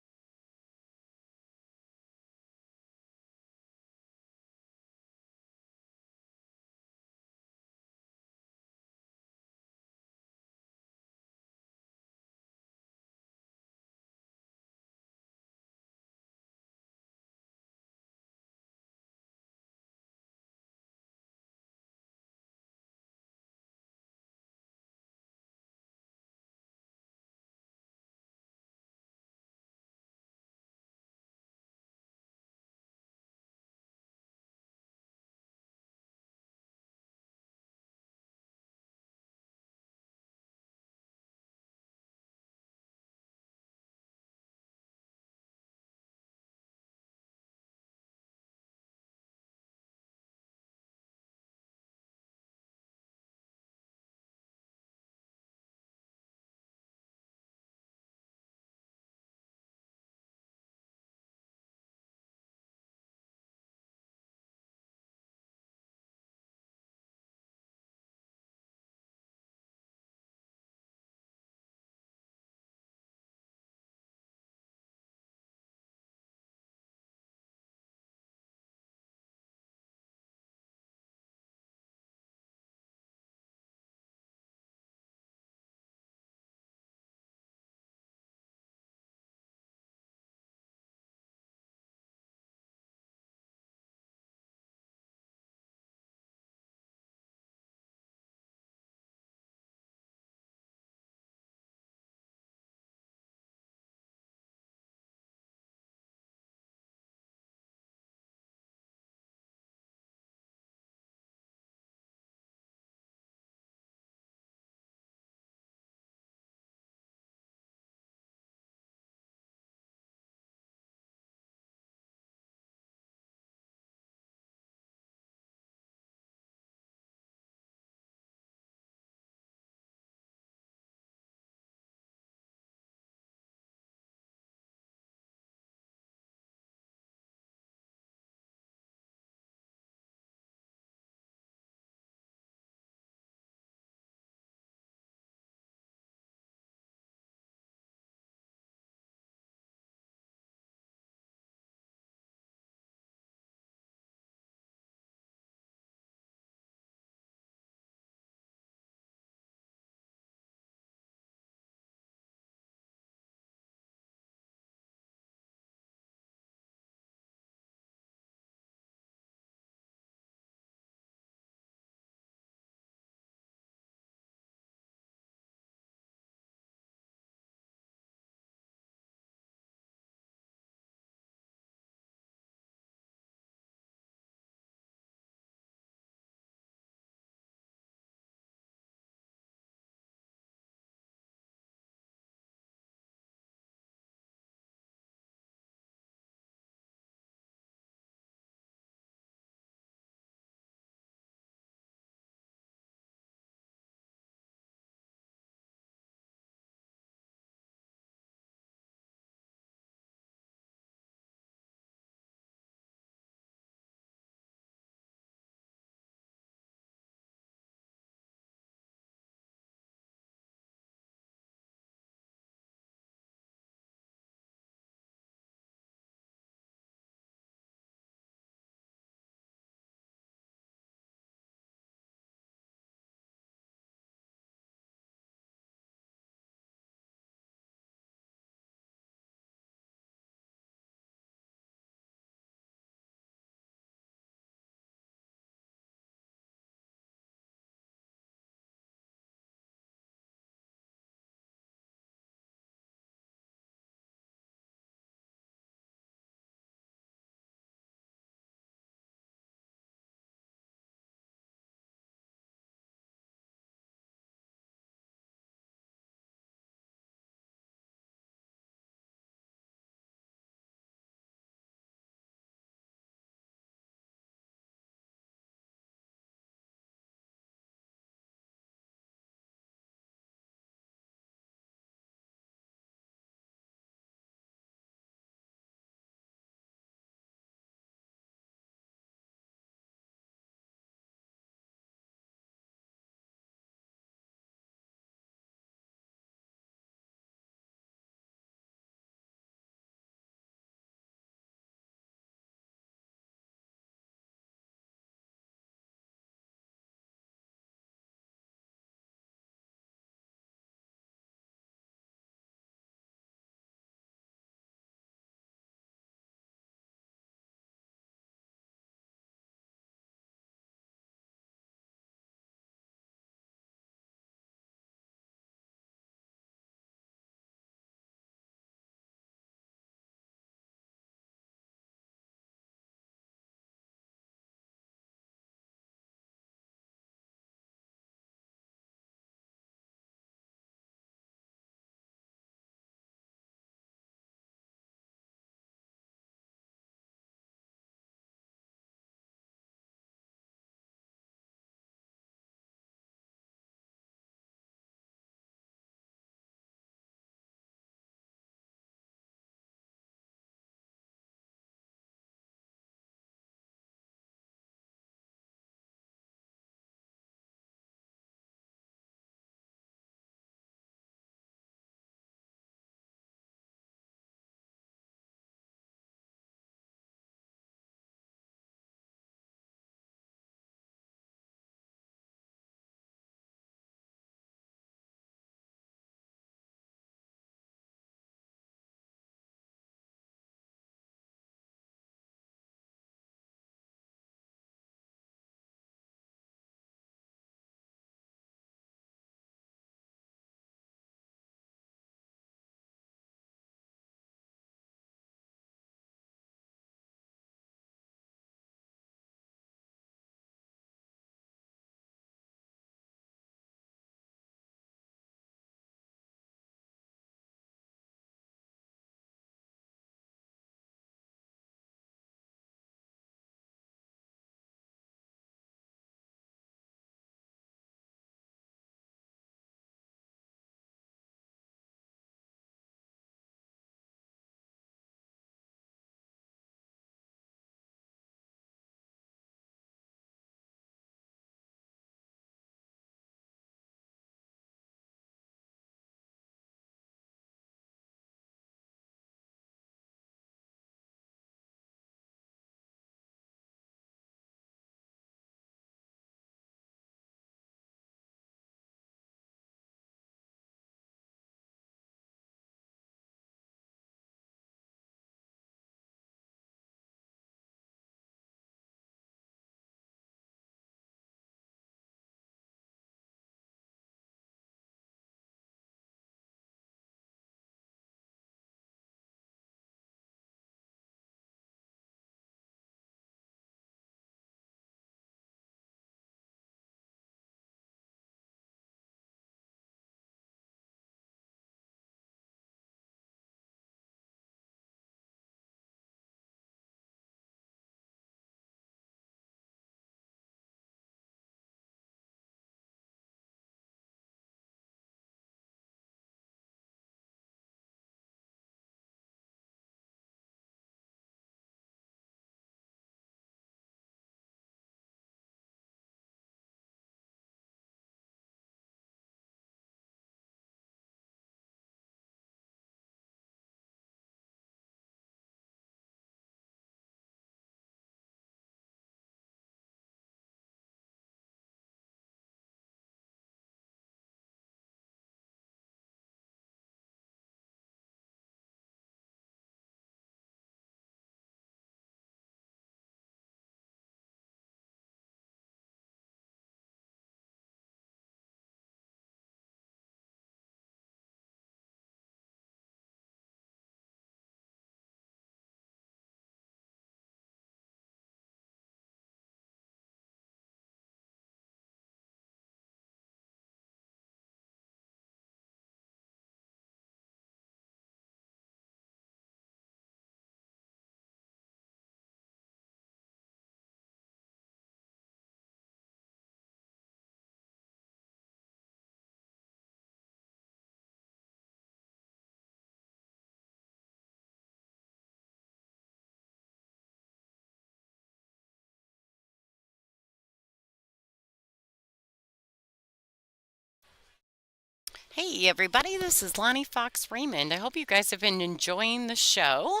Hey everybody, this is Lonnie Fox Raymond. I hope you guys have been enjoying the show.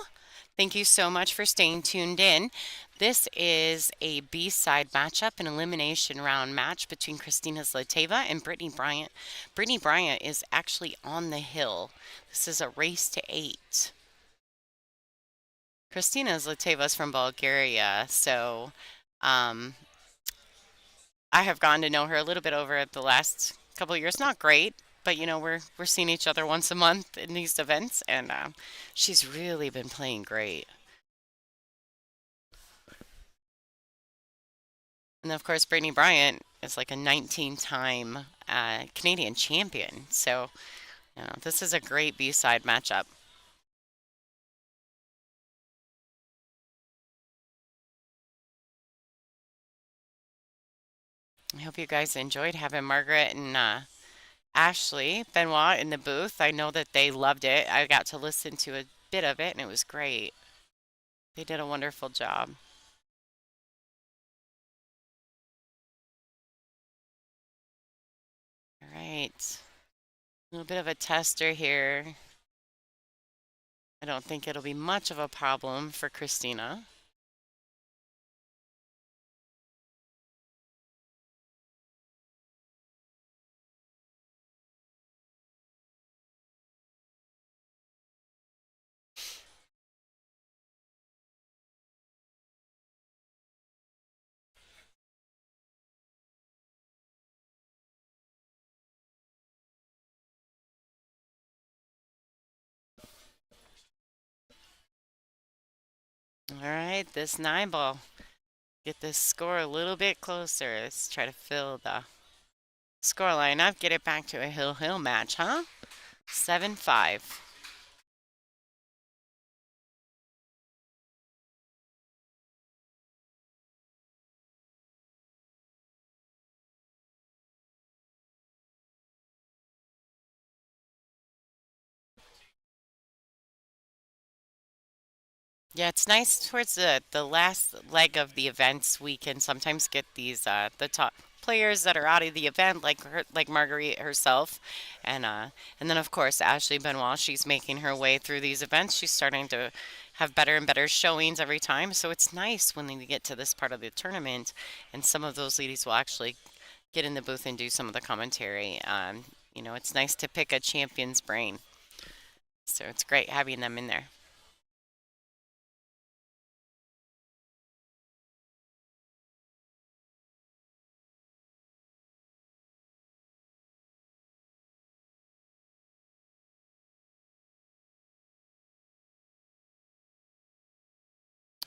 Thank you so much for staying tuned in. This is a B-side matchup, an elimination round match between Christina Zlateva and Brittany Bryant. Brittany Bryant is actually on the hill. This is a race to 8. Christina Zlateva is from Bulgaria, so um, I have gotten to know her a little bit over the last couple of years. Not great, but we're seeing each other once a month in these events, and she's really been playing great. And of course, Brittany Bryant is like a 19-time Canadian champion. So this is a great B-side matchup. I hope you guys enjoyed having Margaret and Ashley Benoit in the booth. I know that they loved it. I got to listen to a bit of it, and it was great. They did a wonderful job. All right. A little bit of a tester here. I don't think it'll be much of a problem for Christina. All right, this 9 ball. Get this score a little bit closer. Let's try to fill the score line up. Get it back to a hill-hill match, huh? 7-5. Yeah, it's nice towards the last leg of the events. We can sometimes get these the top players that are out of the event, like like Marguerite herself, and then of course Ashley Benoit. She's making her way through these events. She's starting to have better and better showings every time. So it's nice when we get to this part of the tournament, and some of those ladies will actually get in the booth and do some of the commentary. It's nice to pick a champion's brain. So it's great having them in there.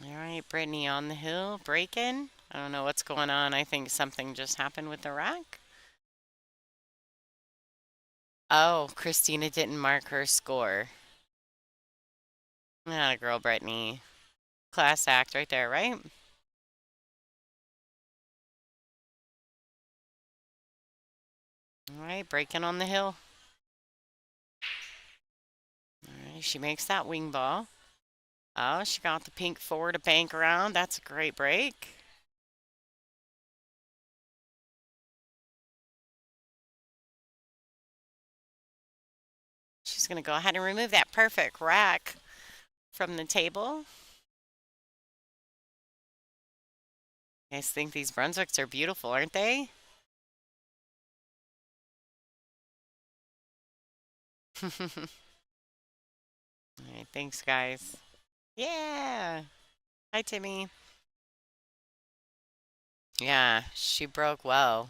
All right, Brittany on the hill, breaking. I don't know what's going on. I think something just happened with the rack. Oh, Christina didn't mark her score. Not a girl, Brittany. Class act right there, right? All right, breaking on the hill. All right, she makes that wing ball. Oh, she got the pink 4 to bank around. That's a great break. She's going to go ahead and remove that perfect rack from the table. You guys think these Brunswicks are beautiful, aren't they? All right, thanks, guys. Yeah. Hi, Timmy. Yeah, she broke well.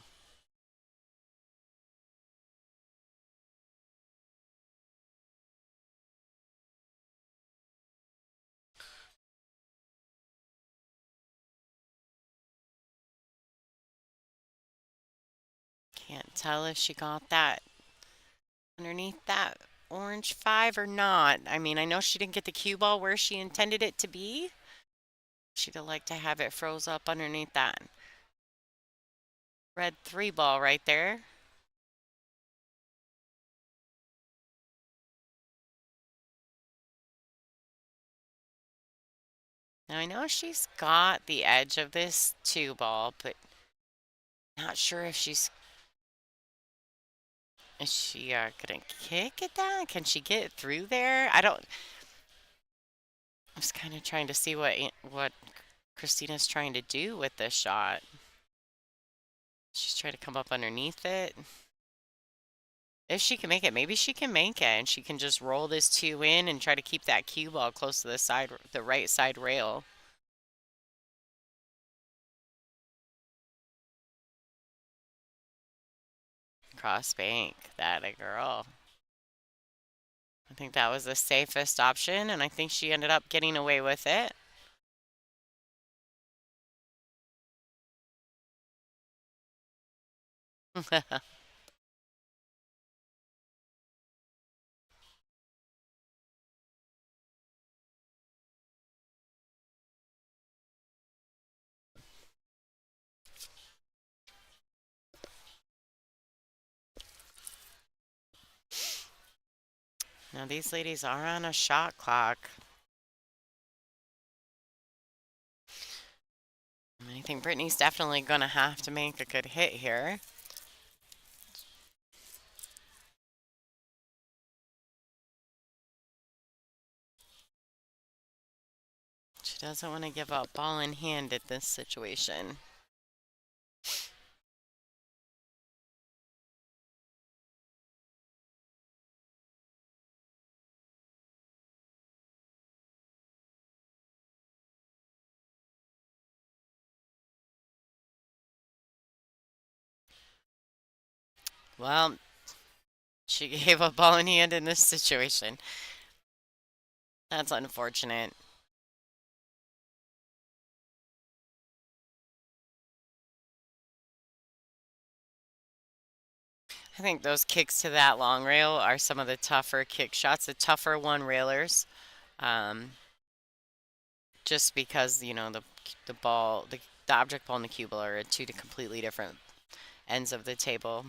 Can't tell if she got that underneath that orange 5 or not. I mean, I know she didn't get the cue ball where she intended it to be. She'd have liked to have it froze up underneath that red 3 ball right there. Now I know she's got the edge of this 2 ball, but not sure if she's Is she gonna kick it down? Can she get through there? I don't. I'm just kind of trying to see what Christina's trying to do with this shot. She's trying to come up underneath it. If she can make it, maybe she can make it, and she can just roll this two in and try to keep that cue ball close to the side, the right side rail. Cross bank, that a girl. I think that was the safest option, and I think she ended up getting away with it. Now these ladies are on a shot clock. I think Brittany's definitely going to have to make a good hit here. She doesn't want to give up ball in hand at this situation. Well, she gave up ball in hand in this situation. That's unfortunate. I think those kicks to that long rail are some of the tougher kick shots, the tougher one railers. Just because, you know, the ball, the object ball and the cue ball are at two completely different ends of the table.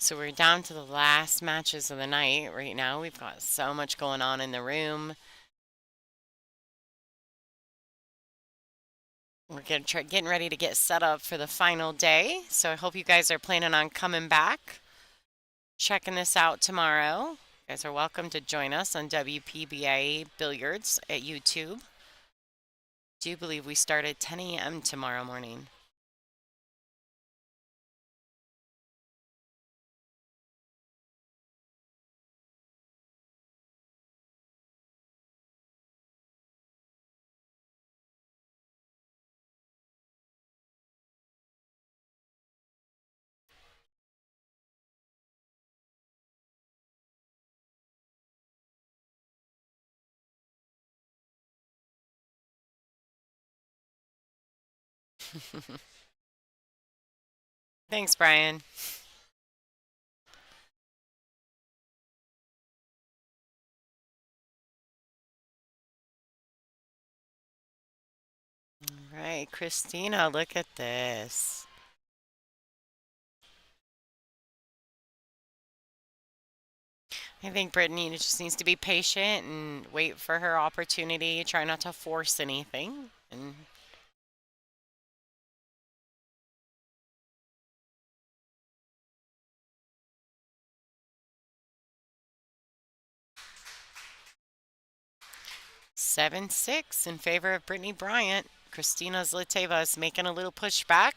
So we're down to the last matches of the night right now. We've got so much going on in the room. We're getting ready to get set up for the final day. So I hope you guys are planning on coming back, checking this out tomorrow. You guys are welcome to join us on WPBA Billiards at YouTube. Do believe we start at 10 a.m. tomorrow morning. Thanks, Brian. All right, Christina, look at this. I think Brittany just needs to be patient and wait for her opportunity. Try not to force anything. And 7-6 in favor of Brittany Bryant. Christina Zlateva is making a little pushback.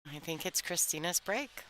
I think it's Christina's break.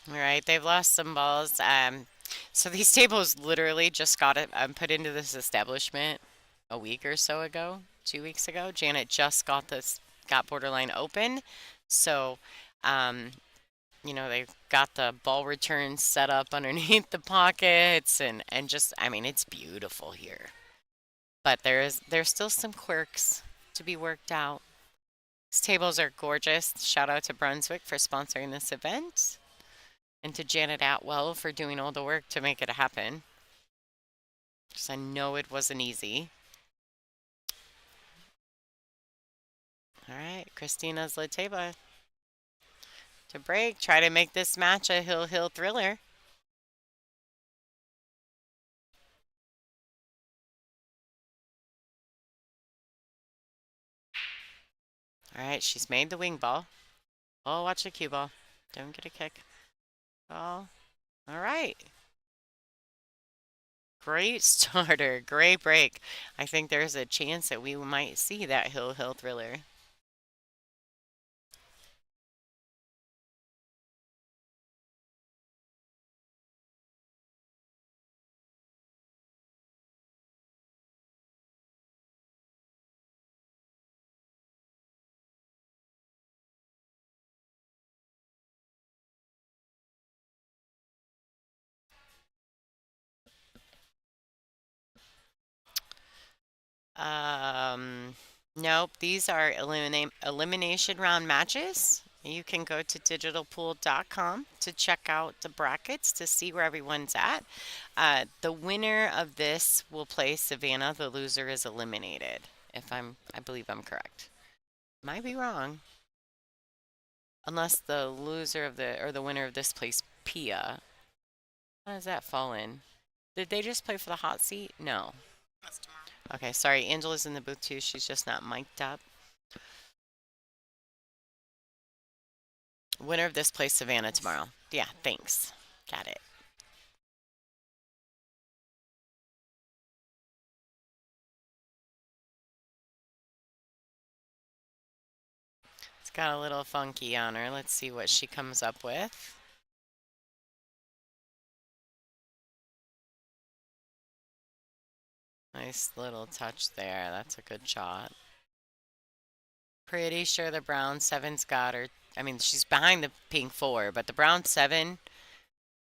All right, they've lost some balls. So these tables literally just got it put into this establishment a week or so ago, 2 weeks ago. Janet just got borderline open. So they've got the ball return set up underneath the pockets and just, I mean, it's beautiful here. But there's still some quirks to be worked out. These tables are gorgeous. Shout out to Brunswick for sponsoring this event and to Janet Atwell for doing all the work to make it happen. Because I know it wasn't easy. All right, Christina's Lateva to break. Try to make this match a hill thriller. All right, she's made the wing ball. Oh, watch the cue ball. Don't get a kick. Oh, all right. Great starter. Great break. I think there's a chance that we might see that hill thriller. Um, nope, these are elimination round matches. You can go to digitalpool.com to check out the brackets to see where everyone's at. The winner of this will play Savannah. The loser is eliminated. I believe I'm correct. Might be wrong. Unless the loser of the winner of this plays Pia. How does that fall in? Did they just play for the hot seat? No. That's tomorrow. Okay, sorry. Angela's in the booth too. She's just not mic'd up. Winner of this plays Savannah tomorrow. Yeah, thanks. Got it. It's got a little funky on her. Let's see what she comes up with. Nice little touch there. That's a good shot. Pretty sure the brown seven's got her. I mean, she's behind the pink four, but the brown seven,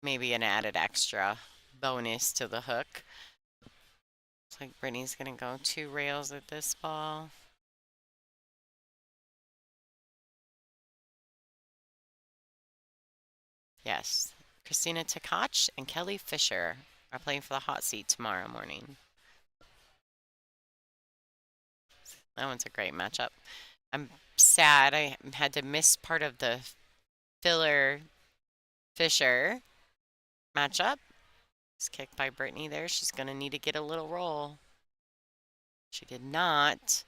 maybe an added extra bonus to the hook. Looks like Brittany's going to go 2 rails at this ball. Yes. Christina Tkach and Kelly Fisher are playing for the hot seat tomorrow morning. That one's a great matchup. I'm sad I had to miss part of the Filler Fisher matchup. It's kicked by Brittany there. She's going to need to get a little roll. She did not,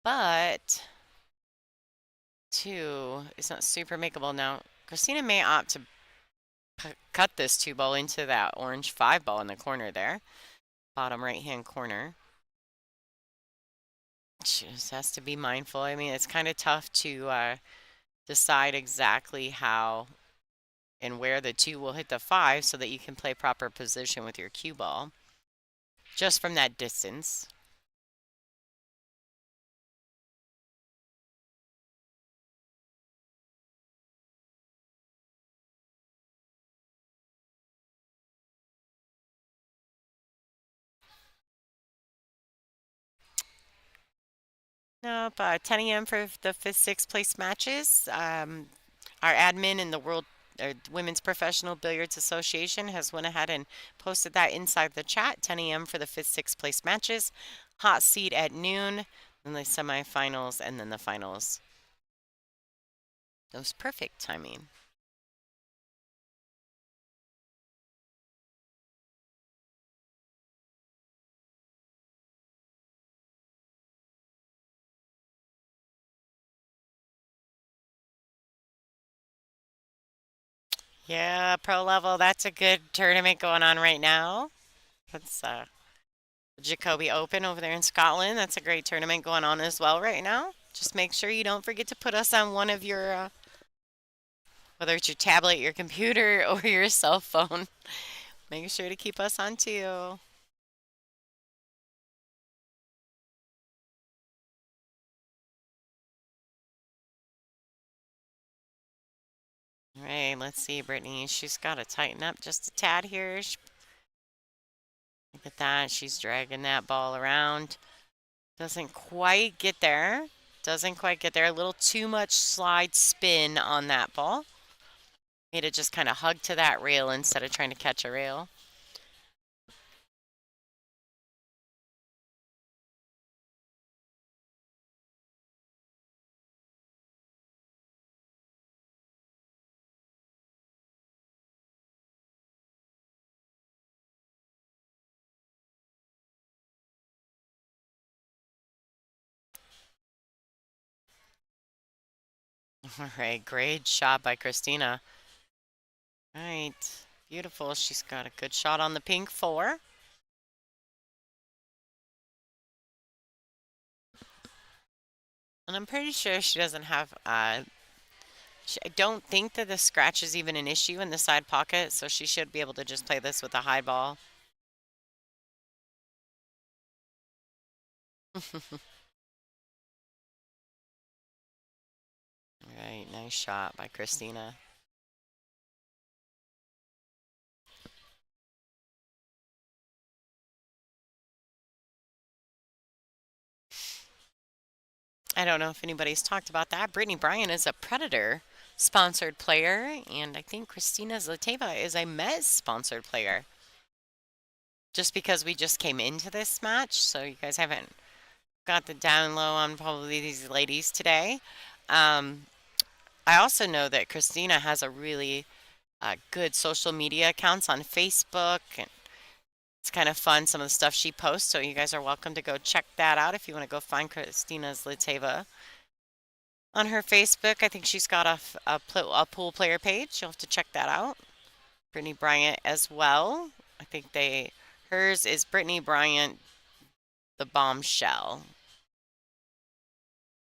but 2 is not super makeable. Now, Christina may opt to cut this 2 ball into that orange 5 ball in the corner there. Bottom right-hand corner. She just has to be mindful. I mean, it's kind of tough to decide exactly how and where the 2 will hit the 5 so that you can play proper position with your cue ball just from that distance. Nope, 10 a.m. for the 5th, 6th place matches. Our admin in the Women's Professional Billiards Association has went ahead and posted that inside the chat. 10 a.m. for the 5th, 6th place matches. Hot seat at noon, then the semifinals, and then the finals. That was perfect timing. Yeah, pro level, that's a good tournament going on right now. That's Jacoby Open over there in Scotland. That's a great tournament going on as well right now. Just make sure you don't forget to put us on one of your, whether it's your tablet, your computer, or your cell phone. Make sure to keep us on too. All right, let's see, Brittany. She's got to tighten up just a tad here. Look at that. She's dragging that ball around. Doesn't quite get there. Doesn't quite get there. A little too much slide spin on that ball. Made it just kind of hug to that rail instead of trying to catch a rail. All right, great shot by Christina. All right, beautiful. She's got a good shot on the pink 4. And I'm pretty sure she doesn't have, I don't think that the scratch is even an issue in the side pocket, so she should be able to just play this with a high ball. All right, nice shot by Christina. I don't know if anybody's talked about that. Brittany Bryant is a Predator sponsored player, and I think Christina Zlateva is a Mez sponsored player. Just because we just came into this match, so you guys haven't got the down low on probably these ladies today. I also know that Christina has a really good social media accounts on Facebook, and it's kind of fun, some of the stuff she posts, so you guys are welcome to go check that out if you want to go find Christina Zlateva on her Facebook. I think she's got a pool player page. You'll have to check that out. Brittany Bryant as well. I think hers is Brittany Bryant, the bombshell.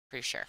Pretty sure.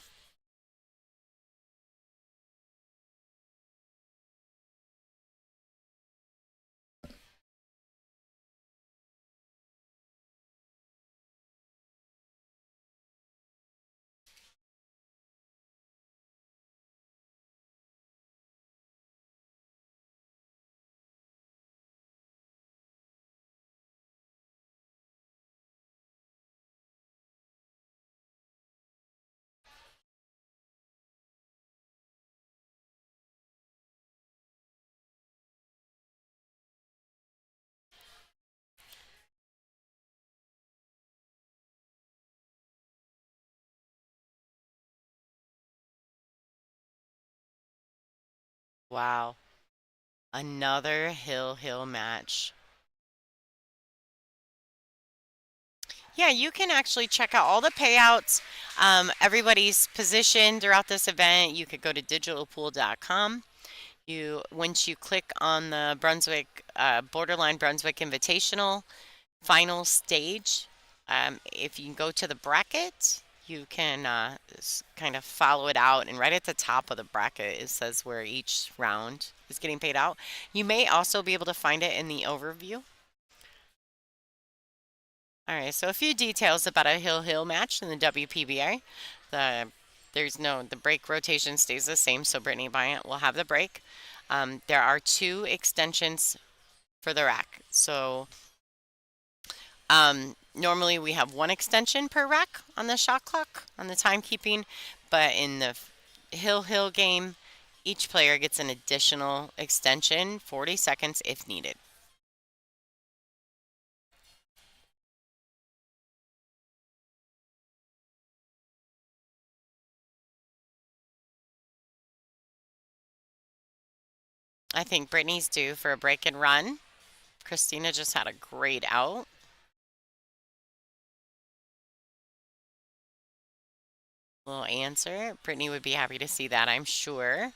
Wow. Another hill match. Yeah, you can actually check out all the payouts, everybody's position throughout this event. You could go to digitalpool.com. Once you click on the Borderline Brunswick Invitational final stage, if you go to the bracket, you can kind of follow it out, and right at the top of the bracket it says where each round is getting paid out. You may also be able to find it in the overview. All right, so a few details about a hill match in the WPBA. The break rotation stays the same, so Brittany Bryant will have the break. There are 2 extensions for the rack. So normally we have 1 extension per rack on the shot clock, on the timekeeping, but in the hill game, each player gets an additional extension, 40 seconds if needed. I think Brittany's due for a break and run. Christina just had a great out. Little answer. Brittany would be happy to see that, I'm sure.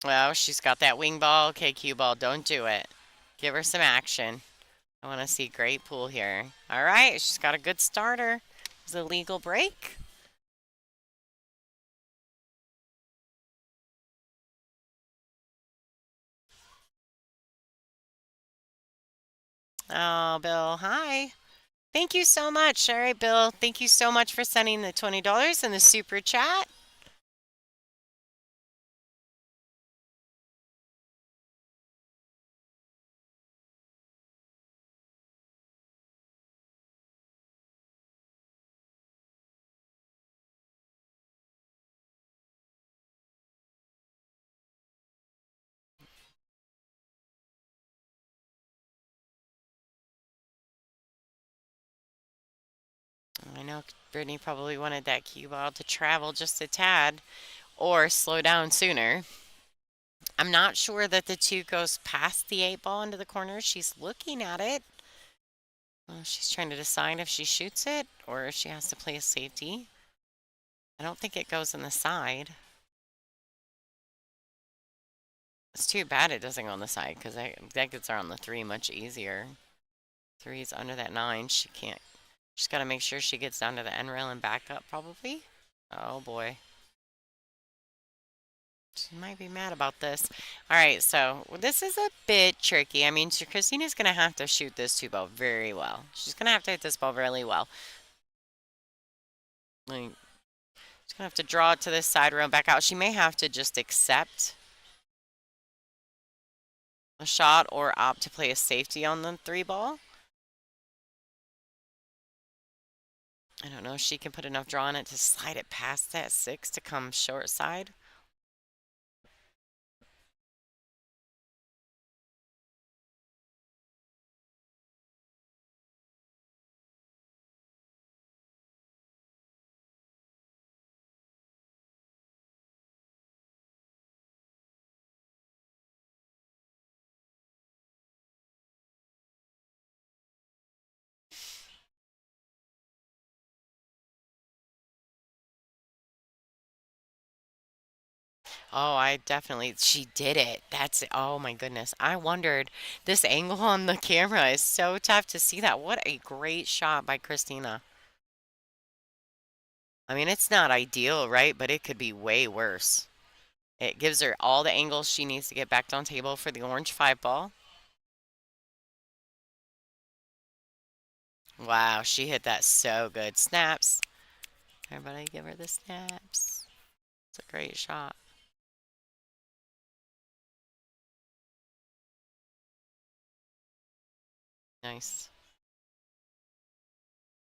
Well, she's got that wing ball. Okay, cue ball, don't do it. Give her some action. I want to see great pool here. All right, she's got a good starter. It was a legal break. Oh, Bill, hi. Thank you so much. All right, Bill. Thank you so much for sending the $20 in the super chat. I know Brittany probably wanted that cue ball to travel just a tad or slow down sooner. I'm not sure that the two goes past the 8 ball into the corner. She's looking at it. She's trying to decide if she shoots it or if she has to play a safety. I don't think it goes in the side. It's too bad it doesn't go on the side because that gets her on the 3 much easier. 3's under that 9. She can't. She's got to make sure she gets down to the end rail and back up probably. Oh boy. She might be mad about this. All right, so this is a bit tricky. I mean, Christina's going to have to shoot this 2 ball very well. She's going to have to hit this ball really well. Like, she's going to have to draw it to this side rail and back out. She may have to just accept a shot or opt to play a safety on the 3 ball. I don't know if she can put enough draw on it to slide it past that 6 to come short side. Oh, I definitely, she did it. That's it. Oh my goodness. I wondered, this angle on the camera is so tough to see that. What a great shot by Christina. I mean, it's not ideal, right? But it could be way worse. It gives her all the angles she needs to get back on table for the orange 5 ball. Wow, she hit that so good. Snaps. Everybody give her the snaps. It's a great shot. Nice.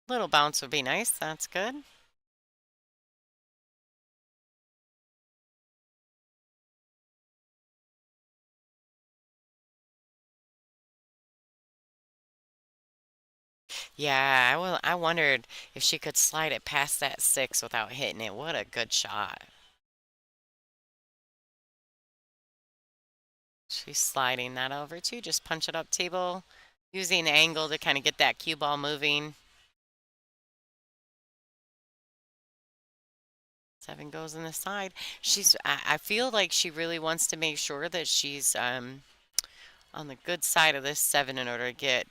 Little bounce would be nice. That's good. Yeah, I wondered if she could slide it past that 6 without hitting it. What a good shot. She's sliding that over too. Just punch it up table, using the angle to kind of get that cue ball moving. 7 goes in the side. I feel like she really wants to make sure that she's on the good side of this 7 in order to get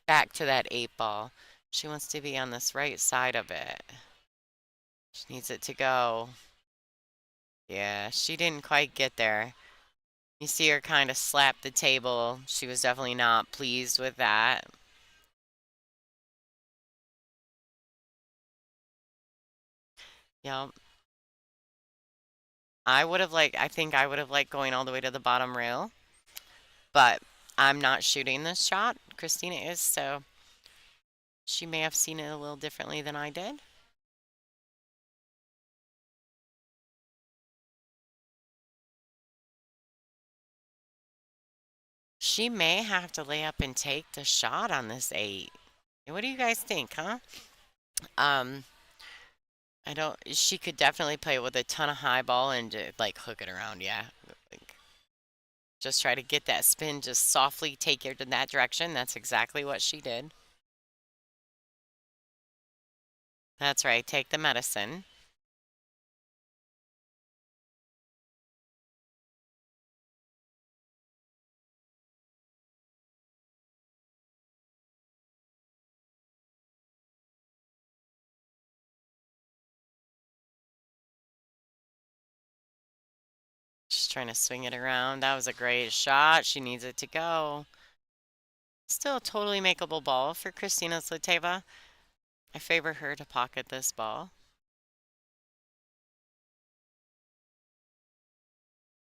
back to that 8 ball. She wants to be on this right side of it. She needs it to go. Yeah, she didn't quite get there. You see her kind of slap the table. She was definitely not pleased with that. Yep. I think I would have liked going all the way to the bottom rail, but I'm not shooting this shot. Christina is, so she may have seen it a little differently than I did. She may have to lay up and take the shot on this 8. What do you guys think, huh? Um, I don't. She could definitely play with a ton of high ball and like hook it around. Yeah, like, just try to get that spin. Just softly take it in that direction. That's exactly what she did. That's right. Take the medicine. She's trying to swing it around. That was a great shot. She needs it to go. Still a totally makeable ball for Kristina Zliteva. I favor her to pocket this ball.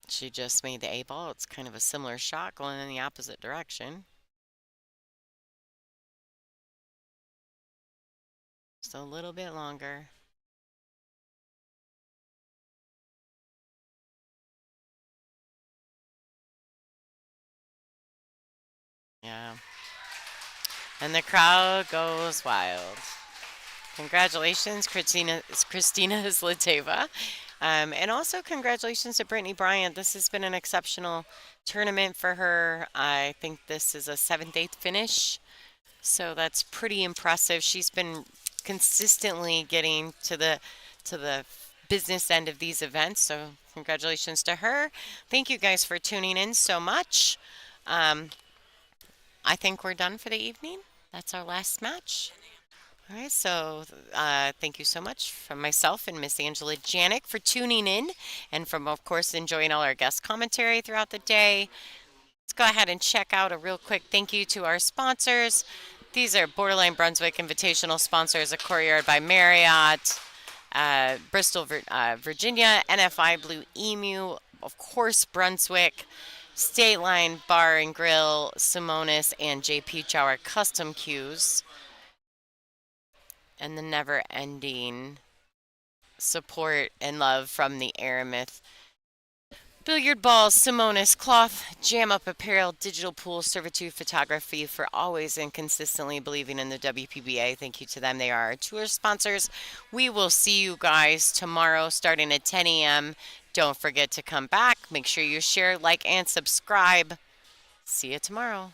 She just made the A ball. It's kind of a similar shot going in the opposite direction. Just a little bit longer. Yeah. And the crowd goes wild. Congratulations, Kristina Zliteva. And also congratulations to Brittany Bryant. This has been an exceptional tournament for her. I think this is a 7th-8th finish. So that's pretty impressive. She's been consistently getting to the business end of these events. So congratulations to her. Thank you guys for tuning in so much. I think we're done for the evening. That's our last match. All right, so thank you so much from myself and Miss Angela Janik for tuning in and from, of course, enjoying all our guest commentary throughout the day. Let's go ahead and check out a real quick thank you to our sponsors. These are Borderline Brunswick Invitational sponsors, a Courtyard by Marriott, Bristol, Virginia, NFI Blue Emu, of course, Brunswick, State Line Bar and Grill, Simonis, and JP Chower Custom Cues. And the never-ending support and love from the Aramith. Billiard balls, Simonis, cloth, jam-up apparel, digital pool, servitude photography for always and consistently believing in the WPBA. Thank you to them. They are our tour sponsors. We will see you guys tomorrow starting at 10 a.m. Don't forget to come back. Make sure you share, like, and subscribe. See you tomorrow.